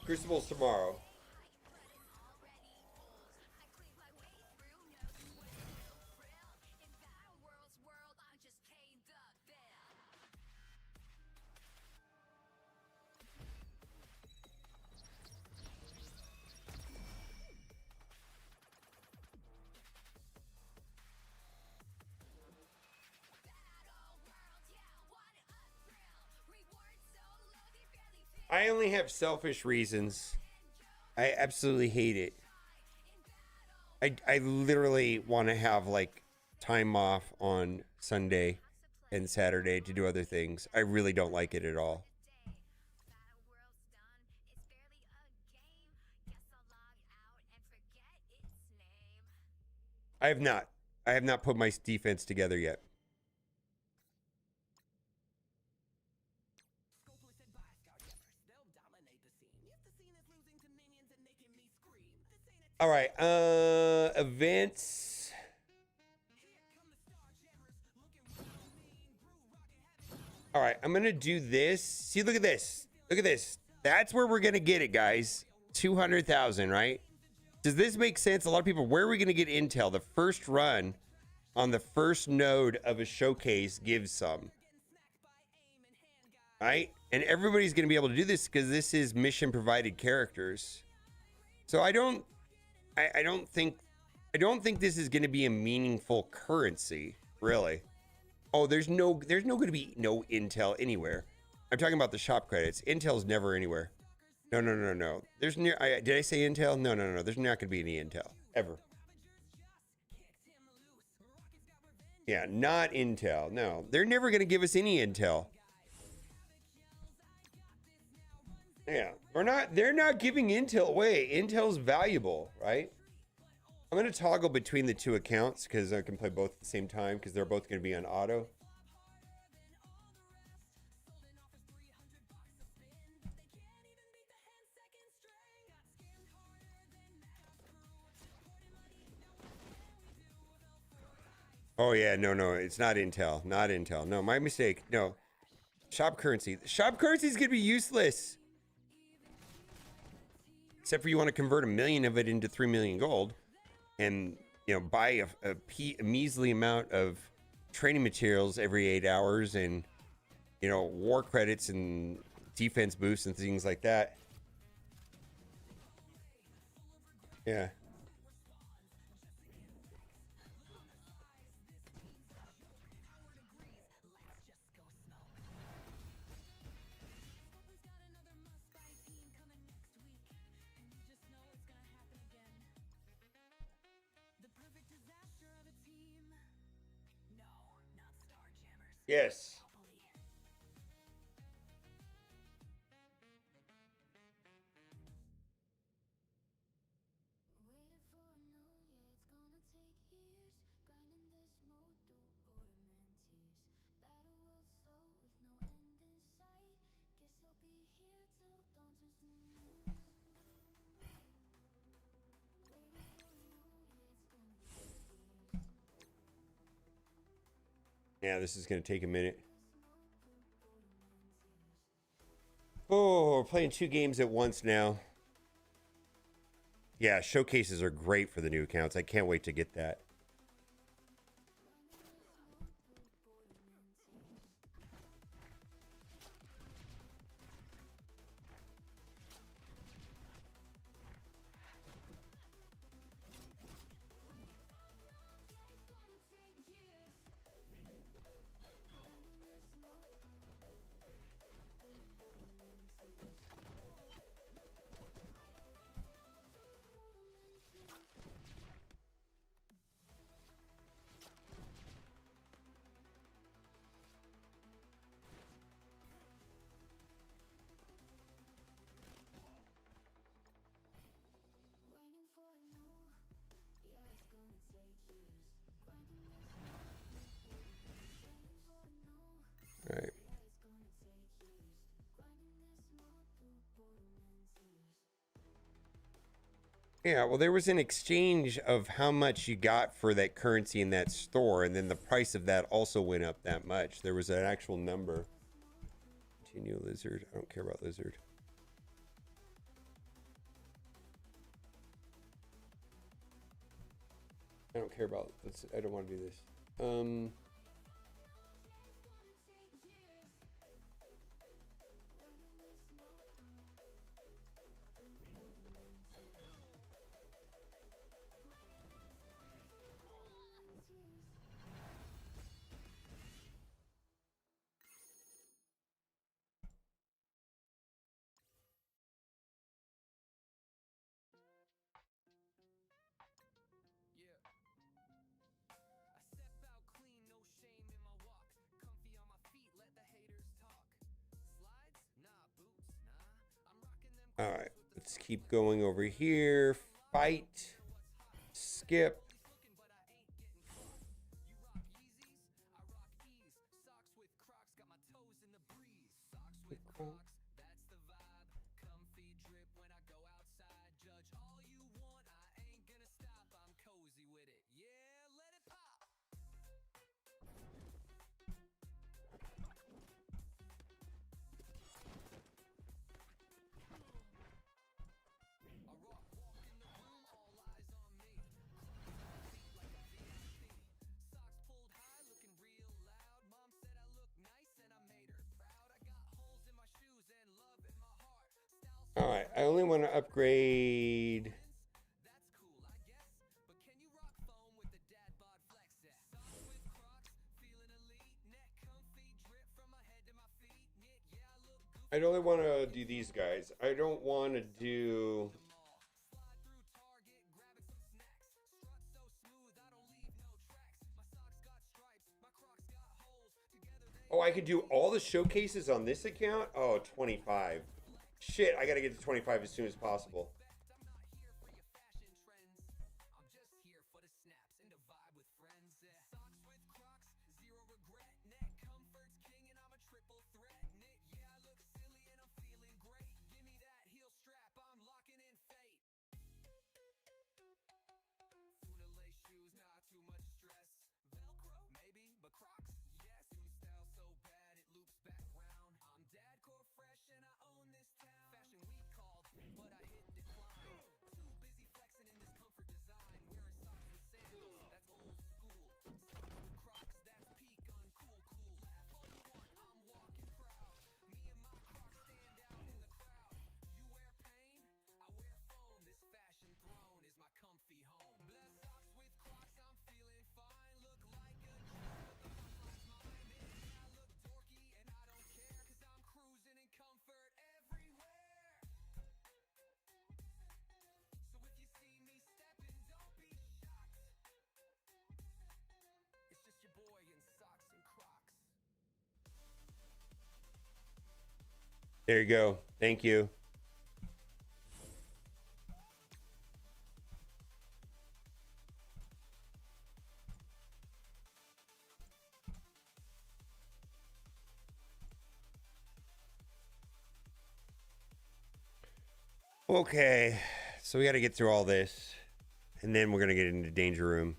Crucible's tomorrow. I only have selfish reasons. I absolutely hate it. I literally want to have like time off on Sunday and Saturday to do other things. I really don't like it at all. I have not put my defense together yet. All right, events. All right, I'm gonna do this. See, look at this. Look at this. That's where we're gonna get it, guys. 200,000, right? Does this make sense? A lot of people, where are we gonna get intel? The first run on the first node of a showcase gives some, right? And everybody's gonna be able to do this because this is mission provided characters. So I don't think this is gonna be a meaningful currency, really. Oh, there's no going to be no intel anywhere. I'm talking about the shop credits. Intel's never anywhere. No. There's did I say intel? No. There's not going to be any intel ever. Yeah, not intel. No, they're never going to give us any intel. Yeah, they're not giving intel away. Intel's valuable, right? I'm going to toggle between the two accounts because I can play both at the same time because they're both going to be on auto. Oh, yeah. No. It's not Intel. Not Intel. No, my mistake. No. Shop currency. Shop currency is going to be useless. Except for you want to convert 1 million of it into 3 million gold. And, you know, buy a measly amount of training materials every 8 hours and, you know, war credits and defense boosts and things like that. Yeah. Yes. Yeah, this is going to take a minute. Oh, we're playing 2 games at once now. Yeah, showcases are great for the new accounts. I can't wait to get that. All right. Yeah, well, there was an exchange of how much you got for that currency in that store, and then the price of that also went up that much. There was an actual number. Continue lizard. I don't care about lizard. I don't care about this. I don't want to do this. All right, let's keep going over here. Fight. Skip. only want to upgrade. I'd only want to do these guys. I don't want to do. Oh, I could do all the showcases on this account? Oh, 25. Shit, I gotta get to 25 as soon as possible. There you go. Thank you. Okay, so we got to get through all this, and then we're going to get into Danger Room.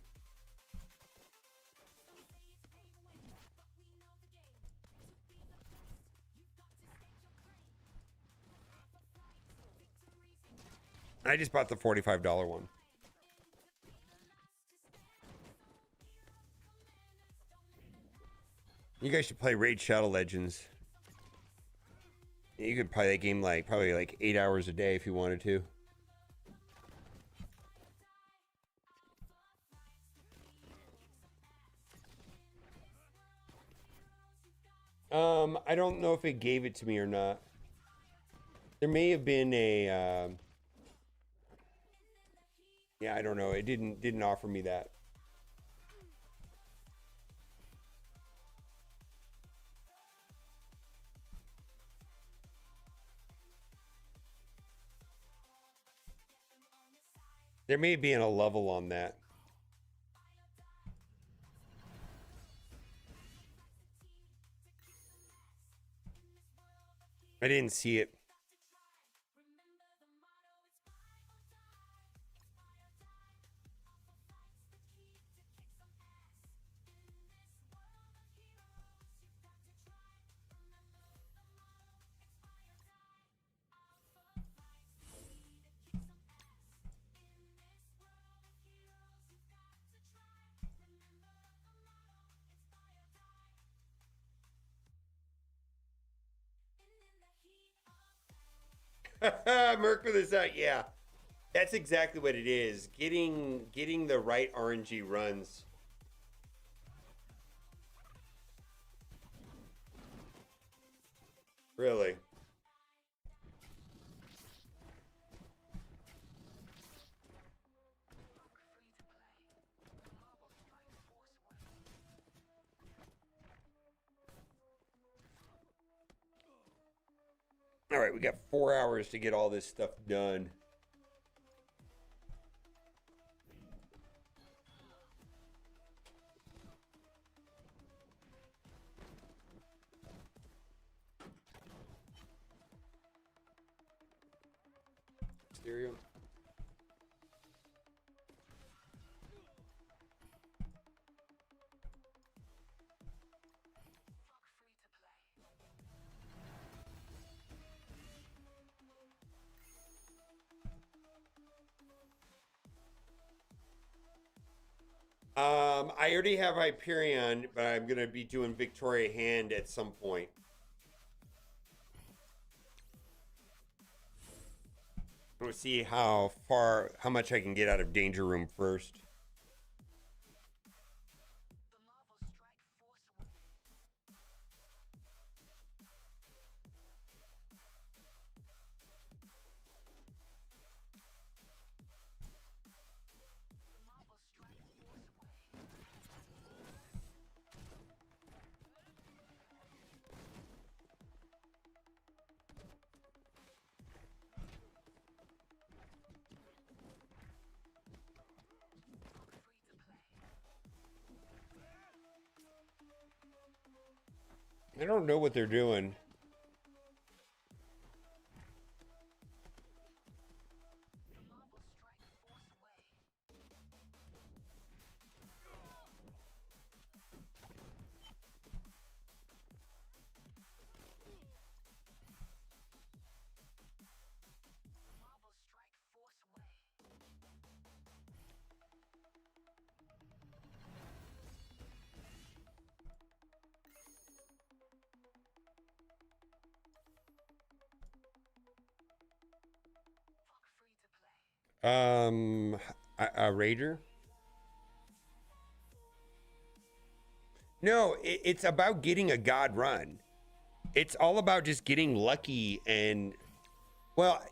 I just bought the $45 one. You guys should play Raid Shadow Legends. You could play that game like probably like 8 hours a day if you wanted to. I don't know if it gave it to me or not. There may have been a yeah, I don't know. It didn't offer me that. There may be a level on that. I didn't see it. Merc for this out, yeah. That's exactly what it is. Getting the right RNG runs. Really. All right, we got 4 hours to get all this stuff done. Stereo. I already have Hyperion, but I'm going to be doing Victoria Hand at some point. We'll see how much I can get out of Danger Room first. I don't know what they're doing. A raider? No, it's about getting a god run. It's all about just getting lucky and, well,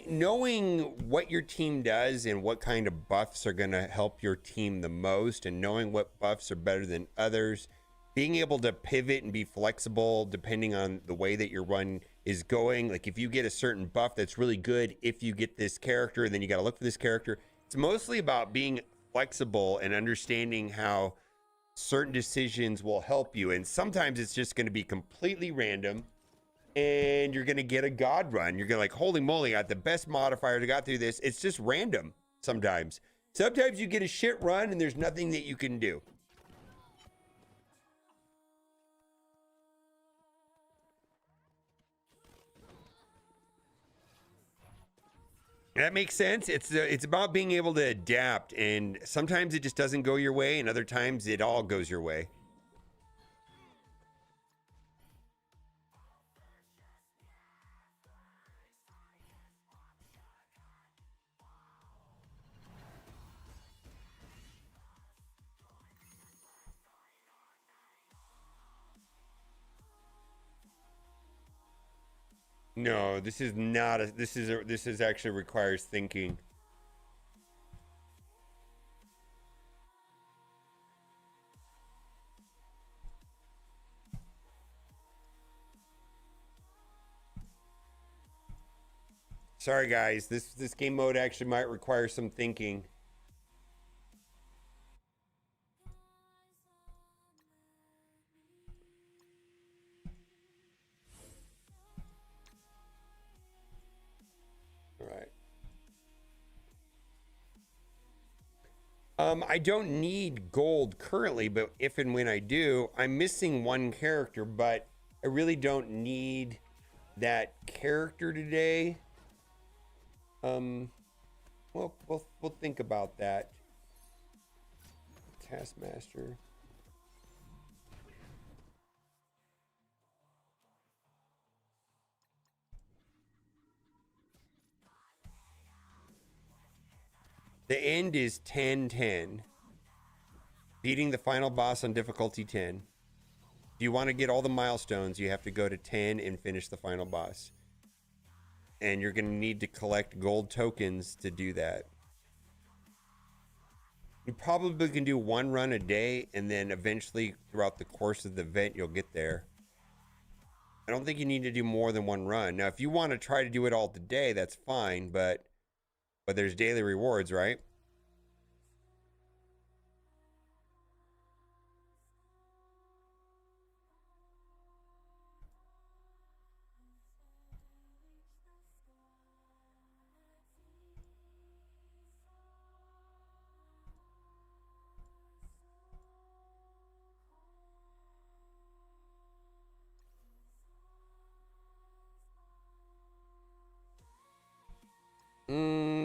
knowing what your team does and what kind of buffs are going to help your team the most, and knowing what buffs are better than others, being able to pivot and be flexible depending on the way that your run is going. Like if you get a certain buff that's really good, if you get this character, then you got to look for this character. It's mostly about being flexible and understanding how certain decisions will help you. And sometimes it's just going to be completely random and you're going to get a god run. You're going to like, holy moly, I got the best modifier to got through this. It's just random sometimes. Sometimes you get a shit run and there's nothing that you can do. That makes sense. It's about being able to adapt, and sometimes it just doesn't go your way, and other times it all goes your way. No, this is not a, this is actually requires thinking. Sorry guys, this game mode actually might require some thinking. All right. I don't need gold currently, but if and when I do, I'm missing one character, but I really don't need that character today. Well, we'll think about that. Taskmaster. The end is 10-10. Beating the final boss on difficulty 10. If you want to get all the milestones, you have to go to 10 and finish the final boss. And you're going to need to collect gold tokens to do that. You probably can do one run a day, and then eventually throughout the course of the event, you'll get there. I don't think you need to do more than one run. Now, if you want to try to do it all today, that's fine, but there's daily rewards, right?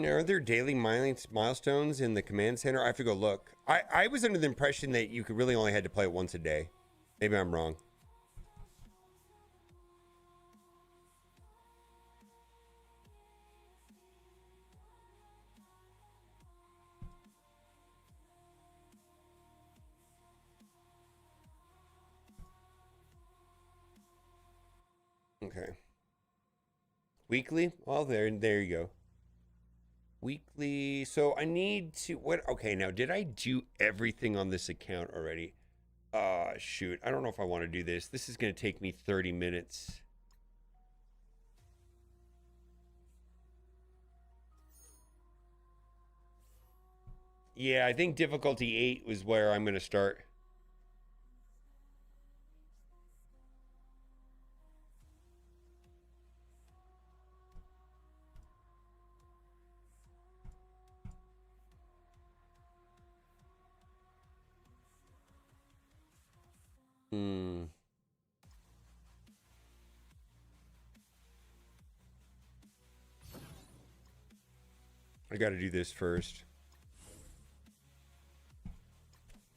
Are there daily milestones in the command center? I have to go look. I was under the impression that you could really only had to play it once a day. Maybe I'm wrong. Okay. Weekly? Well, there you go. Weekly. So I need to what? Okay, now did I do everything on this account already? Shoot. I don't know if I want to do this. This is going to take me 30 minutes. Yeah, I think difficulty 8 was where I'm going to start. I got to do this first.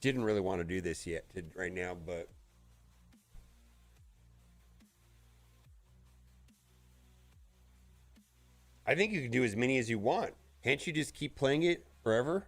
Didn't really want to do this yet right now, but I think you can do as many as you want. Can't you just keep playing it forever?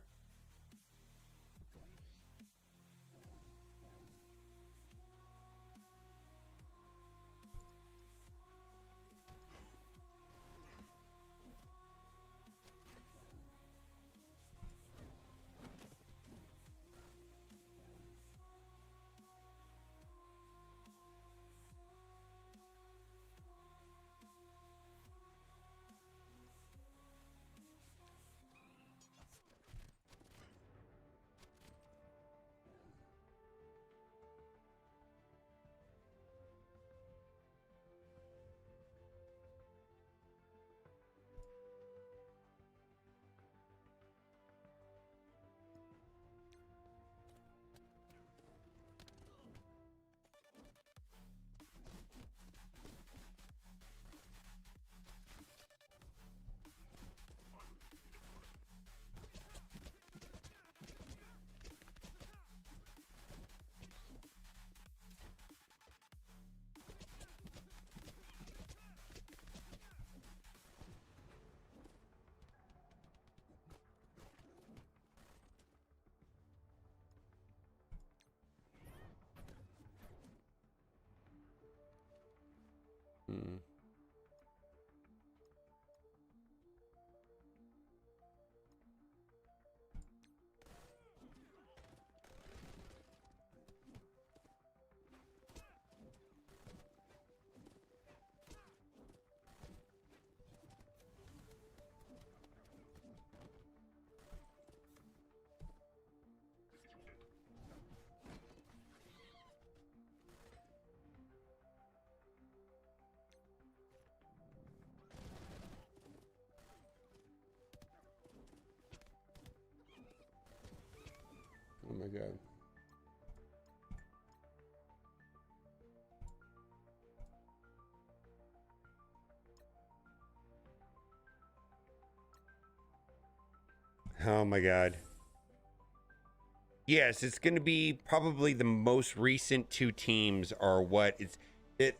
Oh my god. Oh my god. Yes, it's going to be probably the most recent two teams are what it's this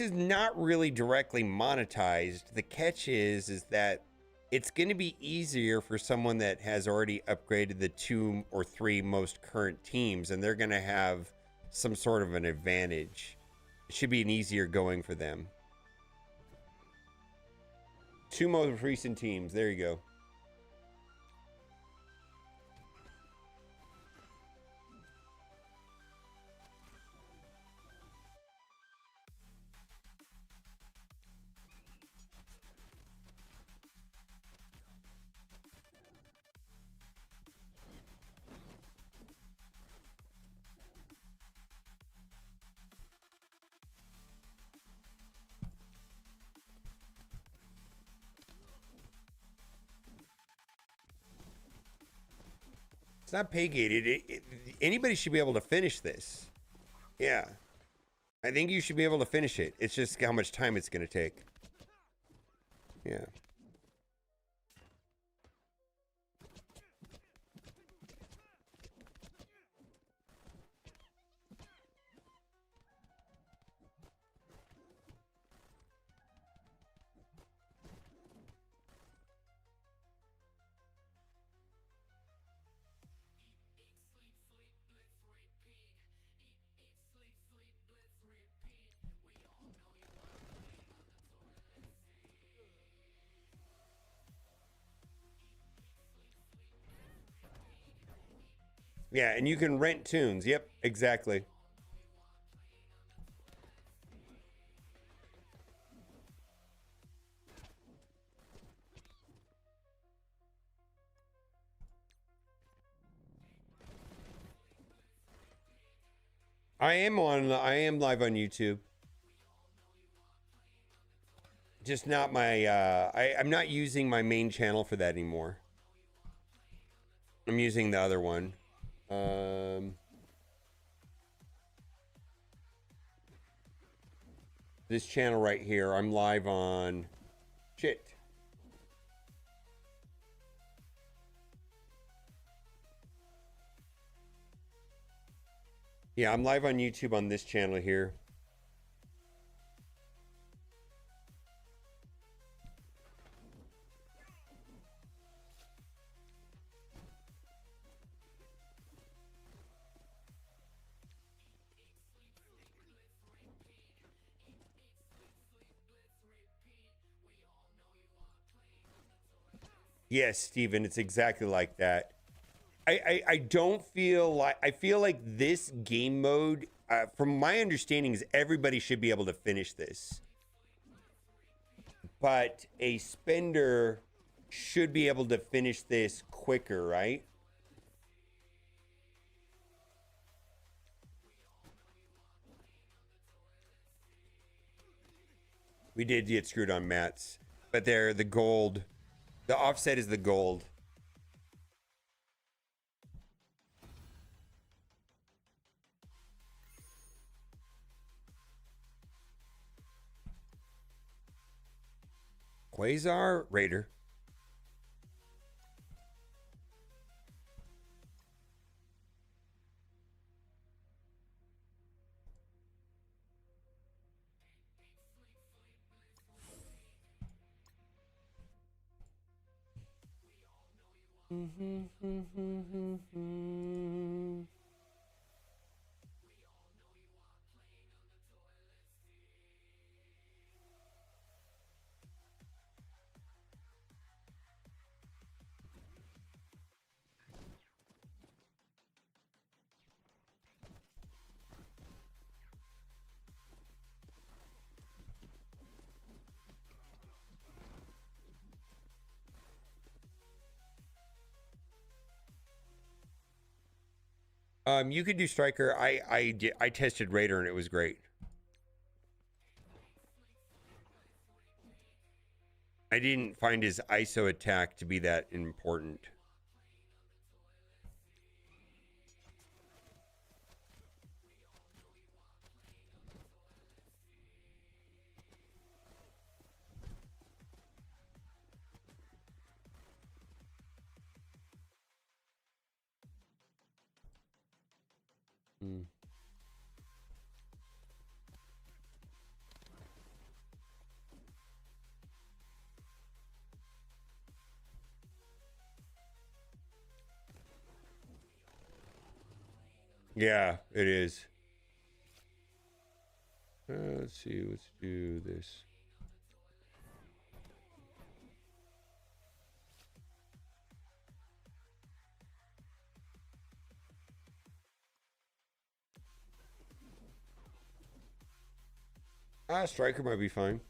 is not really directly monetized. The catch is that it's going to be easier for someone that has already upgraded the 2 or 3 most current teams, and they're going to have some sort of an advantage. It should be an easier going for them. 2 most recent teams. There you go. It's not pay gated. Anybody should be able to finish this. Yeah. I think you should be able to finish it. It's just how much time it's going to take. Yeah. Yeah, and you can rent tunes. Yep, exactly. I am live on YouTube. Just not my I'm not using my main channel for that anymore. I'm using the other one. This channel right here, I'm live on shit. Yeah, I'm live on YouTube on this channel here. Yes, Steven, it's exactly like that. I don't feel like, I feel like this game mode, from my understanding, is everybody should be able to finish this. But a spender should be able to finish this quicker, right? We did get screwed on mats, but they're the gold. The offset is the gold. Quasar Raider. You could do striker. I tested Raider and it was great. I didn't find his ISO attack to be that important. Hmm. Yeah, it is. Let's see. Let's do this. Striker might be fine.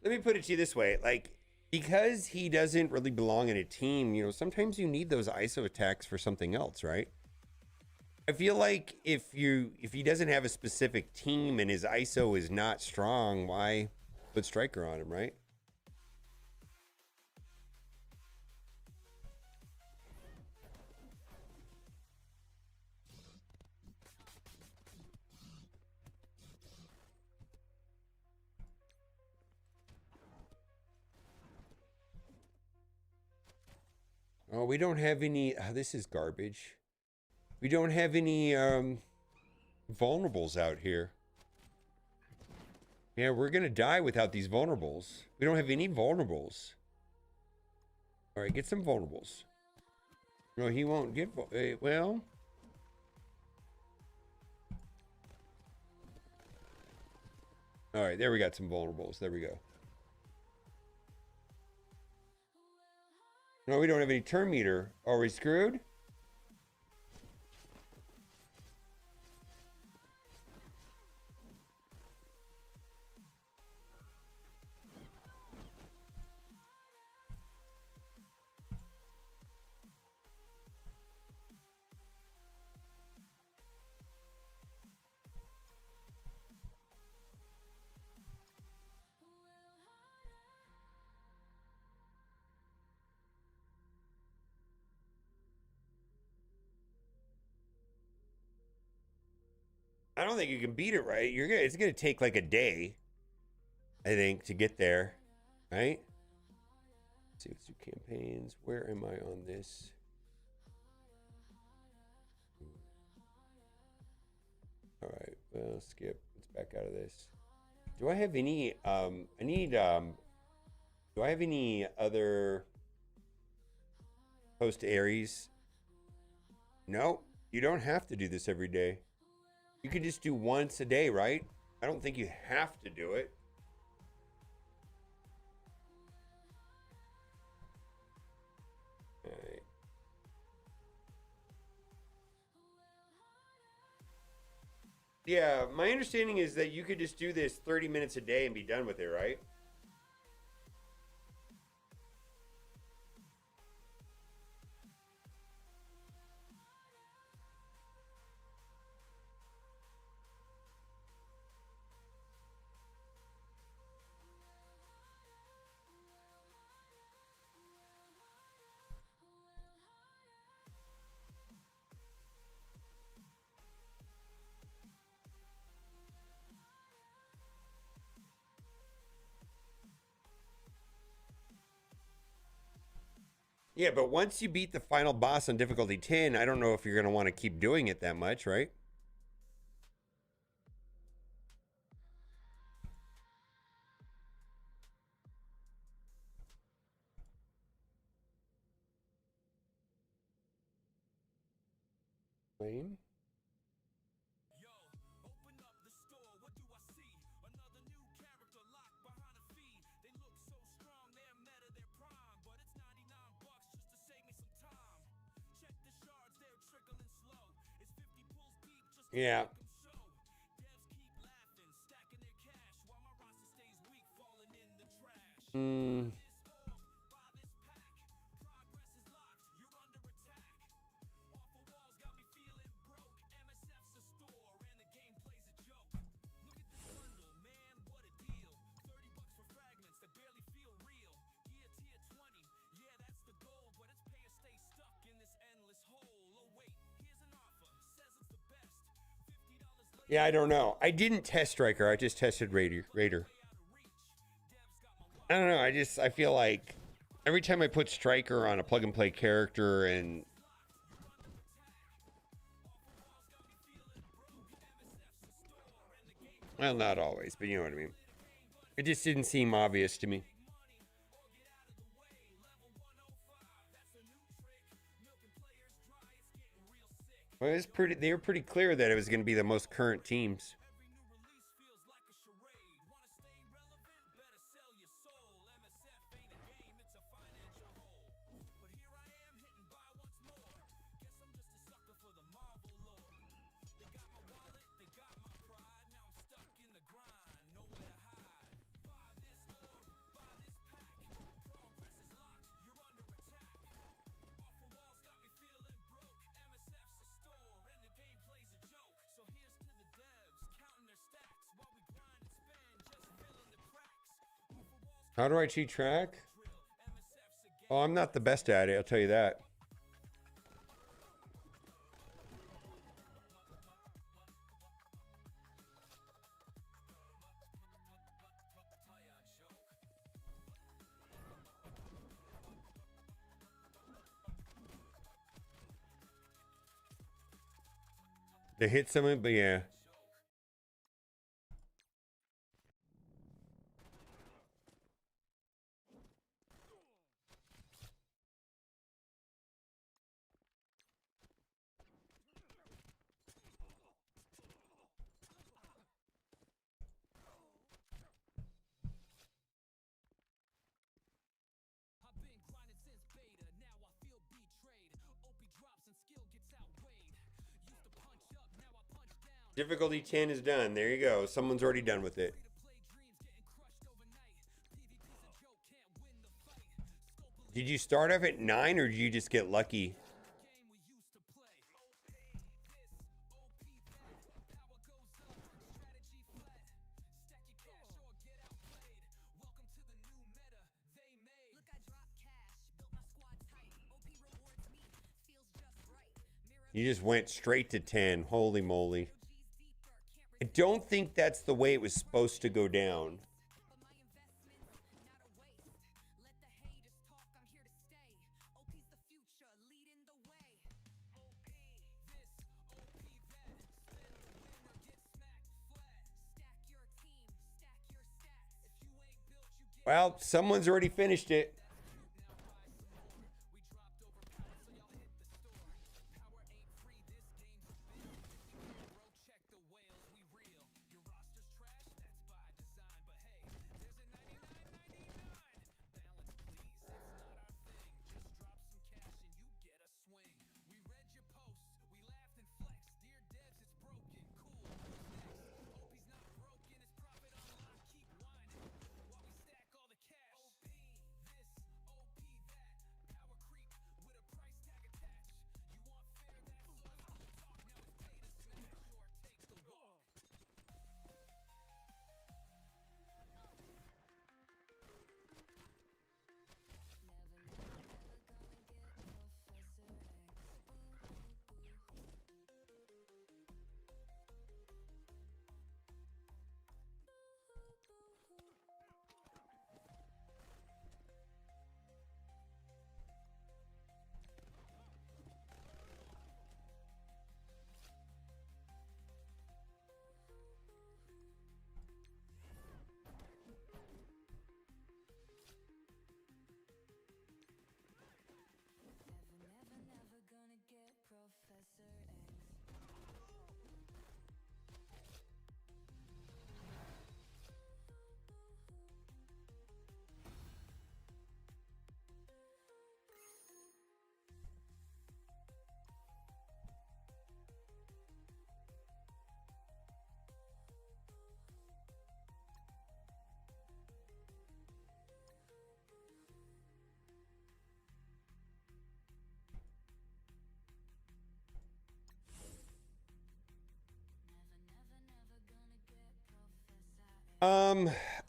Let me put it to you this way, like, because he doesn't really belong in a team, you know, sometimes you need those ISO attacks for something else, right? I feel like if he doesn't have a specific team and his ISO is not strong, why put striker on him, right? Oh, we don't have any. This is garbage. We don't have any vulnerables out here. Yeah, we're gonna die without these vulnerables. We don't have any vulnerables. All right, get some vulnerables. No, he won't get. Well, All right, there we got some vulnerables. There we go. No, we don't have any turn meter. Are we screwed? I don't think you can beat it, right? It's gonna take like a day, I think, to get there, right? Let's see, let's do campaigns. Where am I on this? All right, well, skip. Let's back out of this. Do I have any? Do I have any other post Aries? No, you don't have to do this every day. You can just do once a day, right? I don't think you have to do it. All right. Yeah, my understanding is that you could just do this 30 minutes a day and be done with it, right? Yeah, but once you beat the final boss on difficulty 10, I don't know if you're going to want to keep doing it that much, right? Lane? Yeah. Hmm. Yeah, I don't know. I didn't test Striker. I just tested Raider. I don't know. I feel like every time I put Striker on a plug and play character and well, not always, but you know what I mean. It just didn't seem obvious to me. Well, they were pretty clear that it was going to be the most current teams. How do I cheat track? Oh, I'm not the best at it, I'll tell you that. They hit someone, but yeah. Difficulty 10 is done. There you go. Someone's already done with it. Did you start off at 9 or did you just get lucky? You just went straight to 10. Holy moly. I don't think that's the way it was supposed to go down. Well, someone's already finished it.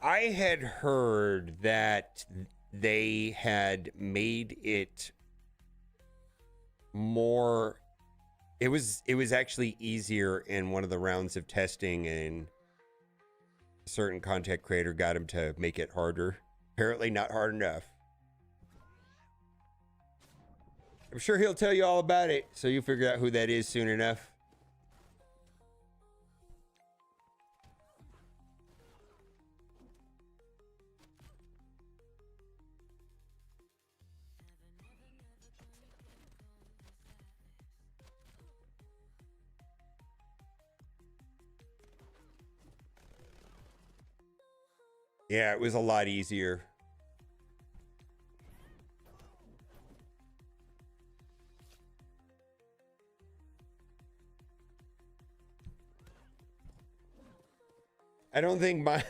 I had heard that they had made it more, it was actually easier in one of the rounds of testing, and a certain content creator got him to make it harder. Apparently not hard enough. I'm sure he'll tell you all about it, so you figure out who that is soon enough. Yeah, it was a lot easier. I don't think my...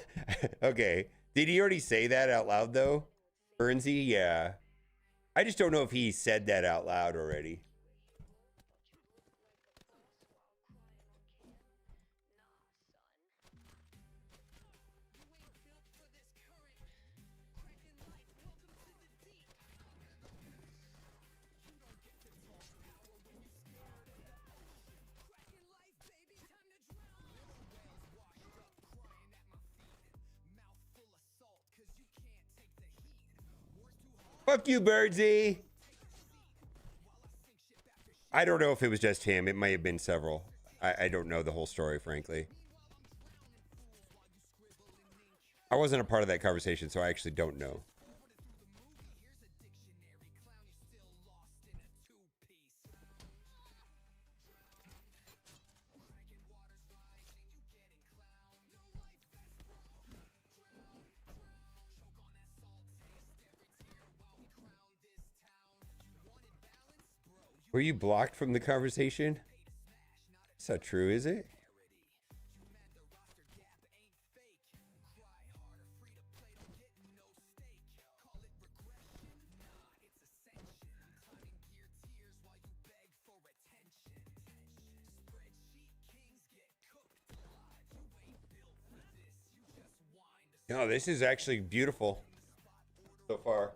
Okay. Did he already say that out loud, though? Bernsey? Yeah. I just don't know if he said that out loud already. Fuck you, Birdsy. I don't know if it was just him. It may have been several. I don't know the whole story, frankly. I wasn't a part of that conversation, so I actually don't know. Were you blocked from the conversation? That's not true, is it? No, this is actually beautiful so far.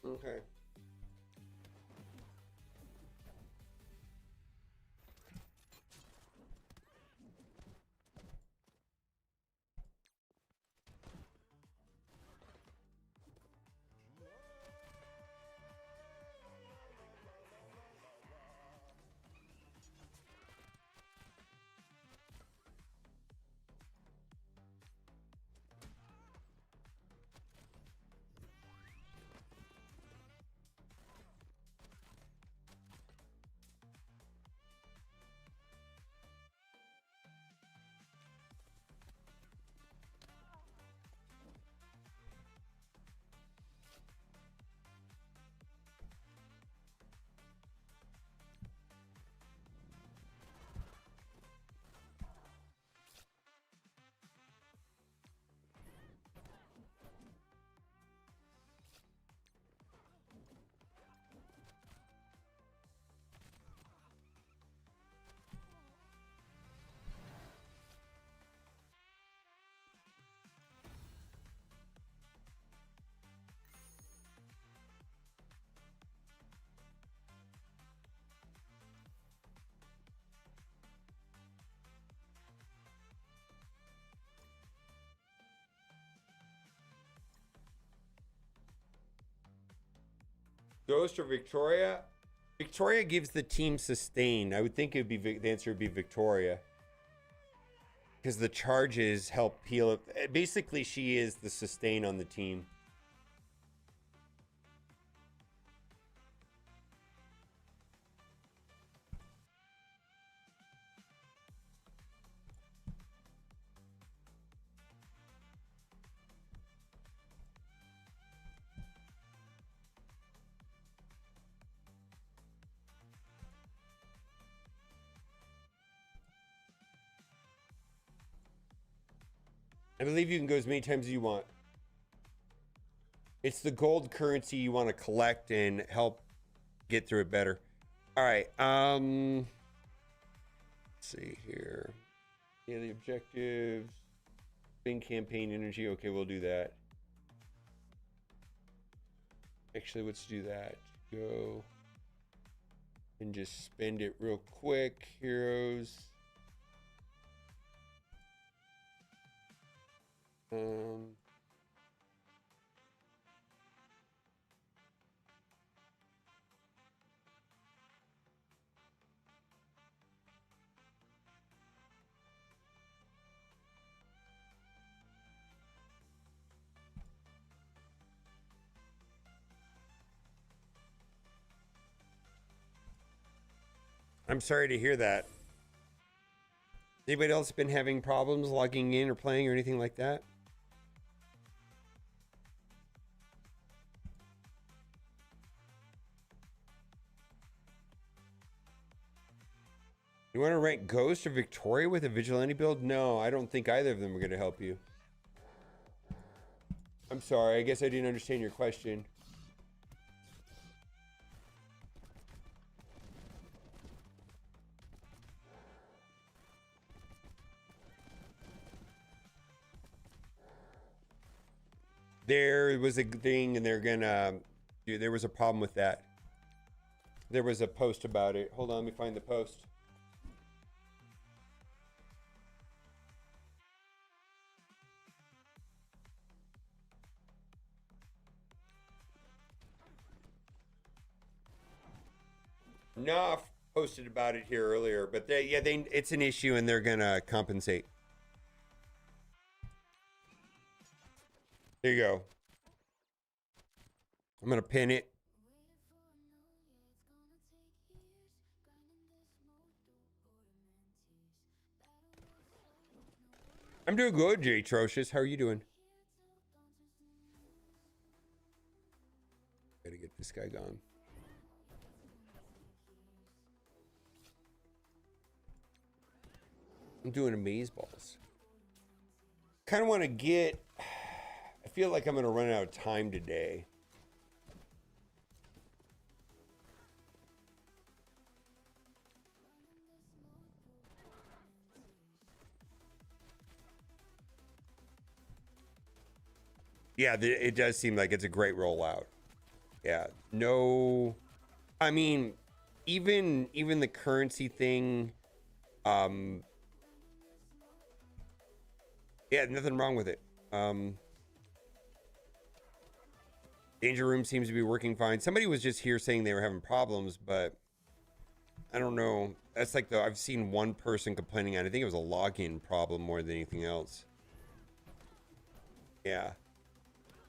Okay. Ghost or Victoria? Victoria gives the team sustain. I would think it would be the answer would be Victoria. Because the charges help peel it. Basically, she is the sustain on the team. I believe you can go as many times as you want. It's the gold currency you want to collect and help get through it better. All right. Let's see here. Daily objectives. Spin campaign energy. Okay, we'll do that. Actually, let's do that. Go and just spend it real quick. Heroes. I'm sorry to hear that. Anybody else been having problems logging in or playing or anything like that? You want to rank Ghost or Victoria with a Vigilante build? No, I don't think either of them are going to help you. I'm sorry, I guess I didn't understand your question. There was a thing and they're gonna, dude, there was a problem with that. There was a post about it. Hold on, let me find the post. Knopf posted about it here earlier, but it's an issue and they're gonna compensate. There you go. I'm gonna pin it. I'm doing good, Jay Trocious. How are you doing? Gotta get this guy gone. I'm doing amazeballs. Kind of want to get... I feel like I'm going to run out of time today. Yeah, it does seem like it's a great rollout. Yeah, no... I mean, even the currency thing... yeah, nothing wrong with it. Danger Room seems to be working fine. Somebody was just here saying they were having problems, but I don't know. That's like I've seen one person complaining on. I think it was a login problem more than anything else. Yeah.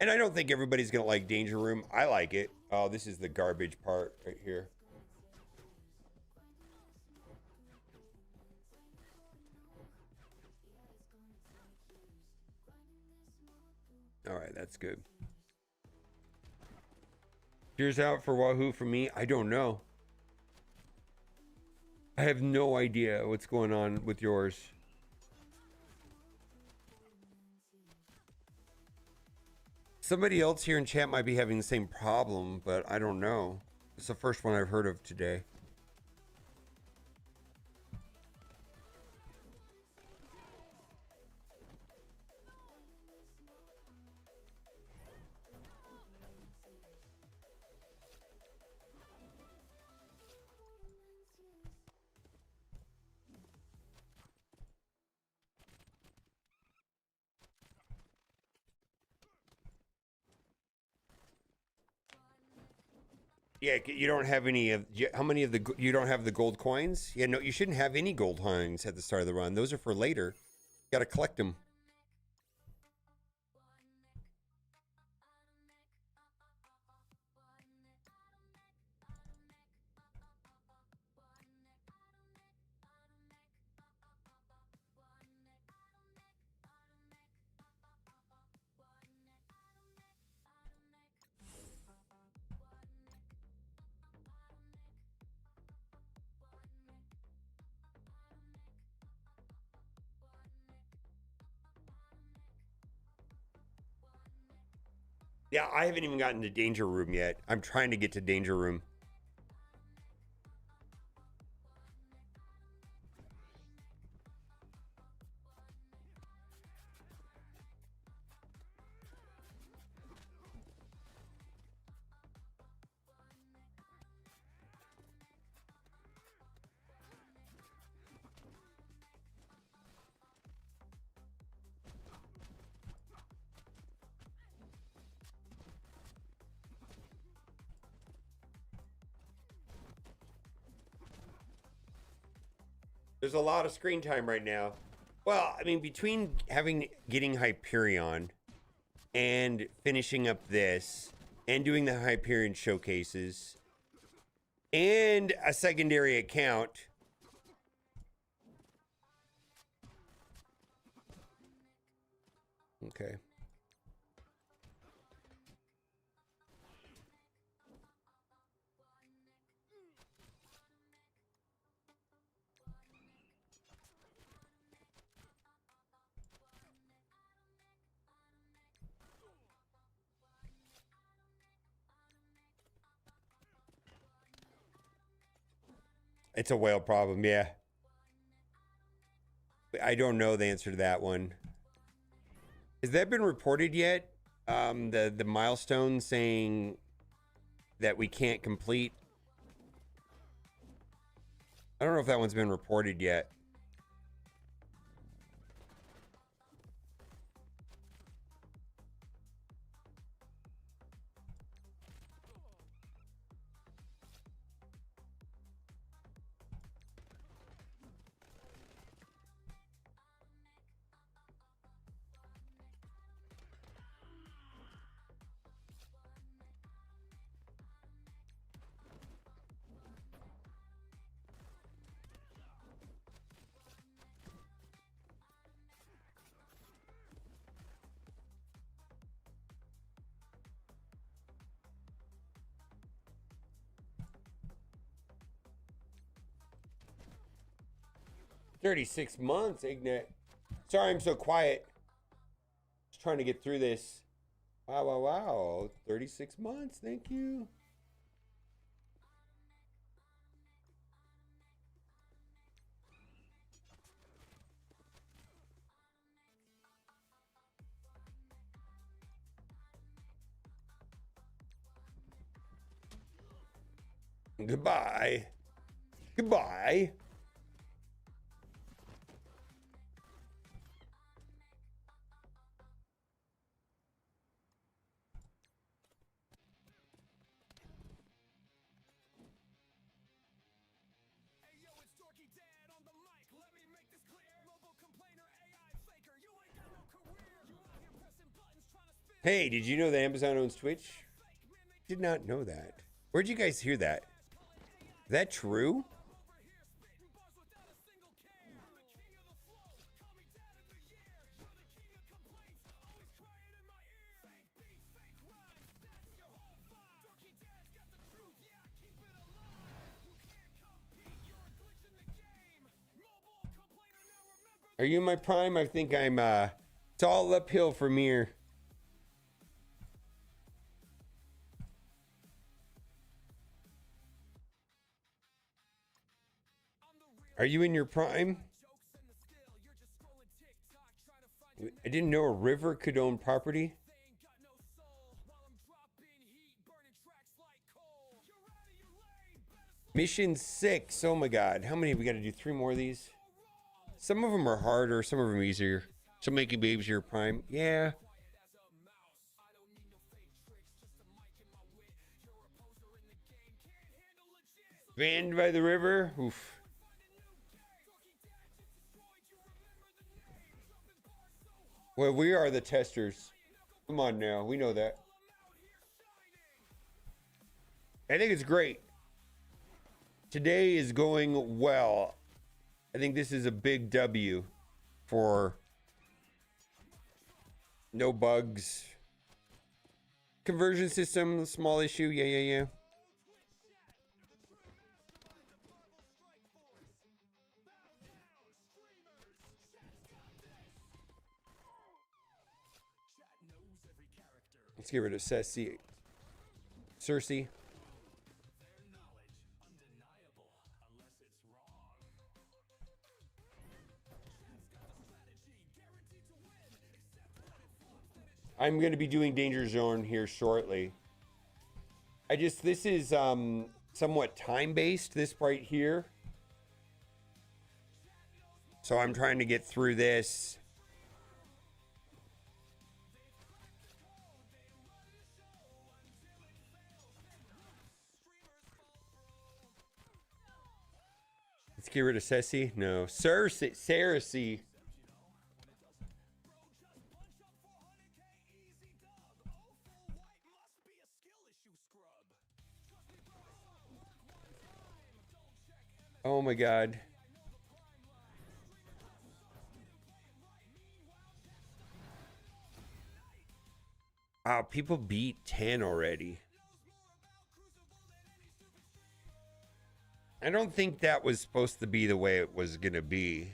And I don't think everybody's gonna like Danger Room. I like it. Oh, this is the garbage part right here. All right, that's good. Cheers out for Wahoo from me. I don't know. I have no idea what's going on with yours. Somebody else here in chat might be having the same problem, but I don't know. It's the first one I've heard of today. Yeah, you don't have any of... How many of the... You don't have the gold coins? Yeah, no, you shouldn't have any gold coins at the start of the run. Those are for later. You gotta collect them. Yeah, I haven't even gotten to Danger Room yet. I'm trying to get to Danger Room. There's a lot of screen time right now. Well, I mean, between getting Hyperion and finishing up this and doing the Hyperion showcases and a secondary account, Okay. It's a whale problem, yeah. I don't know the answer to that one. Has that been reported yet? The milestone saying that we can't complete. I don't know if that one's been reported yet. $36 months, Ignat. Sorry I'm so quiet. Just trying to get through this. Wow, wow, wow. 36 months. Thank you. Goodbye. Goodbye. Hey, did you know that Amazon owns Twitch? Did not know that. Where'd you guys hear that? Is that true? Are you in my prime? I think I'm, it's all uphill from here. Are you in your prime? I didn't know a river could own property. Mission 6. Oh my God. How many? We got to do 3 more of these. Some of them are harder. Some of them are easier. Some making babies your prime. Yeah. Banned by the river. Oof. Well, we are the testers. Come on now. We know that. I think it's great. Today is going well. I think this is a big W for no bugs. Conversion system, small issue. Yeah. Let's get rid of Cersei. I'm going to be doing Danger Zone here shortly. This is somewhat time-based, this right here. So I'm trying to get through this. Let's get rid of Cersei. No, Cersei. Oh my God. Wow, people beat 10 already. I don't think that was supposed to be the way it was going to be.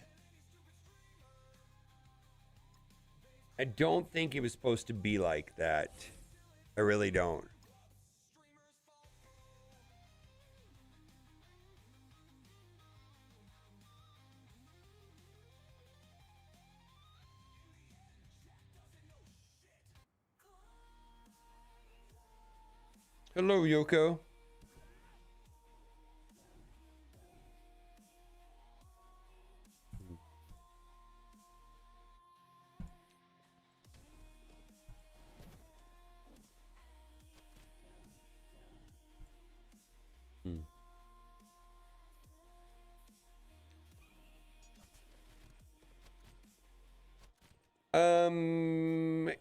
I don't think it was supposed to be like that. I really don't. Hello, Yoko.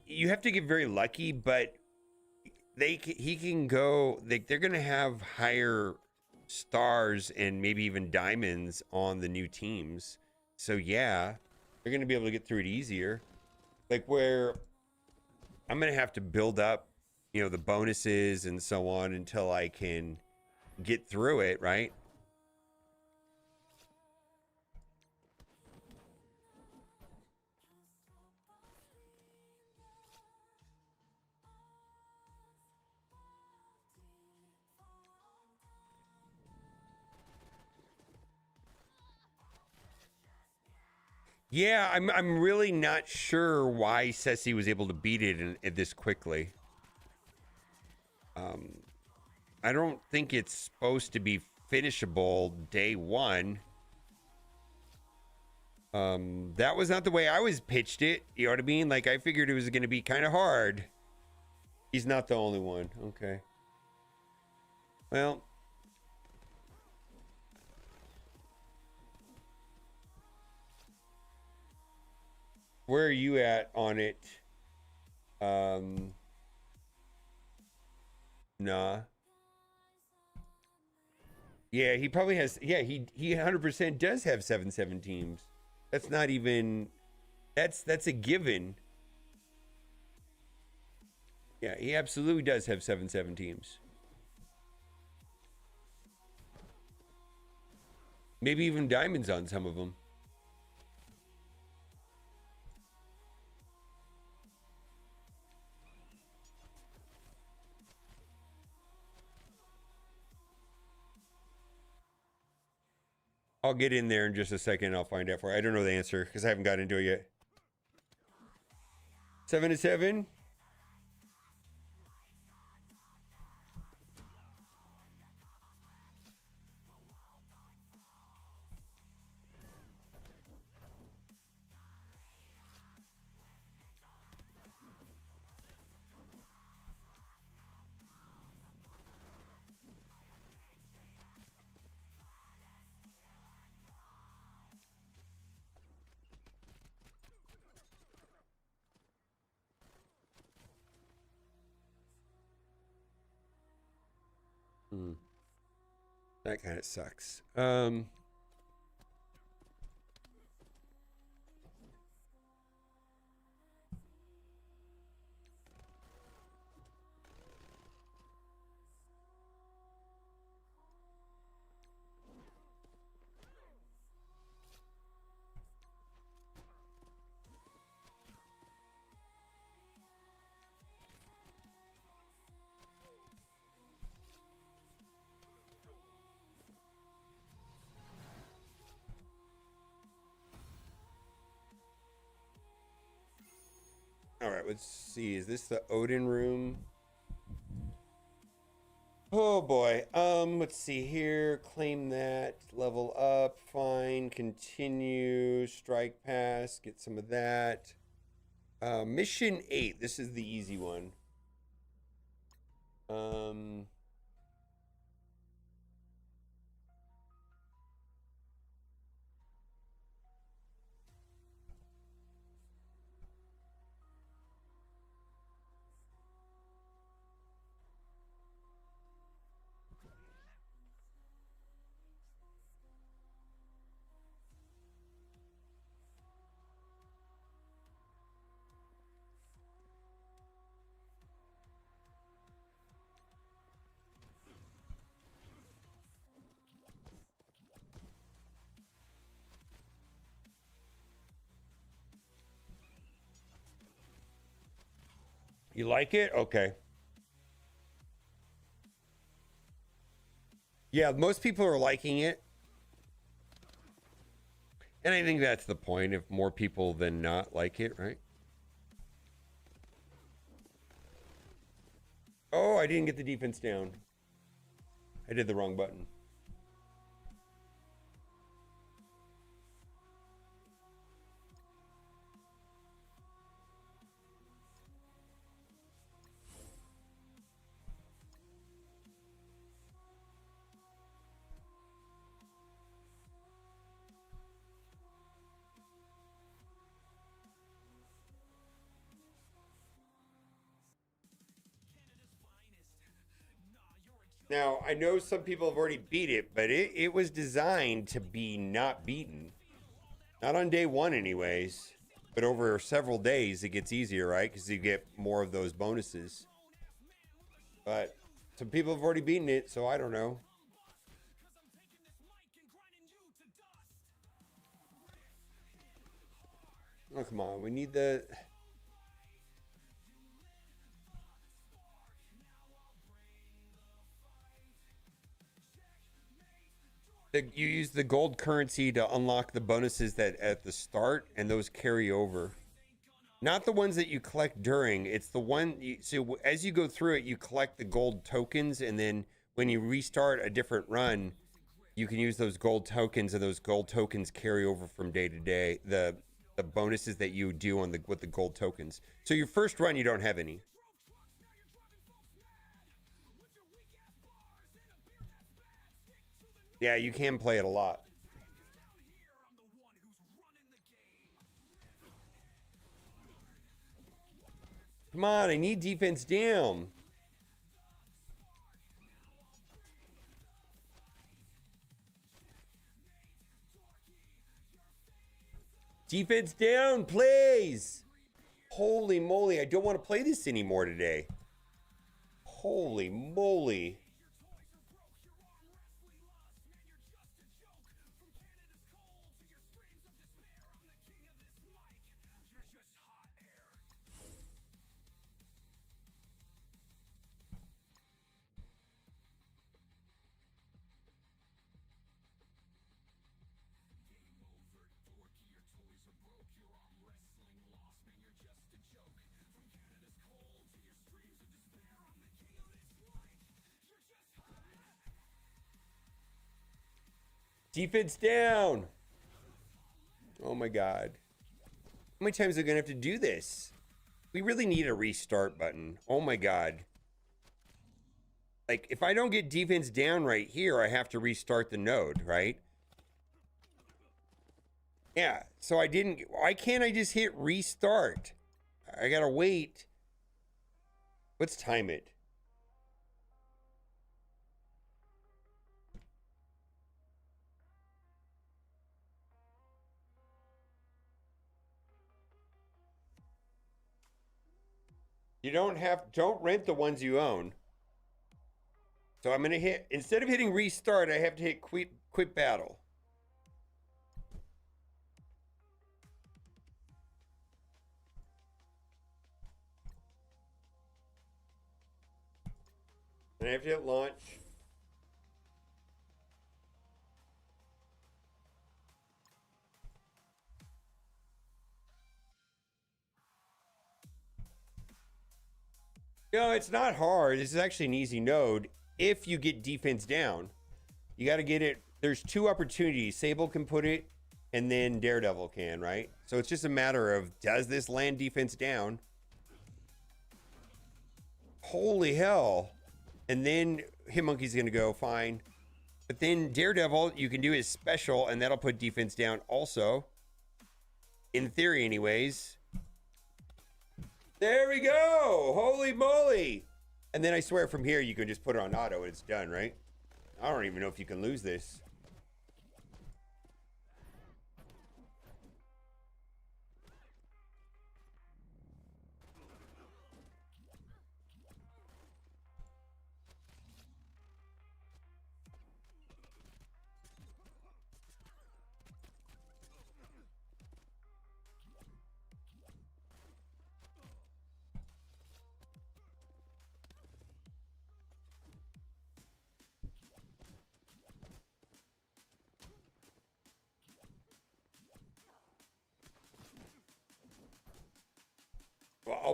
You have to get very lucky, but he can go. They're gonna have higher stars and maybe even diamonds on the new teams. So yeah, they're gonna be able to get through it easier. Like where I'm gonna have to build up, you know, the bonuses and so on until I can get through it, right? Yeah, I'm really not sure why Ceci was able to beat it in this quickly. I don't think it's supposed to be finishable day one. That was not the way I was pitched it. You know what I mean? Like I figured it was going to be kind of hard. He's not the only one. Okay. Well. Where are you at on it? Nah. Yeah, he probably has. Yeah, he 100% does have 7-7 teams. That's not even. That's a given. Yeah, he absolutely does have 7-7 teams. Maybe even diamonds on some of them. I'll get in there in just a second. I'll find out for you. I don't know the answer because I haven't got into it yet. 7-7. That kind of sucks. All right, let's see. Is this the Odin room? Oh boy. Let's see here. Claim that. Level up. Fine. Continue. Strike pass. Get some of that. Mission 8. This is the easy one. You like it? Okay. Yeah, most people are liking it. And I think that's the point, if more people than not like it, right? Oh, I didn't get the defense down. I did the wrong button. Now, I know some people have already beat it, but it was designed to be not beaten. Not on day one anyways, but over several days it gets easier, right? Because you get more of those bonuses. But some people have already beaten it, so I don't know. Oh, come on. We need the... You use the gold currency to unlock the bonuses that at the start, and those carry over. Not the ones that you collect during. It's the one... So as you go through it, you collect the gold tokens, and then when you restart a different run, you can use those gold tokens, and those gold tokens carry over from day to day. The bonuses that you do on with the gold tokens. So your first run, you don't have any. Yeah, you can play it a lot. Come on, I need defense down. Defense down, please. Holy moly, I don't want to play this anymore today. Holy moly. Defense down. Oh my god. How many times are we gonna have to do this? We really need a restart button. Oh my god. Like, if I don't get defense down right here, I have to restart the node, right? Yeah, so why can't I just hit restart? I gotta wait. Let's time it. You don't rent the ones you own. So I'm gonna hit, instead of hitting restart, I have to hit quit battle. And I have to hit launch. No, it's not hard. This is actually an easy node if you get defense down. You got to get it. There's two opportunities. Sable can put it, and then Daredevil can, right? So it's just a matter of, does this land defense down? Holy hell. And then Hitmonkey's going to go, fine. But then Daredevil, you can do his special, and that'll put defense down also. In theory, anyways. There we go. Holy moly. And then I swear from here, you can just put it on auto and it's done, right? I don't even know if you can lose this.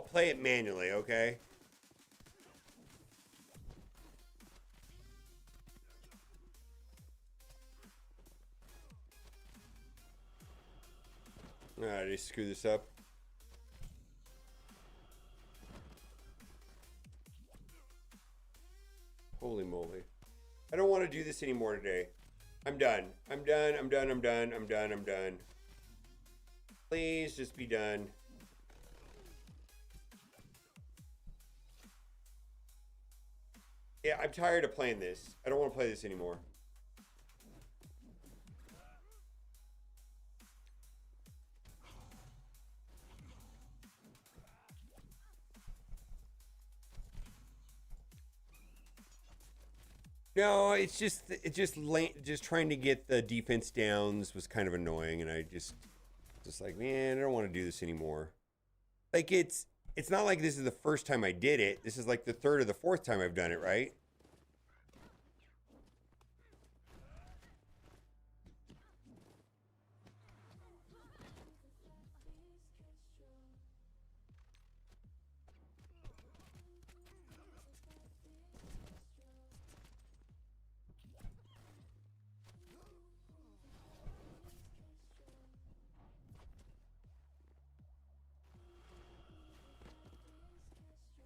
I'll play it manually, okay? Alright, I screw this up. Holy moly. I don't want to do this anymore today. I'm done. I'm done. I'm done. I'm done. I'm done. I'm done. Please just be done. Yeah, I'm tired of playing this. I don't want to play this anymore. No, it's just trying to get the defense downs was kind of annoying, and I just like, man, I don't want to do this anymore. Like it's not like this is the first time I did it. This is like the third or the fourth time I've done it, right?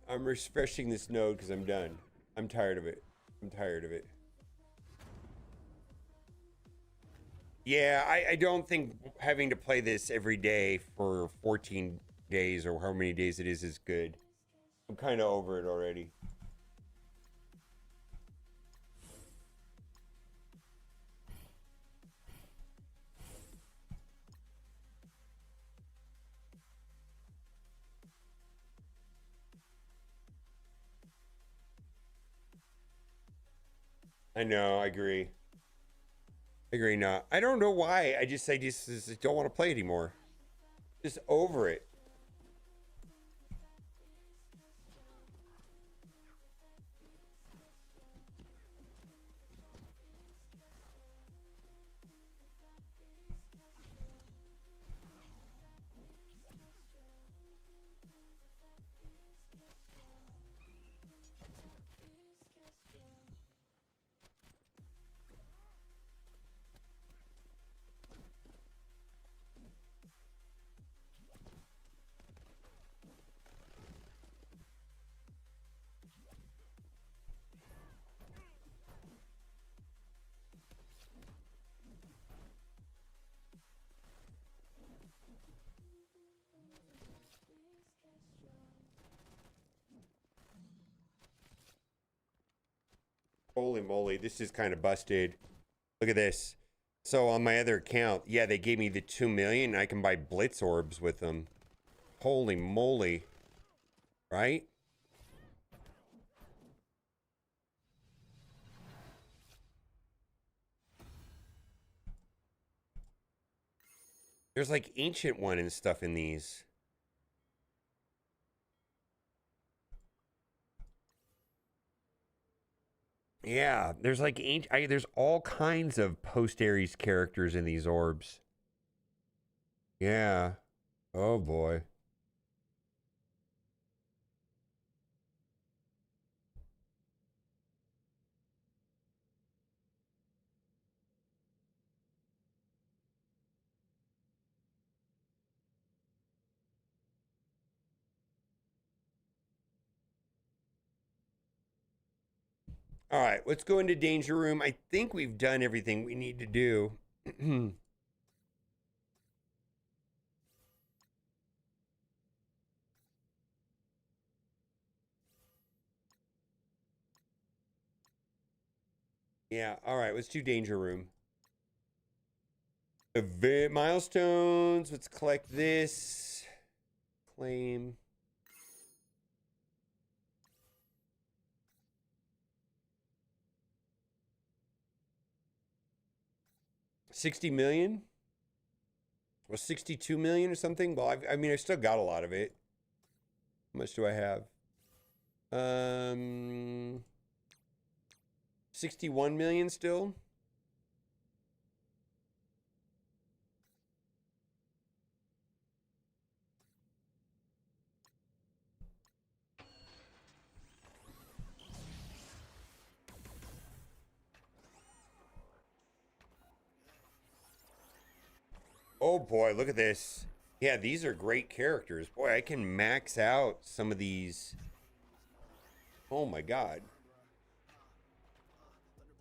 I'm refreshing this node because I'm done. I'm tired of it. I'm tired of it. Yeah, I don't think having to play this every day for 14 days or how many days it is good. I'm kind of over it already. I know, I agree. I agree not. I don't know why. I just don't want to play anymore. Just over it. Holy moly, this is kind of busted. Look at this. So on my other account, yeah, they gave me the 2 million. I can buy Blitz orbs with them. Holy moly. Right? There's like ancient one and stuff in these. Yeah, there's like there's all kinds of post-Ares characters in these orbs. Yeah. Oh boy. All right, let's go into Danger Room. I think we've done everything we need to do. Yeah, all right, let's do Danger Room. Event milestones. Let's collect this. Claim. $60 million? Or 62 million or something? Well, I mean, I still got a lot of it. How much do I have? 61 million still? Oh boy, look at this. Yeah, these are great characters. Boy, I can max out some of these. Oh my god.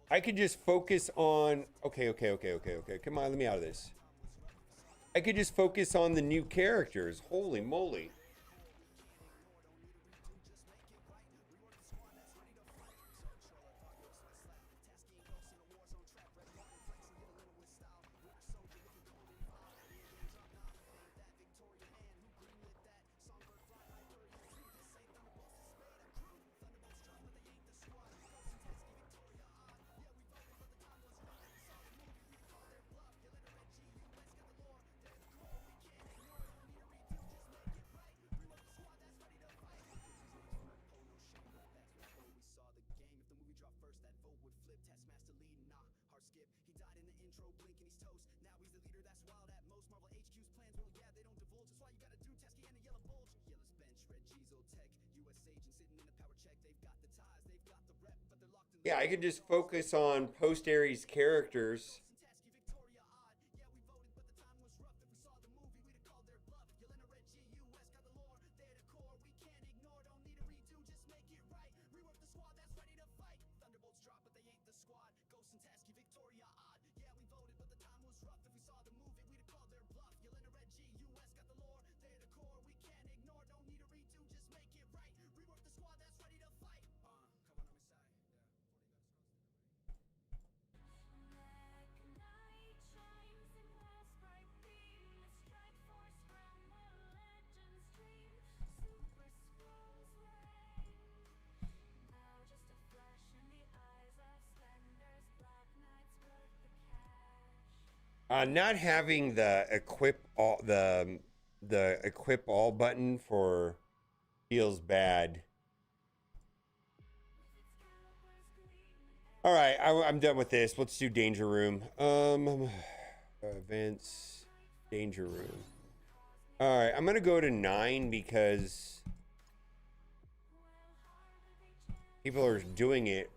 I could just focus on... Okay. Come on, let me out of this. I could just focus on the new characters. Holy moly. Yeah, I could just focus on post-Ares characters. Not having the equip all button for feels bad. All right, I'm done with this. Let's do Danger Room. Events, Danger Room. All right, I'm gonna go to 9 because people are doing it.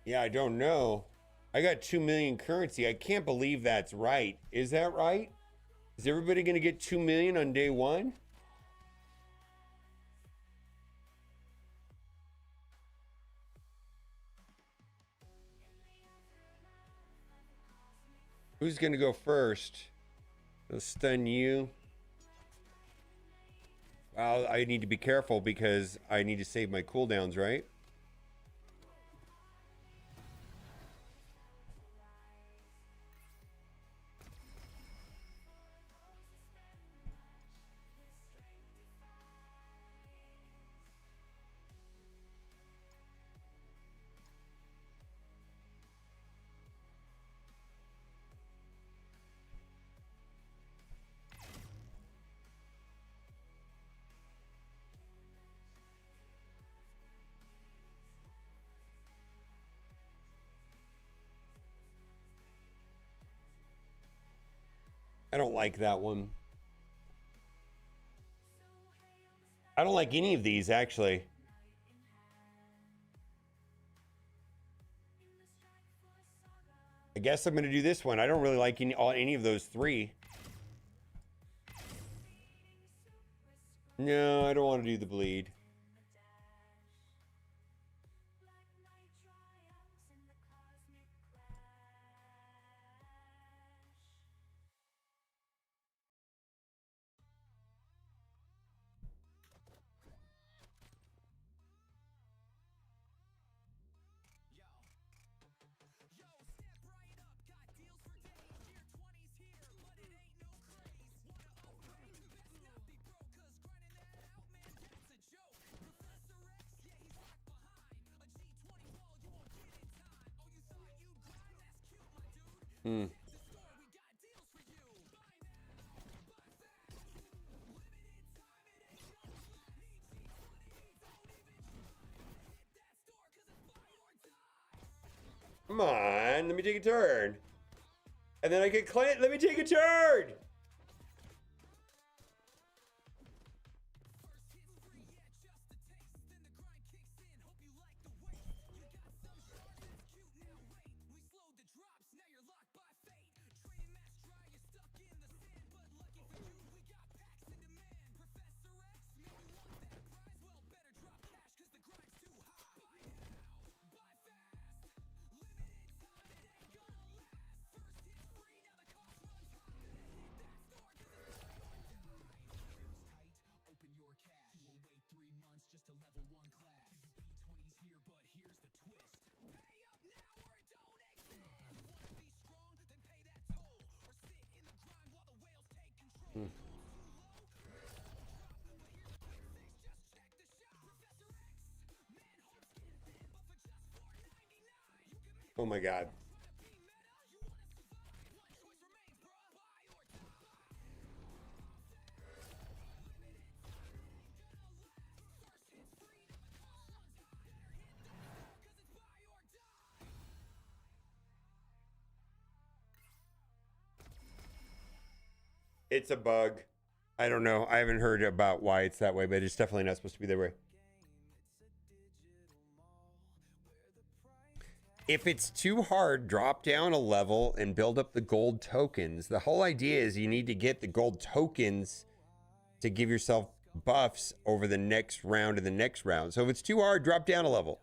Yeah, I don't know. I got 2 million currency. I can't believe that's right. Is that right? Is everybody going to get 2 million on day 1? Who's going to go first? I'll stun you. Well, I need to be careful because I need to save my cooldowns, right? I don't like that one. I don't like any of these, actually. I guess I'm going to do this one. I don't really like any of those 3. No, I don't want to do the bleed. Hmm. Come on, let me take a turn. And then I can claim. Let me take a turn. Hmm. Oh my God. It's a bug. I don't know. I haven't heard about why it's that way, but it's definitely not supposed to be that way. If it's too hard, drop down a level and build up the gold tokens. The whole idea is you need to get the gold tokens to give yourself buffs over the next round and the next round. So if it's too hard, drop down a level.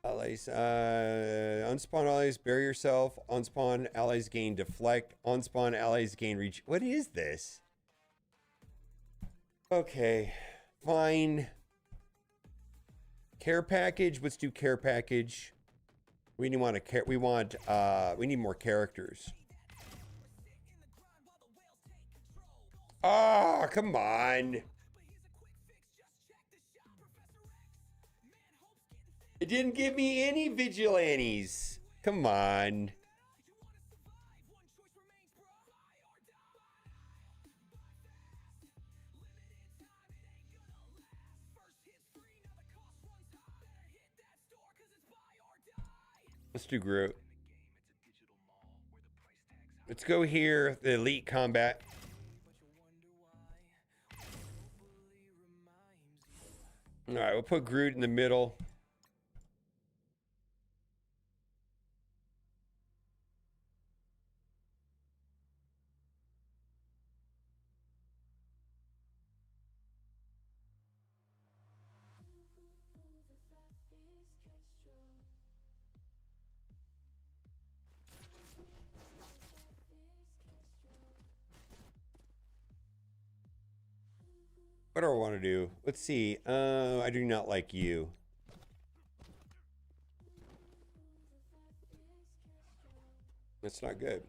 Allies, unspawn allies, bury yourself. Unspawn allies gain deflect. Unspawn allies gain reach. What is this? Okay, fine. Care package. Let's do care package. We need we need more characters. Oh, come on. It didn't give me any vigilantes. Come on. Let's do Groot. Let's go here. The elite combat. All right, we'll put Groot in the middle. What do I want to do? Let's see. I do not like you. That's not good.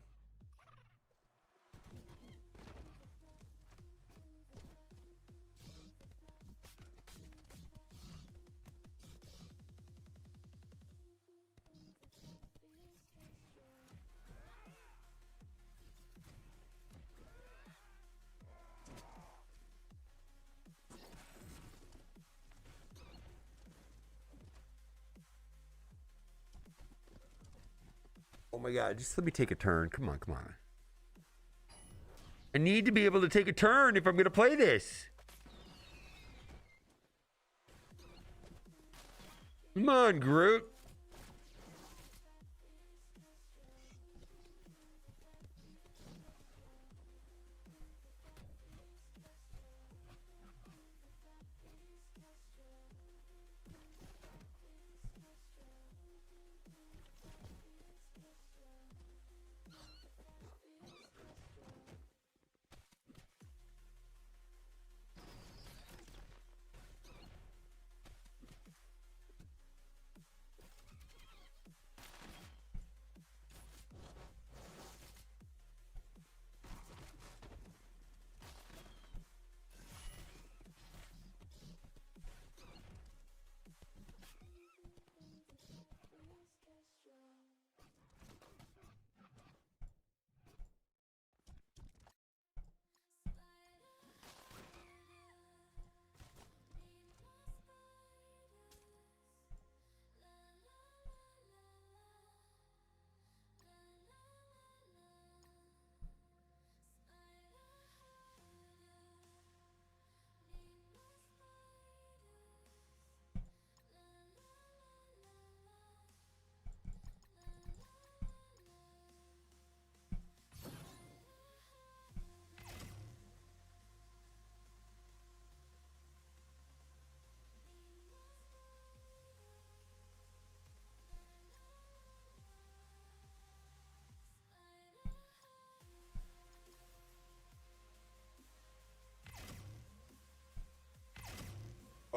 Oh my God, just let me take a turn. Come on, come on. I need to be able to take a turn if I'm going to play this. Come on, Groot.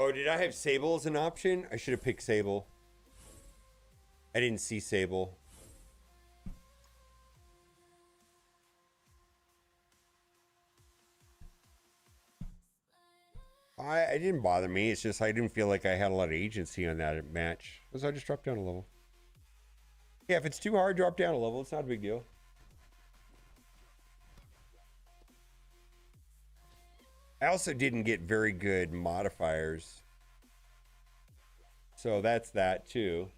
Oh, did I have Sable as an option? I should have picked Sable. I didn't see Sable. It didn't bother me. It's just I didn't feel like I had a lot of agency on that match. So I just dropped down a level. Yeah, if it's too hard, drop down a level. It's not a big deal. I also didn't get very good modifiers. So that's that too.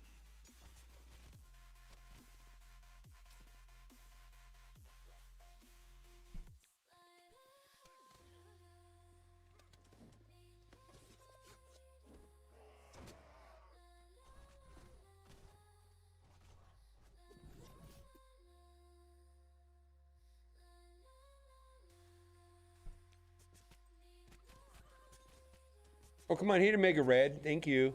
Oh, come on, here to make a red. Thank you.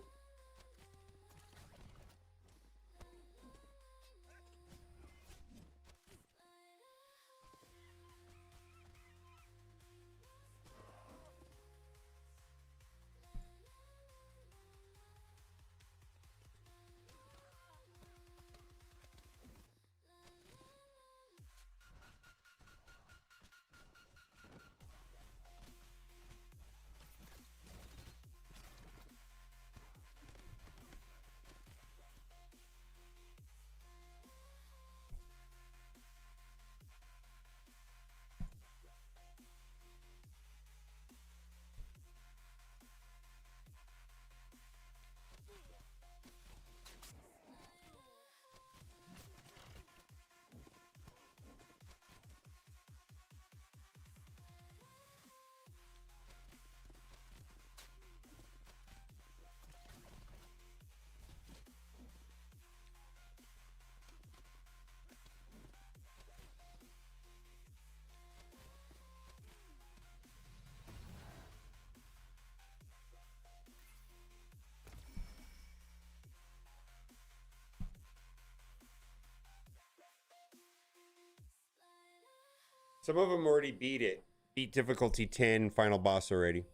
Some of them already beat it. Beat difficulty 10, final boss already.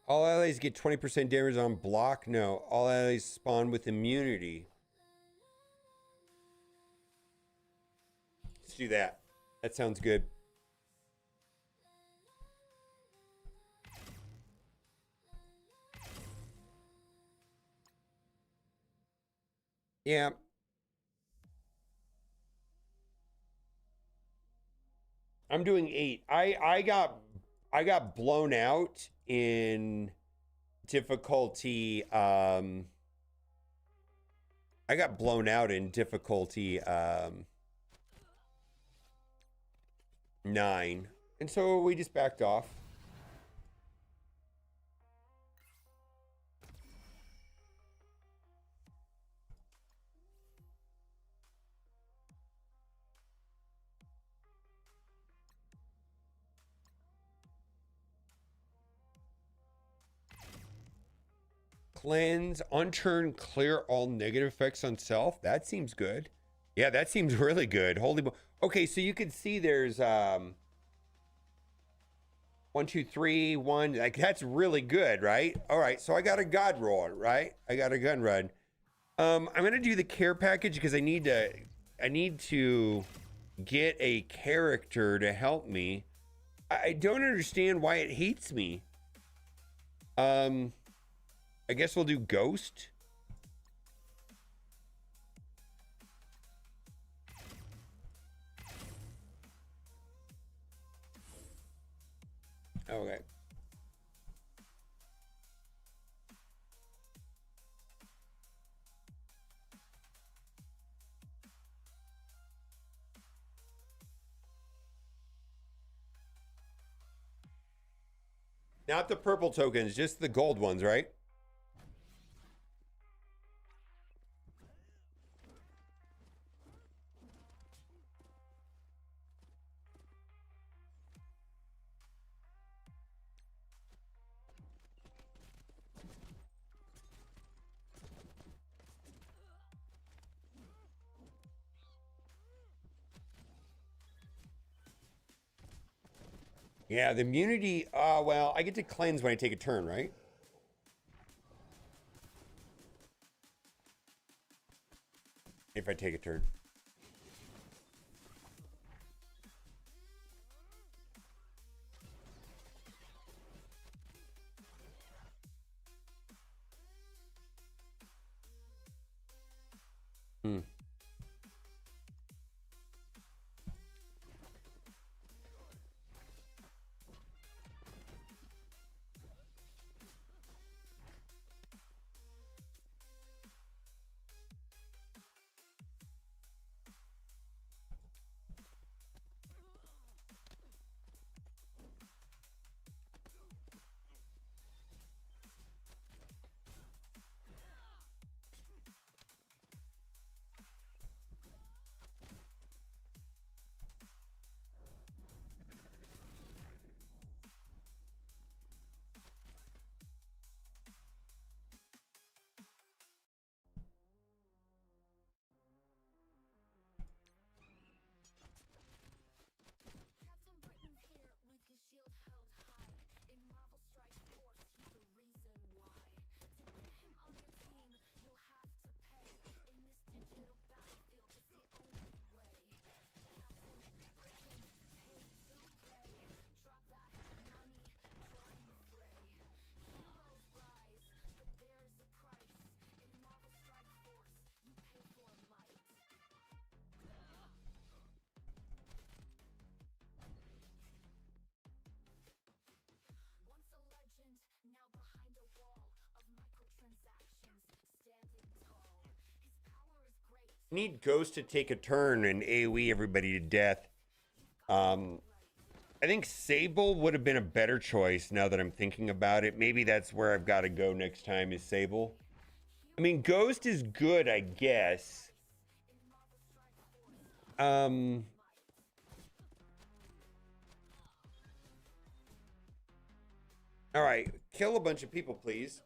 All allies get 20% damage on block? No. All allies spawn with immunity. Let's do that. That sounds good. Yeah. I'm doing 8. I got blown out in difficulty I got blown out in difficulty 9. And so we just backed off. Cleanse, unturn, clear all negative effects on self. That seems good. Yeah, that seems really good. Holy okay, so you can see there's 1, 2, 3, 1. Like that's really good, right? All right, so I got a god roll, right? I got a gun run. I'm gonna do the care package because I need to get a character to help me. I don't understand why it hates me. I guess we'll do Ghost. Okay. Not the purple tokens, just the gold ones, right? Yeah, the immunity, well, I get to cleanse when I take a turn, right? If I take a turn. Hmm. Need Ghost to take a turn and AoE everybody to death. I think Sable would have been a better choice now that I'm thinking about it. Maybe that's where I've got to go next time is Sable. I mean, Ghost is good, I guess. All right, kill a bunch of people, please.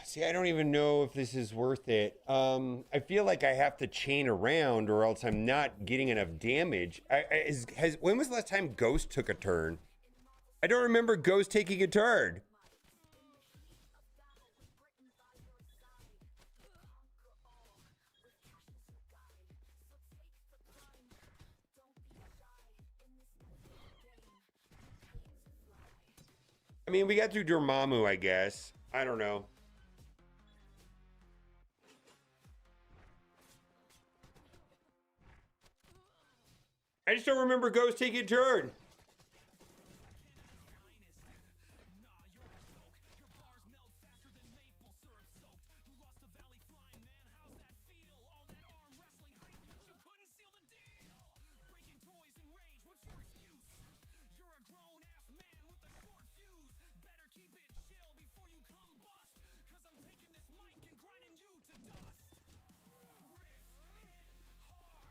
See, I don't even know if this is worth it. I feel like I have to chain around or else I'm not getting enough damage. When was the last time Ghost took a turn? I don't remember Ghost taking a turn. I mean, we got through Dormammu, I guess. I don't know. I just don't remember Ghost taking a turn.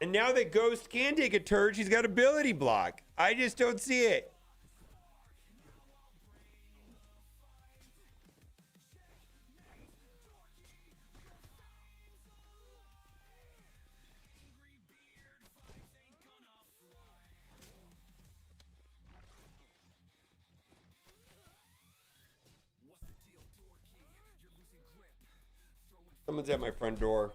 And now that Ghost can take a turn, she's got ability block. I just don't see it. Someone's at my front door.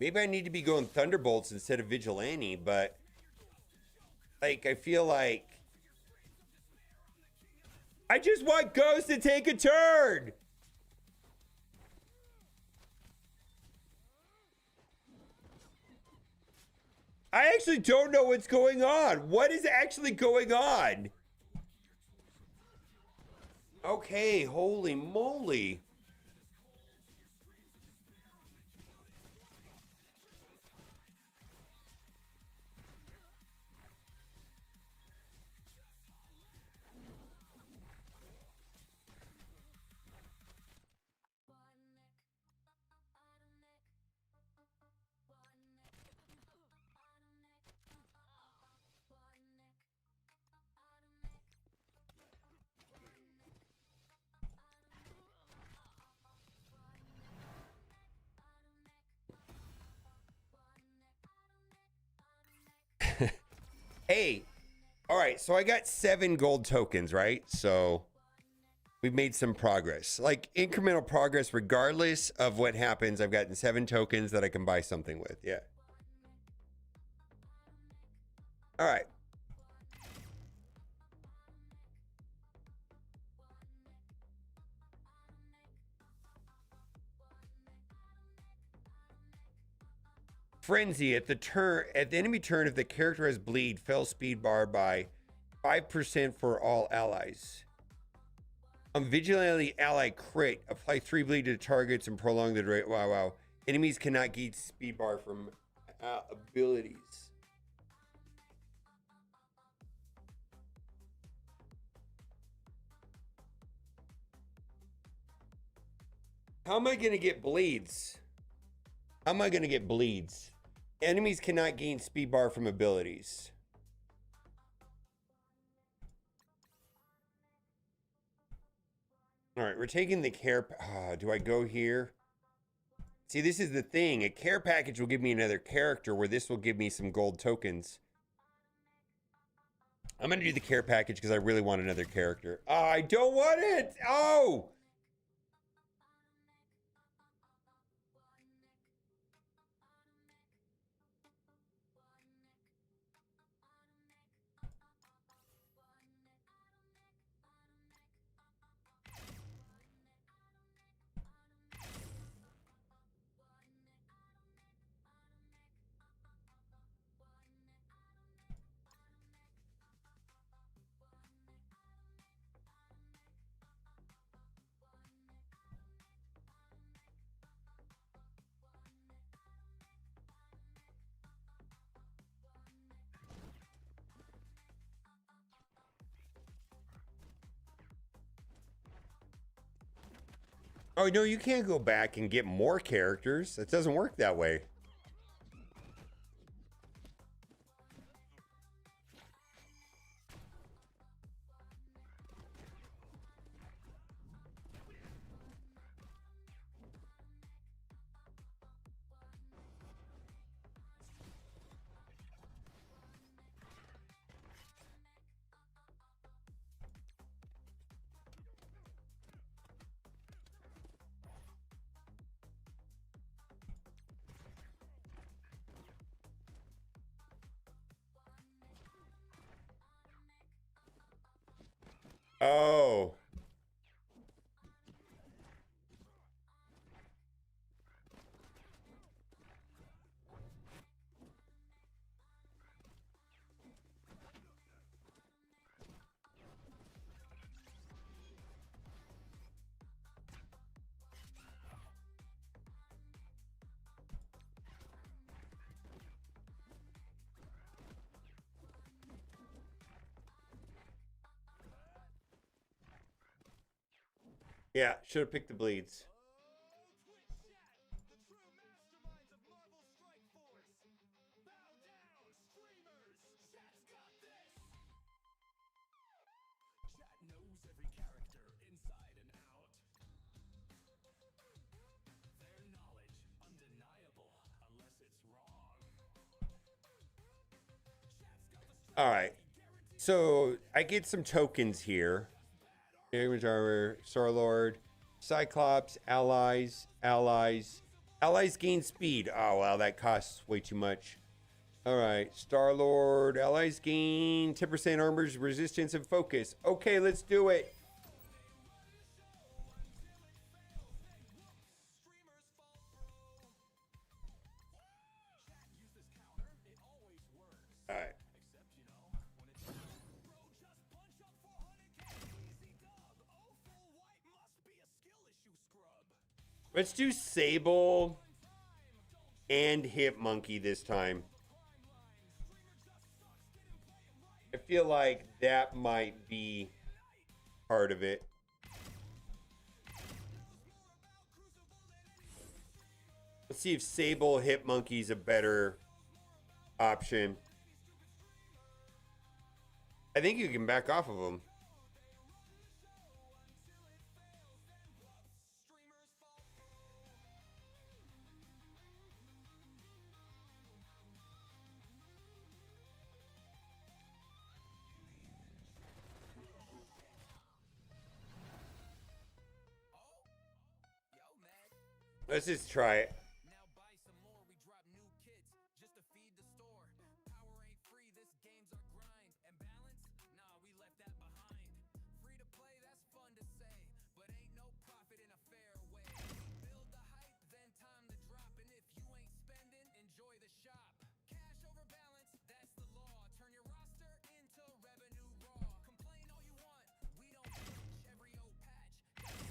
Maybe I need to be going Thunderbolts instead of Vigilante, but like I feel like I just want Ghost to take a turn. I actually don't know what's going on. What is actually going on? Okay, holy moly. Hey, all right, so I got 7 gold tokens, right? So we've made some progress, like incremental progress regardless of what happens. I've gotten 7 tokens that I can buy something with. Yeah. All right. Frenzy at the enemy turn, if the character has bleed, fell speed bar by 5% for all allies. Vigilante ally crit, apply 3 bleed to targets and prolong the rate. Wow. Enemies cannot gain speed bar from abilities. How am I gonna get bleeds? How am I gonna get bleeds? Enemies cannot gain speed bar from abilities. All right, we're taking the care. Do I go here? See, this is the thing. A care package will give me another character, where this will give me some gold tokens. I'm gonna do the care package because I really want another character. I don't want it. Oh. Oh, no, you can't go back and get more characters. It doesn't work that way. Oh. Yeah, should have picked the bleeds. All right. So I get some tokens here. Damage armor, Star Lord, Cyclops, allies, Allies gain speed. Oh, wow, that costs way too much. All right, Star-Lord. Allies gain 10% armor's resistance and focus. Okay, let's do it. All right. Let's do Sable and Hip Monkey this time. I feel like that might be part of it. Let's see if Sable Hip Monkey's a better option. I think you can back off of them. Let's just try it. Now buy some more, we drop new kits just to feed the store. Power ain't free, this game's our grind. And balance? Nah, we left that behind. Free to play, that's fun to say, but ain't no profit in a fair way. Build the hype, then time to drop. And if you ain't spending, enjoy the shop. Cash over balance, that's the law. Turn your roster into revenue raw. Complain all you want, we don't flinch. Every old patch,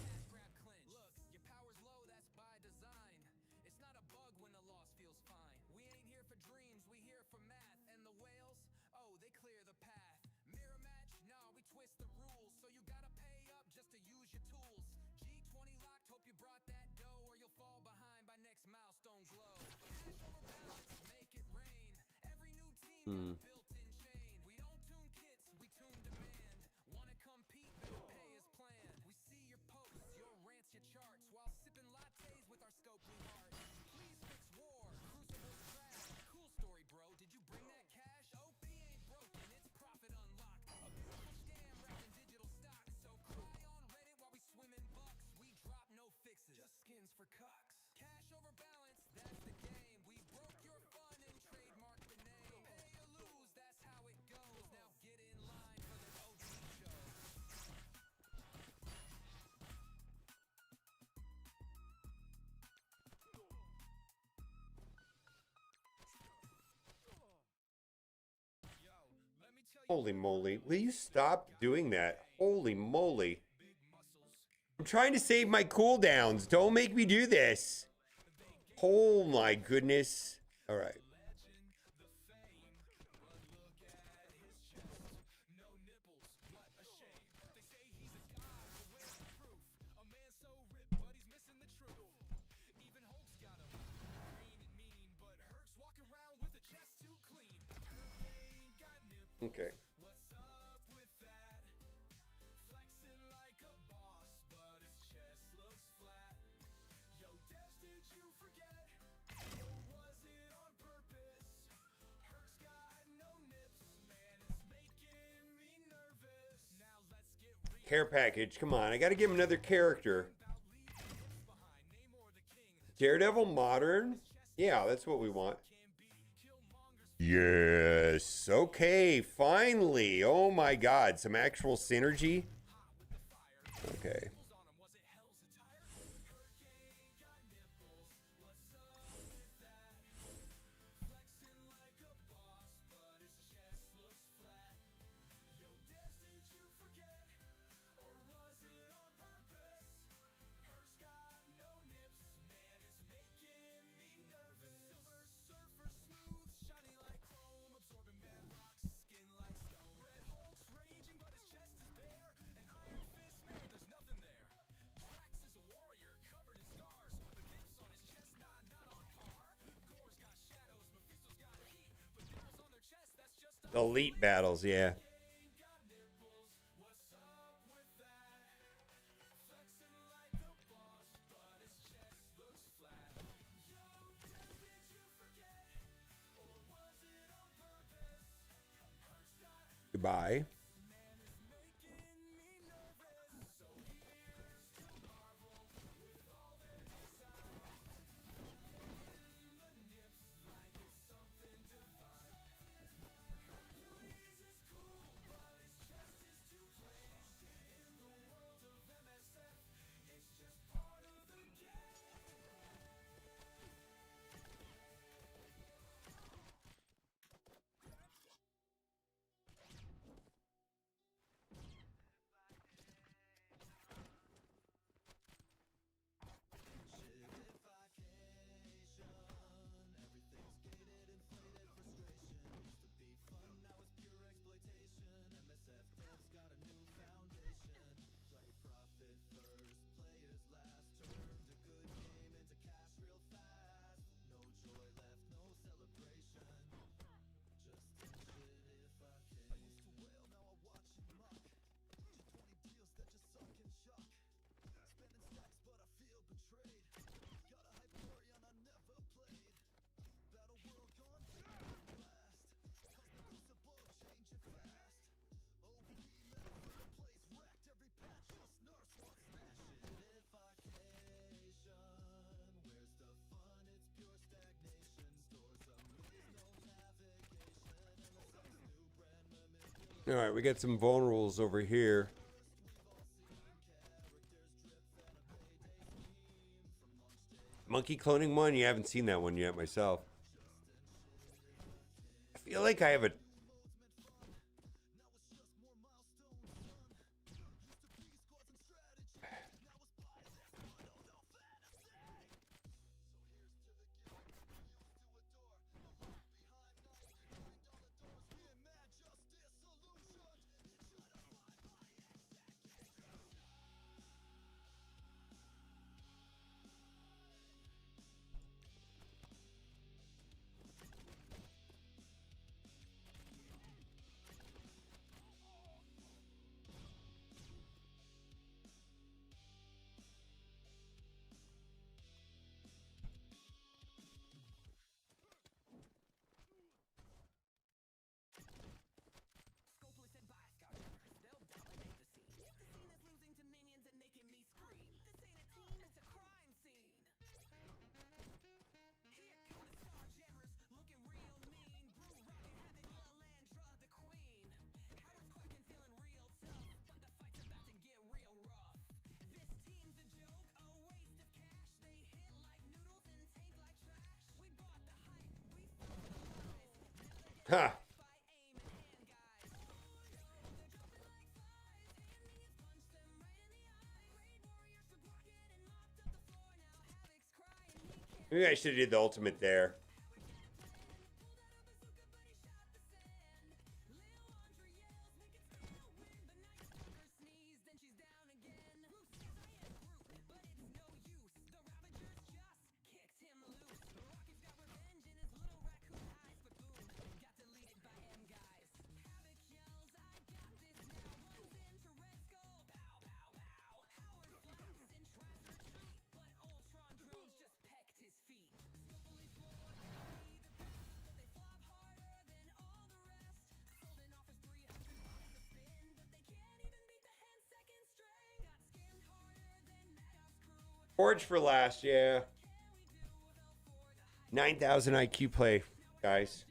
cash grab clinch. Look, your power's low, that's by design. It's not a bug when the loss feels fine. We ain't here for dreams, we here for math. And the whales, oh, they clear the path. Mirror match, nah, we twist the rules. So you gotta pay up just to use your tools. G20 locked, hope you brought that dough, or you'll fall behind by next milestone glow. Cash over balance, make it rain. Every new team built-in chain. We don't tune kits, we tune demand. Wanna compete, better pay as planned. We see your posts, your rants, your charts, while sipping lattes with our Scopely heart. Please fix war, Crucible's trash. Cool story, bro, did you bring that cash? OP ain't broken, it's profit unlocked. A beautiful scam wrapped in digital stock. So cry on Reddit while we swim in bucks. We drop no fixes, just skins for cucks. Cash over balance, that's the game. We broke your fun and trademarked the name. Pay or lose, that's how it goes. Now get in line for the OG show. Holy moly. Will you stop doing that? Holy moly. I'm trying to save my cooldowns. Don't make me do this. Oh my goodness. All right. Okay. Care package. Come on. I got to give him another character. Daredevil Modern? Yeah, that's what we want. Yes. Okay, finally. Oh my god, some actual synergy. Okay. Elite battles, yeah. Goodbye. All right, we got some vulnerables over here. Monkey cloning one? You haven't seen that one yet myself. I feel like I have a... Ha! Maybe I should have did the ultimate there. Forge for last, yeah. 9,000 IQ play, guys.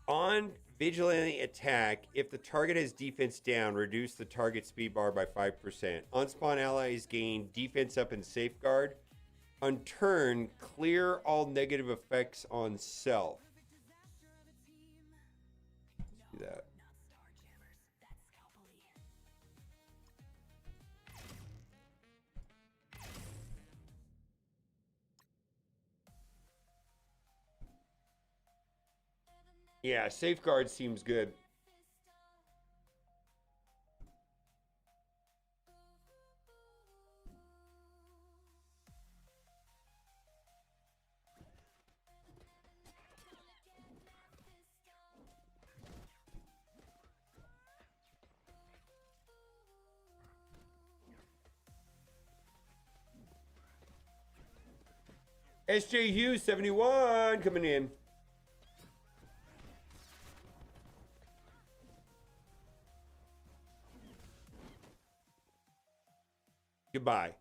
On vigilante attack, if the target has defense down, reduce the target speed bar by 5%. On spawn allies gain defense up and safeguard. On turn, clear all negative effects on self. Let's do that. Yeah, safeguard seems good. SJ Hughes 71 coming in. Goodbye.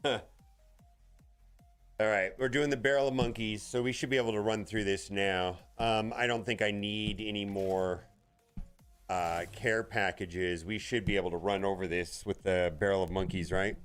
Huh. All right, we're doing the barrel of monkeys, so we should be able to run through this now. I don't think I need any more care packages. We should be able to run over this with the barrel of monkeys, right?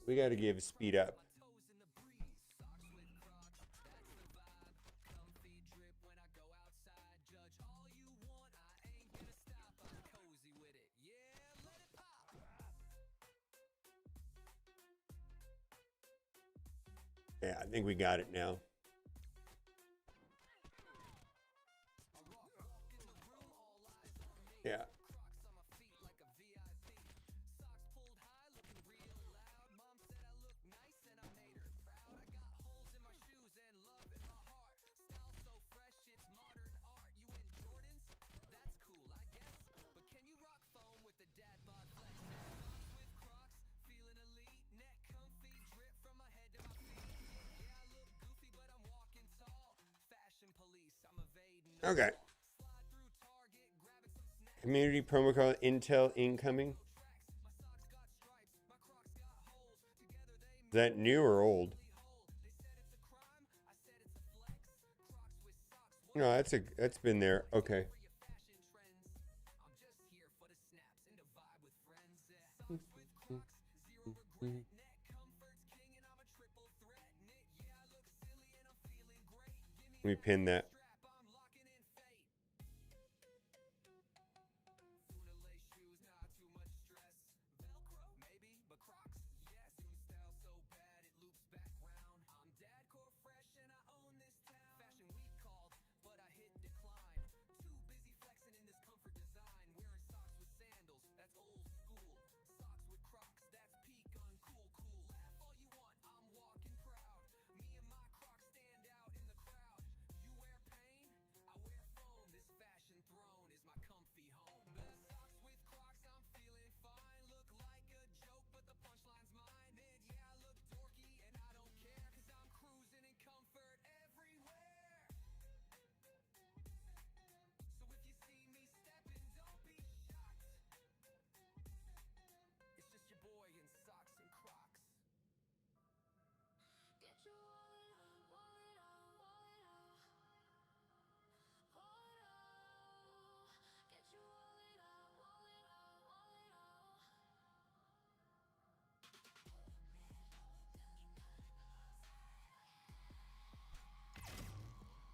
We got to give speed up. Yeah, I think we got it now. Yeah. Okay. Community promo code Intel incoming. Is that new or old? No, that's been there. Okay. Let me pin that.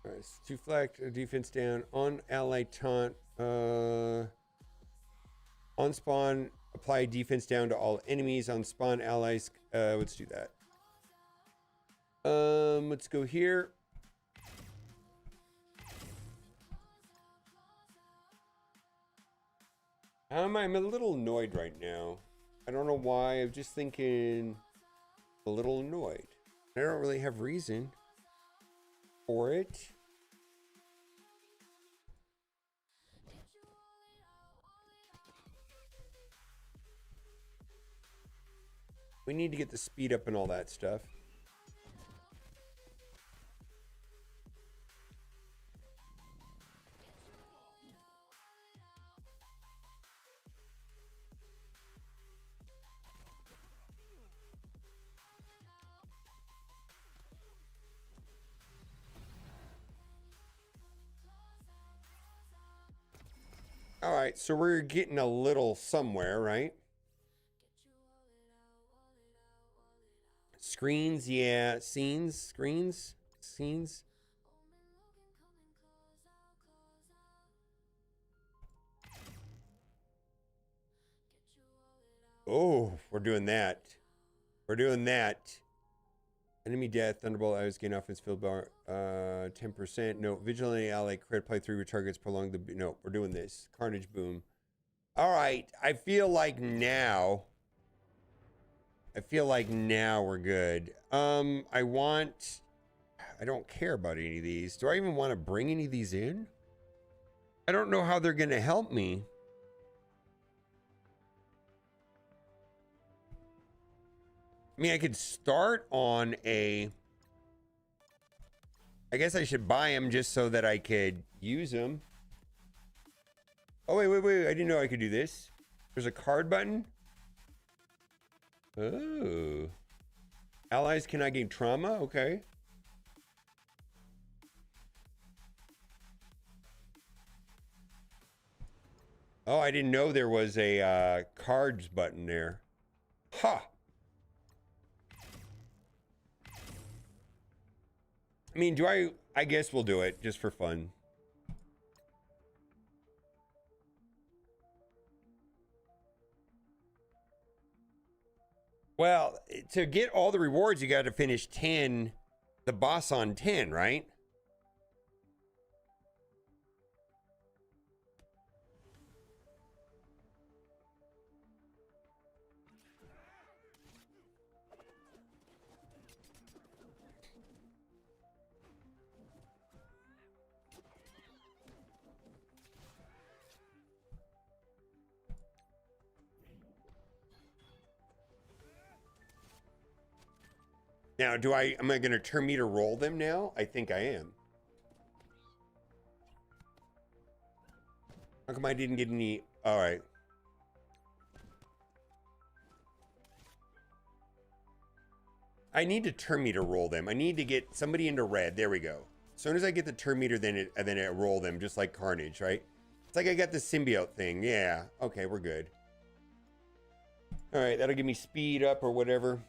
All right, to flag defense down on ally taunt. On spawn, apply defense down to all enemies. On spawn allies, let's do that. Let's go here. I'm a little annoyed right now. I don't know why. I'm just thinking a little annoyed. I don't really have reason for it. We need to get the speed up and all that stuff. All right, so we're getting a little somewhere, right? Screens, yeah. Scenes, screens, scenes. Oh, we're doing that. We're doing that. Enemy death, Thunderbolt, I was getting offense field bar, 10%. No, Vigilante ally, crit, play 3 targets, prolong the, no, we're doing this. Carnage boom. All right, I feel like now we're good. I don't care about any of these. Do I even want to bring any of these in? I don't know how they're going to help me. I mean, I could start on a... I guess I should buy them just so that I could use them. Oh, wait. I didn't know I could do this. There's a card button. Oh. Allies cannot gain trauma? Okay. Oh, I didn't know there was a cards button there. Ha! I mean, I guess we'll do it just for fun. Well, to get all the rewards, you got to finish 10, the boss on 10, right? Now, am I going to turn me to roll them now? I think I am. How come I didn't get any? All right. I need to turn meter roll them. I need to get somebody into red. There we go. As soon as I get the turn meter, then I roll them just like Carnage, right? It's like I got the symbiote thing. Yeah. Okay, we're good. All right, that'll give me speed up or whatever.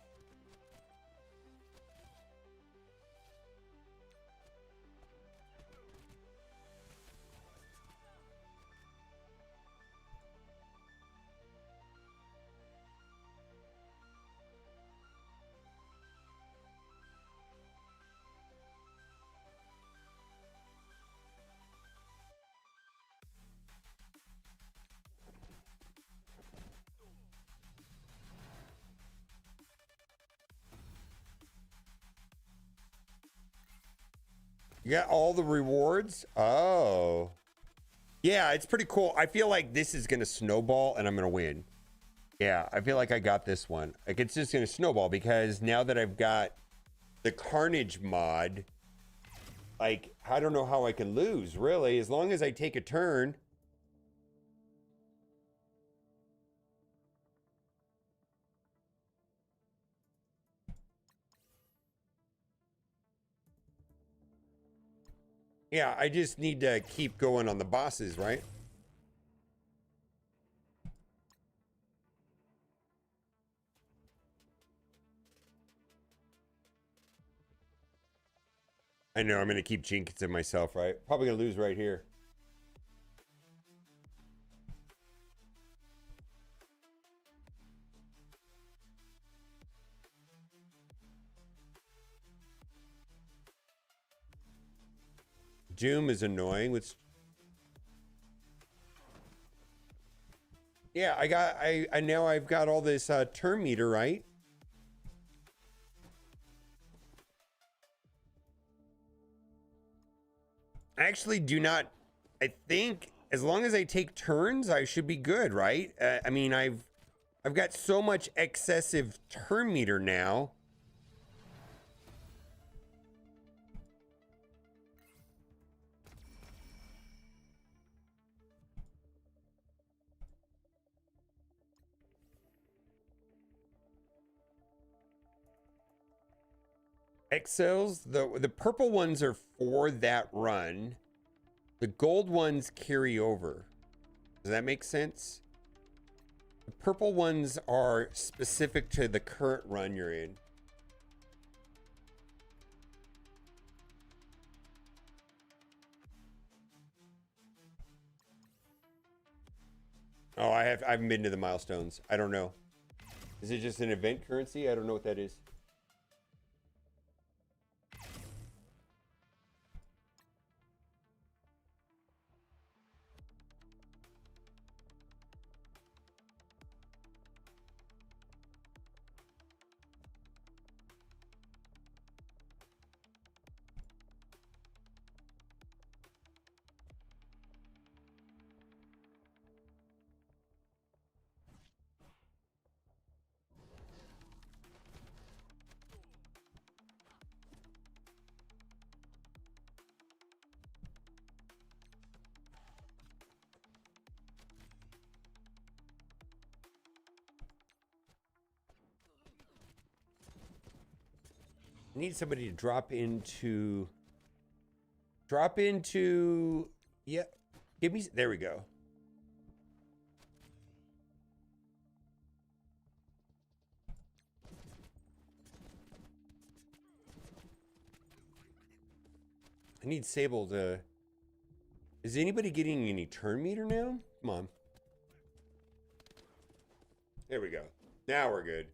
You got all the rewards? Oh. Yeah, it's pretty cool. I feel like this is going to snowball and I'm going to win. Yeah, I feel like I got this one. Like, it's just going to snowball because now that I've got the Carnage mod, like, I don't know how I can lose, really. As long as I take a turn. Yeah, I just need to keep going on the bosses, right? I know, I'm going to keep jinxing myself, right? Probably going to lose right here. Doom is annoying. Yeah, I know I've got all this turn meter, right? I actually do not. I think as long as I take turns, I should be good, right? I mean, I've got so much excessive turn meter now. Excels, the purple ones are for that run. The gold ones carry over. Does that make sense? The purple ones are specific to the current run you're in. Oh, I haven't been to the milestones. I don't know. Is it just an event currency? I don't know what that is. I need somebody to drop into, yeah, give me, there we go. I need Sable to... Is anybody getting any turn meter now? Come on. There we go. Now we're good.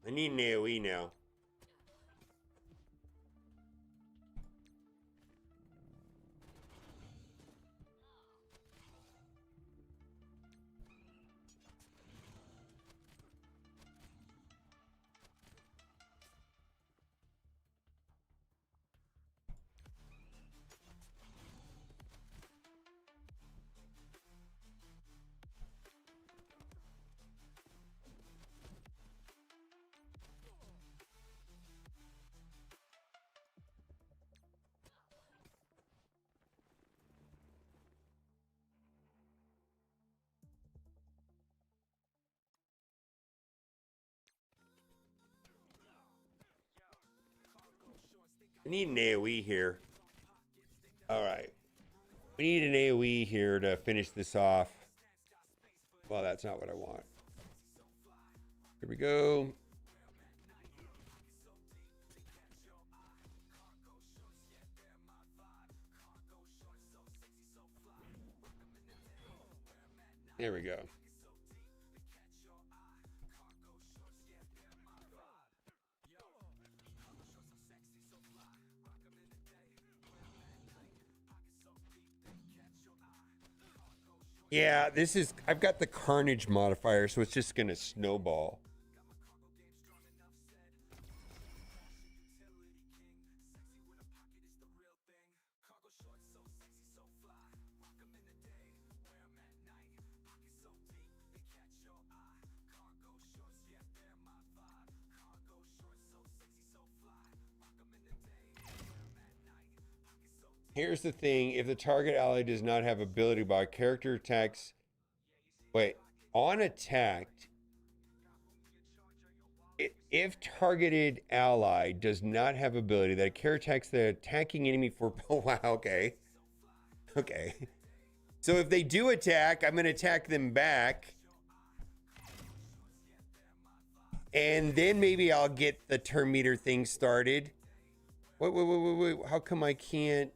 I need an AoE now. I need an AoE here. Alright. We need an AoE here to finish this off. Well, that's not what I want. Here we go. There we go. Yeah, this is, I've got the Carnage modifier, so it's just gonna snowball. Here's the thing, if the target ally does not have ability bar, character attacks, wait, on attacked, if targeted ally does not have ability, that a character attacks the attacking enemy for, oh wow, okay. Okay. So if they do attack, I'm gonna attack them back. And then maybe I'll get the turn meter thing started. Wait, how come I can't?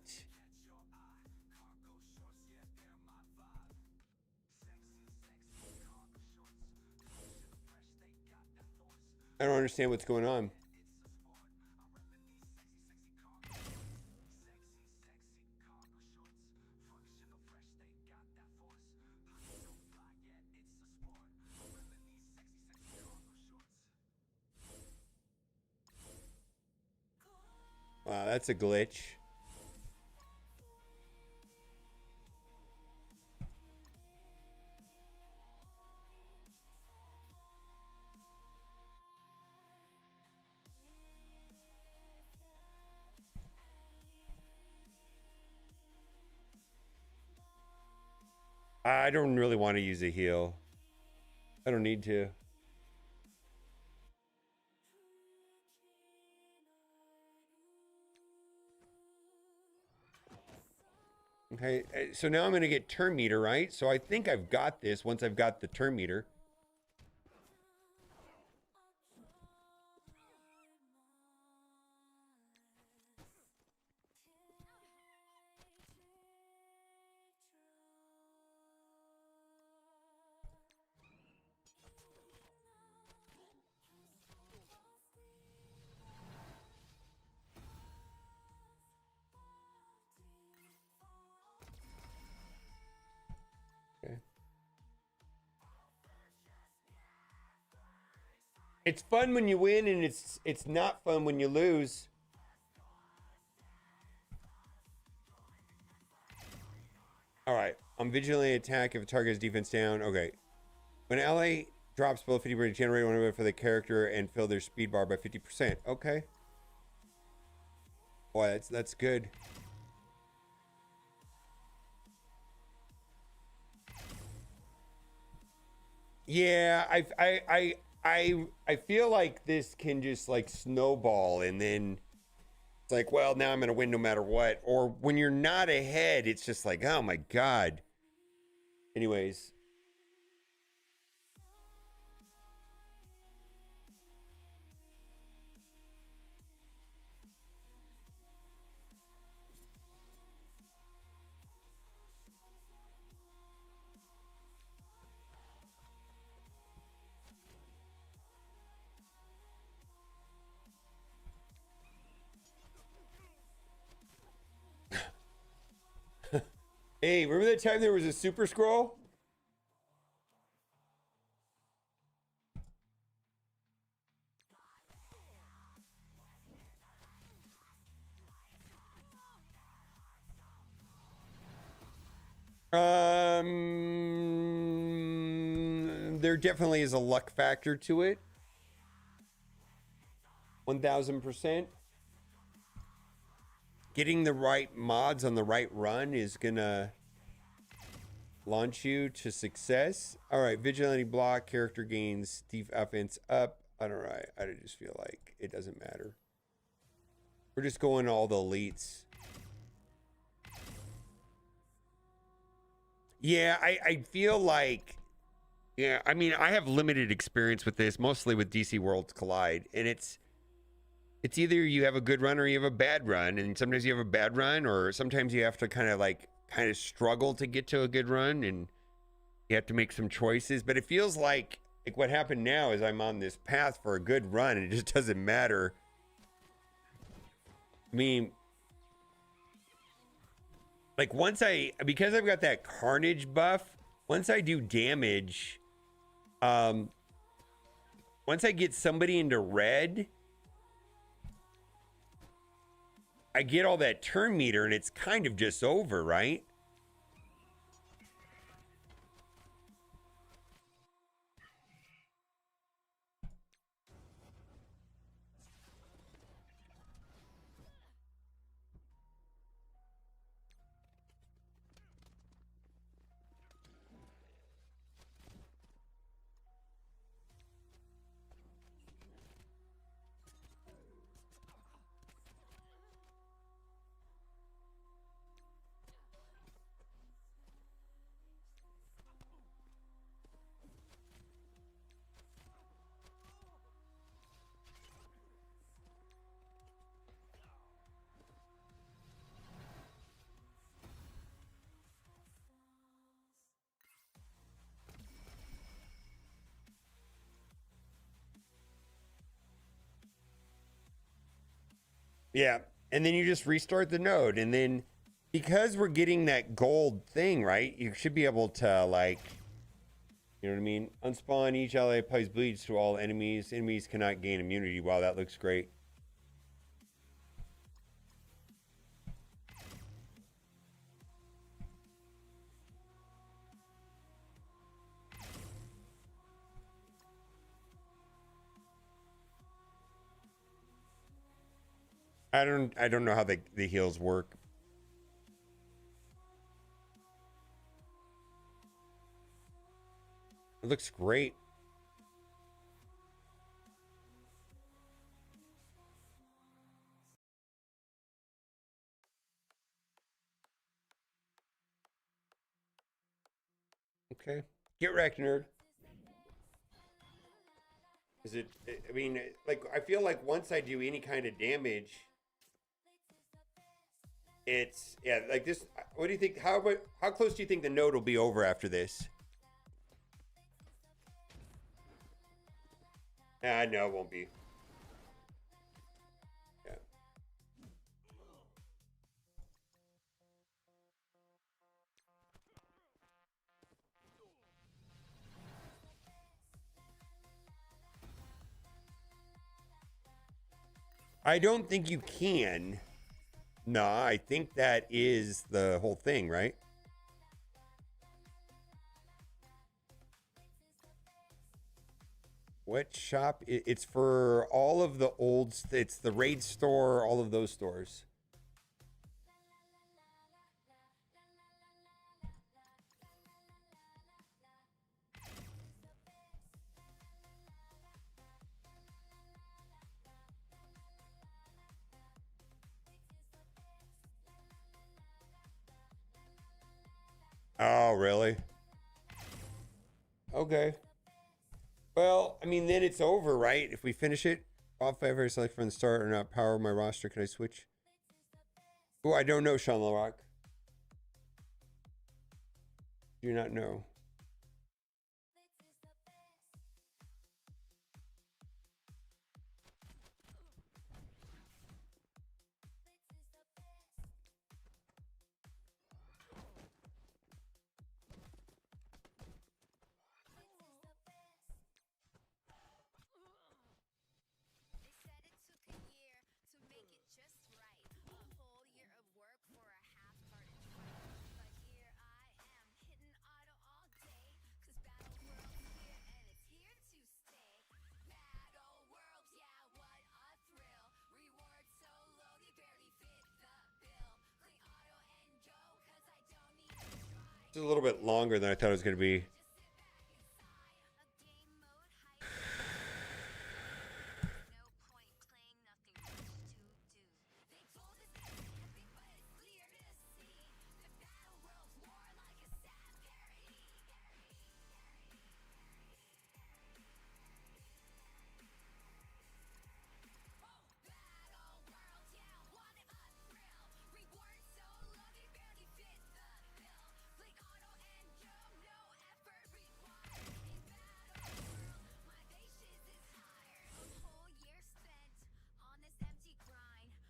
I don't understand what's going on. Wow, that's a glitch. I don't really want to use a heal. I don't need to. Okay, so now I'm going to get turn meter, right? So I think I've got this once I've got the turn meter. It's fun when you win, and it's not fun when you lose. All right, I'm vigilantly attack if a target is defense down. Okay, when ally drops below 50%, generate one for the character and fill their speed bar by 50%. Okay. Boy, that's good. Yeah, I feel like this can just like snowball, and then it's like, well, now I'm gonna win no matter what. Or when you're not ahead, it's just like, oh my god. Anyways, Hey, remember that time there was a super scroll? There definitely is a luck factor to it. 1000%. Getting the right mods on the right run is gonna launch you to success. All right, vigilante block, character gains, thief offense up. I don't know. I just feel like it doesn't matter. We're just going all the elites. Yeah, I feel like, yeah, I mean, I have limited experience with this, mostly with DC Worlds Collide, and it's either you have a good run or you have a bad run, and sometimes you have a bad run, or sometimes you have to kind of struggle to get to a good run, and you have to make some choices. But it feels like what happened now is I'm on this path for a good run, and it just doesn't matter. I mean, like because I've got that carnage buff, once I do damage, once I get somebody into red, I get all that turn meter and it's kind of just over, right? Yeah. And then you just restart the node. And then because we're getting that gold thing, right? You should be able to, like, you know what I mean? Unspawn each ally applies bleeds to all enemies. Enemies cannot gain immunity. Wow, that looks great. I don't know how the heals work. It looks great. Okay. Get wrecked, nerd. Is it, I mean, like, I feel like once I do any kind of damage, it's, yeah, like this. What do you think? How close do you think the node will be over after this? No, it won't be. Yeah. I don't think you can. No, I think that is the whole thing, right? What shop? It's for all of the old. It's the raid store, all of those stores. Oh, really? Okay. Well, I mean, then it's over, right? If we finish it, off ever select from the start or not power my roster. Can I switch? Oh, I don't know, Sean LaRock. Do not know. It's a little bit longer than I thought it was going to be.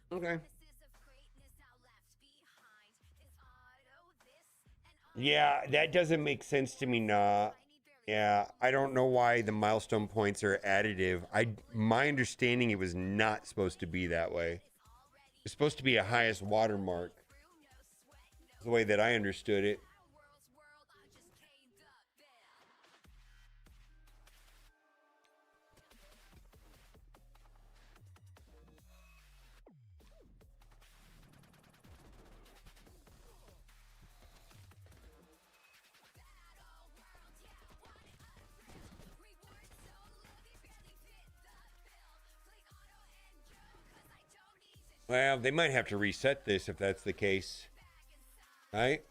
Okay. Yeah, that doesn't make sense to me, nah. Yeah, I don't know why the milestone points are additive. My understanding, it was not supposed to be that way. It's supposed to be a highest watermark. The way that I understood it. Well, they might have to reset this if that's the case. Right?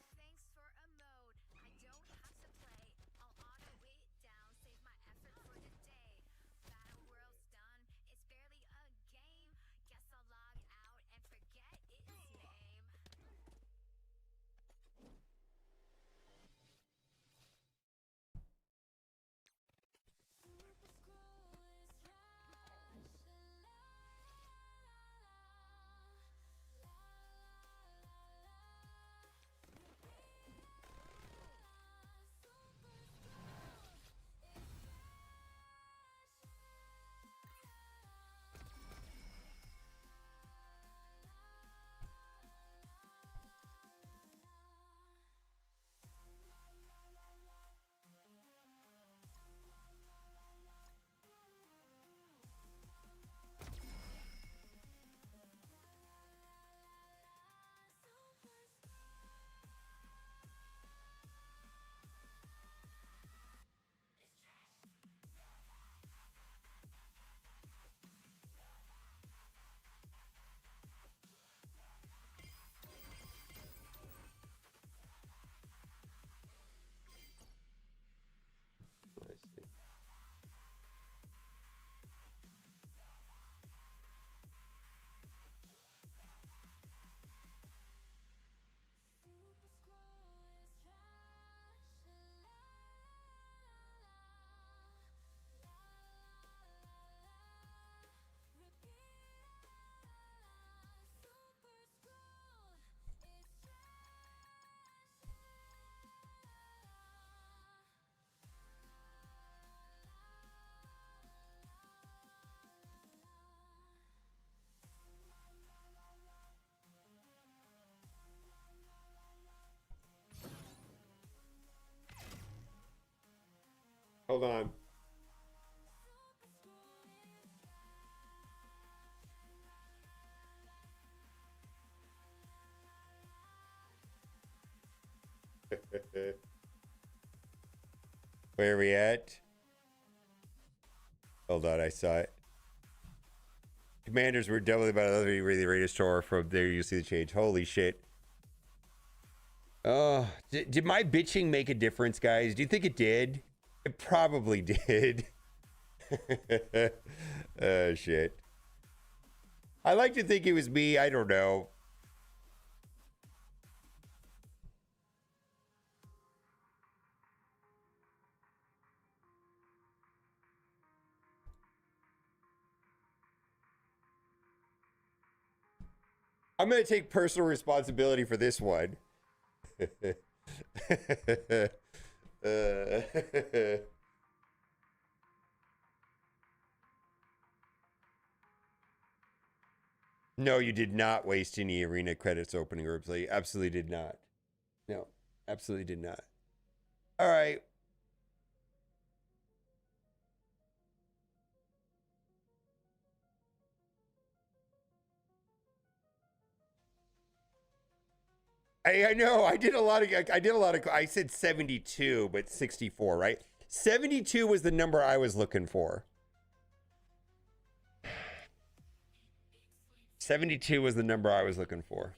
Hold on. Where are we at? Hold on, I saw it. Commanders were doubly about other the radio store. From there, you see the change. Holy shit. Oh, did my bitching make a difference, guys? Do you think it did? It probably did. Oh, shit. I like to think it was me. I don't know. I'm going to take personal responsibility for this one. No, you did not waste any arena credits opening or play. Absolutely did not. No, absolutely did not. All right. I know. I did a lot of. I said 72, but 64, right? 72 was the number I was looking for. 72 was the number I was looking for.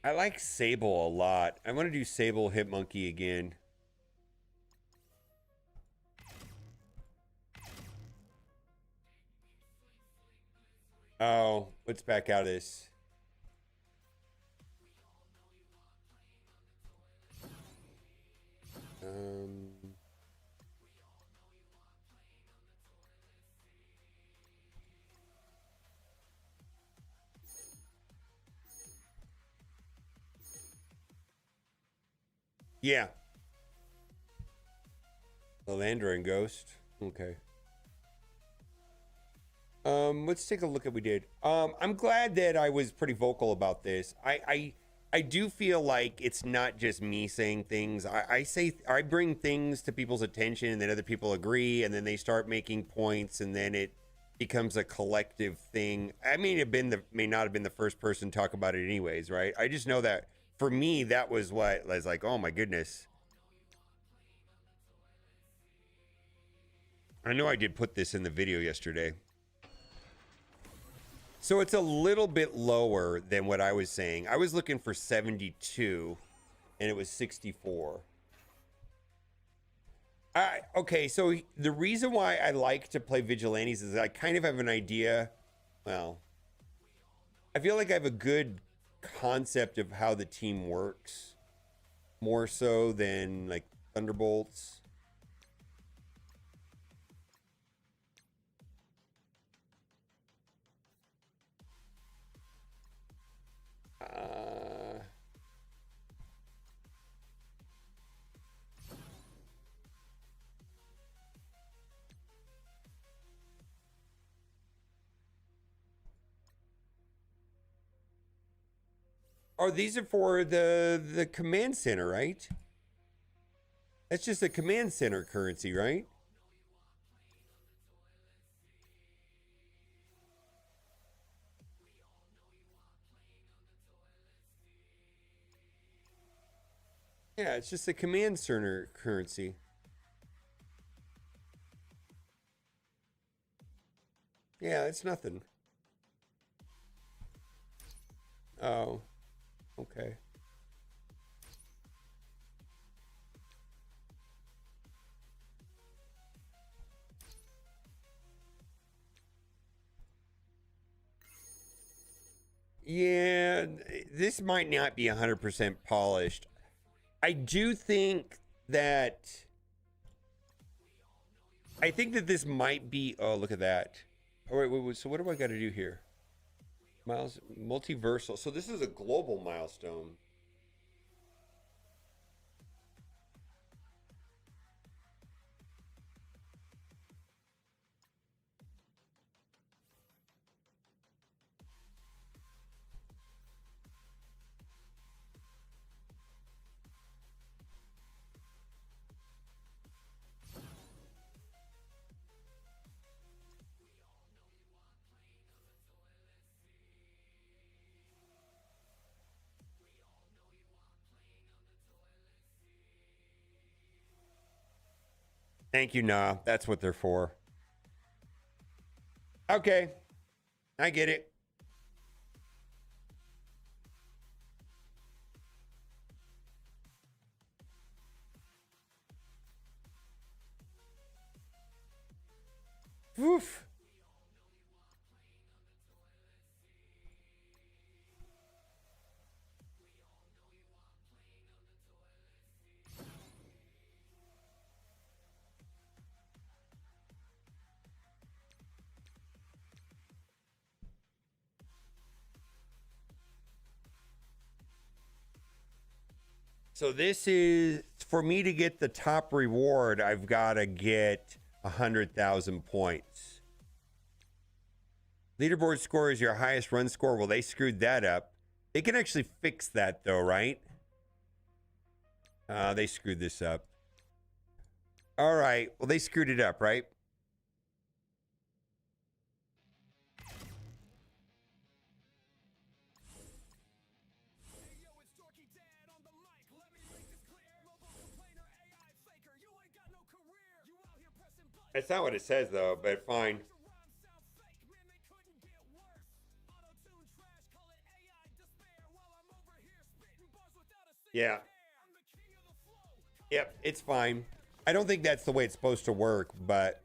I like Sable a lot. I want to do Sable Hitmonkey again. Oh, let's back out of this. Yeah. Lalandra and Ghost. Okay. Let's take a look at what we did. I'm glad that I was pretty vocal about this. I do feel like it's not just me saying things. I bring things to people's attention, and then other people agree, and then they start making points, and then it becomes a collective thing. I may not have been the first person to talk about it anyways, right? I just know that for me, that was what I was like, oh my goodness. I know I did put this in the video yesterday. So it's a little bit lower than what I was saying. I was looking for 72 and it was 64. Okay, so the reason why I like to play Vigilantes is I kind of have an idea. Well, I feel like I have a good concept of how the team works, more so than like Thunderbolts. Oh, these are for the command center, right? That's just a command center currency, right? Yeah, it's just a command center currency. Yeah, it's nothing. Oh, okay. Yeah, this might not be 100% polished. I do think that... I think that this might be... Oh, look at that. Oh, wait, so what do I got to do here? Multiversal. So this is a global milestone. Thank you, Nah. That's what they're for. Okay. I get it. Woof. So this is, for me to get the top reward, I've got to get 100,000 points. Leaderboard score is your highest run score. Well, they screwed that up. They can actually fix that though, right? They screwed this up. All right. Well, they screwed it up, right? That's not what it says though, but fine. Yeah. Yep, it's fine. I don't think that's the way it's supposed to work, but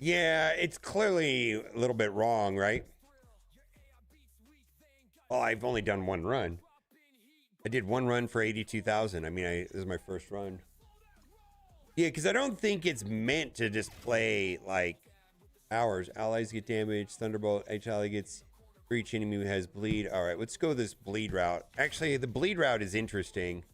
yeah, it's clearly a little bit wrong, right? Well, I've only done one run. I did one run for 82,000. I mean, this is my first run. Yeah, because I don't think it's meant to just play like hours. Allies get damaged. Thunderbolt. Each ally gets for each enemy who has bleed. All right, let's go this bleed route. Actually, the bleed route is interesting.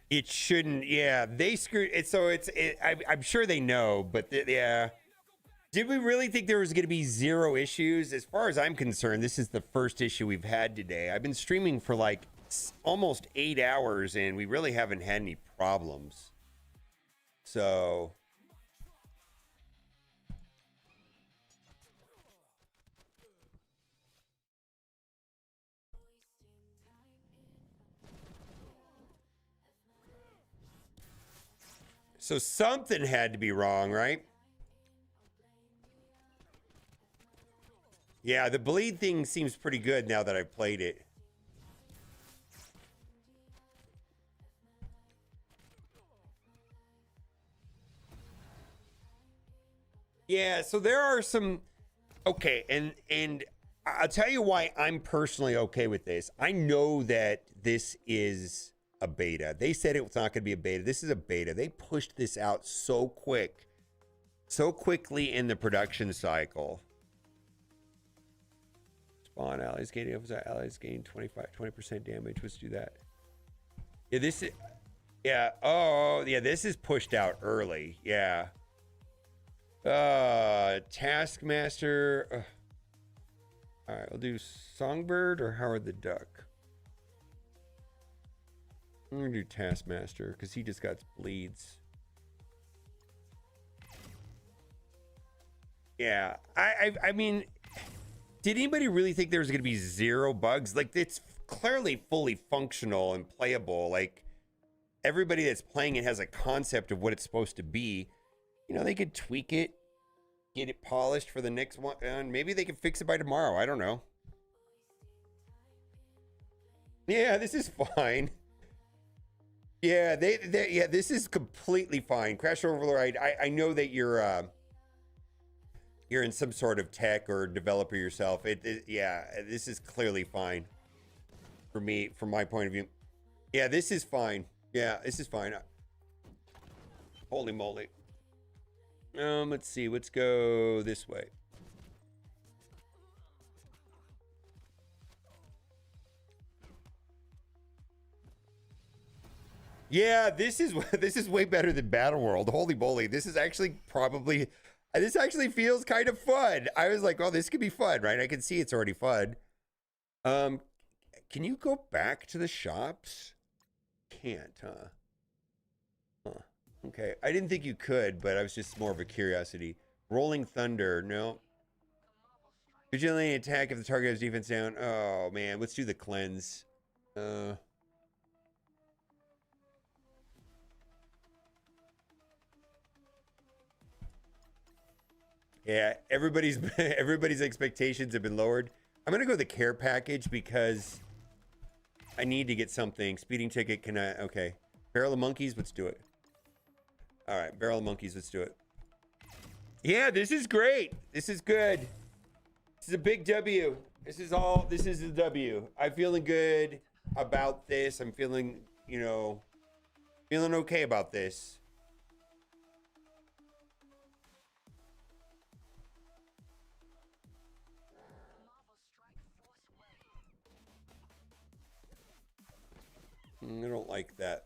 It shouldn't. Yeah, they screwed it. So I'm sure they know, but yeah. Did we really think there was going to be zero issues? As far as I'm concerned, this is the first issue we've had today. I've been streaming for like almost 8 hours, and we really haven't had any problems. So something had to be wrong, right? Yeah, the bleed thing seems pretty good now that I've played it. Yeah, so there are some... Okay, and I'll tell you why I'm personally okay with this. I know that this is a beta. They said it was not going to be a beta. This is a beta. They pushed this out so quickly in the production cycle. Spawn allies gain allies gain 20% damage. Let's do that. Yeah, this is this is pushed out early. Yeah. Taskmaster. All right, we'll do Songbird or Howard the Duck. I'm gonna do Taskmaster because he just got bleeds. Yeah, I mean, did anybody really think there was gonna be zero bugs? Like, it's clearly fully functional and playable. Like, everybody that's playing it has a concept of what it's supposed to be. You know, they could tweak it, get it polished for the next one, and maybe they can fix it by tomorrow. I don't know. Yeah, this is fine. Yeah, yeah, this is completely fine. Crash Override, I know that you're in some sort of tech or developer yourself. Yeah, this is clearly fine for me, from my point of view. Yeah, this is fine. Yeah, this is fine. Holy moly. Let's see. Let's go this way. Yeah, this is way better than Battle World. Holy moly. This is actually probably... This actually feels kind of fun. I was like, oh, this could be fun, right? I can see it's already fun. Can you go back to the shops? Can't, huh? Okay, I didn't think you could, but I was just more of a curiosity. Rolling Thunder, no. Vigilante attack if the target has defense down. Oh, man, let's do the cleanse. Yeah, everybody's expectations have been lowered. I'm gonna go the care package because I need to get something. Speeding ticket, can I? Okay. Barrel of Monkeys, let's do it. All right, Barrel of Monkeys, let's do it. Yeah, this is great. This is good. This is a big W. This is a W. I'm feeling good. about this. I'm feeling, you know, feeling okay about this. I don't like that.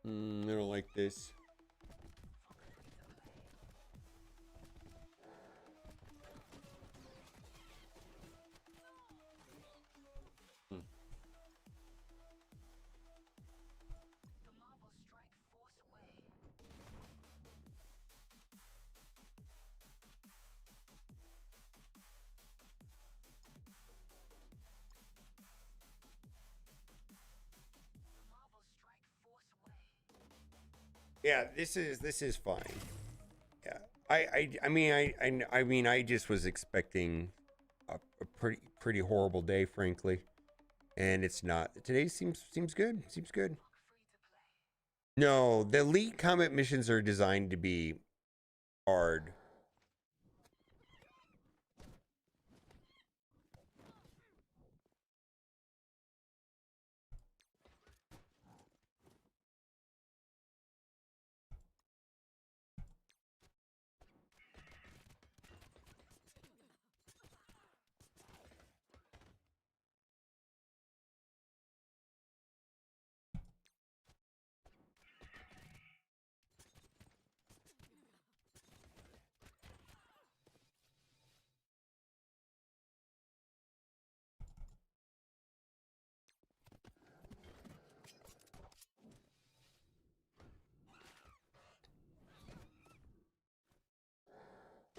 I don't like this. Yeah, this is fine. Yeah, I mean, I just was expecting a pretty horrible day, frankly, and it's not. Today seems good. Seems good. No, the elite combat missions are designed to be hard.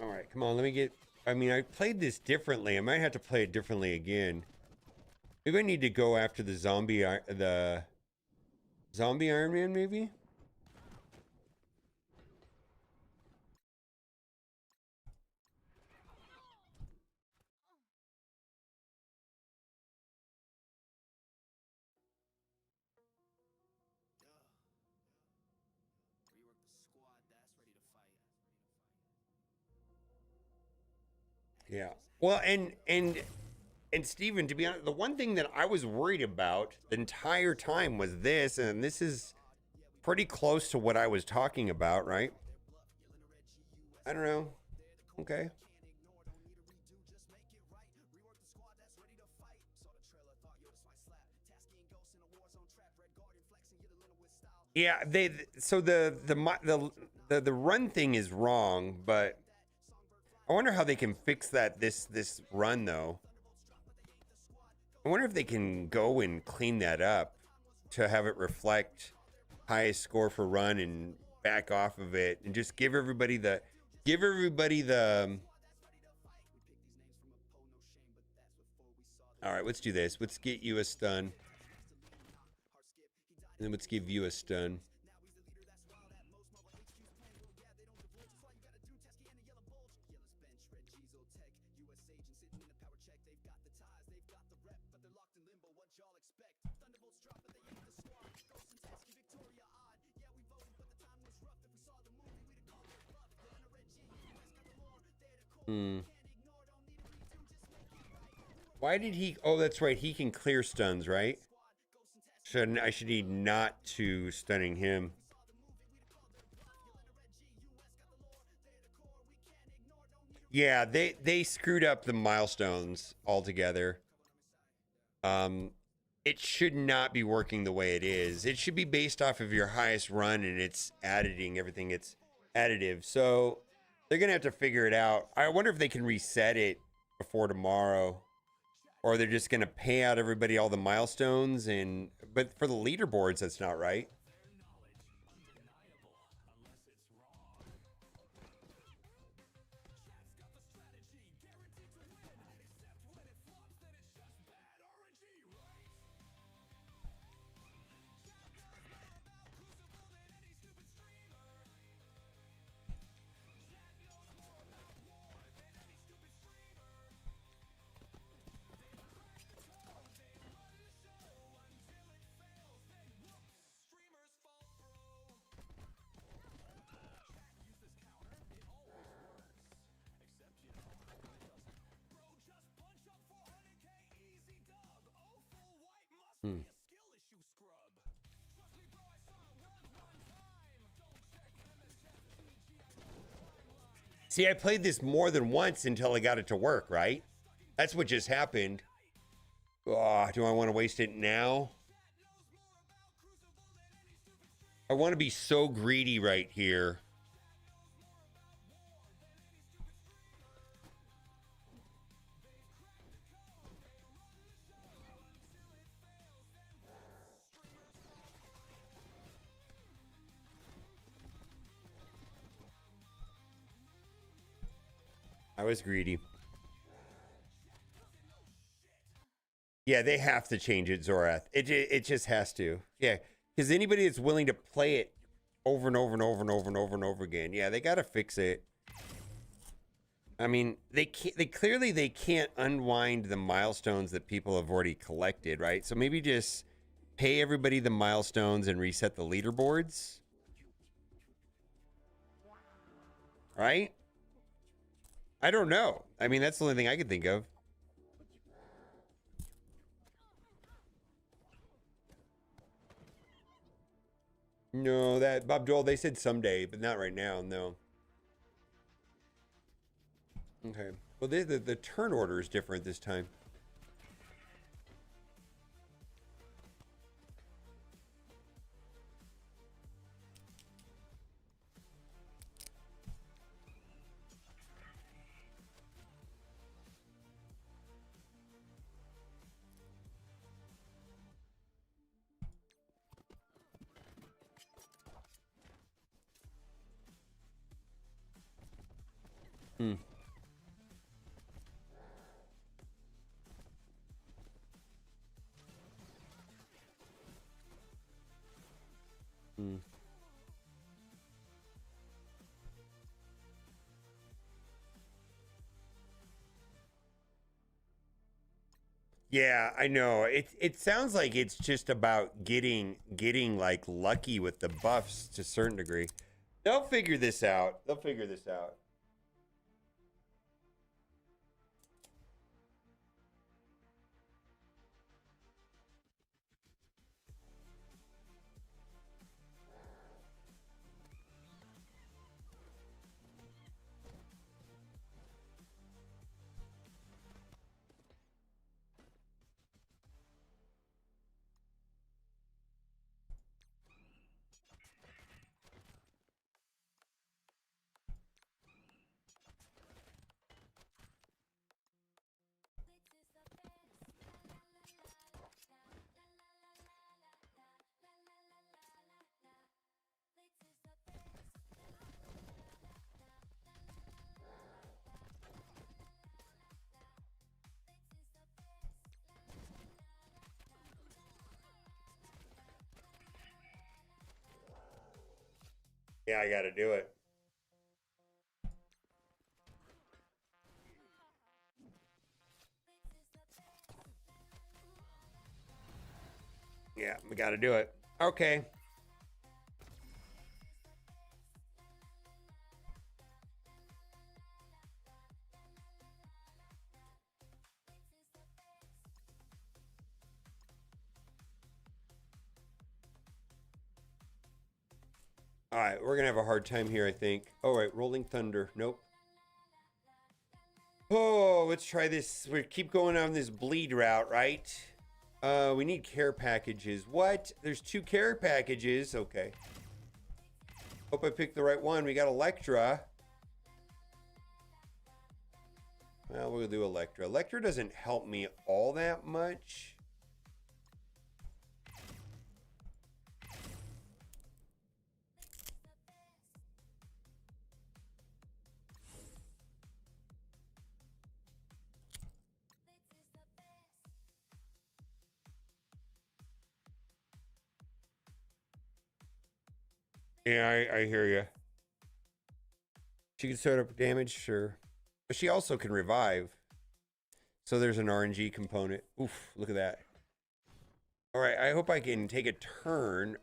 All right, come on, let me get. I mean, I played this differently. I might have to play it differently again. Maybe I need to go after the zombie Iron Man, maybe. Yeah. Well, and Steven, to be honest, the one thing that I was worried about the entire time was this, and this is pretty close to what I was talking about, right? I don't know. Okay. Yeah, so the run thing is wrong, but I wonder how they can fix that this run though. I wonder if they can go and clean that up to have it reflect highest score for run and back off of it and just give everybody the All right, let's do this. Let's get you a stun. And then let's give you a stun. Why did he? Oh, that's right. He can clear stuns, right? I should need not to stunning him. Yeah, they screwed up the milestones altogether. It should not be working the way it is. It should be based off of your highest run, and it's editing everything. It's additive. So they're gonna have to figure it out. I wonder if they can reset it before tomorrow, or they're just gonna pay out everybody all the milestones. But for the leaderboards, that's not right. Hmm. See, I played this more than once until I got it to work, right? That's what just happened. Oh, do I want to waste it now? I want to be so greedy right here. I was greedy. Yeah, they have to change it, Zorath. It just has to. Yeah, because anybody that's willing to play it over and over and over and over and over and over again, yeah, they got to fix it. I mean, they can't. They can't unwind the milestones that people have already collected, right? So maybe just pay everybody the milestones and reset the leaderboards, right? I don't know. I mean, that's the only thing I could think of. No, that Bob Joel, they said someday, but not right now. No. Okay. Well, the turn order is different this time. Hmm. Hmm. Yeah, I know. It sounds like it's just about getting like lucky with the buffs to a certain degree. They'll figure this out. They'll figure this out. Yeah, I got to do it. Yeah, we got to do it. Okay. All right, we're going to have a hard time here, I think. All right, Rolling Thunder. Nope. Oh, let's try this. We keep going on this bleed route, right? We need care packages. What? There's 2 care packages. Okay. Hope I picked the right one. We got Electra. Well, we'll do Electra. Electra doesn't help me all that much. Yeah, I hear you. She can start up damage, sure. But she also can revive. So there's an RNG component. Oof, look at that. All right, I hope I can take a turn.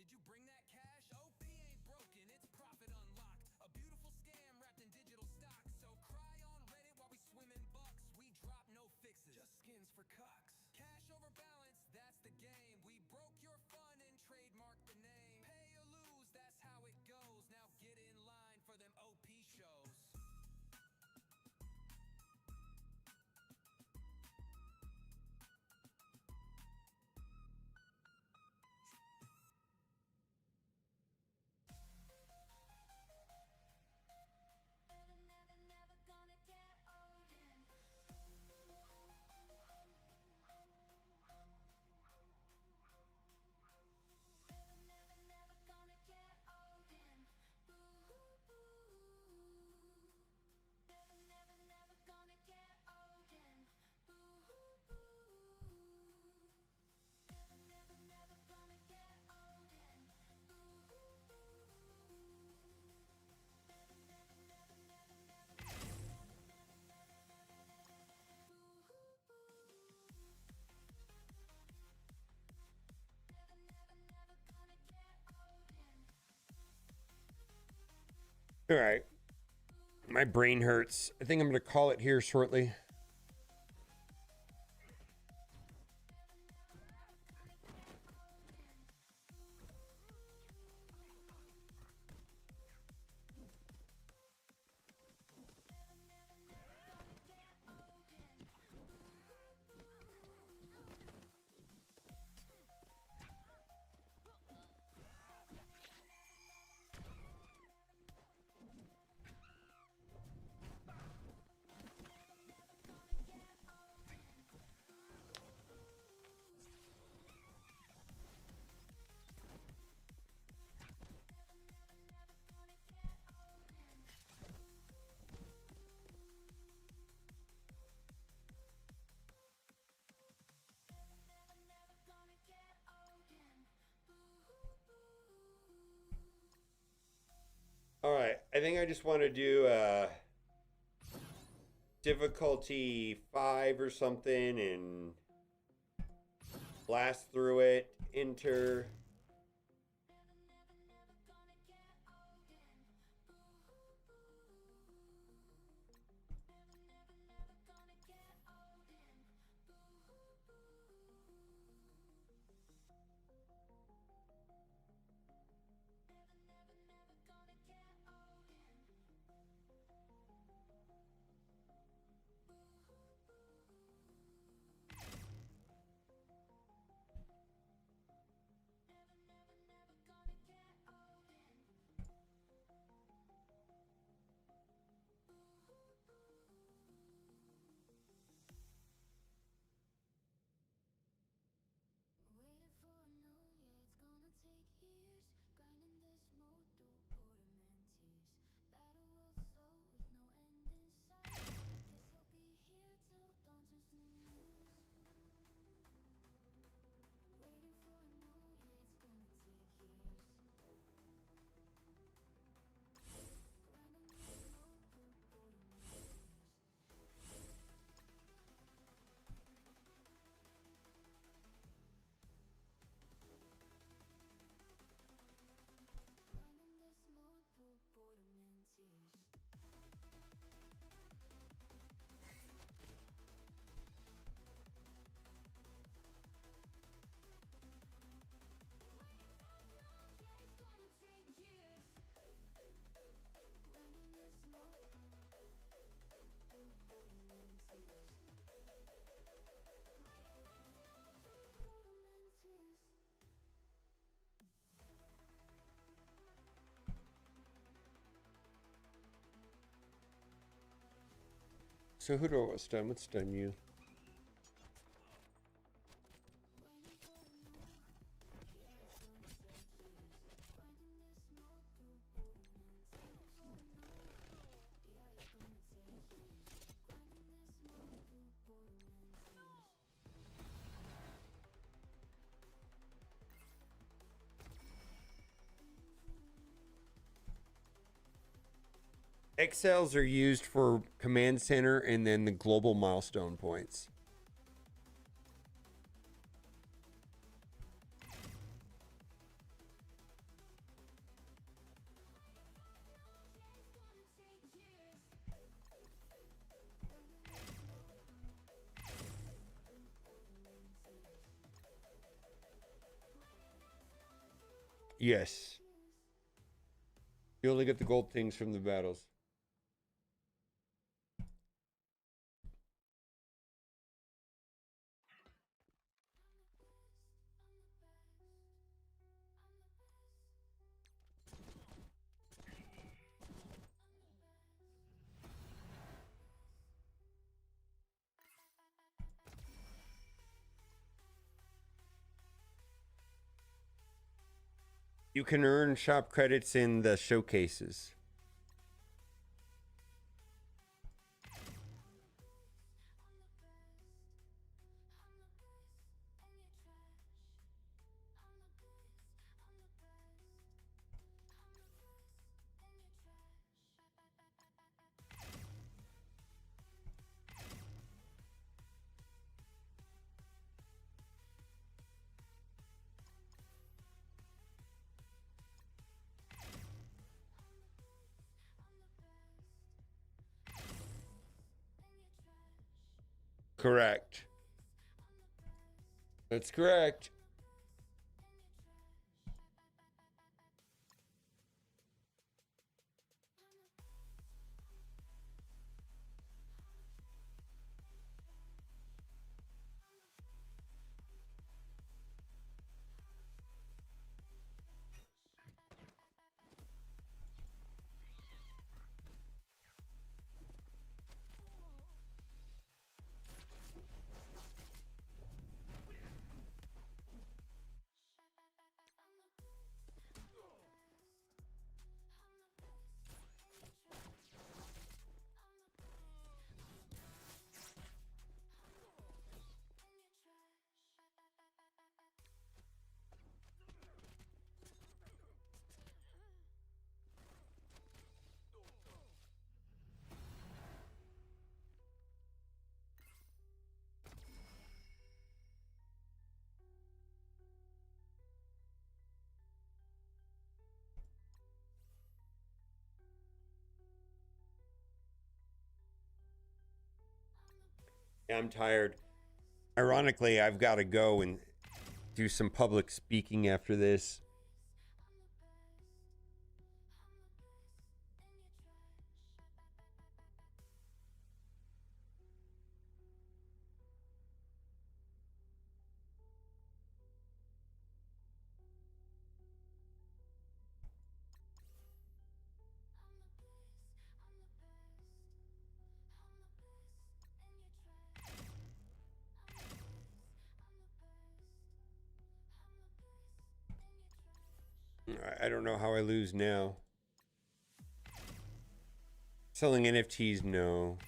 Did you bring that cash? OP ain't broken, it's profit unlocked. A beautiful scam wrapped in digital stock. So cry on Reddit while we swim in bucks. We drop no fixes, just skins for cucks. Cash over balance, that's the game. We broke your fun and trademarked the name. Pay or lose, that's how it goes. Now get in line for them OP shows. Never gonna get old and never gonna get old and never gonna get old and never gonna get old and All right. My brain hurts. I think I'm going to call it here shortly. All right, I think I just want to do difficulty 5 or something and blast through it, enter. Waiting for a no, yeah, it's gonna take years. Grinding this mode through boredom and tears. Battle world slow with no end in sight. Guess I'll be here till dawn turns to news. Waiting for a no, yeah, it's gonna take years. Grinding this mode through boredom and tears. Grinding this mode through boredom and tears. Waiting for a no, yeah, it's gonna take years. Grinding this mode through boredom and tears. Grinding this mode through boredom and tears. So who do I stun? Let's stun you. Waiting for a no, yeah, it's gonna take years. Grinding this mode through boredom and tears. Yeah, it's gonna take years. Grinding this mode through boredom and tears. XLs are used for command center and then the global milestone points. Yes. You only get the gold things from the battles. You can earn shop credits in the showcases. Correct. That's correct. Yeah, I'm tired. Ironically, I've got to go and do some public speaking after this. I don't know how I lose now. Selling NFTs, no.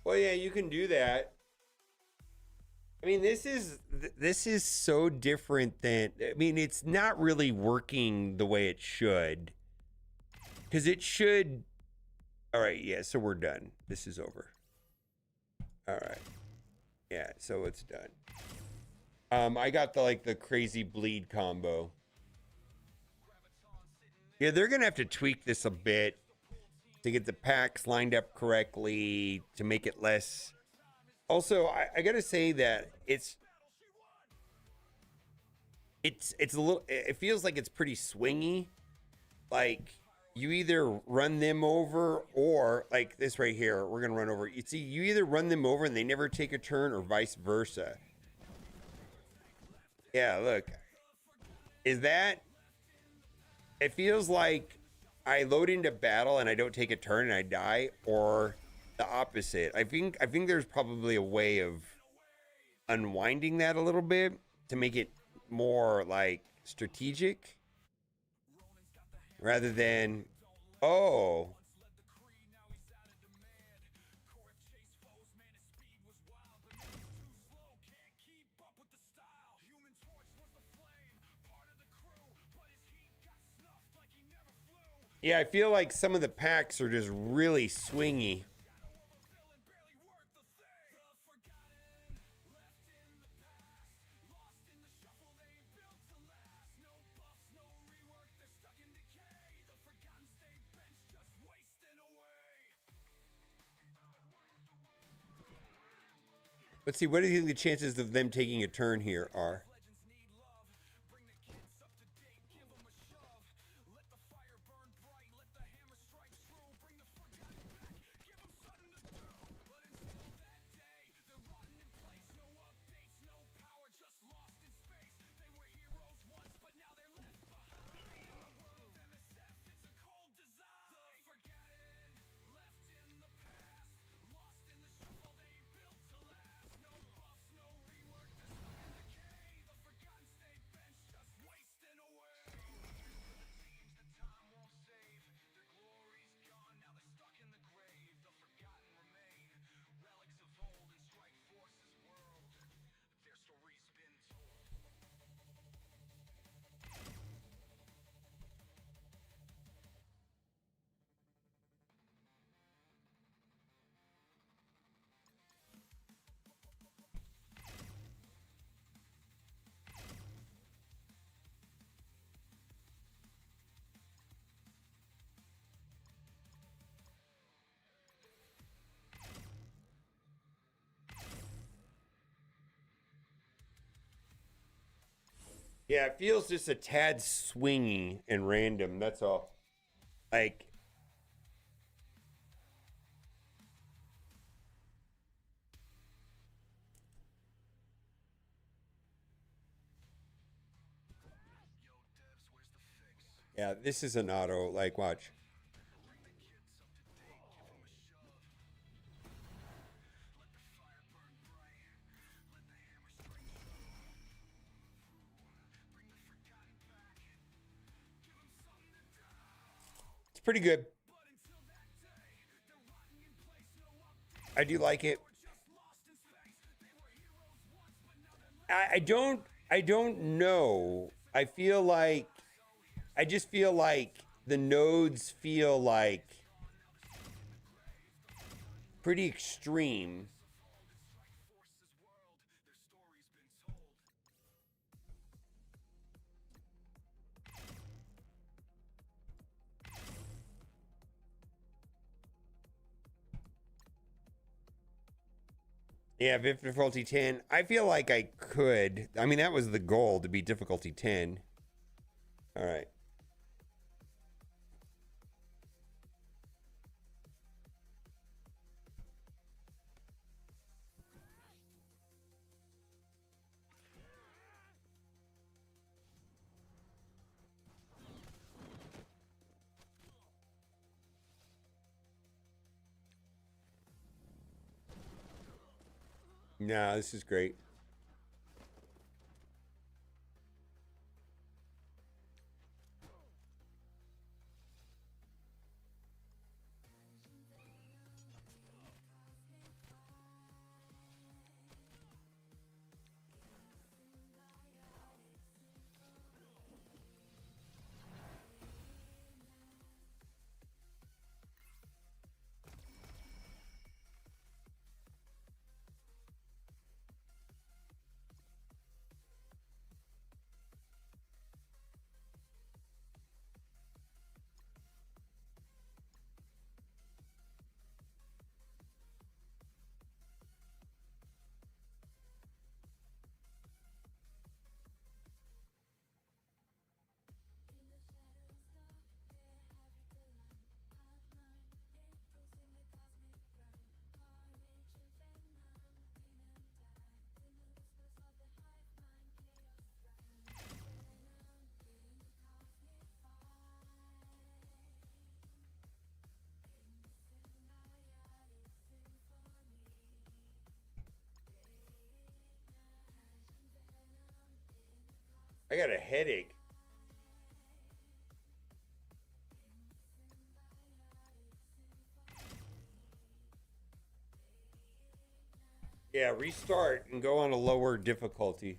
Well, yeah, you can do that. I mean, this is so different than, I mean, it's not really working the way it should. Because it should. All right, yeah, so we're done. This is over. All right. Yeah, so it's done. I got the crazy bleed combo. Yeah, they're gonna have to tweak this a bit to get the packs lined up correctly, to make it less. Also, I gotta say that it's a little, it feels like it's pretty swingy. Like, you either run them over, or like this right here, we're gonna run over. You see, you either run them over and they never take a turn, or vice versa. Yeah, look. Is that, it feels like I load into battle and I don't take a turn and I die, or the opposite. I think there's probably a way of unwinding that a little bit to make it more like strategic. rather than, oh, yeah, I feel like some of the packs are just really swingy. Let's see, what do you think the chances of them taking a turn here are? Yeah, it feels just a tad swingy and random. That's all. Like, yeah, this is an auto. Like, watch. It's pretty good. I do like it. I don't know. I just feel like the nodes feel like pretty extreme. Yeah, difficulty 10. I feel like I could. I mean, that was the goal, to be difficulty 10. All right. No, this is great. I got a headache. Yeah, restart and go on a lower difficulty.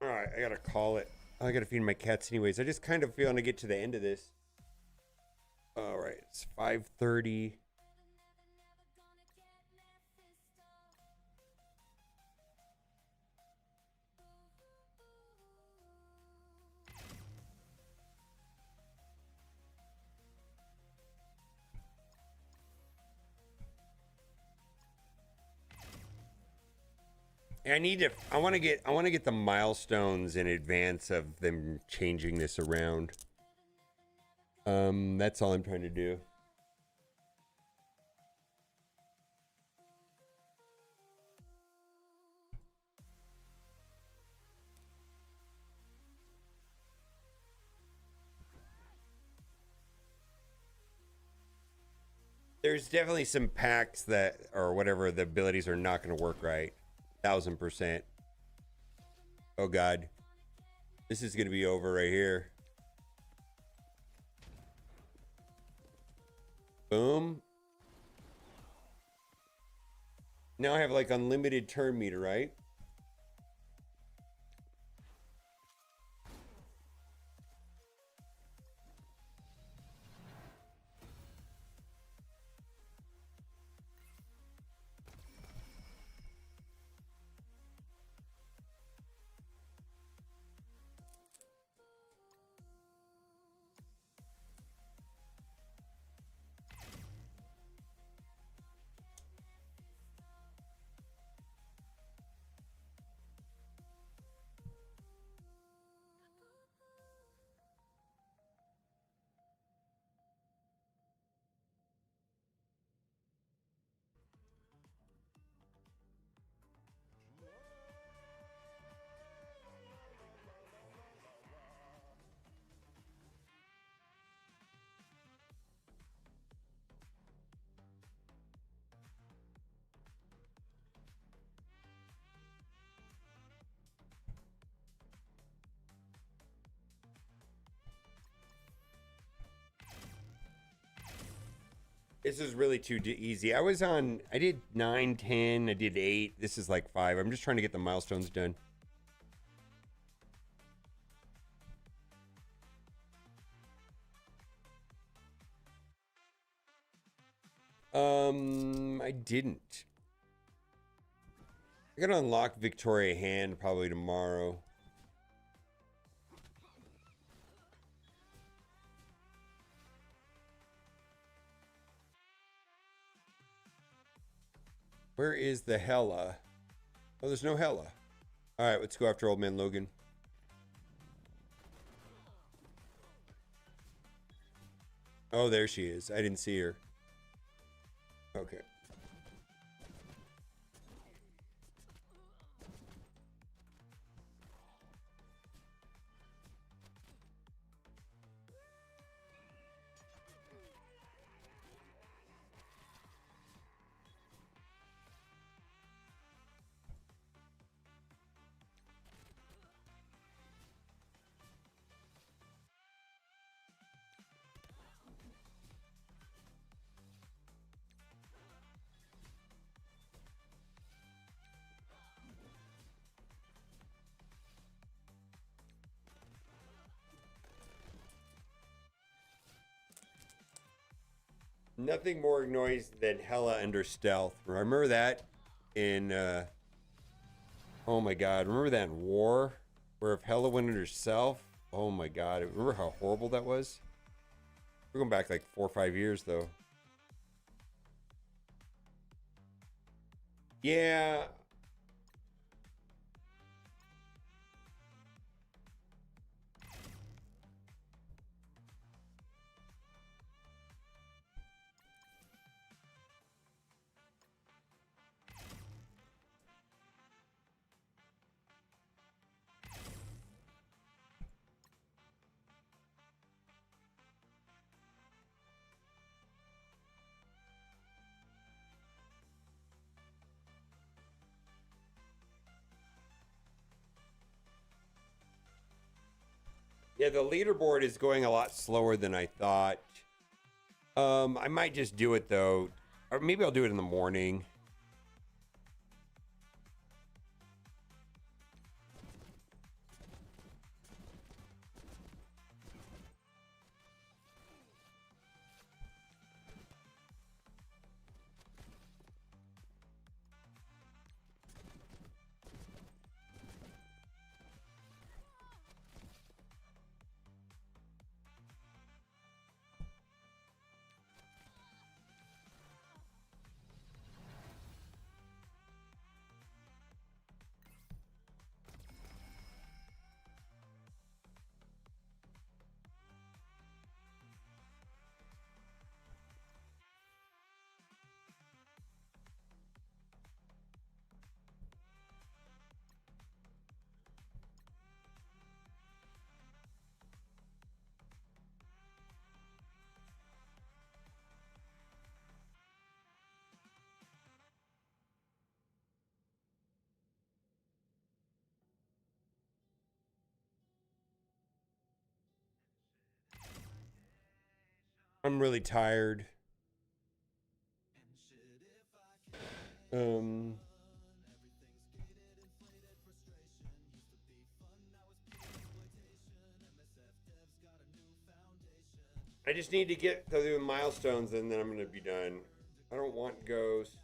All right, I gotta call it. I gotta feed my cats anyways. I just kind of feeling to get to the end of this. All right, it's 5:30. I want to get the milestones in advance of them changing this around. That's all I'm trying to do. There's definitely some packs that, or whatever, the abilities are not going to work right. 1000%. Oh God, this is going to be over right here. Boom. Now I have like unlimited turn meter, right? This is really too easy. I did 9, 10, I did 8. This is like 5. I'm just trying to get the milestones done. I didn't. I gotta unlock Victoria Hand probably tomorrow. Where is the Hella? Oh, there's no Hella. All right, let's go after Old Man Logan. Oh, there she is. I didn't see her. Okay. Nothing more annoys than Hella under stealth. Remember that in oh my god, remember that in War? Where if Hella went under stealth, oh my god, remember how horrible that was? We're going back like 4 or 5 years though. Yeah. Yeah, the leaderboard is going a lot slower than I thought. I might just do it though. Or maybe I'll do it in the morning. I'm really tired. I just need to get through the milestones and then I'm going to be done. I don't want ghosts.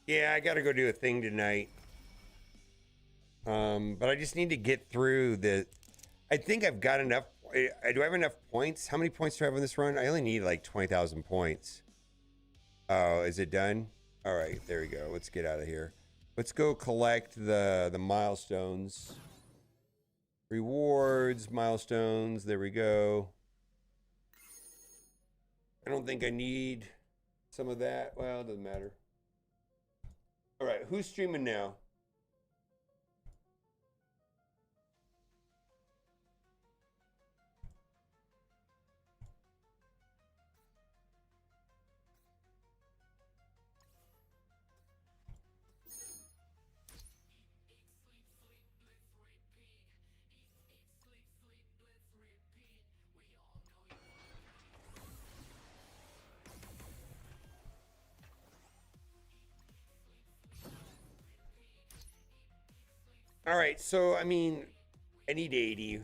Yeah, I gotta go do a thing tonight. But I just need to get through the. I think I've got enough. Do I have enough points? How many points do I have on this run? I only need like 20,000 points. Oh, is it done? All right, there we go. Let's get out of here. Let's go collect the milestones. Rewards, milestones. There we go. I don't think I need some of that. Well, it doesn't matter. All right, who's streaming now? All right, so I mean, I need 80.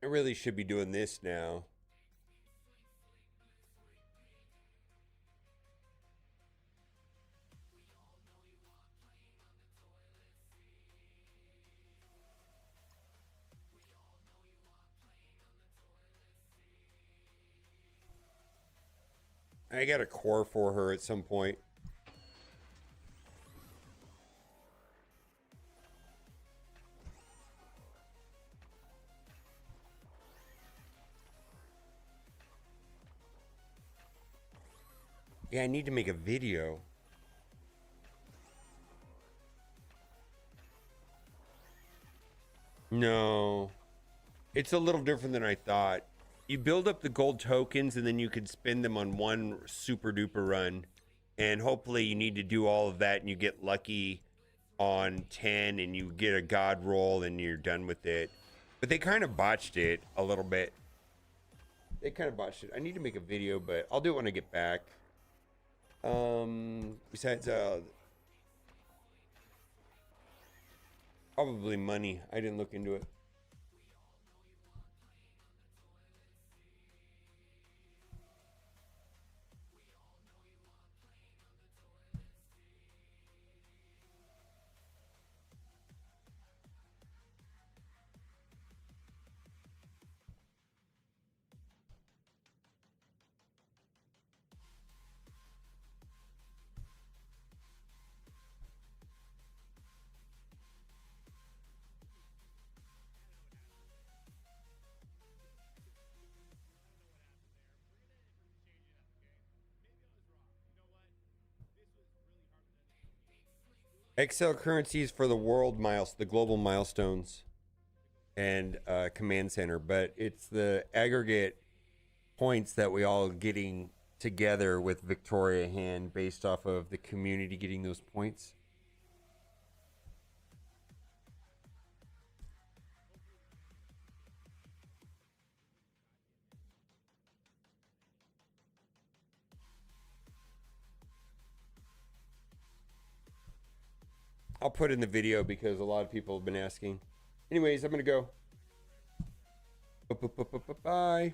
I really should be doing this now. I got a core for her at some point. Yeah, I need to make a video. No. It's a little different than I thought. You build up the gold tokens and then you can spend them on one super duper run. And hopefully you need to do all of that and you get lucky on 10 and you get a god roll and you're done with it. But they kind of botched it a little bit. They kind of botched it. I need to make a video, but I'll do it when I get back. Besides, probably money. I didn't look into it. XL currencies for the world the global milestones and command center, but it's the aggregate points that we all getting together with Victoria Hand based off of the community getting those points. I'll put in the video because a lot of people have been asking. Anyways, I'm going to go. Bye.